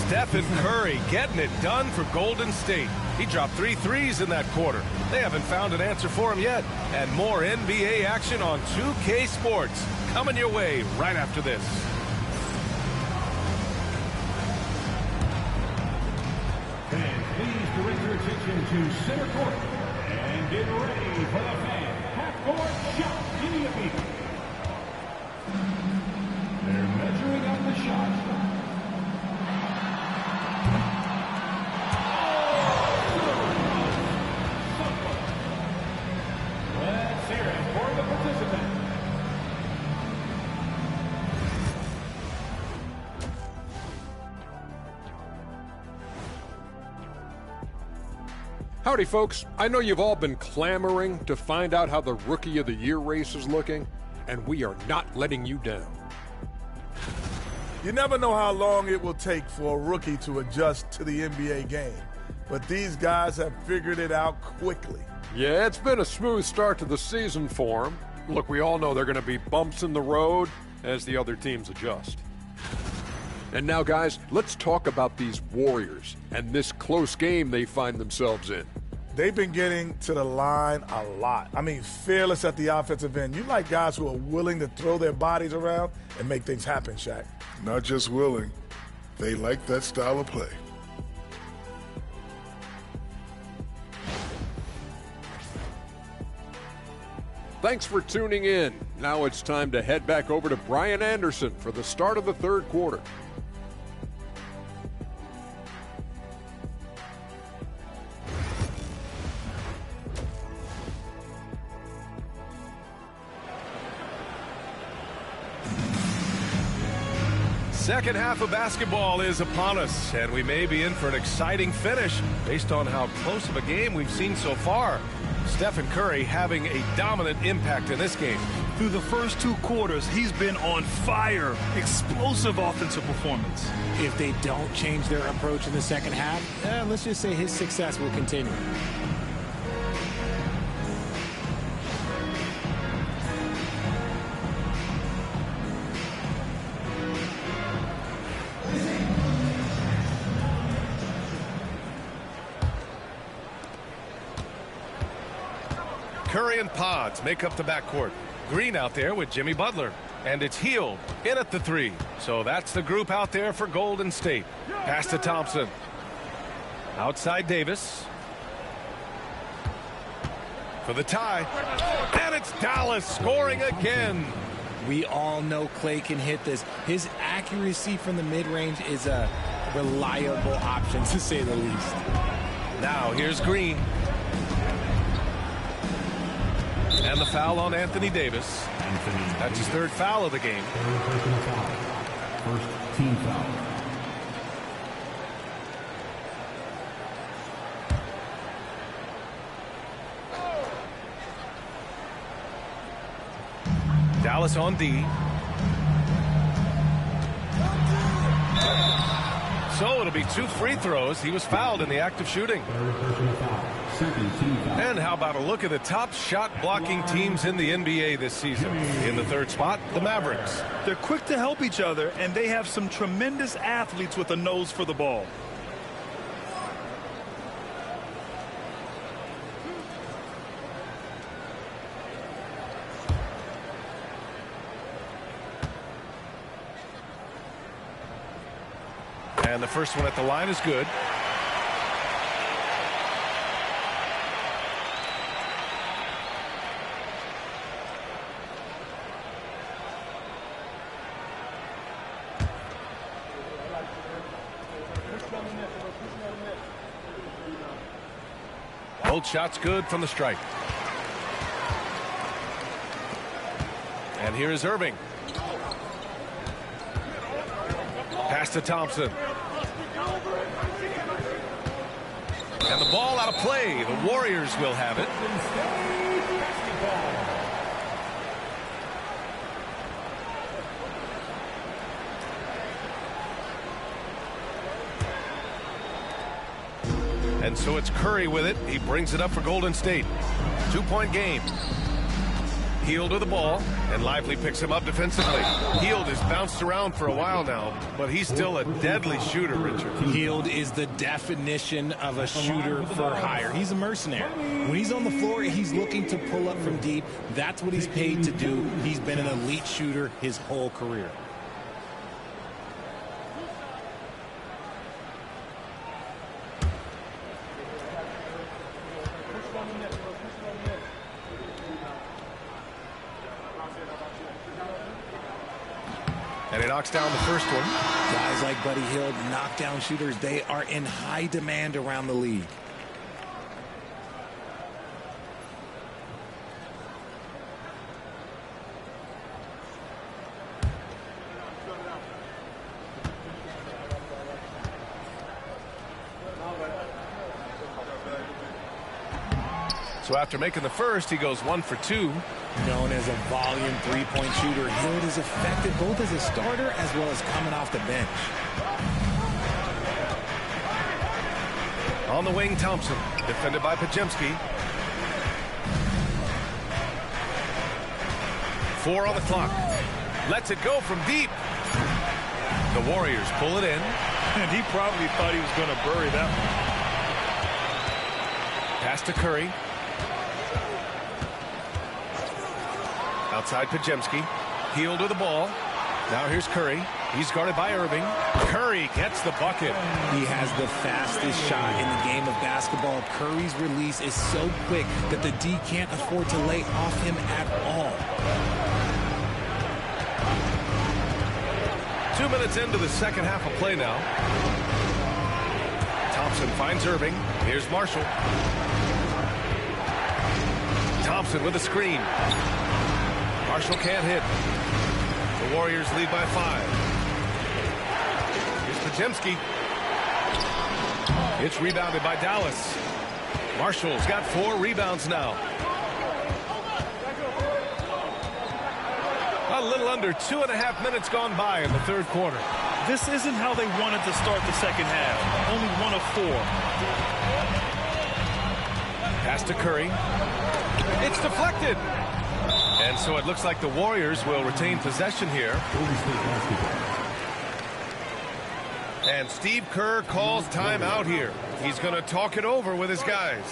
Stephen Curry getting it done for Golden State. He dropped 3 threes in that quarter. They haven't found an answer for him yet. And more NBA action on 2K Sports coming your way right after this. Fans, please direct your attention to center court and get ready for the fan Court shot immediately. They're measuring out the shot. Let's hear it for the participant. Howdy, folks. I know you've all been clamoring to find out how the Rookie of the Year race is looking, and we are not letting you down. You never know how long it will take for a rookie to adjust to the NBA game, but these guys have figured it out quickly. Yeah, it's been a smooth start to the season for them. Look, we all know there are going to be bumps in the road as the other teams adjust. And now, guys, let's talk about these Warriors and this close game they find themselves in. They've been getting to the line a lot. I mean, fearless at the offensive end. You like guys who are willing to throw their bodies around and make things happen, Shaq. Not just willing, they like that style of play. Thanks for tuning in. Now it's time to head back over to Brian Anderson for the start of the third quarter. Second half of basketball is upon us, and we may be in for an exciting finish based on how close of a game we've seen so far. Stephen Curry having a dominant impact in this game. Through the first 2 quarters, he's been on fire. Explosive offensive performance. If they don't change their approach in the second half, let's just say his success will continue. Curry and Pods make up the backcourt. Green out there with Jimmy Butler. And it's Hield in at the 3. So that's the group out there for Golden State. Pass to Thompson. Outside Davis. For the tie. And it's Dallas scoring again. We all know Klay can hit this. His accuracy from the mid-range is a reliable option, to say the least. Now here's Green. And the foul on Anthony Davis. That's his 3rd foul of the game. Third personal foul. First team foul. Dallas on D. So it'll be 2 free throws. He was fouled in the act of shooting. And how about a look at the top shot blocking teams in the NBA this season? In the 3rd spot, the Mavericks. They're quick to help each other, and they have some tremendous athletes with a nose for the ball. And the first one at the line is good. Both shots good from the stripe. And here is Irving. Pass to Thompson. And the ball out of play. The Warriors will have it. And so it's Curry with it. He brings it up for Golden State. 2-point game. Hield with the ball, and Lively picks him up defensively. Hield has bounced around for a while now, but he's still a deadly shooter, Richard. Hield is the definition of a shooter for hire. He's a mercenary. When he's on the floor, he's looking to pull up from deep. That's what he's paid to do. He's been an elite shooter his whole career. And he knocks down the first one. Guys like Buddy Hield, knockdown shooters, they are in high demand around the league. So after making the first, he goes 1 for 2. Known as a volume three-point shooter, Hield is effective both as a starter as well as coming off the bench. On the wing, Thompson, defended by Pajemski. 4 on the clock. Lets it go from deep. The Warriors pull it in. And he probably thought he was going to bury that one. Pass to Curry. Outside Pajemski. Hield with the ball. Now here's Curry. He's guarded by Irving. Curry gets the bucket. He has the fastest shot in the game of basketball. Curry's release is so quick that the D can't afford to lay off him at all. 2 minutes into the second half of play now. Thompson finds Irving. Here's Marshall. Thompson with a screen. Marshall can't hit. The Warriors lead by 5. Here's Pajemski. It's rebounded by Dallas. Marshall's got 4 rebounds now. A little under 2.5 minutes gone by in the third quarter. This isn't how they wanted to start the second half. Only 1 of 4. Pass to Curry. It's deflected. And so it looks like the Warriors will retain possession here. And Steve Kerr calls timeout here. He's going to talk it over with his guys.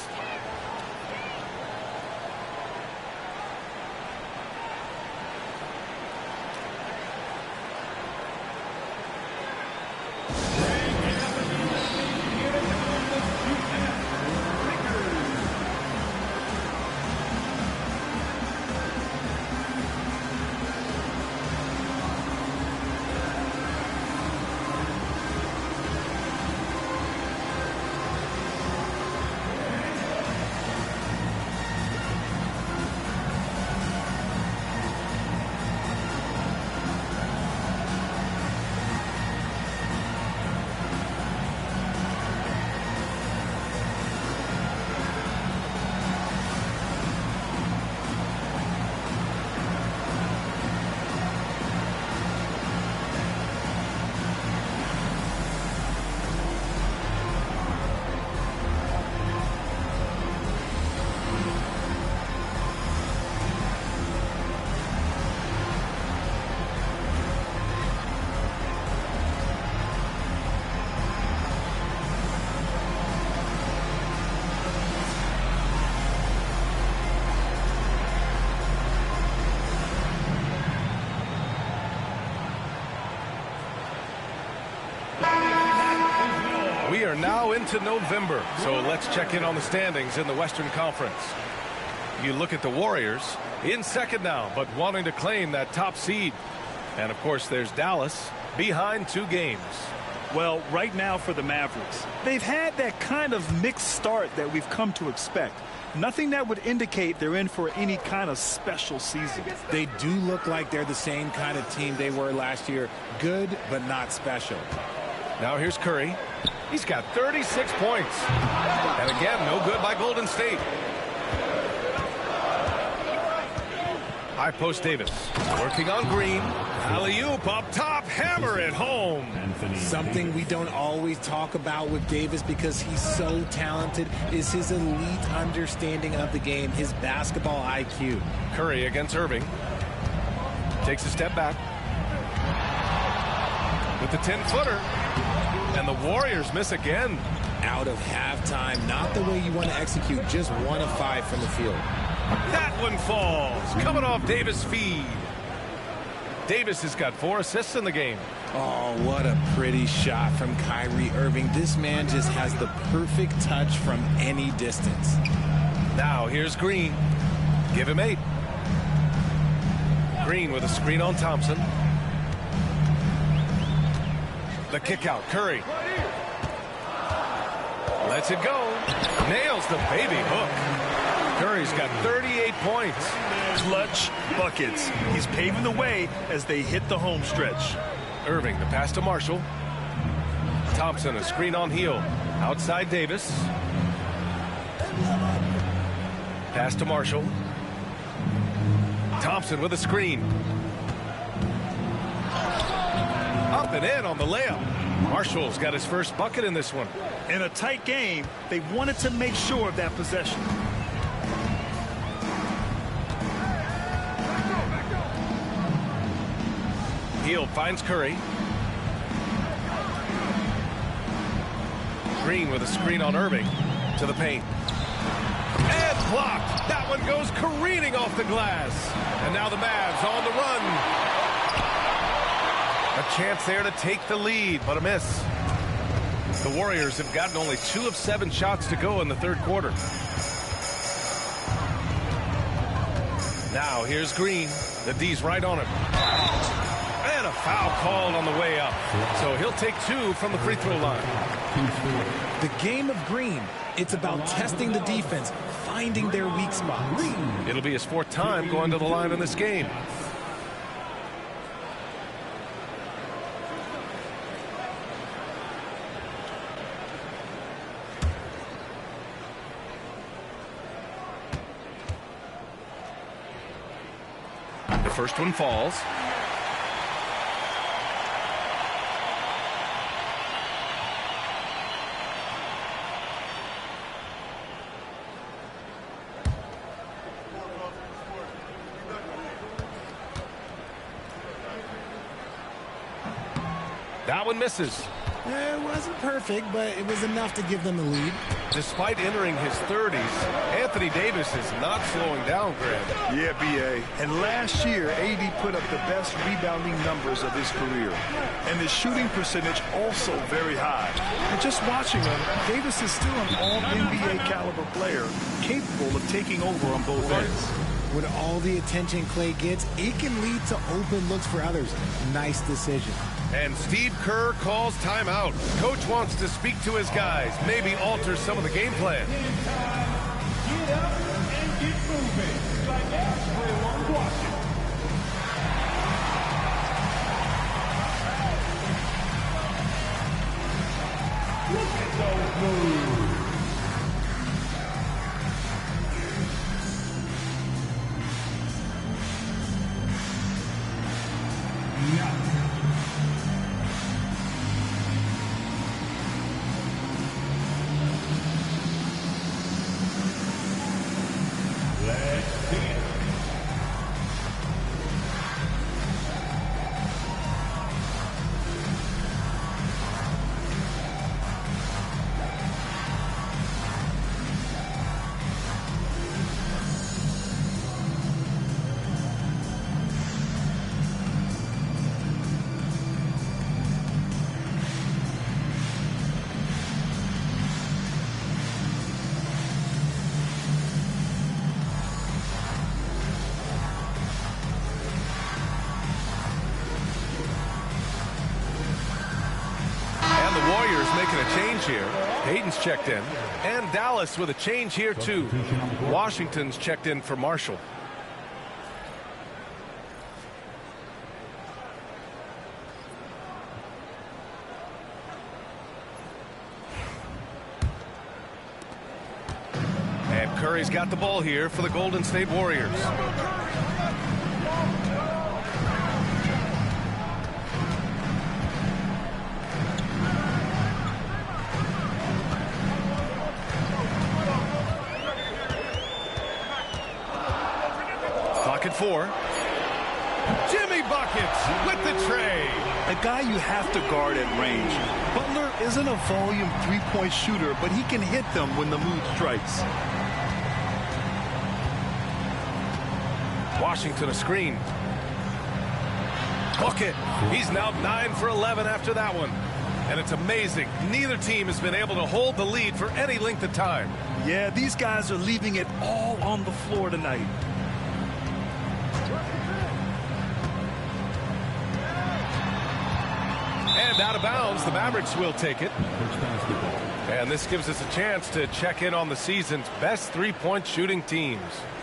We are now into November, so let's check in on the standings in the Western Conference. You look at the Warriors in second now, but wanting to claim that top seed. And, of course, there's Dallas behind 2 games. Well, right now for the Mavericks, they've had that kind of mixed start that we've come to expect. Nothing that would indicate they're in for any kind of special season. They do look like they're the same kind of team they were last year. Good, but not special. Now here's Curry. He's got 36 points. And again, no good by Golden State. High post Davis. Working on Green. Alley-oop up top. Hammer it home. Something we don't always talk about with Davis because he's so talented is his elite understanding of the game, his basketball IQ. Curry against Irving. Takes a step back. With the 10-footer. And the Warriors miss again. Out of halftime. Not the way you want to execute. Just 1 of 5 from the field. That one falls. Coming off Davis' feed. Davis has got 4 assists in the game. Oh, what a pretty shot from Kyrie Irving. This man just has the perfect touch from any distance. Now here's Green. Give him 8. Green with a screen on Thompson. The kick out, Curry. Lets it go. Nails the baby hook. Curry's got 38 points. Clutch buckets. He's paving the way as they hit the home stretch. Irving, the pass to Marshall. Thompson, a screen on heel. Outside Davis. Pass to Marshall. Thompson with a screen. Up and in on the layup. Marshall's got his first bucket in this one. In a tight game, they wanted to make sure of that possession. Hield finds Curry. Green with a screen on Irving. To the paint. And blocked. That one goes careening off the glass. And now the Mavs on the run. A chance there to take the lead, but a miss. The Warriors have gotten only 2 of 7 shots to go in the third quarter. Now here's Green. The D's right on him. And a foul called on the way up. So he'll take 2 from the free throw line. The game of Green, it's about testing the defense, finding their weak spots. It'll be his 4th time going to the line in this game. The first one falls. That one misses. It wasn't perfect, but it was enough to give them the lead. Despite entering his 30s, Anthony Davis is not slowing down, Greg. Yeah, B.A. And last year, AD put up the best rebounding numbers of his career. And his shooting percentage also very high. And just watching him, Davis is still an all-NBA caliber player, capable of taking over on both ends. With all the attention Clay gets, it can lead to open looks for others. Nice decision. And Steve Kerr calls timeout. Coach wants to speak to his guys, maybe alter some of the game plan. Get up and get moving like everyone watching. Look at those moves. Making a change here. Hayden's checked in. And Dallas with a change here, too. Washington's checked in for Marshall. And Curry's got the ball here for the Golden State Warriors. At 4. Jimmy buckets with the tray. A guy you have to guard at range. Butler isn't a volume three-point shooter, but he can hit them when the mood strikes. Washington a screen. Bucket. He's now 9 for 11 after that one. And it's amazing. Neither team has been able to hold the lead for any length of time. Yeah, these guys are leaving it all on the floor tonight. out of bounds. The Mavericks will take it. And this gives us a chance to check in on the season's best three-point shooting teams.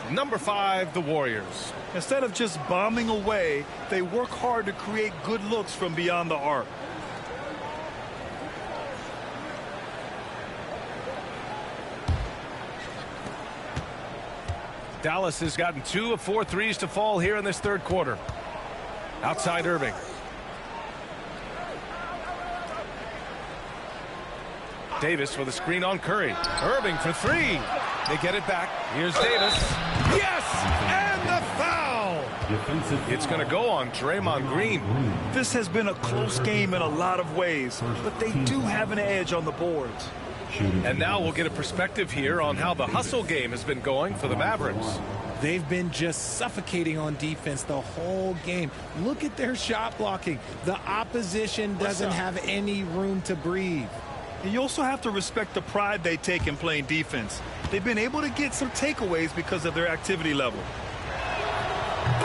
Number 5, the Warriors. Instead of just bombing away, they work hard to create good looks from beyond the arc. Dallas has gotten 2 of 4 threes to fall here in this third quarter. Outside Irving. Davis with a screen on Curry. Irving for 3. They get it back. Here's Davis. Yes! And the foul! It's going to go on Draymond Green. This has been a close game in a lot of ways, but they do have an edge on the boards. And now we'll get a perspective here on how the hustle game has been going for the Mavericks. They've been just suffocating on defense the whole game. Look at their shot blocking. The opposition doesn't have any room to breathe. And you also have to respect the pride they take in playing defense. They've been able to get some takeaways because of their activity level.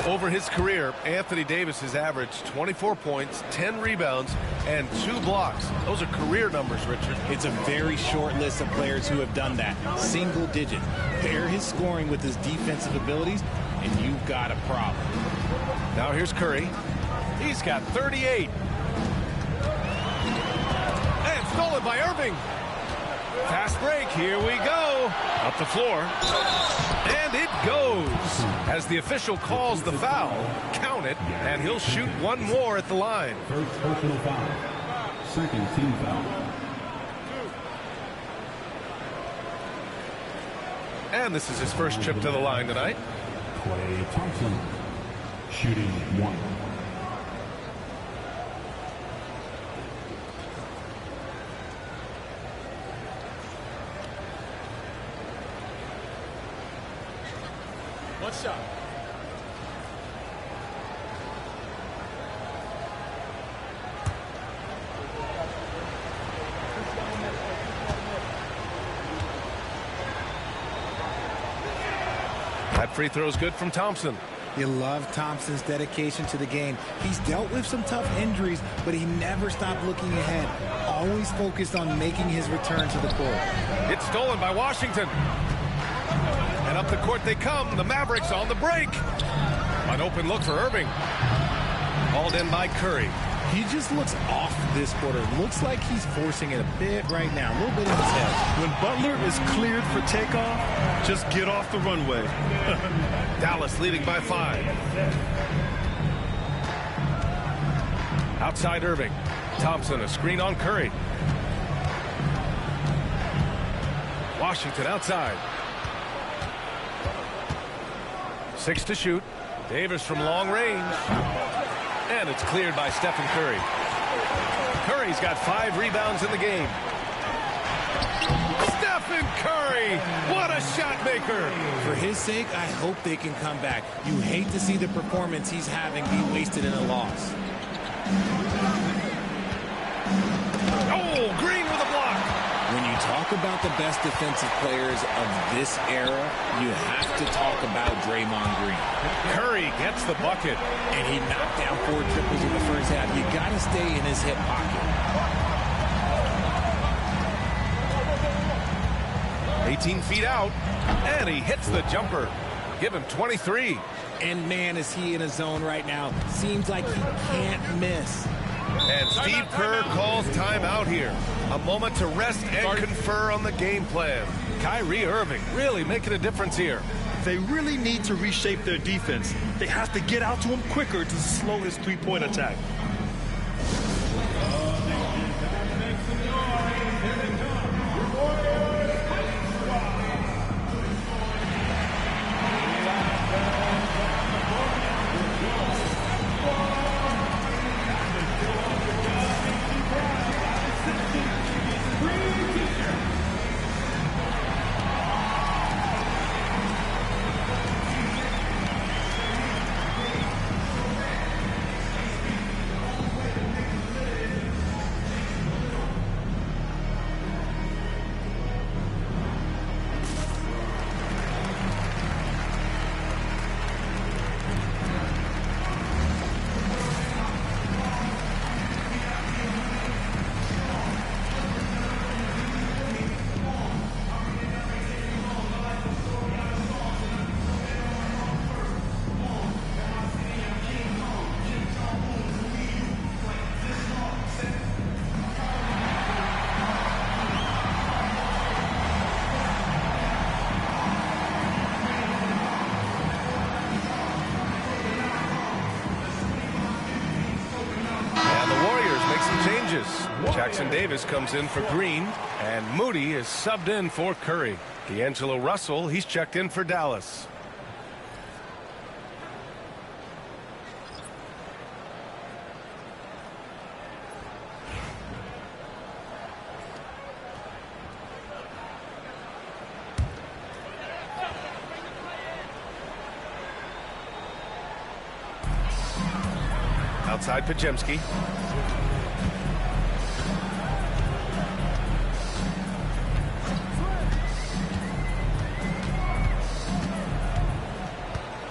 Over his career, Anthony Davis has averaged 24 points, 10 rebounds, and 2 blocks. Those are career numbers, Richard. It's a very short list of players who have done that. Single digit. Pair his scoring with his defensive abilities, and you've got a problem. Now here's Curry. He's got 38. And stolen by Irving. Fast break. Here we go. Up the floor. And it goes. As the official calls the foul, count it, and he'll shoot one more at the line. First personal foul. Second team foul. And this is his first trip to the line tonight. Klay Thompson, shooting 1. One shot. That free throw is good from Thompson. You love Thompson's dedication to the game. He's dealt with some tough injuries, but he never stopped looking ahead. Always focused on making his return to the court. It's stolen by Washington. And up the court they come. The Mavericks on the break. An open look for Irving. Hauled in by Curry. He just looks off this quarter. Looks like he's forcing it a bit right now. A little bit in his head. When Butler is cleared for takeoff, just get off the runway. Dallas leading by 5. Outside Irving. Thompson, a screen on Curry. Washington outside. 6 to shoot. Davis from long range. And it's cleared by Stephen Curry. Curry's got 5 rebounds in the game. Stephen Curry! What a shot maker! For his sake, I hope they can come back. You hate to see the performance he's having be wasted in a loss. Oh, Green with a block! When you talk about the best defensive players of this era, you have to talk about Draymond Green. Curry gets the bucket. And he knocked down 4 triples in the first half. You got to stay in his hip pocket. 18 feet out, and he hits the jumper. Give him 23. And man, is he in a zone right now. Seems like he can't miss. And Steve Kerr calls timeout here. A moment to rest and confer on the game plan. Kyrie Irving really making a difference here. They really need to reshape their defense. They have to get out to him quicker to slow his three-point attack. changes. Jackson Davis comes in for Green, and Moody is subbed in for Curry. D'Angelo Russell, he's checked in for Dallas. Outside Pajemski.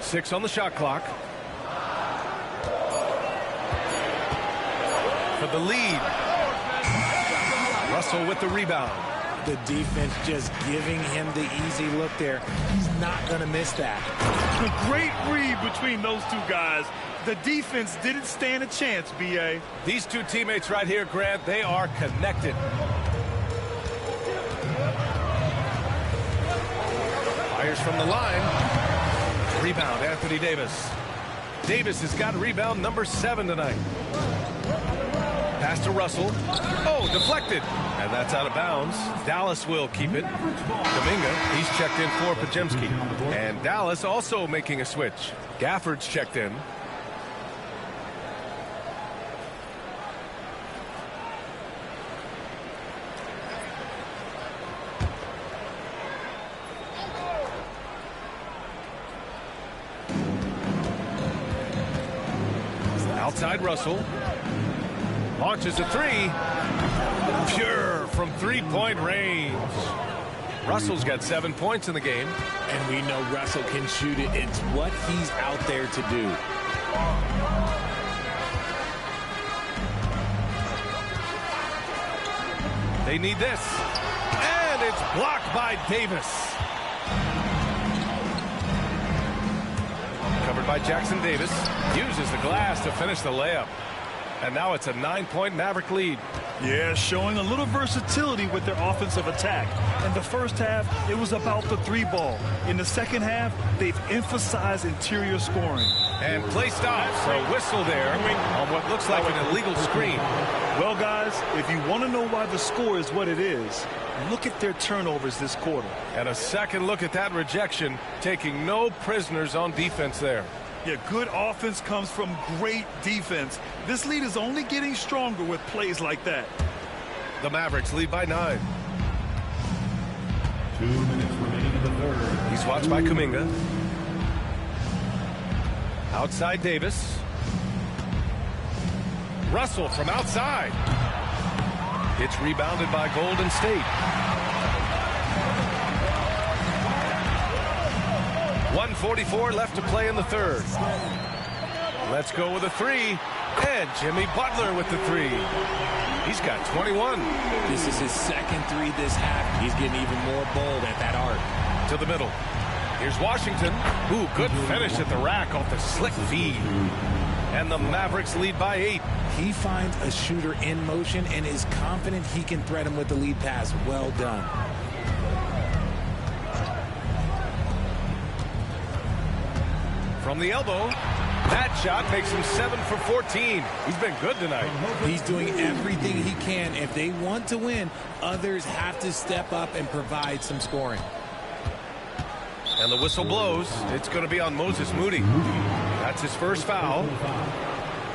Six on the shot clock. For the lead. Russell with the rebound. The defense just giving him the easy look there. He's not going to miss that. A great read between those two guys. The defense didn't stand a chance, B.A. These two teammates right here, Grant, they are connected. Fires from the line. Rebound, Anthony Davis. Davis has got rebound number 7 tonight. Pass to Russell. Oh, deflected. And that's out of bounds. Dallas will keep it. Kuminga, he's checked in for Pajemski. And Dallas also making a switch. Gafford's checked in. Outside Russell. Launches a three. Pure from three-point range. Russell's got 7 points in the game. And we know Russell can shoot it. It's what he's out there to do. They need this. And it's blocked by Davis. Covered by Jackson Davis. Uses the glass to finish the layup. And now it's a 9-point Maverick lead. Yeah, showing a little versatility with their offensive attack. In the first half, it was about the three ball. In the second half, they've emphasized interior scoring. And play stops. A whistle there on what looks like an illegal screen. Well, guys, if you want to know why the score is what it is, look at their turnovers this quarter. And a second look at that rejection, taking no prisoners on defense there. Yeah, good offense comes from great defense. This lead is only getting stronger with plays like that. The Mavericks lead by 9. 2 minutes remaining in the third. He's watched by Kuminga. Outside Davis. Russell from outside. It's rebounded by Golden State. 1:44 left to play in the third. Let's go with a three. And Jimmy Butler with the three. He's got 21. This is his second three this half. He's getting even more bold at that arc. To the middle. Here's Washington. Ooh, good finish at the rack off the slick feed. And the Mavericks lead by 8. He finds a shooter in motion and is confident he can thread him with the lead pass. Well done. From the elbow, that shot makes him 7 for 14. He's been good tonight. He's doing everything he can. If they want to win, others have to step up and provide some scoring. And the whistle blows. It's going to be on Moses Moody. That's his first foul.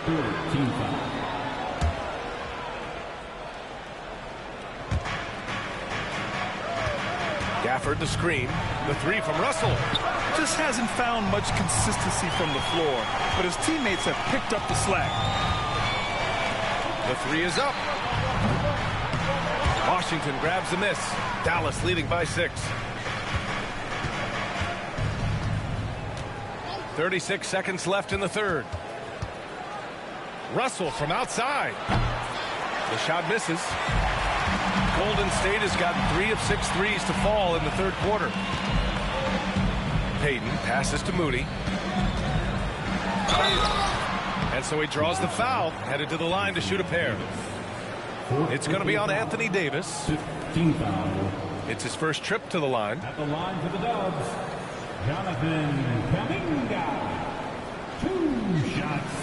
Team foul. Gafford the screen. The three from Russell. Just hasn't found much consistency from the floor, but his teammates have picked up the slack. The three is up. Washington grabs the miss. Dallas leading by 6. 36 seconds left in the third. Russell from outside. The shot misses. Golden State has gotten 3 of 6 threes to fall in the third quarter. Payton passes to Moody. And so he draws the foul, headed to the line to shoot a pair. It's going to be on Anthony Davis. 15 foul. It's his first trip to the line. At the line for the Dubs, Jonathan Kuminga. 2 shots.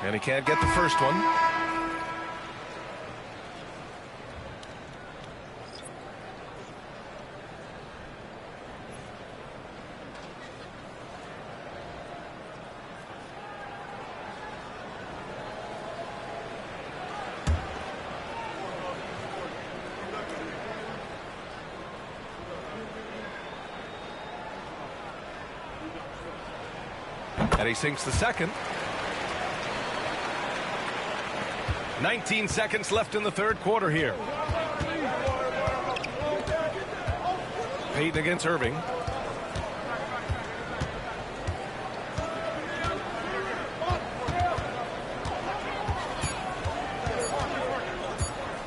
And he can't get the first one. And he sinks the second. 19 seconds left in the third quarter here. Payton against Irving.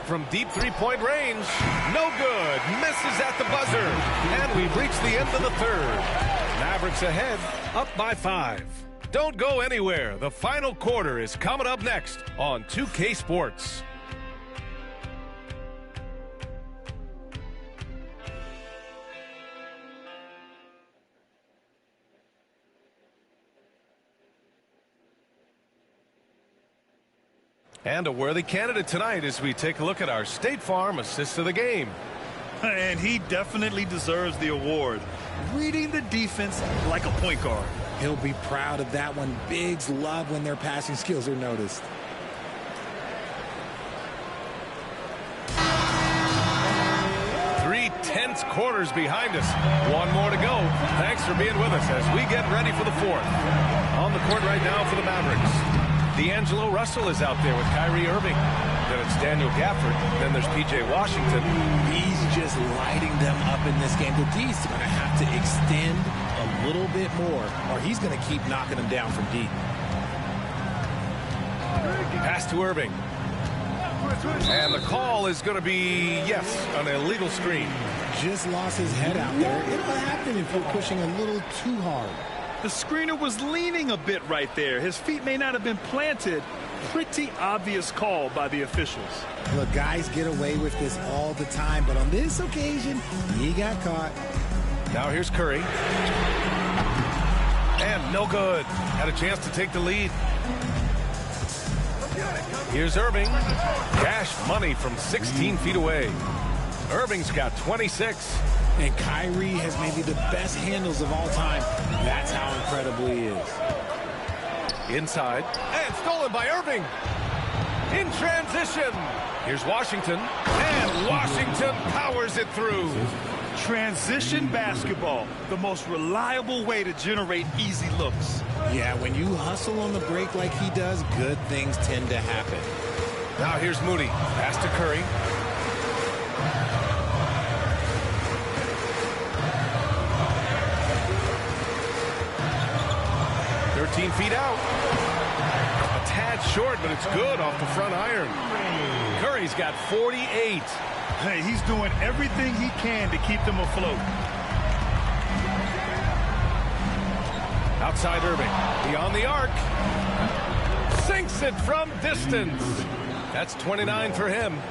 From deep three-point range, no good. Misses at the buzzer. And we've reached the end of the third. Mavericks ahead, up by 5. Don't go anywhere. The final quarter is coming up next on 2K Sports. And a worthy candidate tonight as we take a look at our State Farm Assist of the Game. And he definitely deserves the award. Reading the defense like a point guard. He'll be proud of that one. Bigs love when their passing skills are noticed. Three tense quarters behind us. One more to go. Thanks for being with us as we get ready for the fourth. On the court right now for the Mavericks. D'Angelo Russell is out there with Kyrie Irving. Then it's Daniel Gafford. Then there's P.J. Washington. He's just lighting them up in this game. The D's going to have to extend a little bit more, or he's going to keep knocking them down from deep. Pass to Irving. And the call is going to be, yes, an illegal screen. Just lost his head out there. It'll happen if you're pushing a little too hard. The screener was leaning a bit right there. His feet may not have been planted. Pretty obvious call by the officials. Look, guys get away with this all the time, but on this occasion, he got caught. Now here's Curry. And no good. Had a chance to take the lead. Here's Irving. Cash money from 16 feet away. Irving's got 26. And Kyrie has maybe the best handles of all time. That's how incredible he is. Inside. And stolen by Irving. In transition. Here's Washington. And Washington powers it through. Transition basketball, the most reliable way to generate easy looks. Yeah, when you hustle on the break like he does, good things tend to happen. Now here's Moody. Pass to Curry. Feet out. A tad short, but it's good off the front iron. Curry's got 48. Hey, he's doing everything he can to keep them afloat. Outside Irving. Beyond the arc. Sinks it from distance. That's 29 for him.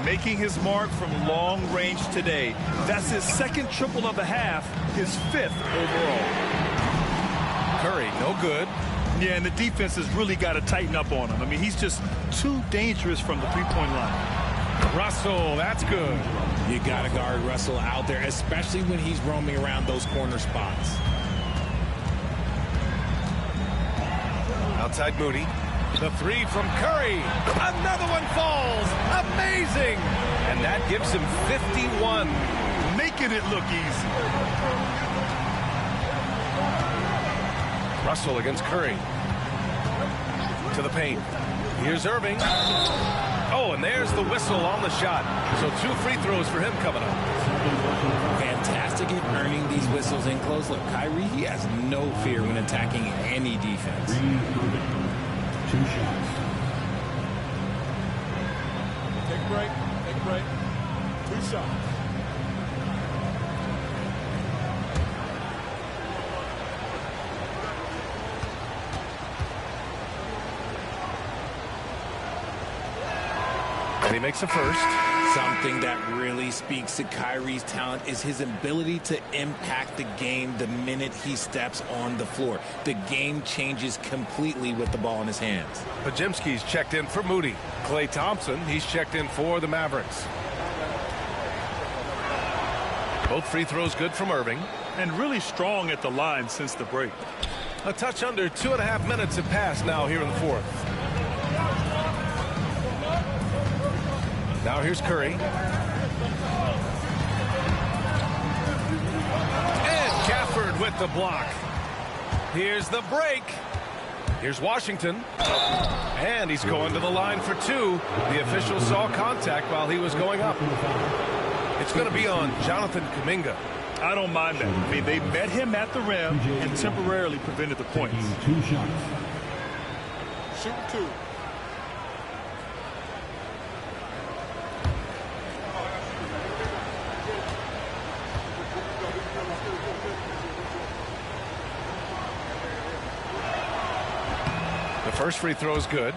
Making his mark from long range today. That's his second triple of the half, his 5th overall. Curry, no good. Yeah, and the defense has really got to tighten up on him. I mean, he's just too dangerous from the three-point line. Russell, that's good. You got to guard Russell out there, especially when he's roaming around those corner spots. Outside Moody. The three from Curry. Another one falls. Amazing. And that gives him 51. Making it look easy. Russell against Curry. To the paint. Here's Irving. Oh, and there's the whistle on the shot. So 2 free throws for him coming up. Fantastic at earning these whistles in close. Look, Kyrie, he has no fear when attacking any defense. 2 shots. Take a break. Take a break. 2 shots. And he makes a first. Something that really speaks to Kyrie's talent is his ability to impact the game the minute he steps on the floor. The game changes completely with the ball in his hands. Podziemski's checked in for Moody. Klay Thompson, he's checked in for the Mavericks. Both free throws good from Irving. And really strong at the line since the break. A touch under 2.5 minutes have passed now here in the fourth. Now here's Curry. And Gafford with the block. Here's the break. Here's Washington. And he's going to the line for two. The official saw contact while he was going up. It's going to be on Jonathan Kuminga. I don't mind that. I mean, they met him at the rim and temporarily prevented the points. 2 shots. Shoot 2. The first free throw is good.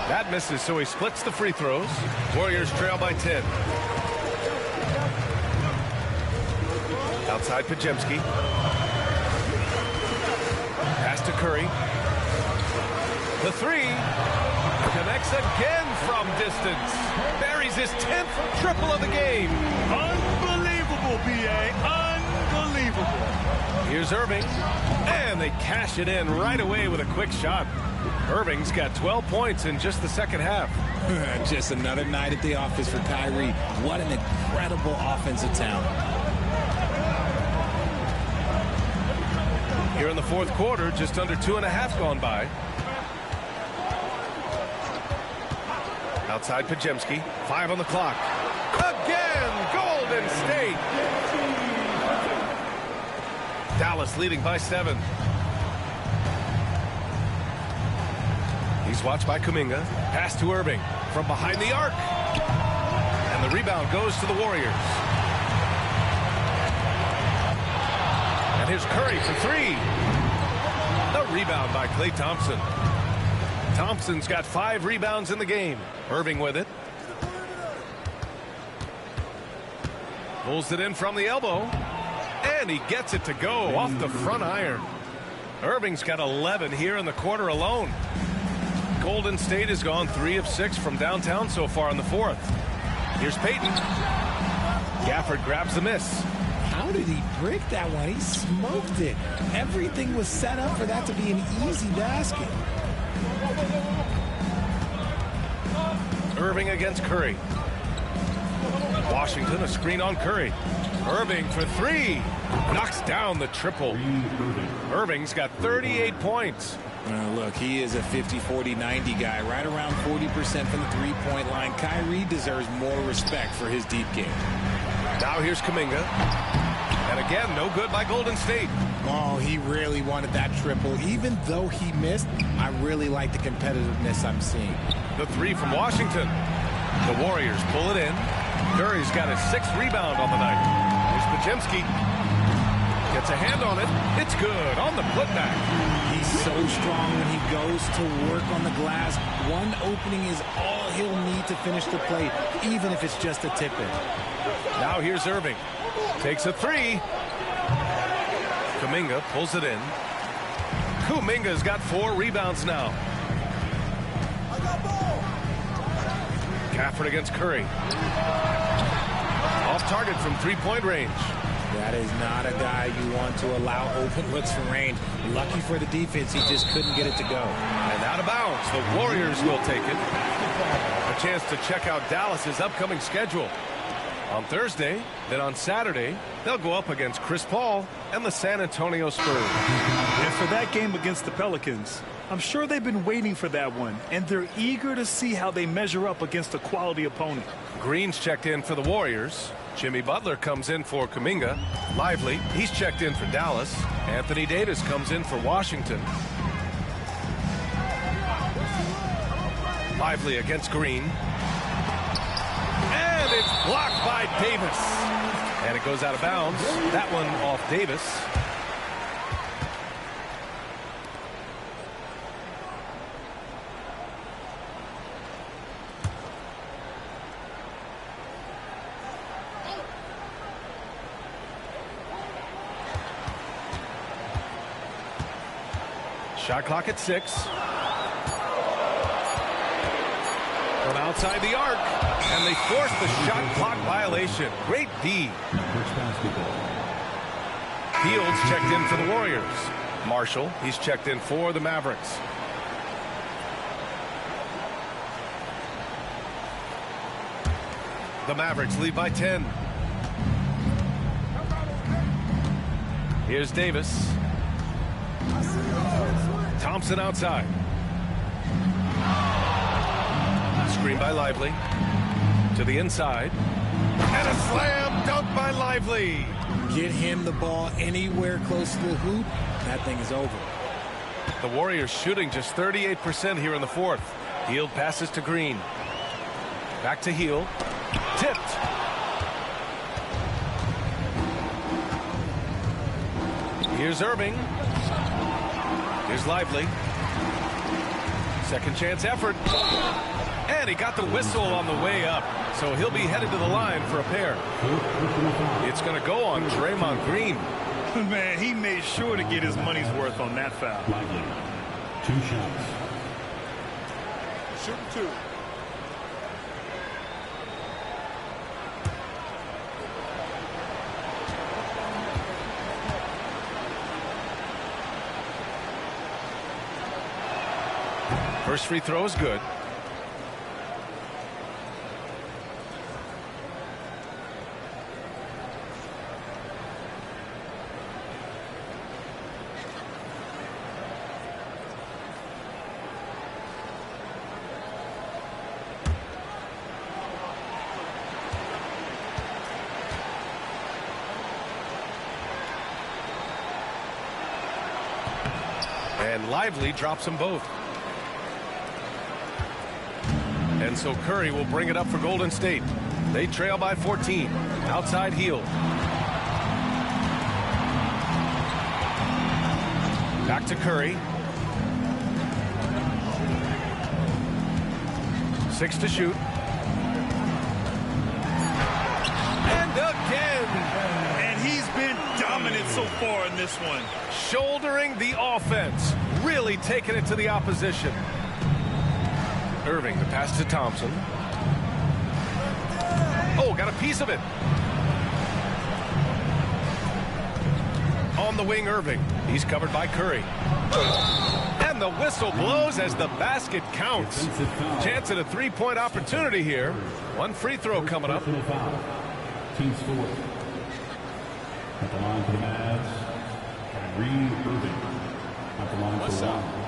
That misses, so he splits the free throws. Warriors trail by 10. Outside Podziemski. Pass to Curry. The three. Connects again from distance. Buries his 10th triple of the game. Unbelievable, B.A. Unbelievable. Here's Irving. And they cash it in right away with a quick shot. Irving's got 12 points in just the second half. Just another night at the office for Kyrie. What an incredible offensive talent. Here in the fourth quarter, just under 2.5 gone by. Outside Podziemski, 5 on the clock. Again, Golden State. Dallas leading by 7. He's watched by Kuminga. Pass to Irving from behind the arc. And the rebound goes to the Warriors. And here's Curry for 3. The rebound by Klay Thompson. Thompson's got 5 rebounds in the game. Irving with it. Pulls it in from the elbow. And he gets it to go off the front iron. Irving's got 11 here in the quarter alone. Golden State has gone 3 of 6 from downtown so far in the fourth. Here's Payton. Gafford grabs the miss. How did he break that one? He smoked it. Everything was set up for that to be an easy basket. Irving against Curry. Washington, a screen on Curry. Irving for 3. Knocks down the triple. Irving's got 38 points. Look, he is a 50-40-90 guy, right around 40% from the three-point line. Kyrie deserves more respect for his deep game. Now here's Kuminga. And again, no good by Golden State. Oh, he really wanted that triple. Even though he missed, I really like the competitiveness I'm seeing. The 3 from Washington. The Warriors pull it in. Curry's got his 6th rebound on the night. Here's Podziemski. Gets a hand on it. It's good on the putback. He's so strong when he goes to work on the glass. One opening is all he'll need to finish the play, even if it's just a tip-in. Now here's Irving. Takes a 3. Kuminga pulls it in. Kuminga's got 4 rebounds now. Gafford against Curry. Off target from 3-point range. That is not a guy you want to allow open looks from range. Lucky for the defense, he just couldn't get it to go. And out of bounds, the Warriors will take it. A chance to check out Dallas's upcoming schedule. On Thursday, then on Saturday, they'll go up against Chris Paul and the San Antonio Spurs. And for that game against the Pelicans, I'm sure they've been waiting for that one, and they're eager to see how they measure up against a quality opponent. Green's checked in for the Warriors. Jimmy Butler comes in for Kuminga. Lively, he's checked in for Dallas. Anthony Davis comes in for Washington. Lively against Green. And it's blocked by Davis. And it goes out of bounds. That one off Davis. Shot clock at 6. From outside the arc. And they force the shot clock violation. Great D. Fields checked in for the Warriors. Marshall, he's checked in for the Mavericks. The Mavericks lead by 10. Here's Davis. Thompson outside. Screen by Lively. To the inside. And a slam dunk by Lively. Get him the ball anywhere close to the hoop. That thing is over. The Warriors shooting just 38% here in the fourth. Hield passes to Green. Back to Hield. Tipped. Here's Irving. Here's Lively. Second chance effort. And he got the whistle on the way up. So he'll be headed to the line for a pair. It's going to go on Draymond Green. Man, he made sure to get his money's worth on that foul. Lively. 2 shots. Shooting 2. First free throw is good. And Lively drops them both. And so Curry will bring it up for Golden State. They trail by 14. Outside Hield. Back to Curry. 6 to shoot. And again. And he's been dominant so far in this one. Shouldering the offense. Really taking it to the opposition. Irving, the pass to Thompson. Oh, got a piece of it. On the wing, Irving. He's covered by Curry. And the whistle blows as the basket counts. Chance at a three-point opportunity here. One free throw coming up. Team score. At the line for the Mavs, Reed Irving. At the line for one.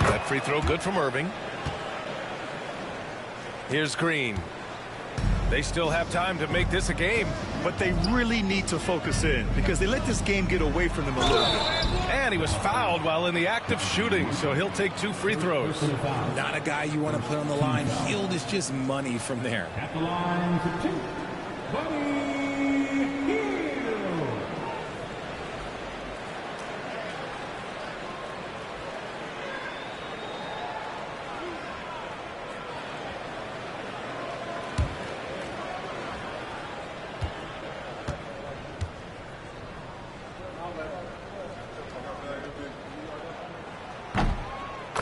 That free throw good from Irving. Here's Green. They still have time to make this a game. But they really need to focus in because they let this game get away from them a little bit. And he was fouled while in the act of shooting, so he'll take 2 free throws. Not a guy you want to put on the line. Hield is just money from there. At the line for 2, Buddy Hield.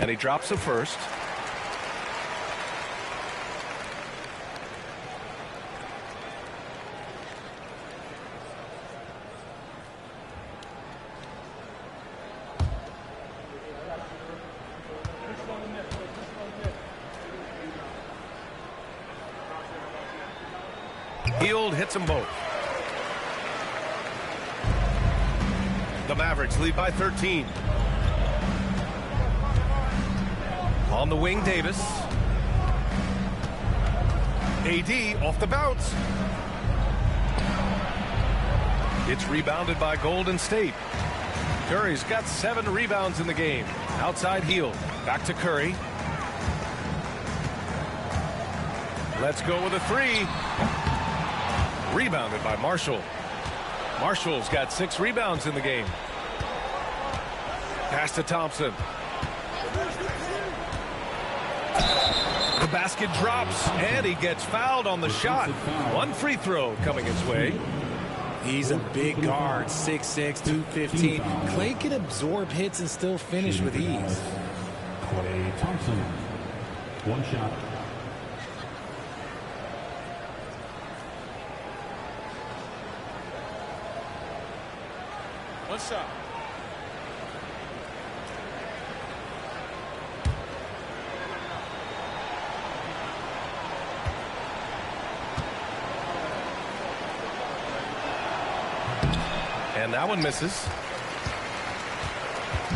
And he drops the first. Hield hits them both. The Mavericks lead by 13. On the wing, Davis. AD off the bounce. It's rebounded by Golden State. Curry's got 7 rebounds in the game. Outside heel. Back to Curry. Let's go with a 3. Rebounded by Marshall. Marshall's got 6 rebounds in the game. Pass to Thompson. The basket drops, and he gets fouled on the shot. 1 free throw coming his way. He's a big guard, 6'6", 215. Clay can absorb hits and still finish with ease. Clay Thompson, 1 shot. One shot. And that one misses.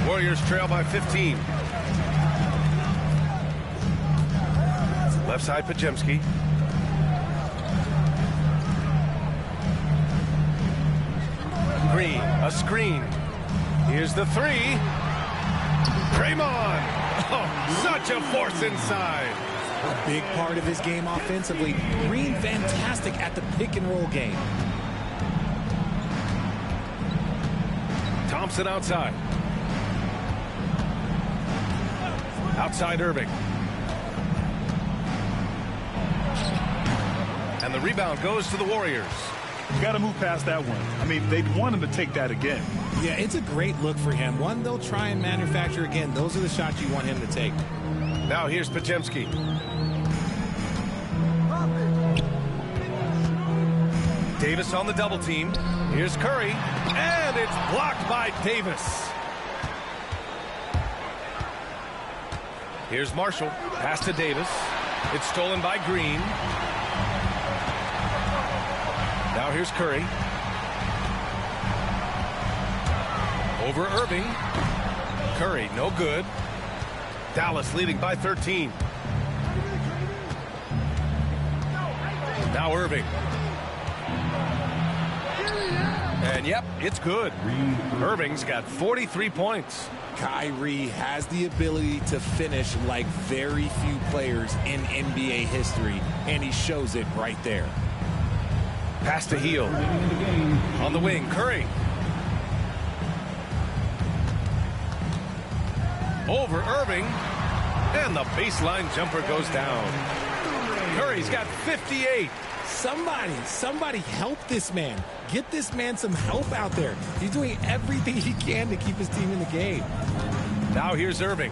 Warriors trail by 15. Left side, Podziemski. Green, a screen. Here's the 3. Draymond. Oh, such a force inside. A big part of his game offensively. Green fantastic at the pick and roll game. Thompson outside. Outside Irving. And the rebound goes to the Warriors. You got to move past that one. I mean, they'd want him to take that again. Yeah, it's a great look for him. One they'll try and manufacture again. Those are the shots you want him to take. Now here's Podziemski. Davis on the double team. Here's Curry. And it's blocked by Davis. Here's Marshall. Pass to Davis. It's stolen by Green. Now here's Curry. Over Irving. Curry, no good. Dallas leading by 13. Now Irving. And yep, it's good. Irving's got 43 points. Kyrie has the ability to finish like very few players in NBA history, and he shows it right there. Pass to Heel. On the wing, Curry. Over Irving. And the baseline jumper goes down. Curry's got 58. Somebody help this man. Get this man some help out there. He's doing everything he can to keep his team in the game. Now here's Irving.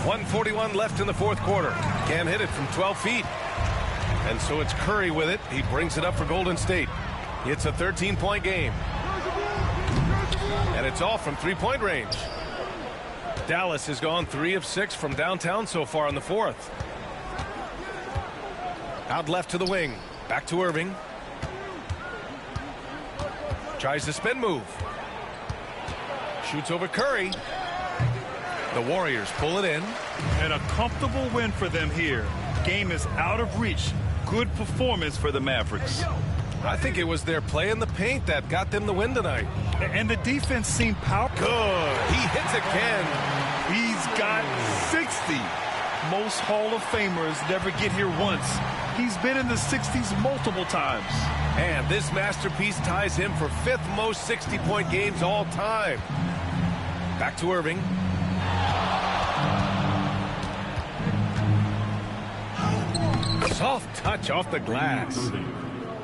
1:41 left in the fourth quarter. Can't hit it from 12 feet. And so it's Curry with it. He brings it up for Golden State. It's a 13-point game. And it's all from three-point range. Dallas has gone 3 of 6 from downtown so far in the fourth. Out left to the wing. Back to Irving. Tries the spin move. Shoots over Curry. The Warriors pull it in. And a comfortable win for them here. Game is out of reach. Good performance for the Mavericks. I think it was their play in the paint that got them the win tonight. And the defense seemed powerful. Good. He hits again. He's got 60. Most Hall of Famers never get here once. He's been in the 60s multiple times. And this masterpiece ties him for 5th most 60-point games all time. Back to Irving. Soft touch off the glass.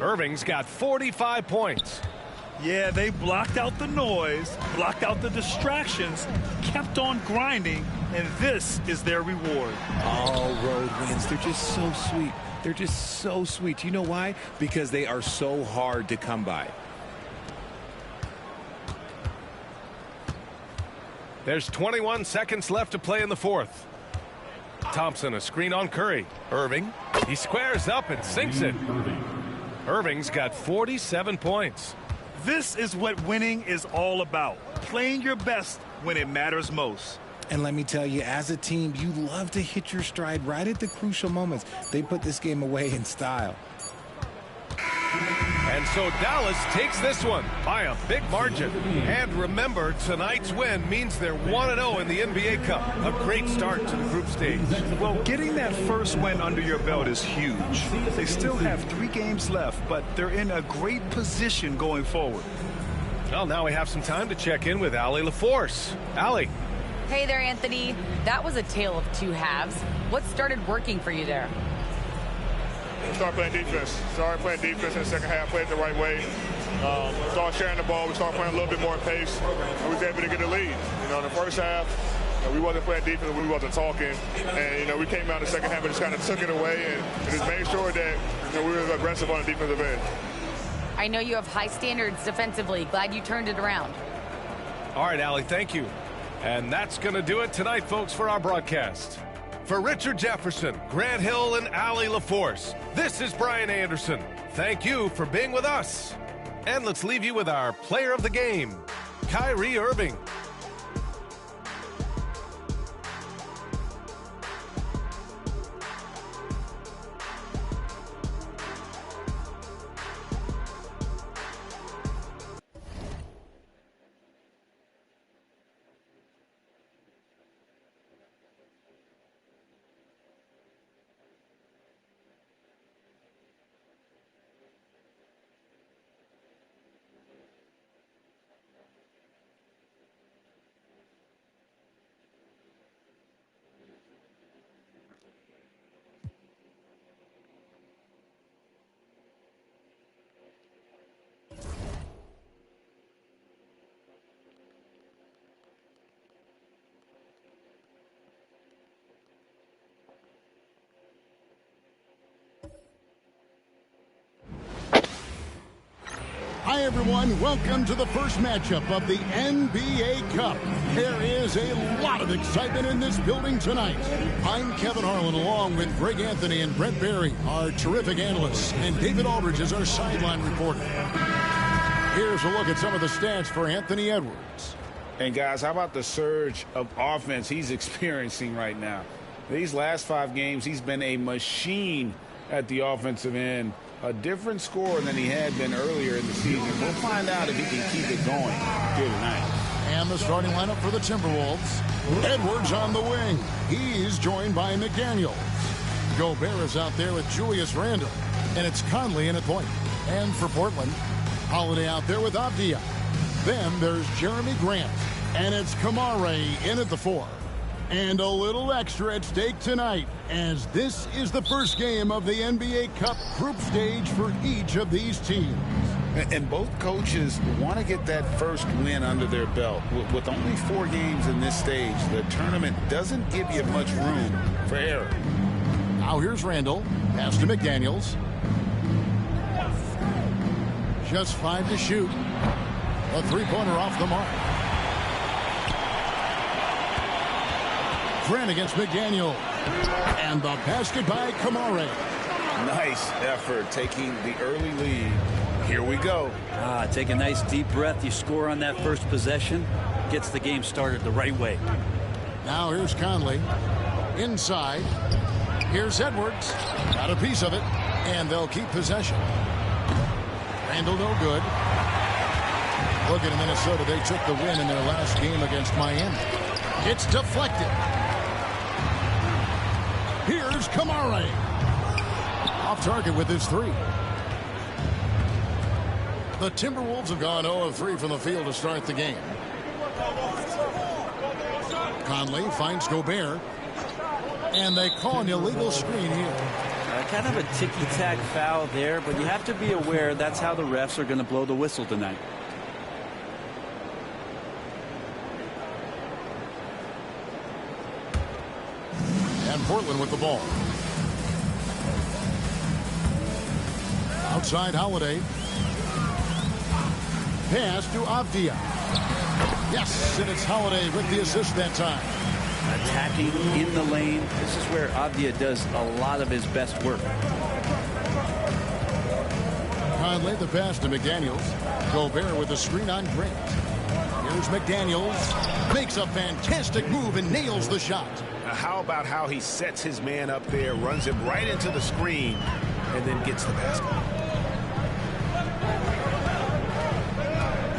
Irving's got 45 points. Yeah, they blocked out the noise, blocked out the distractions, kept on grinding, and this is their reward. All road wins. They're just so sweet. They're just so sweet. You know why? Because they are so hard to come by. There's 21 seconds left to play in the fourth. Thompson, a screen on Curry. Irving, he squares up and sinks it. Irving's got 47 points. This is what winning is all about. Playing your best when it matters most. And let me tell you, as a team, you love to hit your stride right at the crucial moments. They put this game away in style. And so Dallas takes this one by a big margin. And remember, tonight's win means they're 1-0 in the NBA Cup. A great start to the group stage. Well, getting that first win under your belt is huge. They still have 3 games left, but they're in a great position going forward. Well, now we have some time to check in with Allie LaForce. Allie. Hey there, Anthony. That was a tale of two halves. What started working for you there? Start playing defense. Started playing defense in the second half, played the right way. Started sharing the ball. We started playing a little bit more pace. We was able to get a lead. In the first half, we wasn't playing defense. We wasn't talking. And, we came out in the second half and just kind of took it away and just made sure that we were aggressive on the defensive end. I know you have high standards defensively. Glad you turned it around. All right, Allie, thank you. And that's going to do it tonight, folks, for our broadcast. For Richard Jefferson, Grant Hill, and Allie LaForce, this is Brian Anderson. Thank you for being with us. And let's leave you with our player of the game, Kyrie Irving. Hi, everyone. Welcome to the first matchup of the NBA Cup. There is a lot of excitement in this building tonight. I'm Kevin Harlan, along with Greg Anthony and Brent Barry, our terrific analysts, and David Aldridge is our sideline reporter. Here's a look at some of the stats for Anthony Edwards. And, guys, how about the surge of offense he's experiencing right now? These last 5 games, he's been a machine at the offensive end. A different score than he had been earlier in the season. We'll find out if he can keep it going here tonight. And the starting lineup for the Timberwolves. Edwards on the wing. He's joined by McDaniels. Gobert is out there with Julius Randle. And it's Conley in at point. And for Portland, Holiday out there with Avdia. Then there's Jeremy Grant. And it's Kamare in at the 4. And a little extra at stake tonight, as this is the first game of the NBA Cup group stage for each of these teams. And both coaches want to get that first win under their belt. With only 4 games in this stage, the tournament doesn't give you much room for error. Now here's Randall. Pass to McDaniels. Just 5 to shoot. A 3-pointer off the mark. Grant against McDaniel. And the basket by Kamare. Nice effort taking the early lead. Here we go. Take a nice deep breath. You score on that first possession. Gets the game started the right way. Now here's Conley. Inside. Here's Edwards. Got a piece of it. And they'll keep possession. Randall no good. Look at Minnesota. They took the win in their last game against Miami. It's deflected. Here's Kamare. Off target with his 3. The Timberwolves have gone 0 of 3 from the field to start the game. Conley finds Gobert. And they call an illegal screen here. Kind of a ticky-tack foul there, but you have to be aware that's how the refs are going to blow the whistle tonight. And Portland with the ball. Outside Holiday. Pass to Avdia. Yes, and it's Holiday with the assist that time. Attacking in the lane. This is where Avdia does a lot of his best work. Conley the pass to McDaniels. Gobert with a screen on Grant. Here's McDaniels. Makes a fantastic move and nails the shot. Now how about how he sets his man up there, runs him right into the screen, and then gets the basket.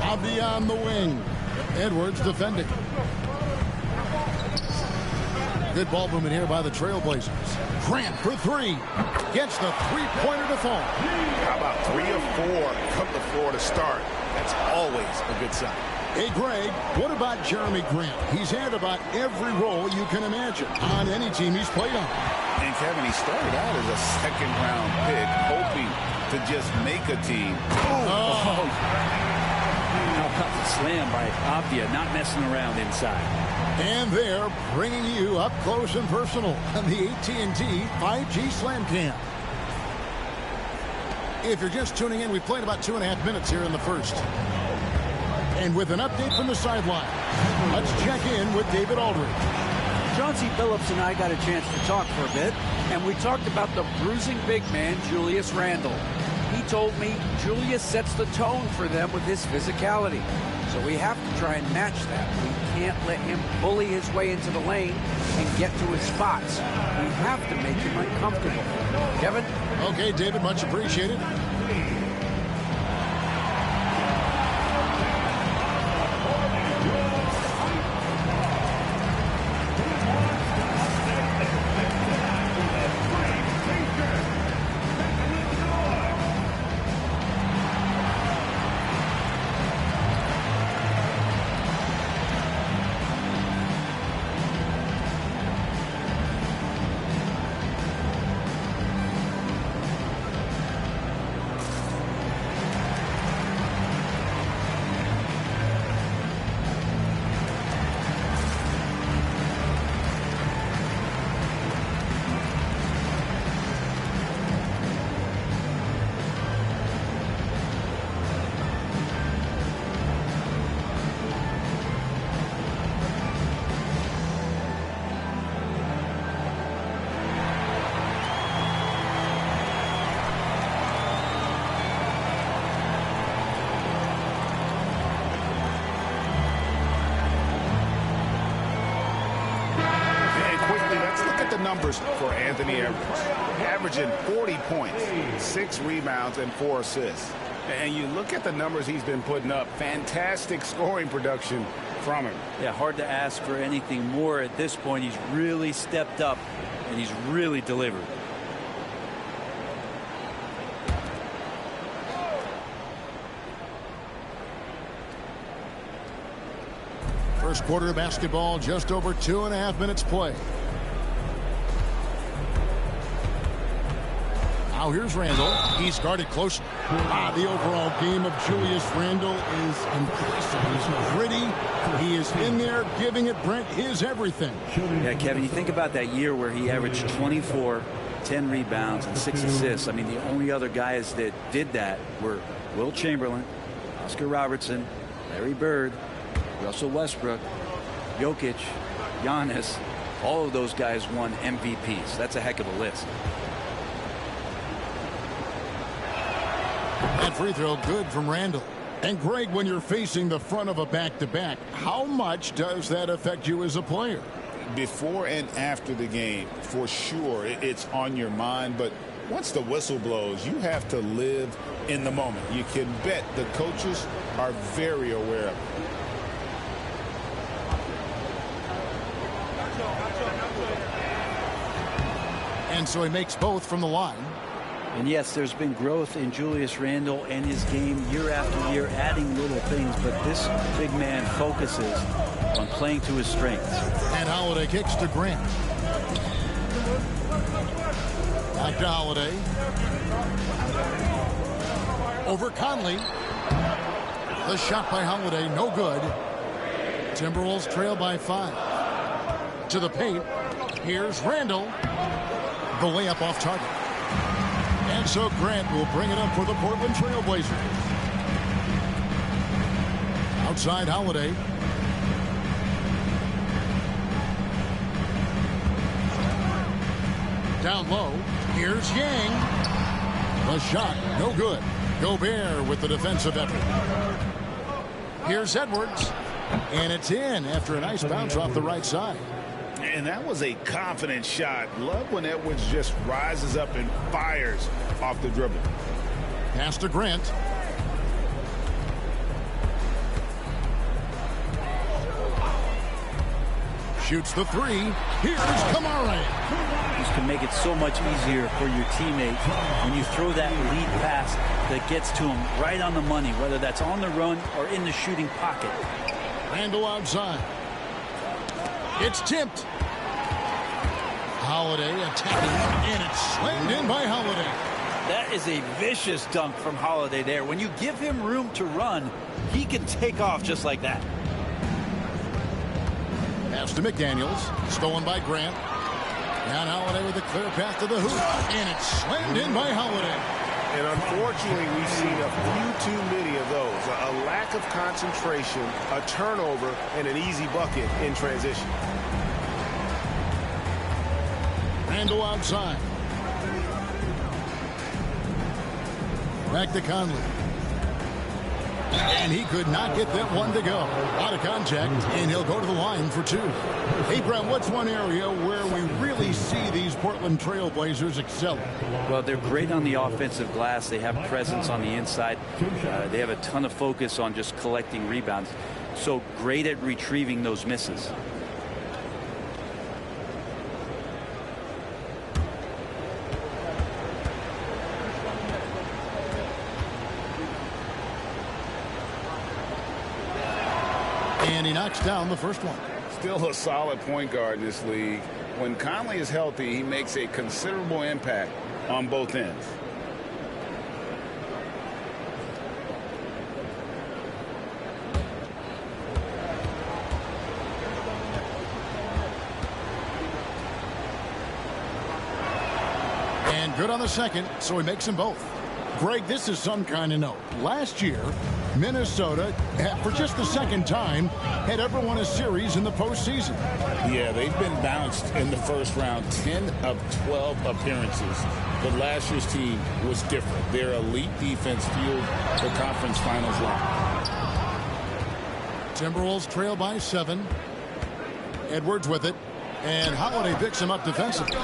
Avdi on the wing. Edwards defending. Good ball movement here by the Trailblazers. Grant for three. Gets the three-pointer to fall. How about 3 of 4 from the floor to start? That's always a good sign. Hey, Greg, what about Jeremy Grant? He's had about every role you can imagine on any team he's played on. And, Kevin, he started out as a second-round pick, hoping to just make a team. Oh. How about the slam by Avdia, not messing around inside. And they're bringing you up close and personal on the AT&T 5G Slam Cam. If you're just tuning in, we played about 2.5 minutes here in the first. And with an update from the sideline, let's check in with David Aldridge. Chauncey Billups and I got a chance to talk for a bit, and we talked about the bruising big man, Julius Randle. He told me Julius sets the tone for them with his physicality. So we have to try and match that. We can't let him bully his way into the lane and get to his spots. We have to make him uncomfortable. Kevin? Okay, David, much appreciated. Numbers for Anthony Edwards, averaging 40 points, 6 rebounds, and 4 assists. And you look at the numbers he's been putting up, fantastic scoring production from him. Yeah, hard to ask for anything more at this point. He's really stepped up, and he's really delivered. First quarter of basketball, just over 2.5 minutes play. Now here's Randle. He's guarded close. The overall game of Julius Randle is impressive. He's gritty. He is in there giving it, Brent, his everything. Yeah, Kevin, you think about that year where he averaged 24, 10 rebounds, and 6 assists. I mean, the only other guys that did that were Will Chamberlain, Oscar Robertson, Larry Bird, Russell Westbrook, Jokic, Giannis. All of those guys won MVPs. That's a heck of a list. That free throw good from Randle. And Greg, when you're facing the front of a back-to-back, how much does that affect you as a player? Before and after the game, for sure, it's on your mind. But once the whistle blows, you have to live in the moment. You can bet the coaches are very aware of it. And so he makes both from the line. And yes, there's been growth in Julius Randle and his game year after year, adding little things, but this big man focuses on playing to his strengths. And Holiday kicks to Grant. Back to Holiday. Over Conley. The shot by Holiday, no good. Timberwolves trail by 5. To the paint. Here's Randle. The layup off target. And so Grant will bring it up for the Portland Trail Blazers. Outside Holiday. Down low. Here's Yang. The shot, no good. Gobert with the defensive effort. Here's Edwards. And it's in after a nice bounce off the right side. And that was a confident shot. Love when Edwards just rises up and fires off the dribble. Pass to Grant. Shoots the three. Here's Kamara. This can make it so much easier for your teammate when you throw that lead pass that gets to him right on the money, whether that's on the run or in the shooting pocket. Randall outside. It's tipped. Holiday attacking, and it's slammed in by Holiday. That is a vicious dunk from Holiday there. When you give him room to run, he can take off just like that. Pass to McDaniels. Stolen by Grant. And Holiday with a clear path to the hoop. And it's slammed in by Holiday. And unfortunately, we've seen a few too many of those. A lack of concentration, a turnover, and an easy bucket in transition. Randall outside. Back to Conley. And he could not get that one to go. Out of contact, and he'll go to the line for two. Hey, Brent, what's one area where we really see these Portland Trail Blazers excel? Well, they're great on the offensive glass. They have presence on the inside. They have a ton of focus on just collecting rebounds. So great at retrieving those misses. And he knocks down the first one. Still a solid point guard in this league. When Conley is healthy, he makes a considerable impact on both ends. And good on the second, so he makes them both. Greg, this is some kind of note. Last year, Minnesota, for just the second time, had ever won a series in the postseason. Yeah, they've been bounced in the first round, 10 of 12 appearances. But last year's team was different. Their elite defense fueled the conference finals run. Timberwolves trail by 7. Edwards with it. And Holiday picks him up defensively.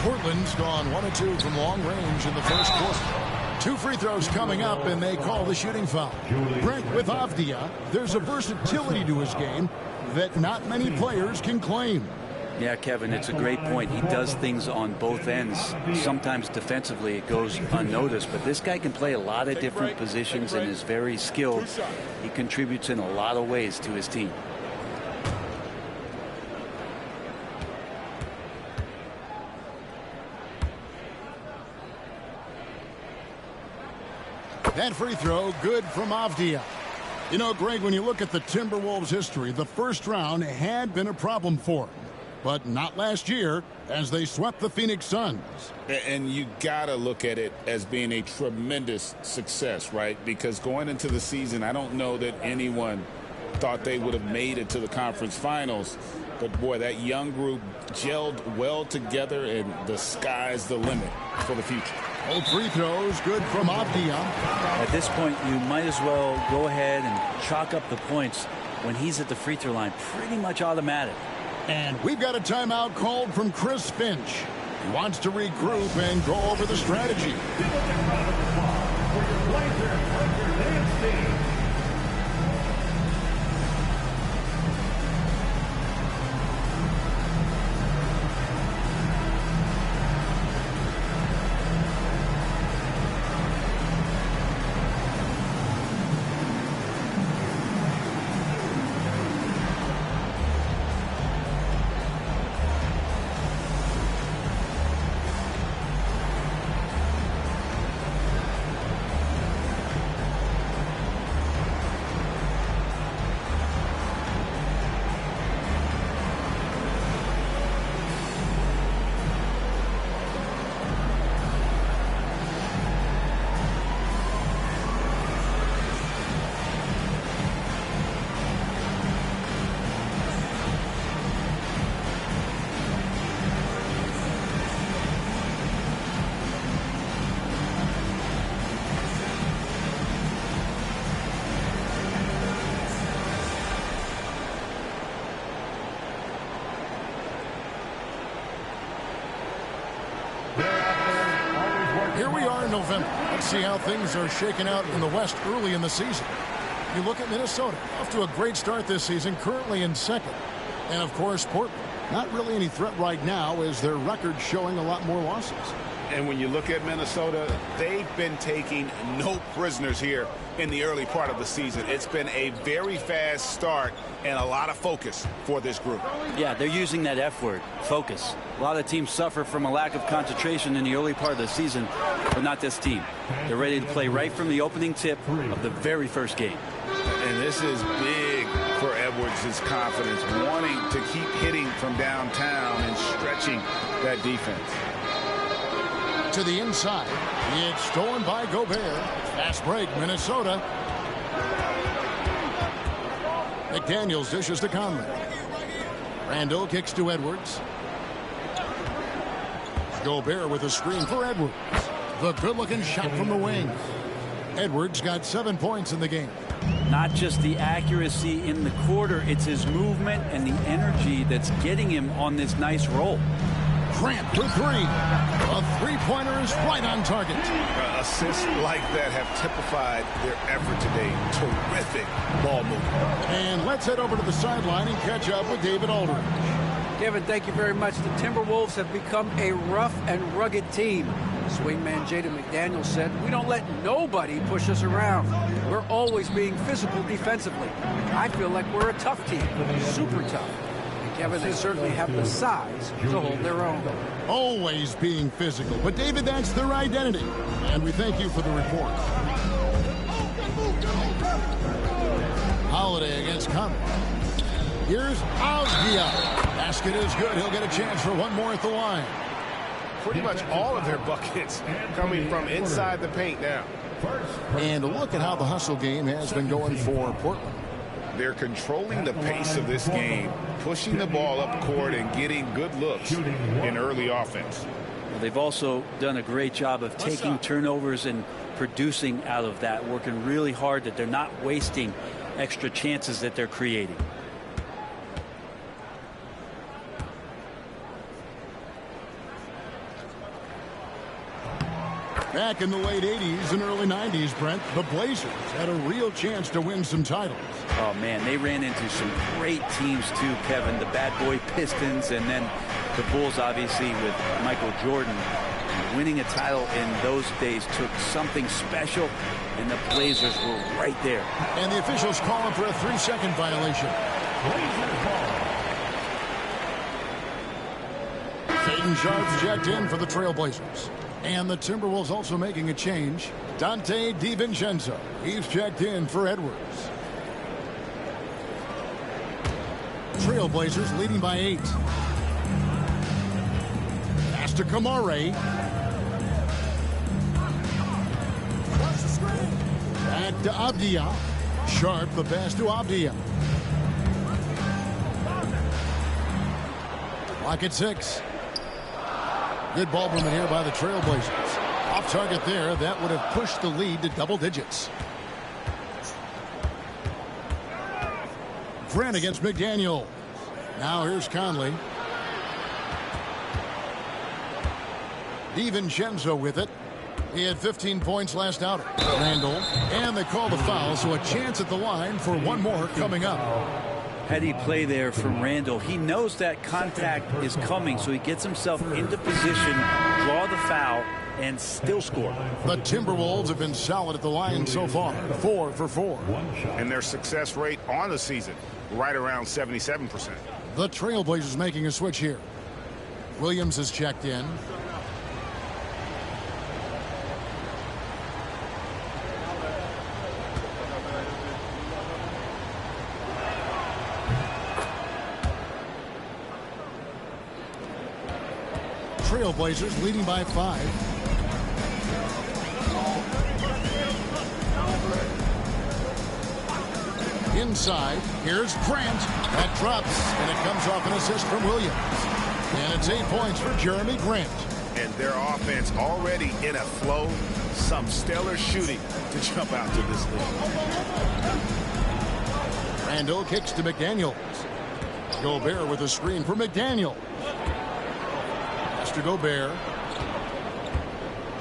Portland's gone 1 of 2 from long range in the first quarter. 2 free throws coming up, and they call the shooting foul. Brent, with Avdia, there's a versatility to his game that not many players can claim. Yeah, Kevin, it's a great point. He does things on both ends. Sometimes defensively it goes unnoticed, but this guy can play a lot of different positions and is very skilled. He contributes in a lot of ways to his team. That free throw, good from Avdia. You know, Greg, when you look at the Timberwolves' history, the first round had been a problem for them. But not last year, as they swept the Phoenix Suns. And you got to look at it as being a tremendous success, right? Because going into the season, I don't know that anyone thought they would have made it to the conference finals. But, boy, that young group gelled well together, and the sky's the limit for the future. Old free throws, good from Avdia. At this point, you might as well go ahead and chalk up the points when he's at the free throw line. Pretty much automatic. And we've got a timeout called from Chris Finch. He wants to regroup and go over the strategy. we are in November. Let's see how things are shaking out in the West early in the season. You look at Minnesota, off to a great start this season, currently in second. And, of course, Portland. Not really any threat right now as their record showing a lot more losses. And when you look at Minnesota, they've been taking no prisoners here in the early part of the season. It's been a very fast start and a lot of focus for this group. Yeah, they're using that F word, focus. A lot of teams suffer from a lack of concentration in the early part of the season, but not this team. They're ready to play right from the opening tip of the very first game. And this is big for Edwards' confidence, wanting to keep hitting from downtown and stretching that defense. To the inside. It's stolen by Gobert. Fast break, Minnesota. McDaniels dishes to Conley. Randall kicks to Edwards. Gobert with a screen for Edwards. The good-looking shot from the wing. Edwards got 7 points in the game. Not just the accuracy in the quarter, it's his movement and the energy that's getting him on this nice roll. Grant for three. A three-pointer is right on target. Assists like that have typified their effort today. Terrific ball movement. And let's head over to the sideline and catch up with David Aldridge. Kevin, thank you very much. The Timberwolves have become a rough and rugged team. Swingman Jaden McDaniels said, "We don't let nobody push us around. We're always being physical defensively. I feel like we're a tough team, super tough." Kevin, they certainly have the size to hold their own. Always being physical. But, David, that's their identity. And we thank you for the report. Holiday against Conley. Here's Ausgia. Basket is good. He'll get a chance for one more at the line. Pretty much all of their buckets coming from inside the paint now. And look at how the hustle game has been going for Portland. They're controlling the pace of this game, pushing the ball up court and getting good looks in early offense. Well, they've also done a great job of taking turnovers and producing out of that, working really hard that they're not wasting extra chances that they're creating. Back in the late 80s and early 90s, Brent, the Blazers had a real chance to win some titles. Oh, man, they ran into some great teams, too, Kevin. The bad boy Pistons and then the Bulls, obviously, with Michael Jordan. Winning a title in those days took something special, and the Blazers were right there. And the officials calling for a 3-second violation. Shaedon Sharpe's checked in for the Trailblazers. And the Timberwolves also making a change. Dante DiVincenzo. He's checked in for Edwards. Trailblazers leading by 8. Pass to Kamare. Back to Abdia. Sharp the pass to Abdia. Clock at 6. Good ball movement here by the Trailblazers. Off target there. That would have pushed the lead to double digits. Grant against McDaniel. Now here's Conley. DiVincenzo with it. He had 15 points last outing. Randall. And they call the foul, so a chance at the line for one more coming up. Heady play there from Randall. He knows that contact is coming, so he gets himself into position, draw the foul, and still score. The Timberwolves have been solid at the line so far. 4 for 4. And their success rate on the season, right around 77%. The Trailblazers making a switch here. Williams is checked in. Trailblazers leading by 5. Inside, here's Grant. That drops, and it comes off an assist from Williams. And it's 8 points for Jeremy Grant. And their offense already in a flow. Some stellar shooting to jump out to this lead. Randall kicks to McDaniels. Gobert with a screen for McDaniels. To Gobert.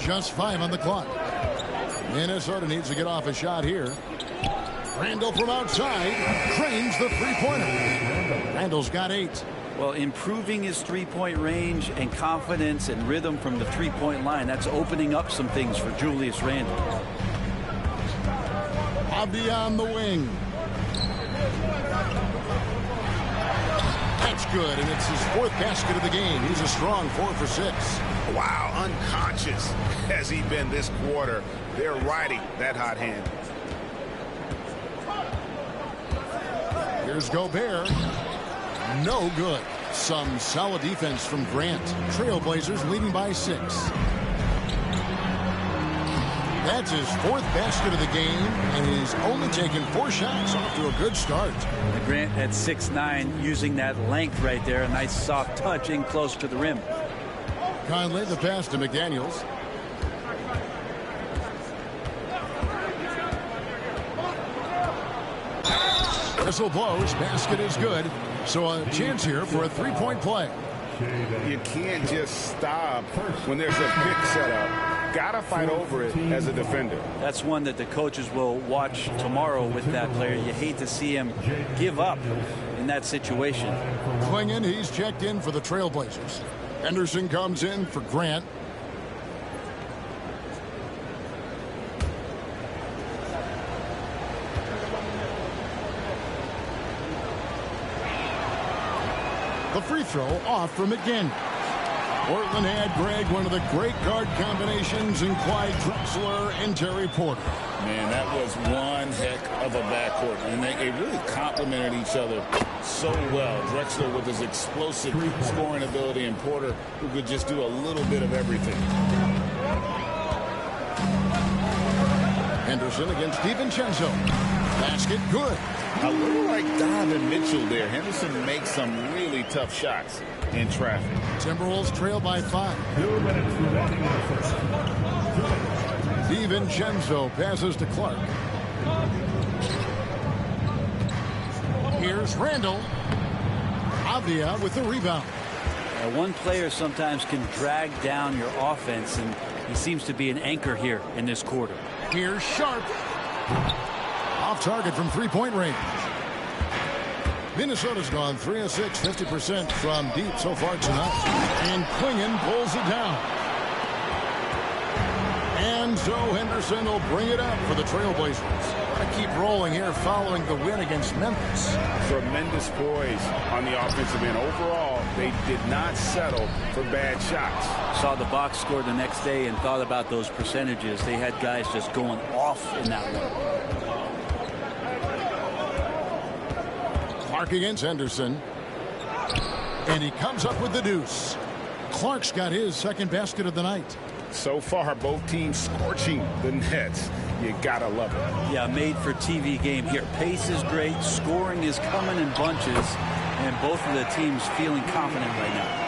Just 5 on the clock. Minnesota needs to get off a shot here. Randall from outside cranes the three-pointer. Randall's got 8. Well, improving his three-point range and confidence and rhythm from the three-point line, that's opening up some things for Julius Randle. Avdia on the wing. That's good, and it's his 4th basket of the game. He's a strong 4 for 6. Wow, unconscious has he been this quarter. They're riding that hot hand. Here's Gobert. No good. Some solid defense from Grant. Trailblazers leading by 6. That's his 4th basket of the game, and he's only taken 4 shots. Off to a good start. Grant at 6'9", using that length right there. A nice soft touch in close to the rim. Conley, the pass to McDaniels. Whistle blows. Basket is good. So a chance here for a three-point play. You can't just stop when there's a pick set up. Gotta fight over it as a defender. That's one that the coaches will watch tomorrow with that player. You hate to see him give up in that situation. Klingon, he's checked in for the Trailblazers. Henderson comes in for Grant. The free throw off from McDaniel. Portland had, Greg, one of the great guard combinations in Clyde Drexler and Terry Porter. Man, that was one heck of a backcourt, and they really complemented each other so well. Drexler with his explosive scoring ability, and Porter who could just do a little bit of everything. Henderson against DiVincenzo. Basket good. A little like Donovan Mitchell there. Henderson makes some really tough shots in traffic. Timberwolves trail by 5. DiVincenzo passes to Clark. Here's Randall. Avdia with the rebound. One player sometimes can drag down your offense, and he seems to be an anchor here in this quarter. Here's Sharp. Off target from three-point range. Minnesota's gone 3 of 6, 50% from deep so far tonight. And Klingon pulls it down. And so Henderson will bring it up for the Trailblazers. I keep rolling here following the win against Memphis. Tremendous poise on the offensive end. Overall, they did not settle for bad shots. Saw the box score the next day and thought about those percentages. They had guys just going off in that one. Clark against Henderson. And he comes up with the deuce. Clark's got his 2nd basket of the night. So far, both teams scorching the Nets. You gotta love it. Yeah, made for TV game here. Pace is great. Scoring is coming in bunches. And both of the teams feeling confident right now.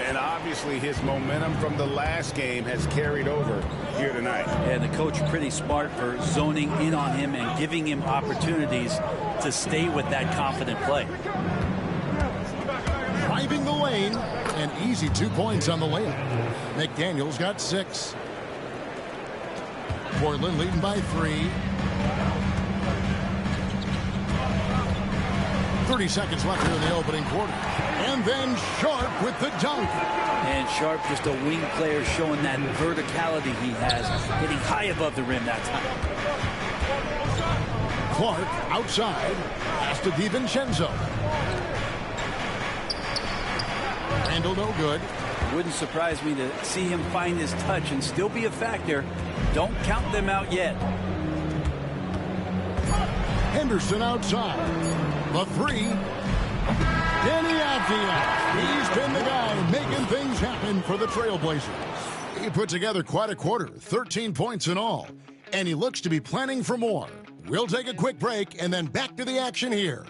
And obviously his momentum from the last game has carried over here tonight. And the coach pretty smart for zoning in on him and giving him opportunities to stay with that confident play. Driving the lane, and easy 2 points on the layup. McDaniel's got 6. Portland leading by 3. 30 seconds left here in the opening quarter. And then Sharp with the dunk. And Sharp, just a wing player, showing that verticality he has, hitting high above the rim that time. Clark outside. Pass to DiVincenzo. Randall no good. Wouldn't surprise me to see him find his touch and still be a factor. Don't count them out yet. Henderson outside. The 3. Danny Avdia. He's been the guy making things happen for the Trailblazers. He put together quite a quarter, 13 points in all. And he looks to be planning for more. We'll take a quick break and then back to the action here.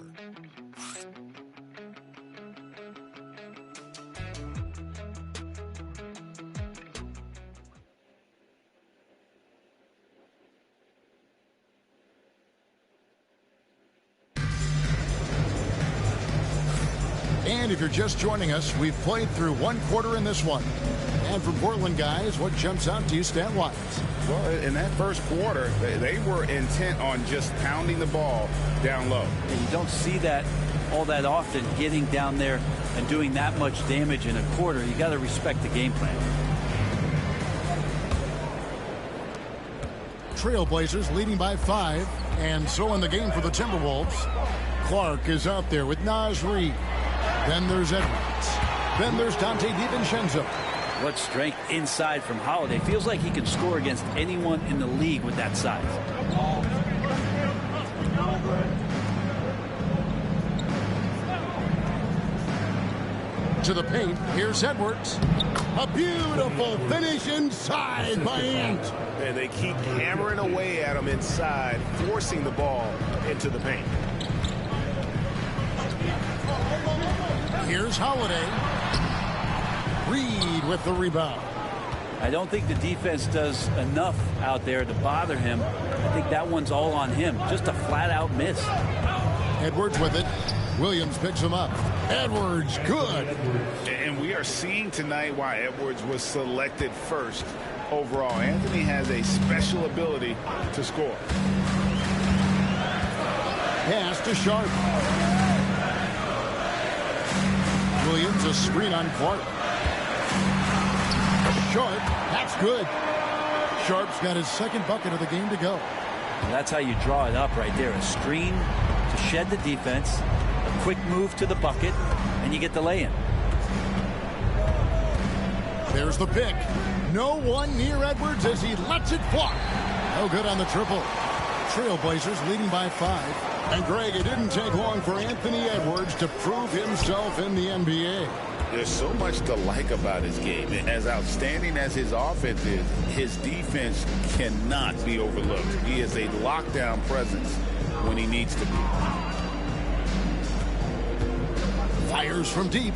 And if you're just joining us, we've played through one quarter in this one. And for Portland guys, what jumps out to you stat-wise? Well, in that first quarter, they were intent on just pounding the ball down low. And you don't see that all that often, getting down there and doing that much damage in a quarter. You got to respect the game plan. Trailblazers leading by 5, and so in the game for the Timberwolves. Clark is out there with Naz Reid. Then there's Edwards. Then there's Dante DiVincenzo. What strength inside from Holiday. Feels like he can score against anyone in the league with that size. To the paint, here's Edwards. A beautiful finish inside by Ant. And they keep hammering away at him inside, forcing the ball into the paint. Here's Holiday. Reid with the rebound. I don't think the defense does enough out there to bother him. I think that one's all on him. Just a flat-out miss. Edwards with it. Williams picks him up. Edwards, good. And we are seeing tonight why Edwards was selected first overall. Anthony has a special ability to score. Pass to Sharp. Williams, a screen on Clark. Sharp, that's good. Sharp's got his second bucket of the game to go. And that's how you draw it up right there. A screen to shed the defense, a quick move to the bucket, and you get the lay-in. There's the pick. No one near Edwards as he lets it fly. No good on the triple. Trailblazers leading by 5. And Greg, it didn't take long for Anthony Edwards to prove himself in the NBA. There's so much to like about his game. As outstanding as his offense is, his defense cannot be overlooked. He is a lockdown presence when he needs to be. Fires from deep.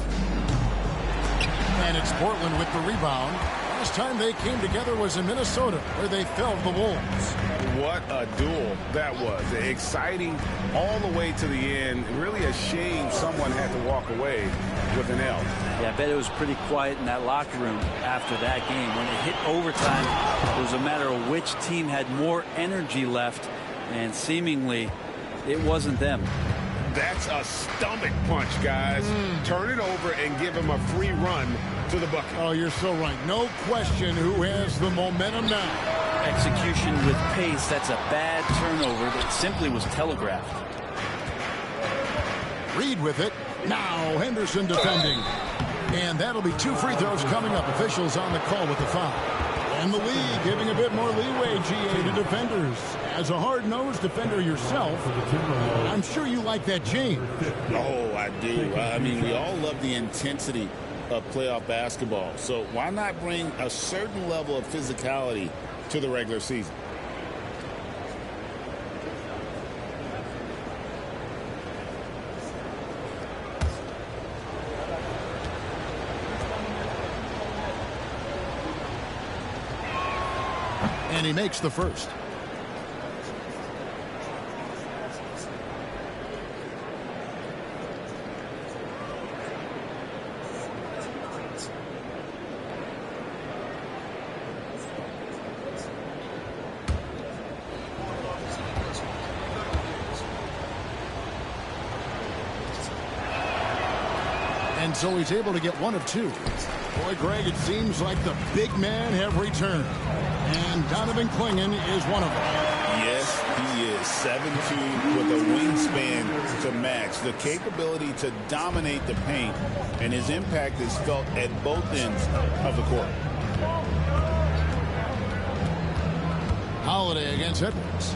And it's Portland with the rebound. Last time they came together was in Minnesota, where they felled the Wolves. What a duel that was. Exciting all the way to the end. Really a shame someone had to walk away with an L. Yeah, I bet it was pretty quiet in that locker room after that game. When it hit overtime, it was a matter of which team had more energy left, and seemingly it wasn't them. That's a stomach punch, guys. Turn it over and give him a free run to the bucket. Oh, you're so right. No question who has the momentum now. Execution with pace. That's a bad turnover that simply was telegraphed. Reid with it. Now Henderson defending. And that'll be 2 free throws coming up. Officials on the call with the foul. And the league giving a bit more leeway, GA, to defenders. As a hard-nosed defender yourself, I'm sure you like that change. Oh, I do. I mean, we all love the intensity of playoff basketball. So why not bring a certain level of physicality to the regular season? And he makes the first. And so he's able to get 1 of 2. Boy, Greg, it seems like the big men have returned. And Donovan Clingan is one of them. Yes, he is. 7'2" with a wingspan to match. The capability to dominate the paint, and his impact is felt at both ends of the court. Holiday against Edwards.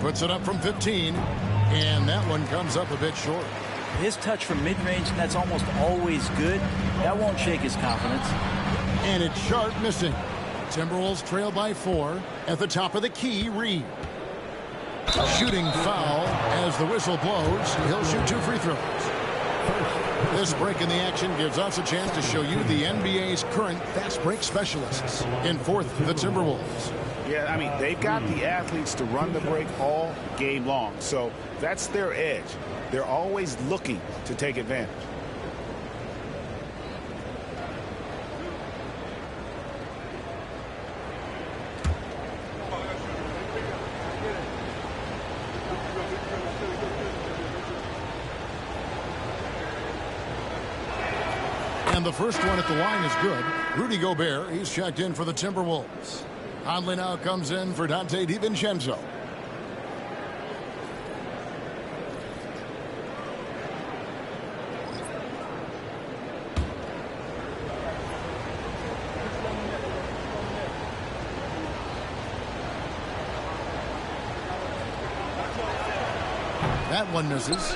Puts it up from 15, and that one comes up a bit short. His touch from mid-range, that's almost always good. That won't shake his confidence. And it's Sharp missing. Timberwolves trail by 4. At the top of the key, Reid. Shooting foul as the whistle blows. He'll shoot 2 free throws. This break in the action gives us a chance to show you the NBA's current fast break specialists. In fourth, the Timberwolves. Yeah, I mean, they've got the athletes to run the break all game long. So that's their edge. They're always looking to take advantage. And the first one at the line is good. Rudy Gobert, he's checked in for the Timberwolves. Conley now comes in for Dante DiVincenzo. That one misses.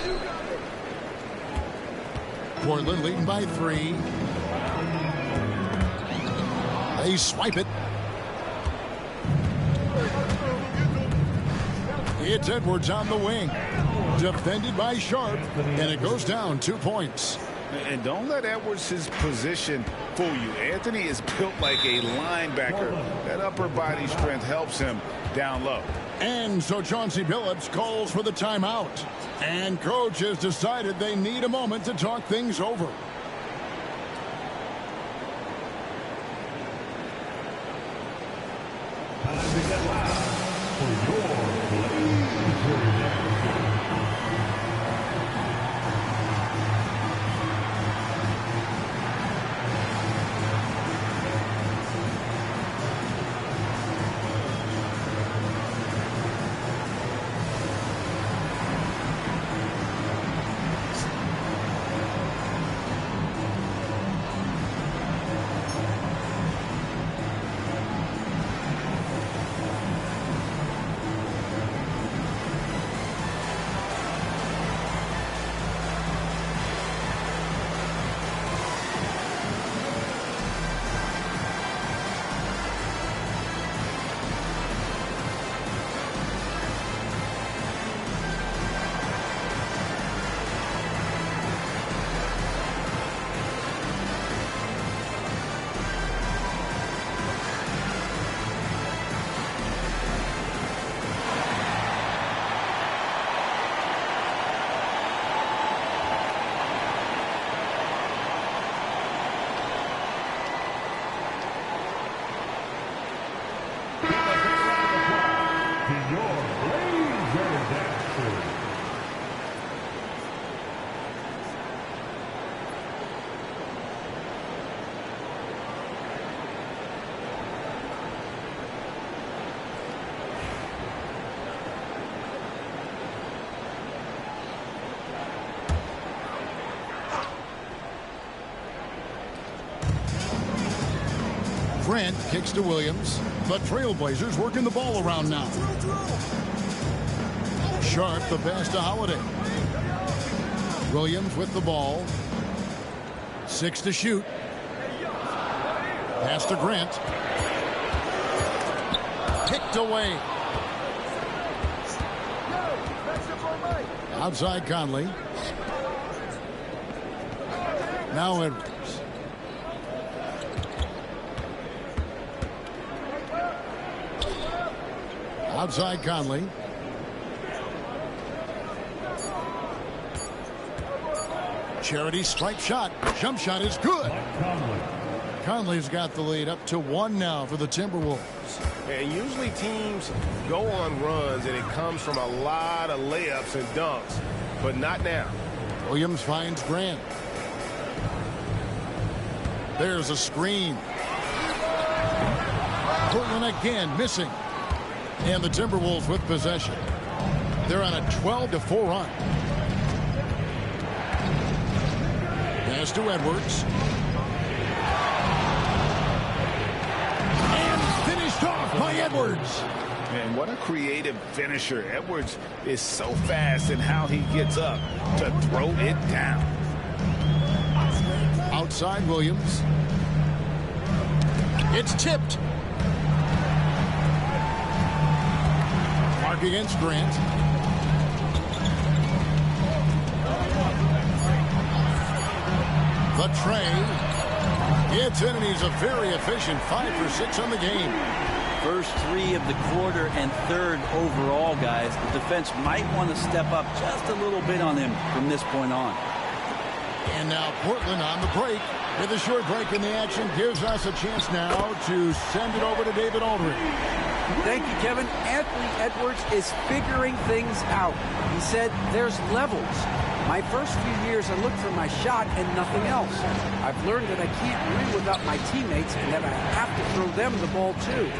Portland leading by 3. They swipe it. It's Edwards on the wing. Defended by Sharp. And it goes down 2 points. And don't let Edwards' position fool you. Anthony is built like a linebacker. That upper body strength helps him down low. And so Chauncey Billups calls for the timeout. And coach has decided they need a moment to talk things over. Grant kicks to Williams. The Trailblazers working the ball around now. Sharp the pass to Holiday. Williams with the ball. 6 to shoot. Pass to Grant. Picked away. Outside Conley. Now Edwards. Outside Conley. Charity stripe shot. Jump shot is good. Conley's got the lead up to 1 now for the Timberwolves. And usually teams go on runs and it comes from a lot of layups and dunks, but not now. Williams finds Grant. There's a screen. Portland again missing. And the Timberwolves with possession. They're on a 12-4 run. Pass to Edwards. And finished off by Edwards. Man, what a creative finisher. Edwards is so fast in how he gets up to throw it down. Outside Williams. It's tipped. Mark against Grant. The tray. It's in, and he's a very efficient 5 for 6 on the game. first 3 of the quarter and 3rd overall, guys. The defense might want to step up just a little bit on him from this point on. And now Portland on the break. With a short break in the action, gives us a chance now to send it over to David Aldridge. Thank you, Kevin. Anthony Edwards is figuring things out. He said there's levels. My first few years, I looked for my shot and nothing else. I've learned that I can't win without my teammates and that I have to throw them the ball too.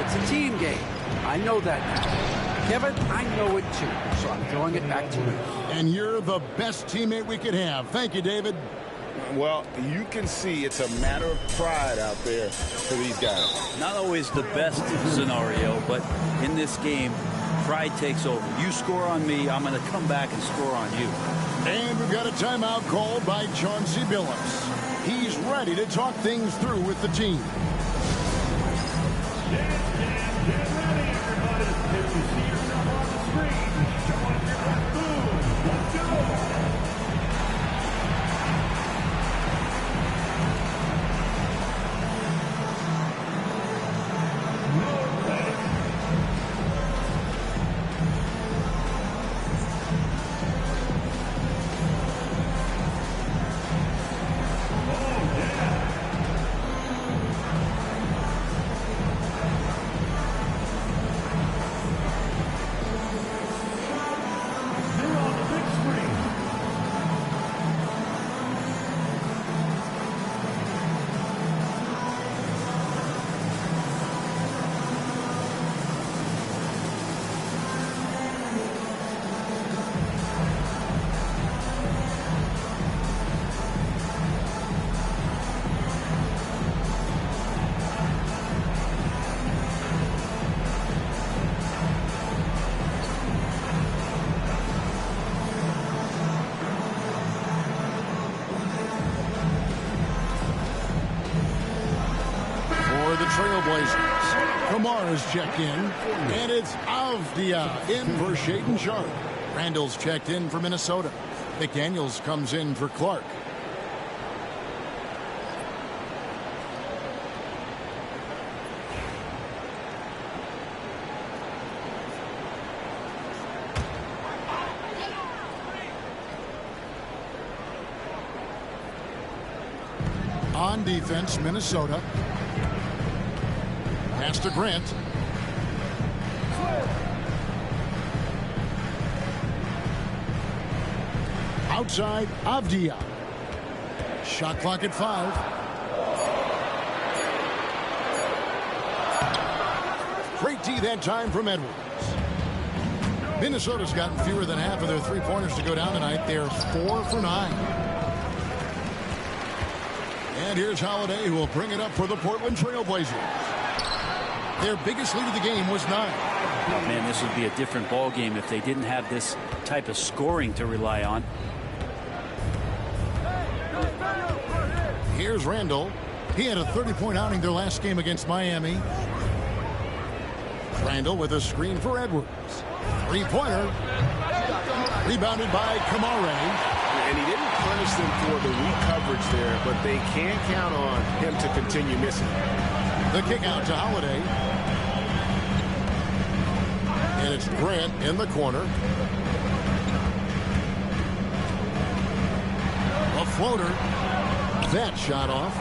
It's a team game. I know that now. Kevin, I know it too, so I'm throwing it back to you. And you're the best teammate we could have. Thank you, David. Well, you can see it's a matter of pride out there for these guys. Not always the best scenario, but in this game, pride takes over. You score on me, I'm going to come back and score on you. And we've got a timeout called by Chauncey Billups. He's ready to talk things through with the team. Trailblazers. Kamara's checked in, and it's Avdia in for Shaedon Sharpe. Randall's checked in for Minnesota. McDaniels comes in for Clark. On defense, Minnesota. Pass to Grant. Outside, Avdia. Shot clock at 5. Great D that time from Edwards. Minnesota's gotten fewer than half of their three-pointers to go down tonight. They're 4 for 9. And here's Holiday, who will bring it up for the Portland Trailblazers. Their biggest lead of the game was 9. Oh, man, this would be a different ball game if they didn't have this type of scoring to rely on. Here's Randall. He had a 30-point outing their last game against Miami. Randall with a screen for Edwards. Three-pointer. Rebounded by Kamara. And he didn't punish them for the weak coverage there, but they can't count on him to continue missing. The kick out to Holiday. And it's Grant in the corner. A floater. That shot off.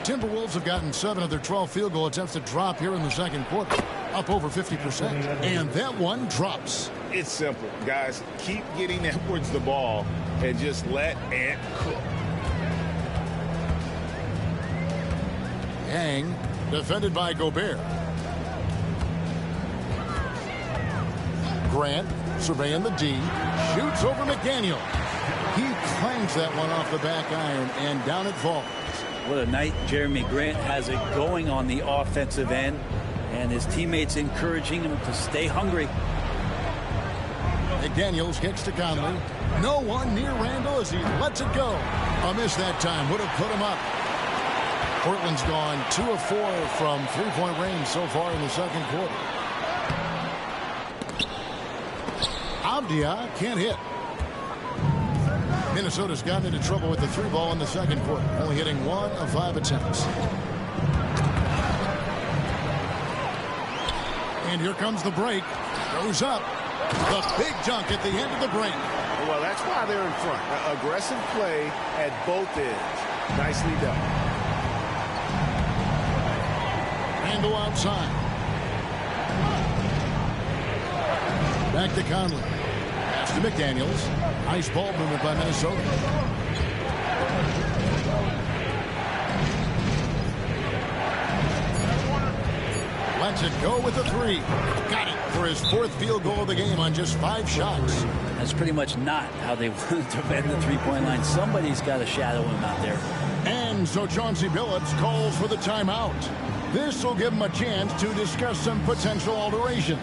Timberwolves have gotten 7 of their 12 field goal attempts to drop here in the second quarter. Up over 50%. And that one drops. It's simple, guys. Keep getting Edwards the ball and just let Ant cook. Yang, defended by Gobert. Grant, surveying the D, shoots over McDaniel. He clangs that one off the back iron, and down it falls. What a night Jeremy Grant has it going on the offensive end, and his teammates encouraging him to stay hungry. McDaniels kicks to Conley. No one near Randall as he lets it go. A miss that time would have put him up. Portland's gone 2 of 4 from three-point range so far in the second quarter. Avdia can't hit. Minnesota's gotten into trouble with the 3-ball in the second quarter, only hitting 1 of 5 attempts. And here comes the break. Goes up. The big dunk at the end of the break. Well, that's why they're in front. Aggressive play at both ends. Nicely done. Randall outside. Back to Conley. Pass to McDaniels. Nice ball movement by Minnesota. Lets it go with a three. Got it for his 4th field goal of the game on just 5 shots. That's pretty much not how they wanted to defend the three-point line. Somebody's got to shadow him out there. And so Chauncey Billups calls for the timeout. This will give him a chance to discuss some potential alterations.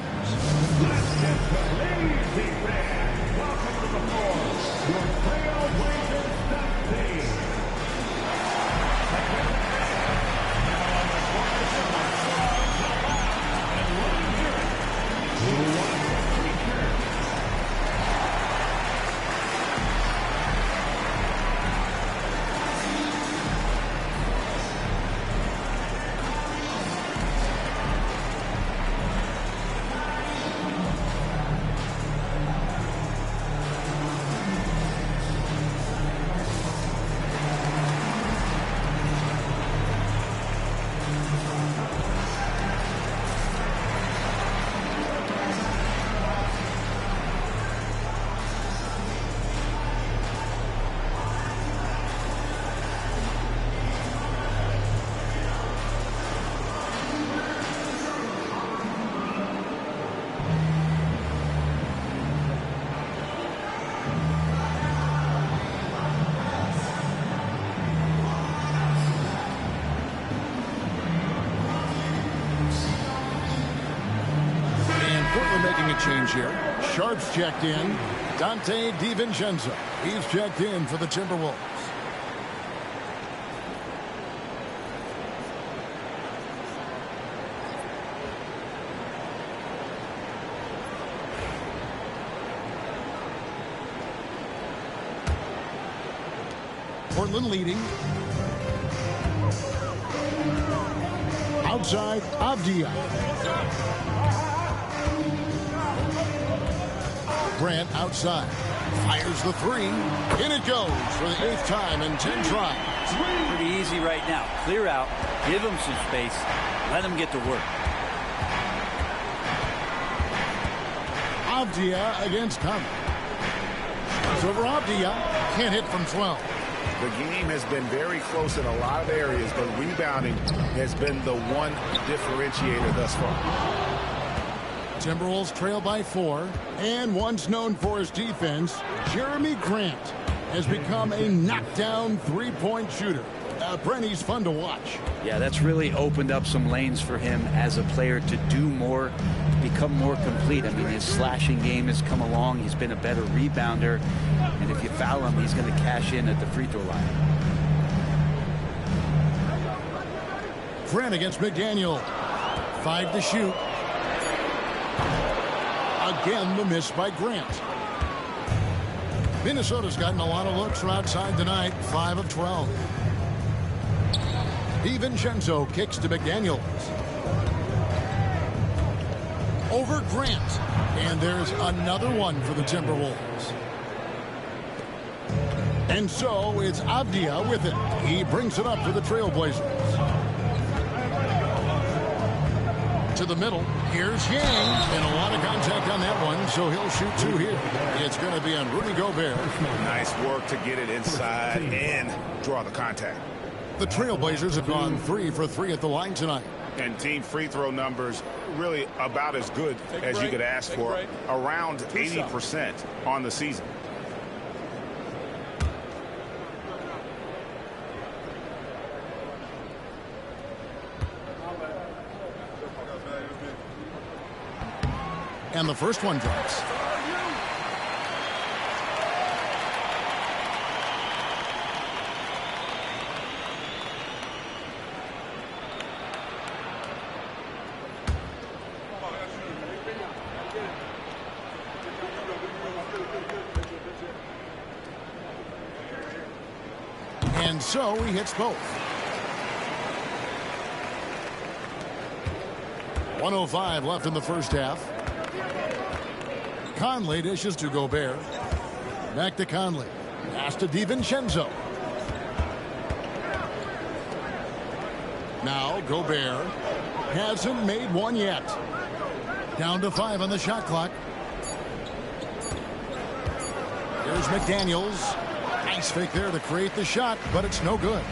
Change here. Sharp's checked in. Dante DiVincenzo. He's checked in for the Timberwolves. Portland leading. Outside, Avdia. Grant outside. Fires the three. In it goes for the 8th time in 10 tries. Pretty easy right now. Clear out. Give him some space. Let him get to work. Avdia against Conley. It's over Avdia. Can't hit from 12. The game has been very close in a lot of areas, but rebounding has been the one differentiator thus far. Timberwolves trail by 4, and once known for his defense, Jeremy Grant has become a knockdown three-point shooter. Brent, he's fun to watch. Yeah, that's really opened up some lanes for him as a player to do more, become more complete. I mean, his slashing game has come along. He's been a better rebounder, and if you foul him, he's going to cash in at the free throw line. Grant against McDaniel. 5 to shoot. Again, the miss by Grant. Minnesota's gotten a lot of looks from outside tonight. 5 of 12. DiVincenzo kicks to McDaniels. Over Grant. And there's another one for the Timberwolves. And so it's Avdia with it. He brings it up for the Trailblazers. To the middle. Here's Yang. And a lot of contact on that one, so he'll shoot 2 here. It's going to be on Rudy Gobert. Nice work to get it inside and draw the contact. The Trailblazers have gone 3 for 3 at the line tonight. And team free throw numbers really about as good as you could ask for. Around 80% on the season. And the first one drops. And so he hits both. 1:05 left in the first half. Conley dishes to Gobert. Back to Conley. Pass to DiVincenzo. Now Gobert hasn't made one yet. Down to 5 on the shot clock. Here's McDaniels. Nice fake there to create the shot, but it's no good.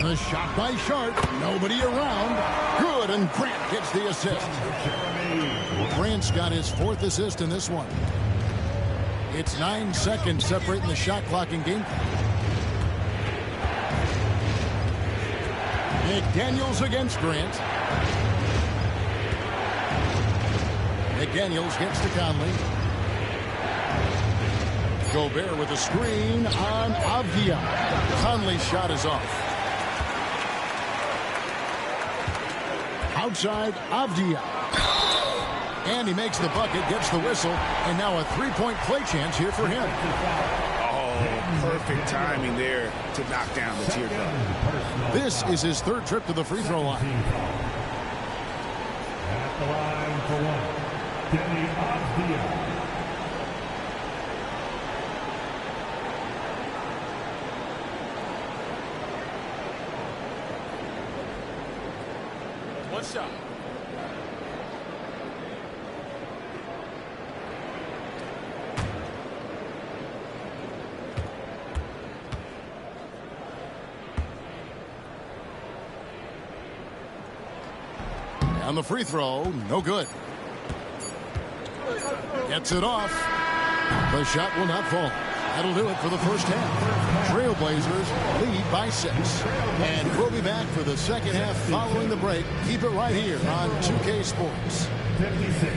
The shot by Sharp. Nobody around. Good, and Grant gets the assist. Grant's got his 4th assist in this one. It's 9 seconds separating the shot clock and game clock. McDaniels against Grant. McDaniels gets to Conley. Gobert with a screen on Avdia. Conley's shot is off. Outside Avdia. And he makes the bucket, gets the whistle, and now a 3-point play chance here for him. Oh, perfect timing there to knock down the teardrop. This is his 3rd trip to the free throw line. At the line for one, Denny Avdia. One shot. On the free throw, no good. Gets it off. The shot will not fall. That'll do it for the first half. Trailblazers lead by 6. And we'll be back for the second half following the break. Keep it right here on 2K Sports. 56.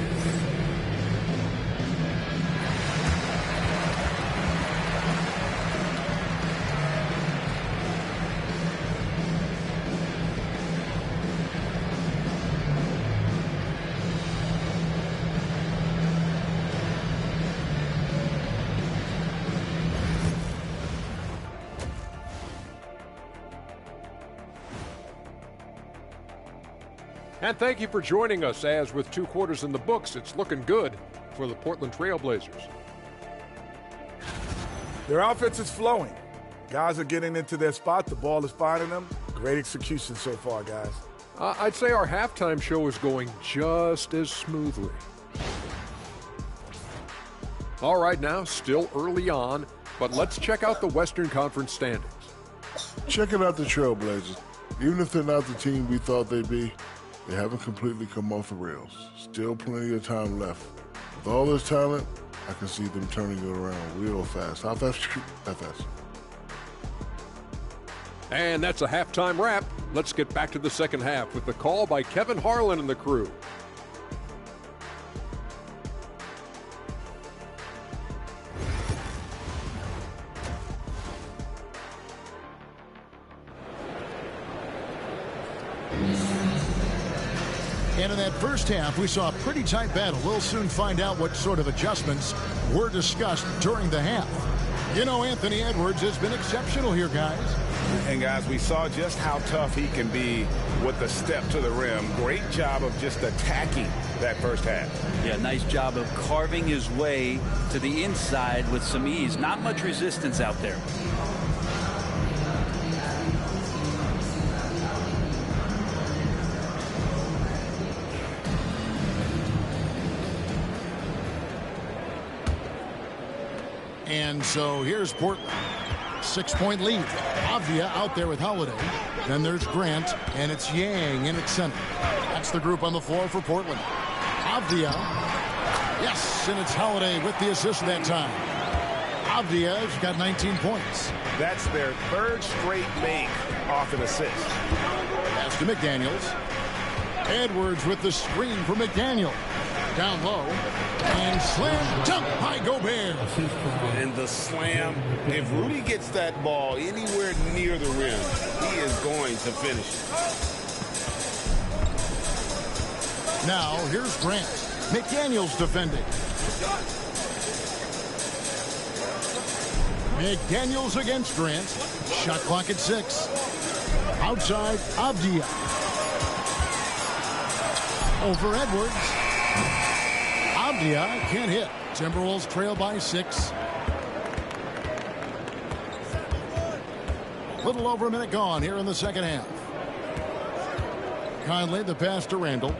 And thank you for joining us, as with 2 quarters in the books, it's looking good for the Portland Trailblazers. Their offense is flowing. Guys are getting into their spot. The ball is finding them. Great execution so far, guys. I'd say our halftime show is going just as smoothly. All right, now, still early on, but let's check out the Western Conference standings. Checking out the Trailblazers. Even if they're not the team we thought they'd be, they haven't completely come off the rails. Still plenty of time left. With all this talent, I can see them turning it around real fast. How fast? That fast. And that's a halftime wrap. Let's get back to the second half with the call by Kevin Harlan and the crew. And in that first half, we saw a pretty tight battle. We'll soon find out what sort of adjustments were discussed during the half. You know, Anthony Edwards has been exceptional here, guys. And, guys, we saw just how tough he can be with the step to the rim. Great job of just attacking that first half. Yeah, nice job of carving his way to the inside with some ease. Not much resistance out there. And so here's Portland. 6-point lead. Avdia out there with Holiday. Then there's Grant, and it's Yang in at center. That's the group on the floor for Portland. Avdia. Yes, and it's Holiday with the assist that time. Avdia's got 19 points. That's their 3rd straight make off an assist. Pass to McDaniels. Edwards with the screen for McDaniel. Down low. And slam dunk by Gobert. And the slam, if Rudy gets that ball anywhere near the rim, he is going to finish it. Now, here's Grant. McDaniels defending. McDaniels against Grant. Shot clock at 6. Outside, Avdia. Over Edwards. Avdia can't hit. Timberwolves trail by 6. Little over a minute gone here in the second half. Conley, the pass to Randall.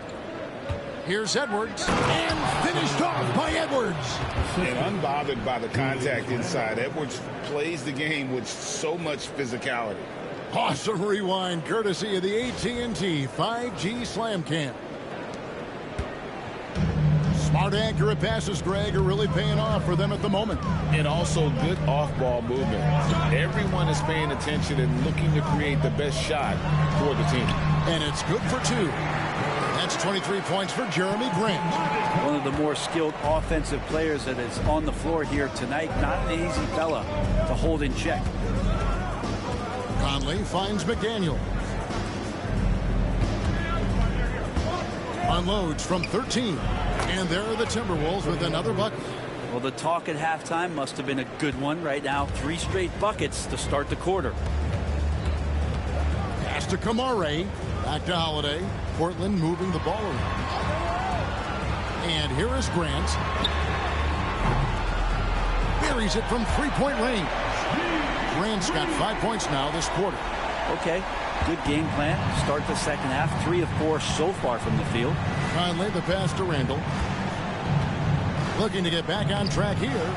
Here's Edwards, and finished off by Edwards. And unbothered by the contact inside, Edwards plays the game with so much physicality. Awesome rewind, courtesy of the AT&T 5G Slam Cam. Smart, accurate passes, Greg, are really paying off for them at the moment. And also good off-ball movement. Everyone is paying attention and looking to create the best shot for the team. And it's good for 2. That's 23 points for Jeremy Grant. One of the more skilled offensive players that is on the floor here tonight. Not an easy fella to hold in check. Conley finds McDaniel. Unloads from 13. And there are the Timberwolves with another bucket. Well, the talk at halftime must have been a good one. Right now, 3 straight buckets to start the quarter. Pass to Kamare. Back to Holiday. Portland moving the ball around. And here is Grant. Buries it from 3-point range. Grant's got 5 points now this quarter. Okay, good game plan. Start the second half. 3 of 4 so far from the field. Conley, the pass to Randall. Looking to get back on track here.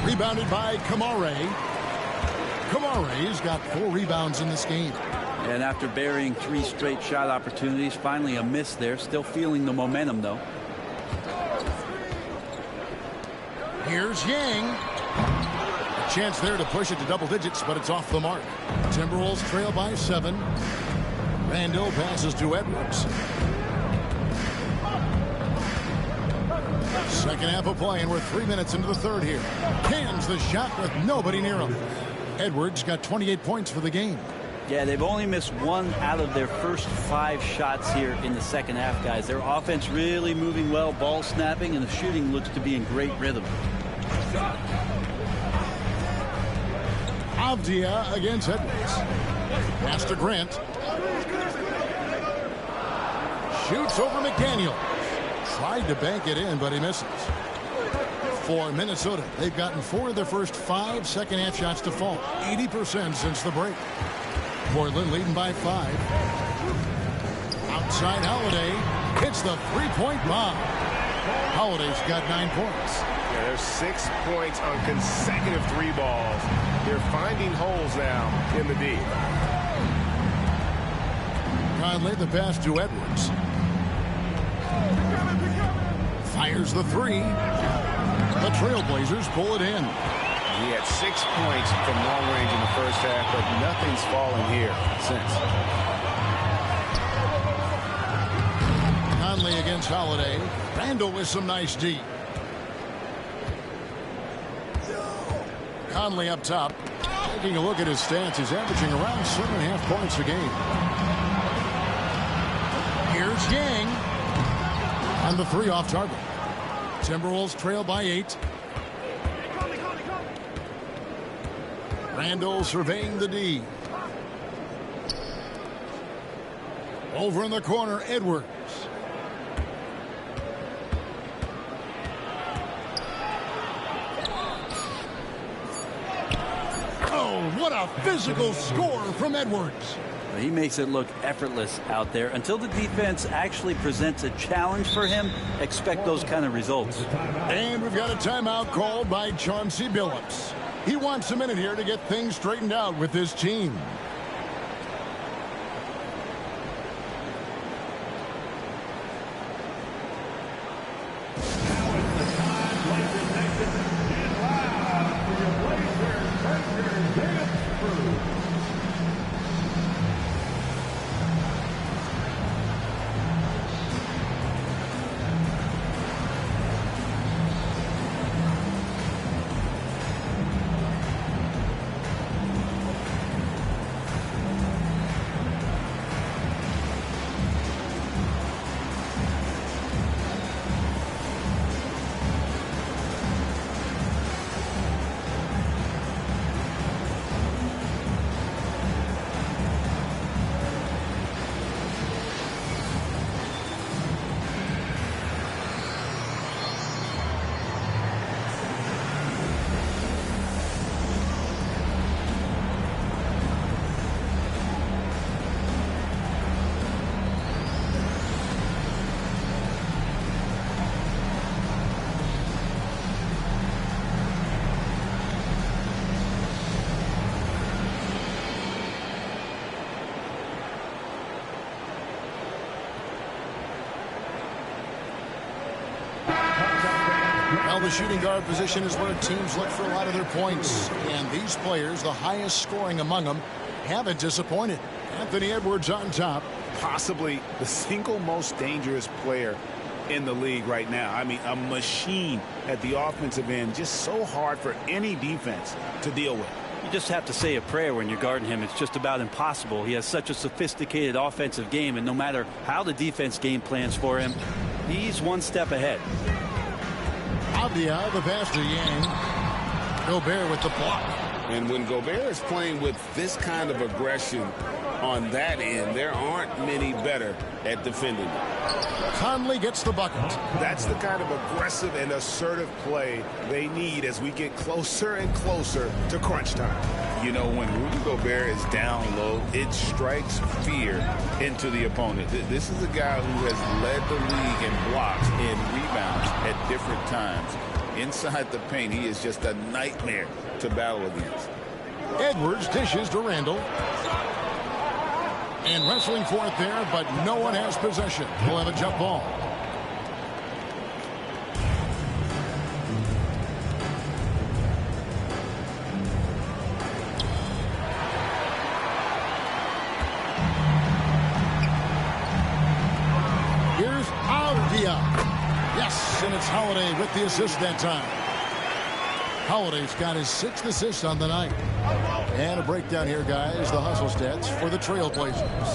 Rebounded by Kamare. Kamare's got 4 rebounds in this game. And after burying 3 straight shot opportunities, finally a miss there. Still feeling the momentum, though. Here's Yang. A chance there to push it to double digits, but it's off the mark. Timberwolves trail by 7. Randall passes to Edwards. Second half of play, and we're 3 minutes into the third here. Cans the shot with nobody near him. Edwards got 28 points for the game. Yeah, they've only missed 1 out of their first 5 shots here in the second half, guys. Their offense really moving well, ball snapping, and the shooting looks to be in great rhythm. Avdia against Edwards. Pass to Grant. Shoots over McDaniel. Tried to bank it in, but he misses. For Minnesota, they've gotten 4 of their first 5 second half shots to fall. 80% since the break. Portland leading by 5. Outside Holiday hits the 3-point bomb. Holiday's got 9 points. Yeah, there's 6 points on consecutive 3 balls. They're finding holes now in the D. Conley, the pass to Edwards. Fires the 3. The Trailblazers pull it in. He had 6 points from long range in the first half, but nothing's fallen here since. Conley against Holiday. Randall with some nice D. Conley up top. Taking a look at his stats, he's averaging around 7.5 points a game. Here's Yang. On the 3 off target. Timberwolves trail by 8. Randall surveying the D. Over in the corner, Edwards. Oh, what a physical score from Edwards. He makes it look effortless out there. Until the defense actually presents a challenge for him, expect those kind of results. And we've got a timeout called by Chauncey Billups. He wants a minute here to get things straightened out with his team. the shooting guard position is where teams look for a lot of their points. And these players, the highest scoring among them, haven't disappointed. Anthony Edwards on top. Possibly the single most dangerous player in the league right now. I mean, a machine at the offensive end, just so hard for any defense to deal with. You just have to say a prayer when you're guarding him. It's just about impossible. He has such a sophisticated offensive game, and no matter how the defense game plans for him, he's one step ahead. Avdia, the pass to Yang. Gobert with the block. And when Gobert is playing with this kind of aggression on that end, there aren't many better at defending. Conley gets the bucket. That's the kind of aggressive and assertive play they need as we get closer and closer to crunch time. You know, when Rudy Gobert is down low, it strikes fear into the opponent. This is a guy who has led the league in blocks and rebounds at different times. Inside the paint, he is just a nightmare to battle against. Edwards dishes to Randall. And wrestling for it there, but no one has possession. We'll have a jump ball. Here's Avdia. Yes, and it's Holiday with the assist that time. Holiday's got his 6th assist on the night. And a breakdown here, guys, the hustle stats for the Trailblazers.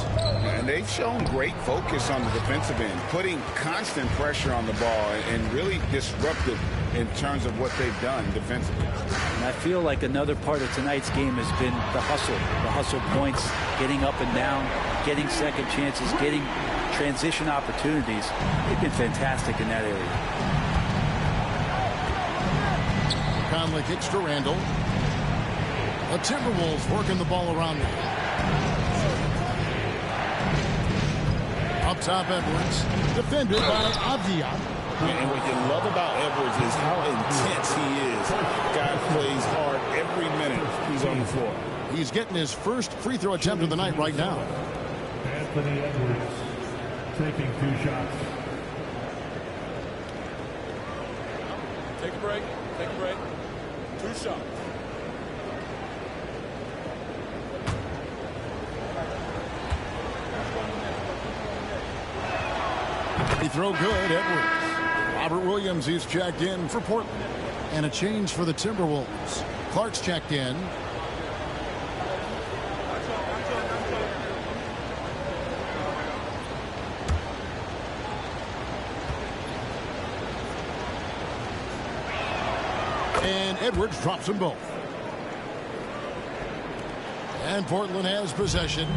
And they've shown great focus on the defensive end, putting constant pressure on the ball and really disruptive in terms of what they've done defensively. And I feel like another part of tonight's game has been the hustle points, getting up and down, getting second chances, getting transition opportunities. They've been fantastic in that area. Conley kicks to Randall. The Timberwolves working the ball around them. Up top, Edwards. Defended by Avdia. And what you love about Edwards is how intense he is. Guy plays hard every minute he's on the floor. He's getting his first free throw attempt of the night right now. Anthony Edwards taking 2 shots. Take a break. Take a break. 2 shots. He throw good, Edwards. Robert Williams, he's checked in for Portland. And a change for the Timberwolves. Clark's checked in. And Edwards drops them both. And Portland has possession.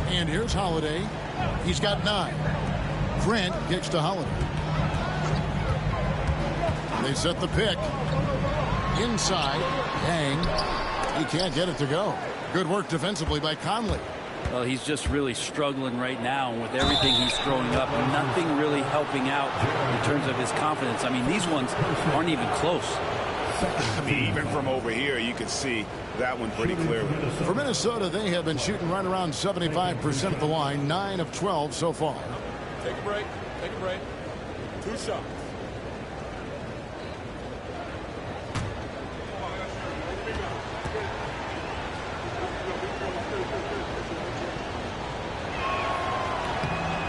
And here's Holiday. He's got 9. Grant kicks to Holiday. They set the pick. Inside. Yang. He can't get it to go. Good work defensively by Conley. Well, he's just really struggling right now with everything he's throwing up. Nothing really helping out in terms of his confidence. I mean, these ones aren't even close. I mean, even from over here, you can see that one pretty clearly. For Minnesota, they have been shooting right around 75% of the line, 9 of 12 so far. Take a break. Take a break. 2 shots.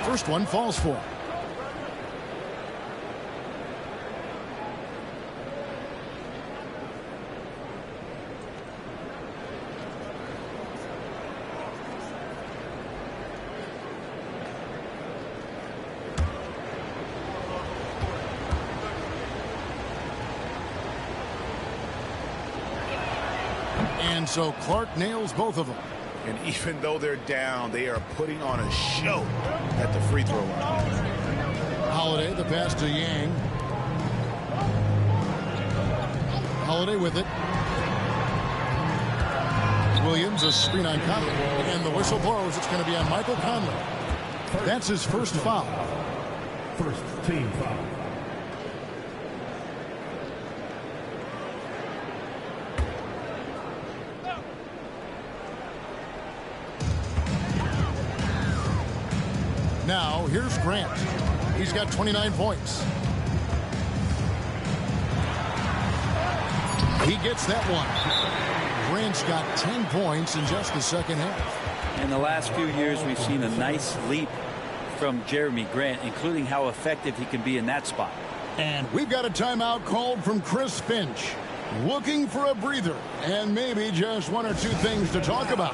First one falls for him. And so Clark nails both of them. And even though they're down, they are putting on a show at the free throw line. Holiday, the pass to Yang. Holiday with it. Williams, a screen on Conley. And the whistle blows. It's going to be on Michael Conley. That's his first foul. First team foul. Now, here's Grant. He's got 29 points. He gets that one. Grant's got 10 points in just the second half. In the last few years, we've seen a nice leap from Jeremy Grant, including how effective he can be in that spot. And we've got a timeout called from Chris Finch. Looking for a breather and maybe just one or two things to talk about.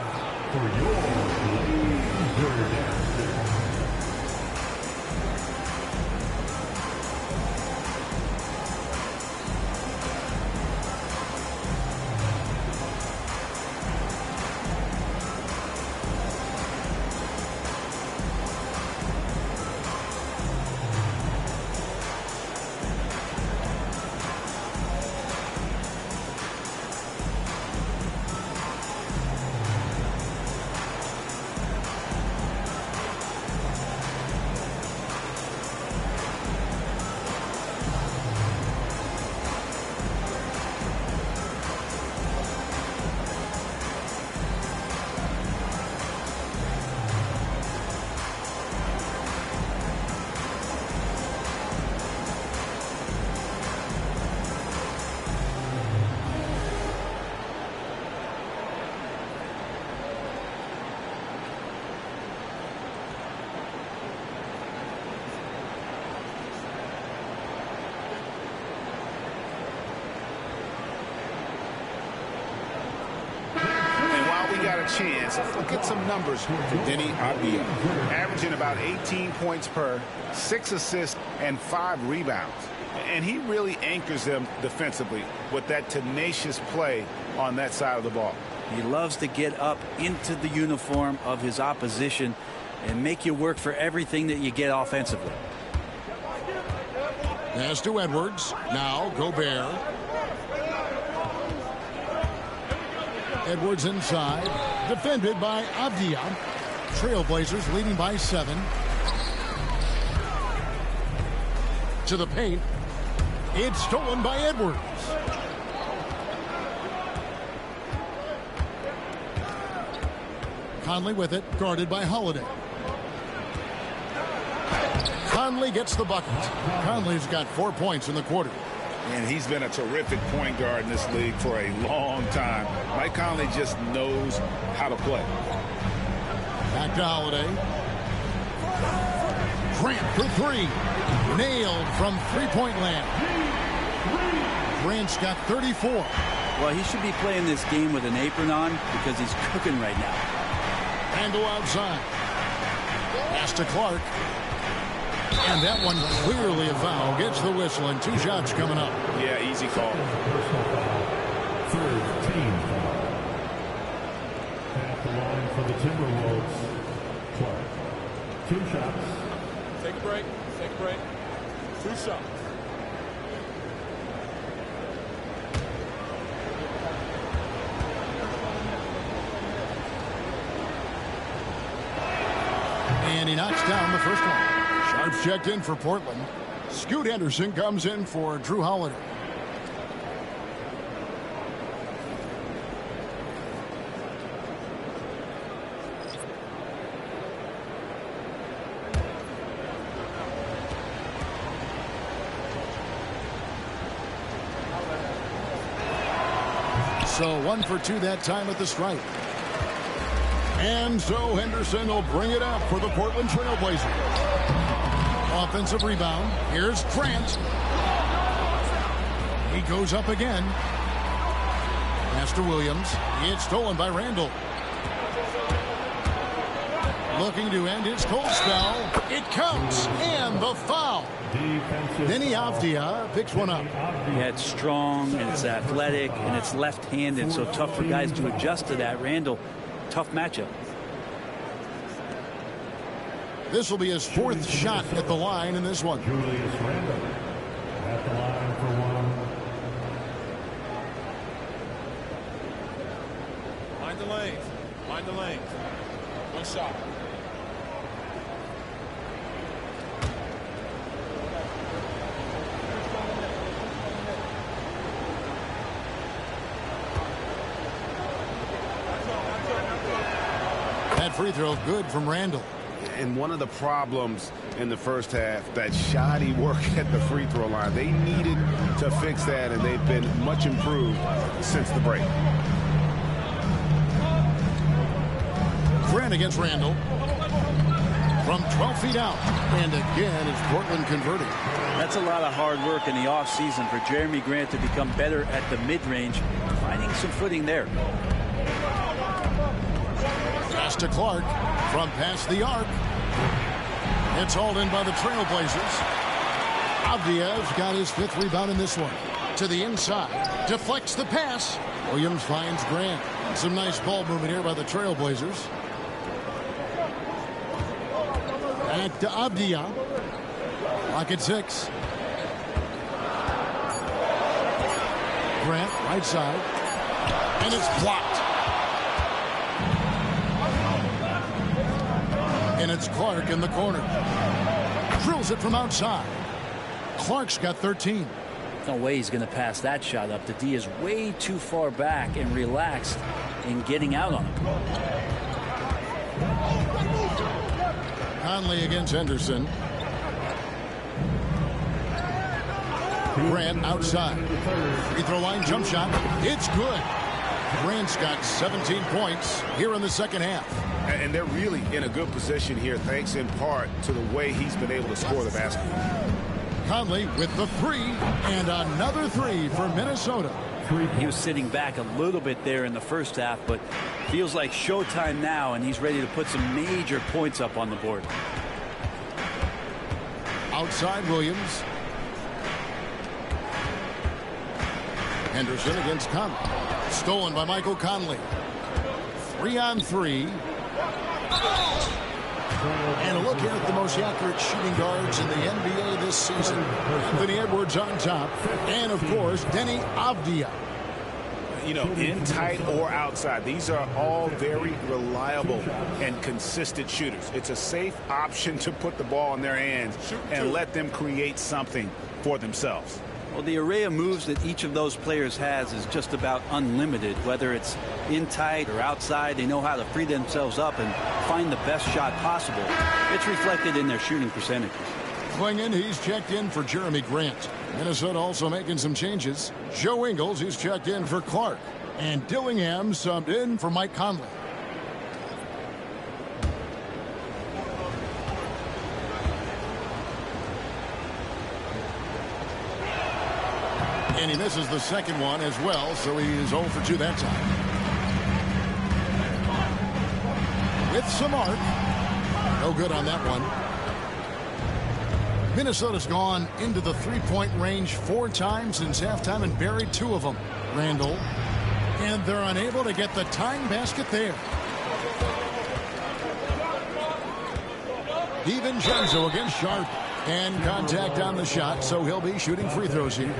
Chance. Let's look at some numbers for Denny Avdia. Averaging about 18 points per, 6 assists, and 5 rebounds. And he really anchors them defensively with that tenacious play on that side of the ball. He loves to get up into the uniform of his opposition and make you work for everything that you get offensively. Pass to Edwards. Now Gobert. Edwards inside. Defended by Avdia. Trailblazers leading by 7. To the paint. It's stolen by Edwards. Conley with it, guarded by Holiday. Conley gets the bucket. Conley's got 4 points in the quarter. And he's been a terrific point guard in this league for a long time. Mike Conley just knows how to play. Back to Holiday. Grant for 3. Nailed from three-point land. Grant's got 34. Well, he should be playing this game with an apron on because he's cooking right now. Randall outside. Pass to Clark. And that one clearly a foul. Gets the whistle and 2 shots coming up. Yeah, easy call. Third team foul. At the line for the Timberwolves, Clark. 2 shots. Take a break. Take a break. 2 shots. And he knocks down the first one. Sharps checked in for Portland. Scoot Henderson comes in for Drew Holiday. So 1 for 2 that time at the stripe. And so Henderson will bring it up for the Portland Trailblazers. Offensive rebound. Here's Grant. He goes up again. Pass to Williams. It's stolen by Randall. Looking to end his cold spell. It counts. And the foul. Denny Avdia picks one up. Yeah, it's strong, and it's athletic, and it's left-handed, so tough for guys to adjust to that. Randall, tough matchup. This will be his 4th shot at the line in this one. Julius Randle at the line for 1. Mind the lanes. Mind the lanes. 1 shot. That free throw good from Randall. And one of the problems in the first half, that shoddy work at the free throw line. They needed to fix that, and they've been much improved since the break. Grant against Randall. From 12 feet out. And again, it's Portland converting. That's a lot of hard work in the offseason for Jeremy Grant to become better at the mid-range, finding some footing there. Pass to Clark from past the arc. It's hauled in by the Trailblazers. Avdia's got his 5th rebound in this one. To the inside. Deflects the pass. Williams finds Grant. Some nice ball movement here by the Trailblazers. Back to Avdia. Clock at 6. Grant, right side. And it's blocked. And it's Clark in the corner. Drills it from outside. Clark's got 13. No way he's going to pass that shot up. The D is way too far back and relaxed in getting out on him. Conley against Henderson. Grant outside. Free throw line jump shot. It's good. Grant's got 17 points here in the second half. And they're really in a good position here, thanks in part to the way he's been able to score the basketball. Conley with the 3, and another 3 for Minnesota. He was sitting back a little bit there in the first half, but feels like showtime now, and he's ready to put some major points up on the board. Outside Williams. Henderson against Conley. Stolen by Michael Conley. 3-on-3. And a look here at the most accurate shooting guards in the NBA this season. Anthony Edwards on top. And, of course, Denny Avdia. You know, in tight or outside, these are all very reliable and consistent shooters. It's a safe option to put the ball in their hands and let them create something for themselves. Well, the array of moves that each of those players has is just about unlimited. Whether it's in tight or outside, they know how to free themselves up and find the best shot possible. It's reflected in their shooting percentages. Klingon, he's checked in for Jeremy Grant. Minnesota also making some changes. Joe Ingles, he's checked in for Clark. And Dillingham subbed in for Mike Conley. And he misses the second one as well, so he is 0 for 2 that time. With some arc. No good on that one. Minnesota's gone into the three-point range 4 times since halftime and buried 2 of them. Randall. And they're unable to get the tying basket there. DiVincenzo against Sharp. And contact on the shot, so he'll be shooting free throws here.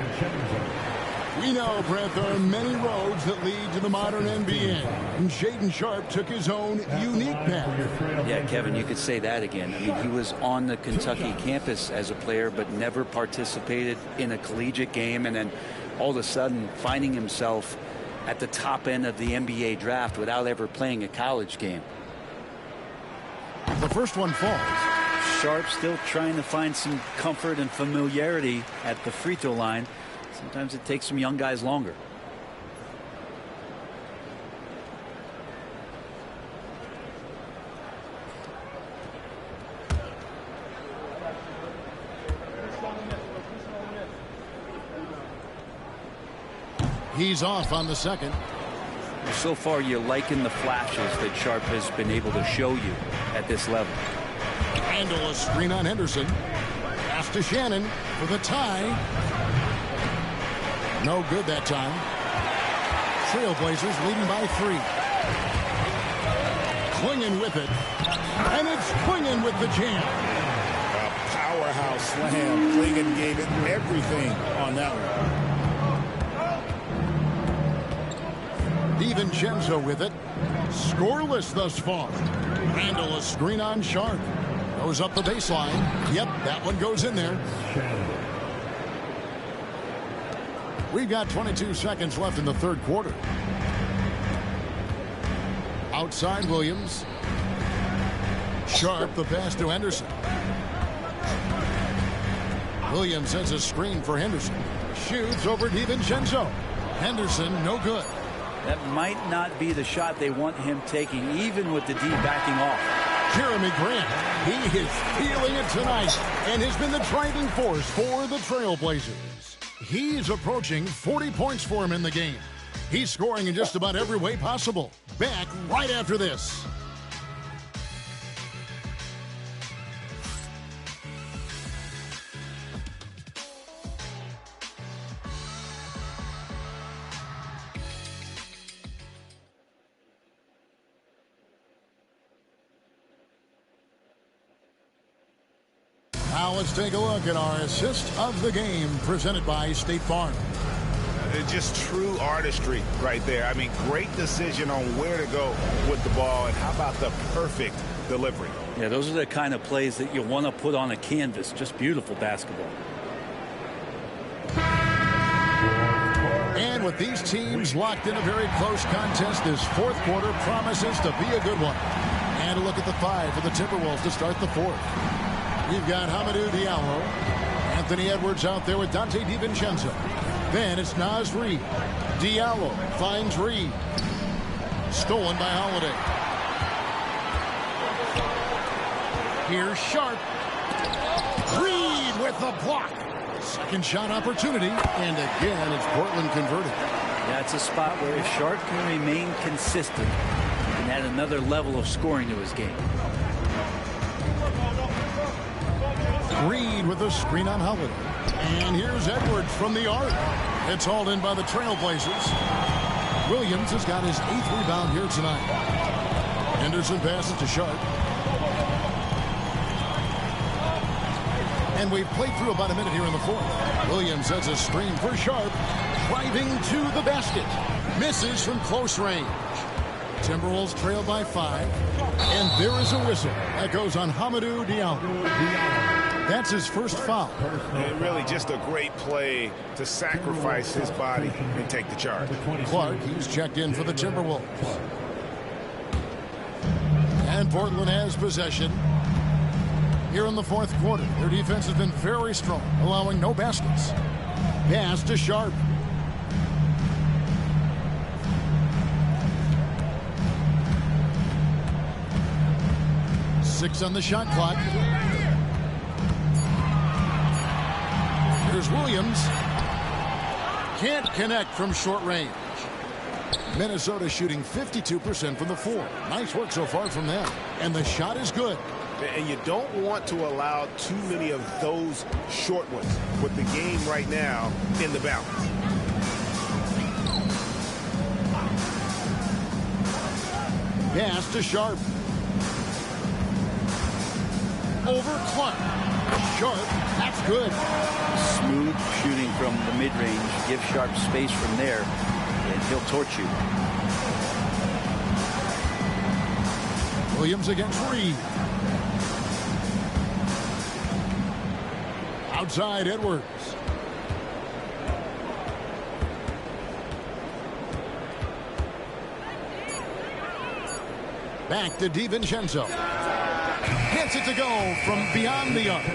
We know, Brett, there are many roads that lead to the modern NBA. And Shaedon Sharp took his own unique path. Yeah, Kevin, you could say that again. I mean, he was on the Kentucky campus as a player, but never participated in a collegiate game. And then all of a sudden finding himself at the top end of the NBA draft without ever playing a college game. The first one falls. Sharp still trying to find some comfort and familiarity at the free throw line. Sometimes it takes some young guys longer. He's off on the second. So far, you're liking the flashes that Sharp has been able to show you at this level. Handle a screen on Henderson. Pass to Shannon for the tie. No good that time. Trailblazers leading by 3. Klingon with it. And it's Klingon with the jam. A powerhouse slam. Klingon gave it everything on that one. DiVincenzo with it. Scoreless thus far. Randall a screen on Sharp. Goes up the baseline. Yep, that one goes in there. We've got 22 seconds left in the third quarter. Outside Williams. Sharp, the pass to Henderson. Williams sends a screen for Henderson. Shoots over DiVincenzo. Henderson, no good. That might not be the shot they want him taking, even with the D backing off. Jeremy Grant, he is feeling it tonight and has been the driving force for the Trailblazers. He's approaching 40 points for him in the game. He's scoring in just about every way possible. Back right after this. Now let's take a look at our assist of the game presented by State Farm. Just true artistry right there. I mean, great decision on where to go with the ball, and how about the perfect delivery? Yeah, those are the kind of plays that you want to put on a canvas. Just beautiful basketball. And with these teams locked in a very close contest, this fourth quarter promises to be a good one. And a look at the 5 for the Timberwolves to start the fourth. We've got Hamidou Diallo. Anthony Edwards out there with Dante DiVincenzo. Then it's Naz Reid. Diallo finds Reid. Stolen by Holiday. Here's Sharp. Reid with the block. Second shot opportunity. And again, it's Portland converted. That's a spot where if Sharp can remain consistent, he can add another level of scoring to his game. Reid with a screen on Holiday. And here's Edwards from the arc. It's hauled in by the Trailblazers. Williams has got his 8th rebound here tonight. Henderson passes to Sharp. And we've played through about a minute here in the fourth. Williams sets a screen for Sharp. Driving to the basket. Misses from close range. Timberwolves trail by 5. And there is a whistle that goes on Hamidou Diallo. That's his first foul. And really just a great play to sacrifice his body and take the charge. Clark, he's checked in for the Timberwolves. And Portland has possession here in the fourth quarter. Their defense has been very strong, allowing no baskets. Pass to Sharp. Six on the shot clock. Here's Williams. Can't connect from short range. Minnesota shooting 52% from the floor. Nice work so far from them. And the shot is good. And you don't want to allow too many of those short ones with the game right now in the balance. Pass to Sharp. Over Clark. Sharp, that's good. Smooth shooting from the mid-range. Give Sharp space from there, and he'll torch you. Williams against Reid. Outside Edwards. Back to DiVincenzo. Gets it to go from beyond the arc.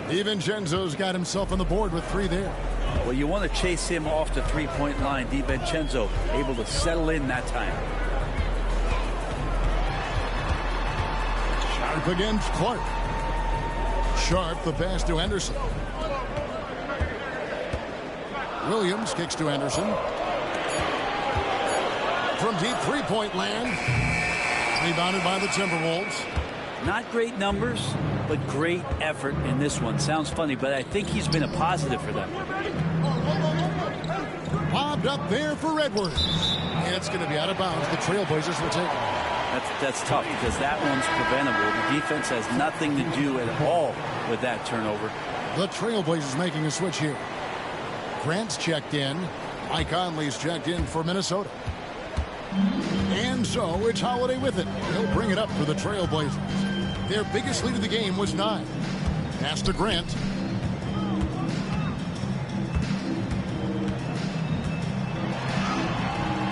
DiVincenzo's got himself on the board with 3 there. Well, you want to chase him off the three-point line. DiVincenzo able to settle in that time. Sharp against Clark. Sharp, the pass to Henderson. Williams kicks to Henderson. From deep three-point land. Rebounded by the Timberwolves. Not great numbers, but great effort in this one. Sounds funny, but I think he's been a positive for them. Lobbed up there for Edwards. And it's going to be out of bounds. The Trailblazers will take it. That's tough because that one's preventable. The defense has nothing to do at all with that turnover. The Trailblazers making a switch here. Grant's checked in. Mike Conley's checked in for Minnesota. And so it's Holiday with it. He'll bring it up for the Trailblazers. Their biggest lead of the game was 9. Pass to Grant.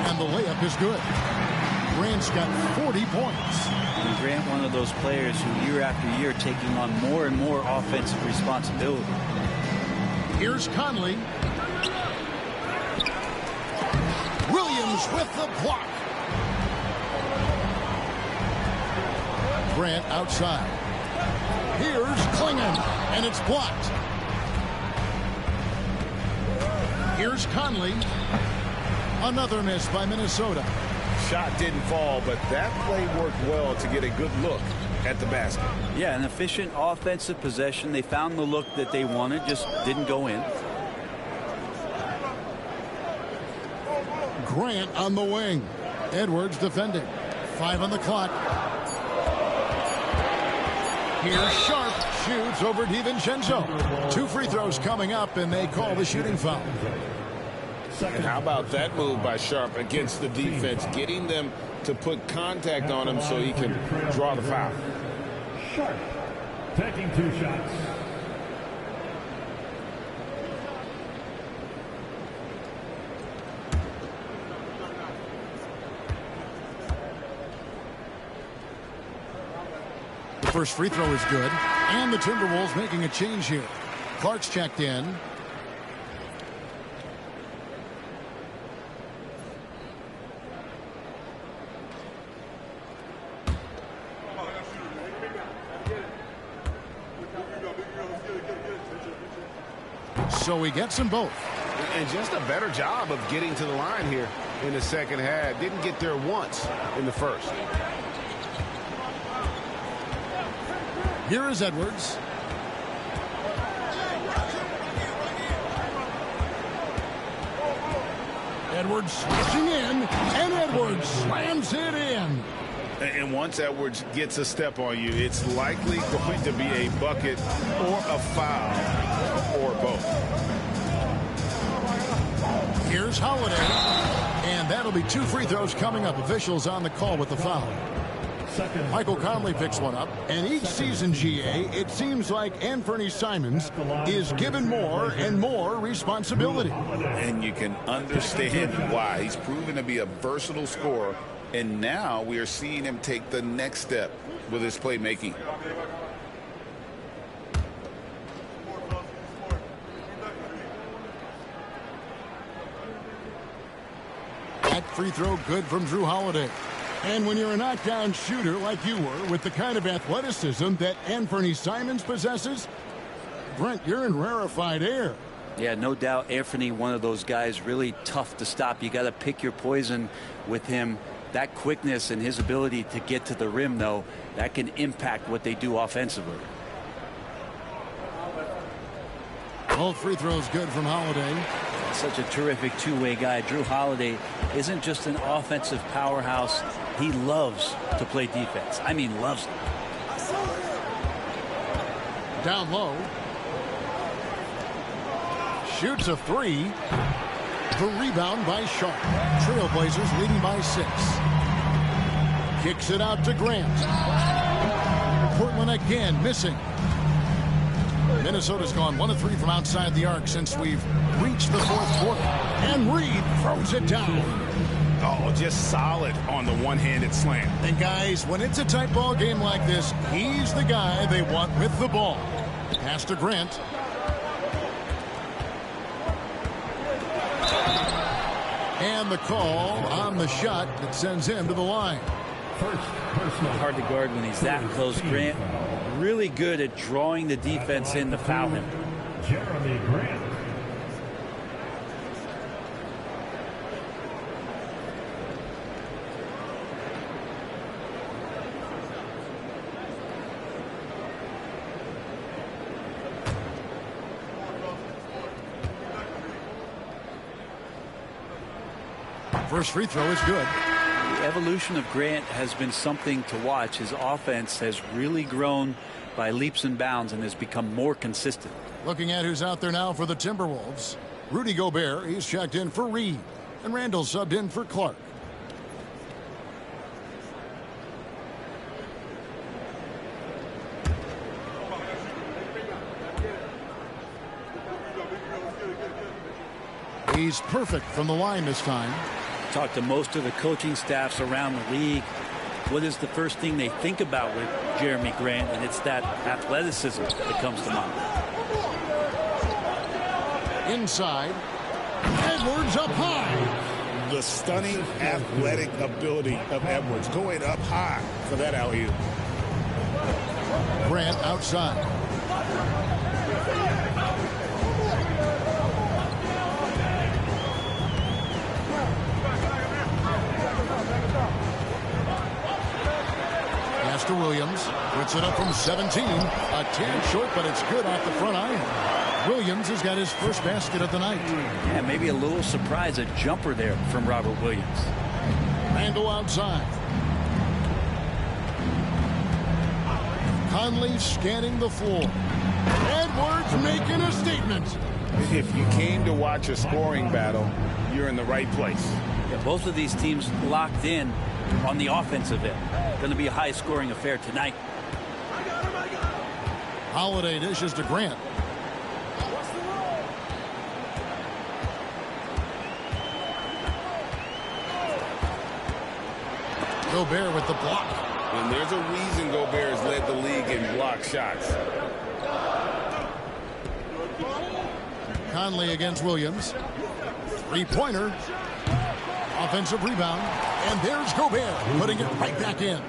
And the layup is good. Grant's got 40 points. And Grant, one of those players who year after year taking on more and more offensive responsibility. Here's Conley. Williams with the block. Grant outside. Here's Klingon, and it's blocked. Here's Conley. Another miss by Minnesota. Shot didn't fall, but that play worked well to get a good look at the basket. Yeah, an efficient offensive possession. They found the look that they wanted, just didn't go in. Grant on the wing. Edwards defending. 5 on the clock. Here's Sharp. Shoots over DiVincenzo. 2 free throws coming up, and they call the shooting foul. And how about that move by Sharp against the defense, getting them to put contact on him so he can draw the foul. Sharp taking 2 shots. The first free throw is good, and the Timberwolves making a change here. Clark's checked in. So he gets them both. And just a better job of getting to the line here in the second half. Didn't get there once in the first. Here is Edwards. Edwards slashing in, and Edwards slams it in. And once Edwards gets a step on you, it's likely going to be a bucket or a foul or both. Here's Holiday, and that'll be 2 free throws coming up. Officials on the call with the foul. Michael Conley picks one up, and each season, GA, it seems like Anthony Simons is given more and more responsibility. And you can understand why. He's proven to be a versatile scorer, and now we are seeing him take the next step with his playmaking. That free throw good from Drew Holiday. And when you're a knockdown shooter like you were, with the kind of athleticism that Anthony Simons possesses, Brent, you're in rarefied air. Yeah, no doubt Anthony, one of those guys really tough to stop. You got to pick your poison with him. That quickness and his ability to get to the rim, though, that can impact what they do offensively. Both free throws good from Holiday. Such a terrific two-way guy. Drew Holiday isn't just an offensive powerhouse. He loves to play defense. I mean, loves it. Down low. Shoots a 3. The rebound by Sharp. Trailblazers leading by 6. Kicks it out to Grant. Portland again missing. Minnesota's gone 1 of 3 from outside the arc since we've reached the 4th quarter. And Reed throws it down. Oh, just solid on the one-handed slam. And guys, when it's a tight ball game like this, he's the guy they want with the ball. Pass to Grant. And the call on the shot that sends him to the line. Hard to guard when he's that close. Grant really good at drawing the defense in to foul him. Jeremy Grant. First free throw is good. The evolution of Grant has been something to watch. His offense has really grown by leaps and bounds and has become more consistent. Looking at who's out there now for the Timberwolves. Rudy Gobert, he's checked in for Reed. And Randall subbed in for Clark. He's perfect from the line this time. Talked to most of the coaching staffs around the league. what is the first thing they think about with Jeremy Grant? And it's that athleticism that comes to mind. Inside. Edwards up high. The stunning athletic ability of Edwards going up high for that alley-oop. Grant outside. Pass to Williams. Puts it up from 17. A 10 short, but it's good off the front iron. Williams has got his first basket of the night. Yeah, maybe a little surprise, a jumper there from Robert Williams. Randall outside. Conley scanning the floor. Edwards making a statement. If you came to watch a scoring battle, you're in the right place. Yeah, both of these teams locked in on the offensive end. Going to be a high-scoring affair tonight. Holiday dishes to Grant. Gobert with the block. And there's a reason Gobert has led the league in block shots. Conley against Williams. Three-pointer. Offensive rebound. And there's Gobert putting it right back in.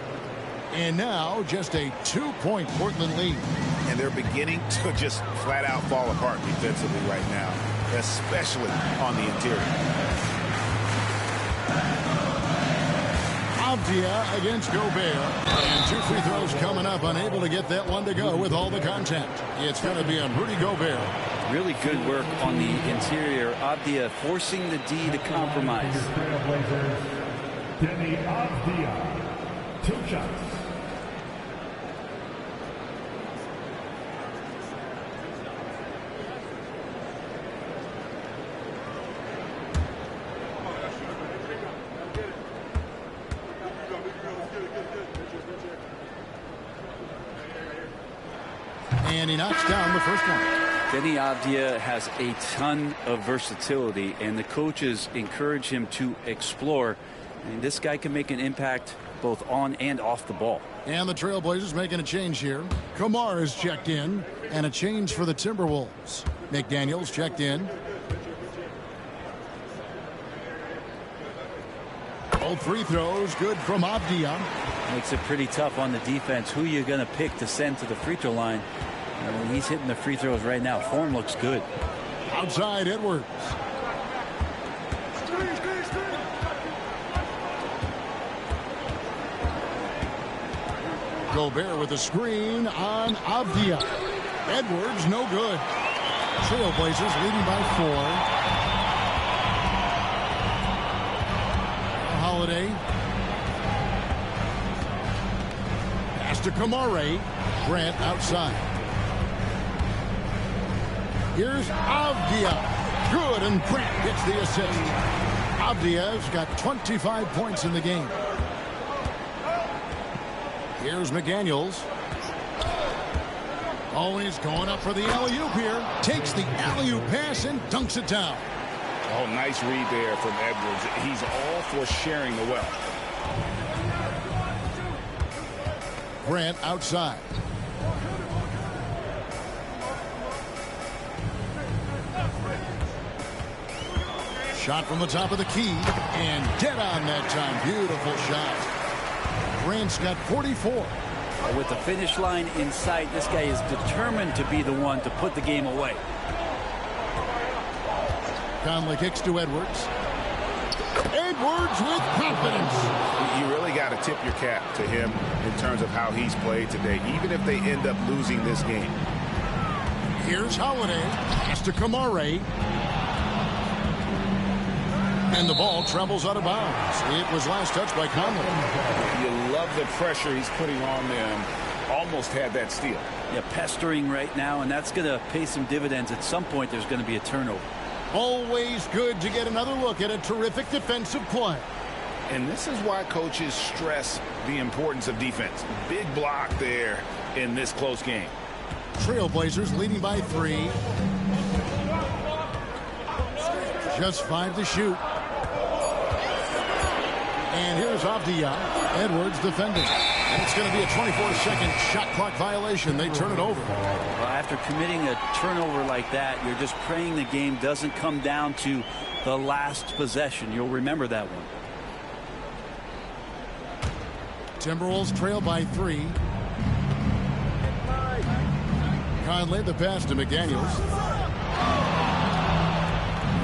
And now just a 2-point Portland lead. And they're beginning to just flat out fall apart defensively right now, especially on the interior. Avdia against Gobert. And 2 free throws coming up. Unable to get that one to go with all the contact. It's going to be on Rudy Gobert. Really good work on the interior. Avdia forcing the D to compromise. Deni Avdia. 2 shots. And he knocks down the first one. Deni Avdia has a ton of versatility, and the coaches encourage him to explore. And this guy can make an impact both on and off the ball. And the Trailblazers making a change here. Kamar is checked in, and a change for the Timberwolves. McDaniels checked in. Both free throws good from Avdia. Makes it pretty tough on the defense. Who you're going to pick to send to the free throw line. He's hitting the free throws right now. Form looks good. Outside Edwards. Gobert with a screen on Avdia. Edwards no good. Trailblazers leading by 4. Holiday. Pass to Kamare. Grant outside. Here's Avdia. Good, and Grant gets the assist. Avdia's got 25 points in the game. Here's McDaniels. Always going up for the alley-oop here. Takes the alley-oop pass and dunks it down. Oh, nice read there from Edwards. He's all for sharing the wealth. Grant outside. Shot from the top of the key, and dead on that time. Beautiful shot. Grant's got 44. With the finish line in sight, this guy is determined to be the one to put the game away. Conley kicks to Edwards. Edwards with confidence. You really got to tip your cap to him in terms of how he's played today, even if they end up losing this game. Here's Holiday. Pass to Kamare. And the ball travels out of bounds. It was last touched by Conley. You love the pressure he's putting on them. Almost had that steal. Yeah, pestering right now, and that's going to pay some dividends. At some point, there's going to be a turnover. Always good to get another look at a terrific defensive play. And this is why coaches stress the importance of defense. Big block there in this close game. Trailblazers leading by 3. Just 5 to shoot. And here's Avdia. Edwards defending. And it's going to be a 24-second shot clock violation. They turn it over. Well, after committing a turnover like that, you're just praying the game doesn't come down to the last possession. You'll remember that one. Timberwolves trail by 3. Conley the pass to McDaniels.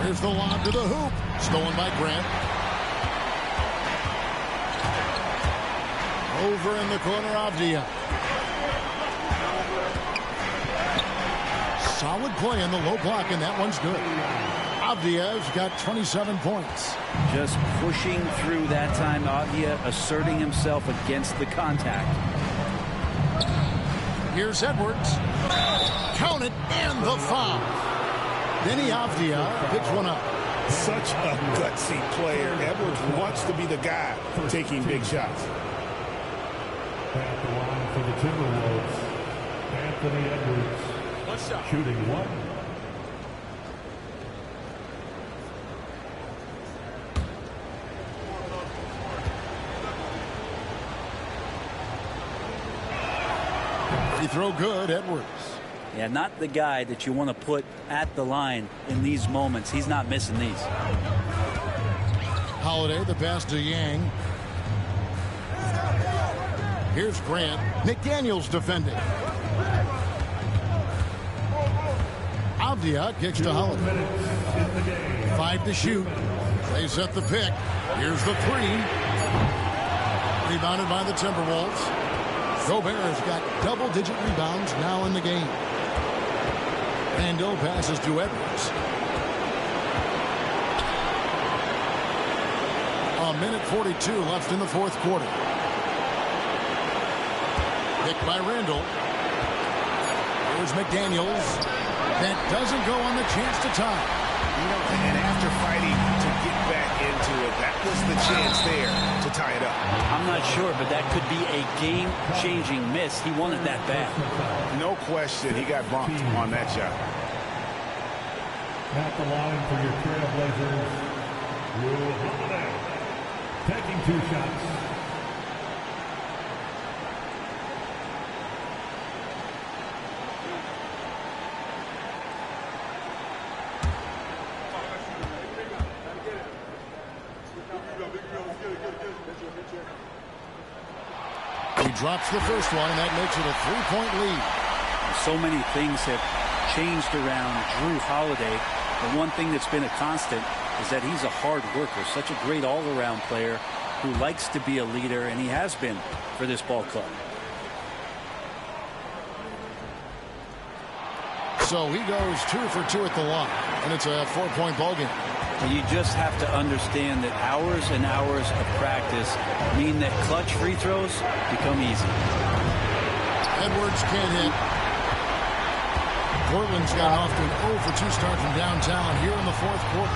Here's the lob to the hoop. Stolen by Grant. Over in the corner, Avdia. Solid play in the low block, and that one's good. Avdia's got 27 points. Just pushing through that time. Avdia asserting himself against the contact. Here's Edwards. Count it, and the foul. Denny Avdia picks one up. Such a gutsy player. Edwards wants to be the guy taking big shots. At the line for the Timberwolves, Anthony Edwards. Shooting 1. Free throw good, Edwards. Yeah, not the guy that you want to put at the line in these moments. He's not missing these. Holiday, the pass to Yang. Here's Grant. McDaniels defending. Avdia kicks to Holiday. 5 to shoot. They set the pick. Here's the 3. Rebounded by the Timberwolves. Gobert has got double-digit rebounds now in the game. Randall passes to Edwards. A minute 42 left in the fourth quarter. Picked by Randall. Here's McDaniels. That doesn't go on the chance to tie. You know, and after fighting to get back into it, that was the chance there to tie it up. I'm not sure, but that could be a game-changing miss. He wanted that bad. No question, he got bumped on that shot. At the line for your Trailblazers, Drew Holiday, taking 2 shots. He drops the first one, and that makes it a 3-point lead. So many things have changed around Drew Holiday. The one thing that's been a constant is that he's a hard worker, such a great all-around player who likes to be a leader, and he has been for this ball club. So he goes 2 for 2 at the line, and it's a 4-point ball game. You just have to understand that hours and hours of practice mean that clutch free throws become easy. Edwards can't hit. Portland's got off to an 0 for 2 start from downtown here in the fourth quarter.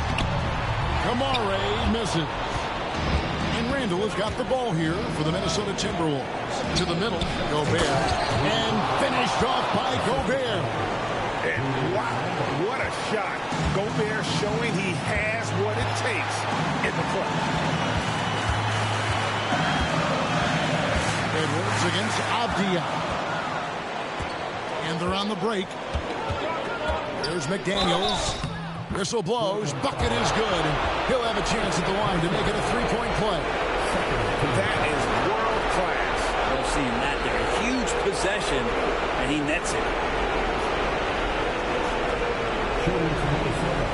Kamare misses. And Randall has got the ball here for the Minnesota Timberwolves. To the middle, Gobert. And finished off by Gobert. And wow, what a shot. Gobert showing he has what it takes in the clutch. Edwards against Avdia. And they're on the break. There's McDaniels. Whistle blows. Bucket is good. He'll have a chance at the line to make it a 3-point play. That is world class. We'll see that there. Huge possession, and he nets it. Shooting from Minnesota,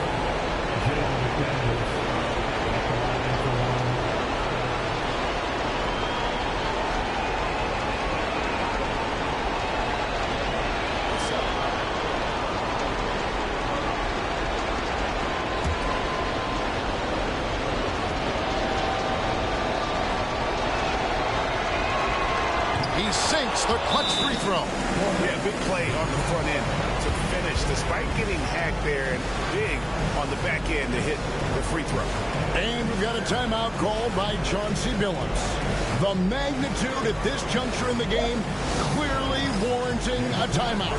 Jalen McDaniels. At the line for 1. He sinks the clutch free throw. Yeah, big play on the front end to finish, despite getting hacked there, and big on the back end to hit the free throw. And we've got a timeout called by Chauncey Billups. The magnitude at this juncture in the game clearly warranting a timeout.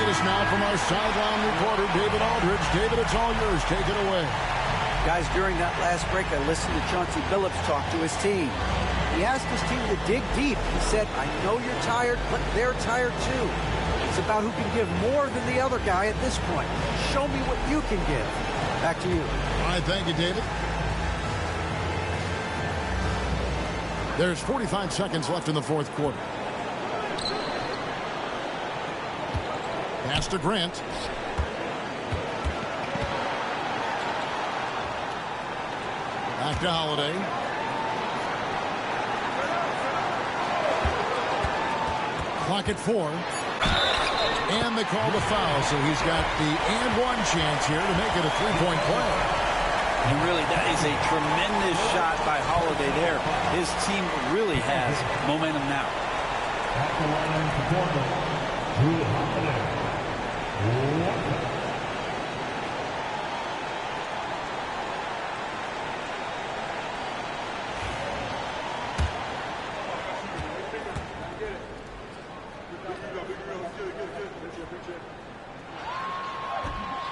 latest now from our sideline reporter, David Aldridge. David, it's all yours. Take it away. Guys, during that last break, I listened to Chauncey Billups talk to his team. He asked his team to dig deep. He said, I know you're tired, but they're tired too. It's about who can give more than the other guy at this point. Show me what you can give. Back to you. All right, thank you, David. There's 45 seconds left in the fourth quarter. Pass to Grant. Back to Holiday. Clock at 4. And they call the foul, so he's got the and one chance here to make it a three-point play. And really, that is a tremendous shot by Holiday there. His team really has momentum now. At the line for Portland, Drew Holiday.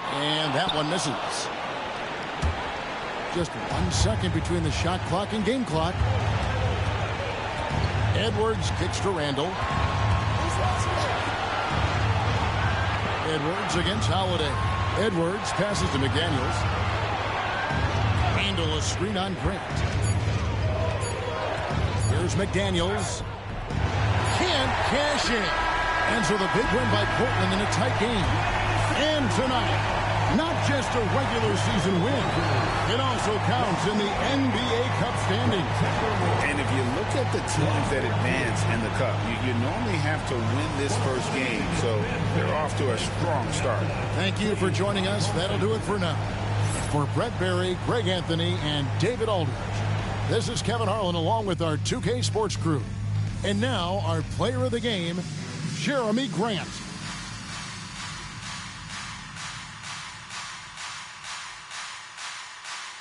And that one misses. Just 1 second between the shot clock and game clock. Edwards kicks to Randall. Edwards against Holiday. Edwards passes to McDaniels. Randall a screen on Grant. Here's McDaniels. Can't cash in. And so the big win by Portland in a tight game. And tonight, not just a regular season win, it also counts in the NBA Cup standings. And if you look at the teams that advance in the Cup, you normally have to win this first game, so they're off to a strong start. Thank you for joining us. That'll do it for now. For Brett Berry, Greg Anthony, and David Aldridge, this is Kevin Harlan along with our 2K Sports crew. And now, our player of the game, Jeremy Grant.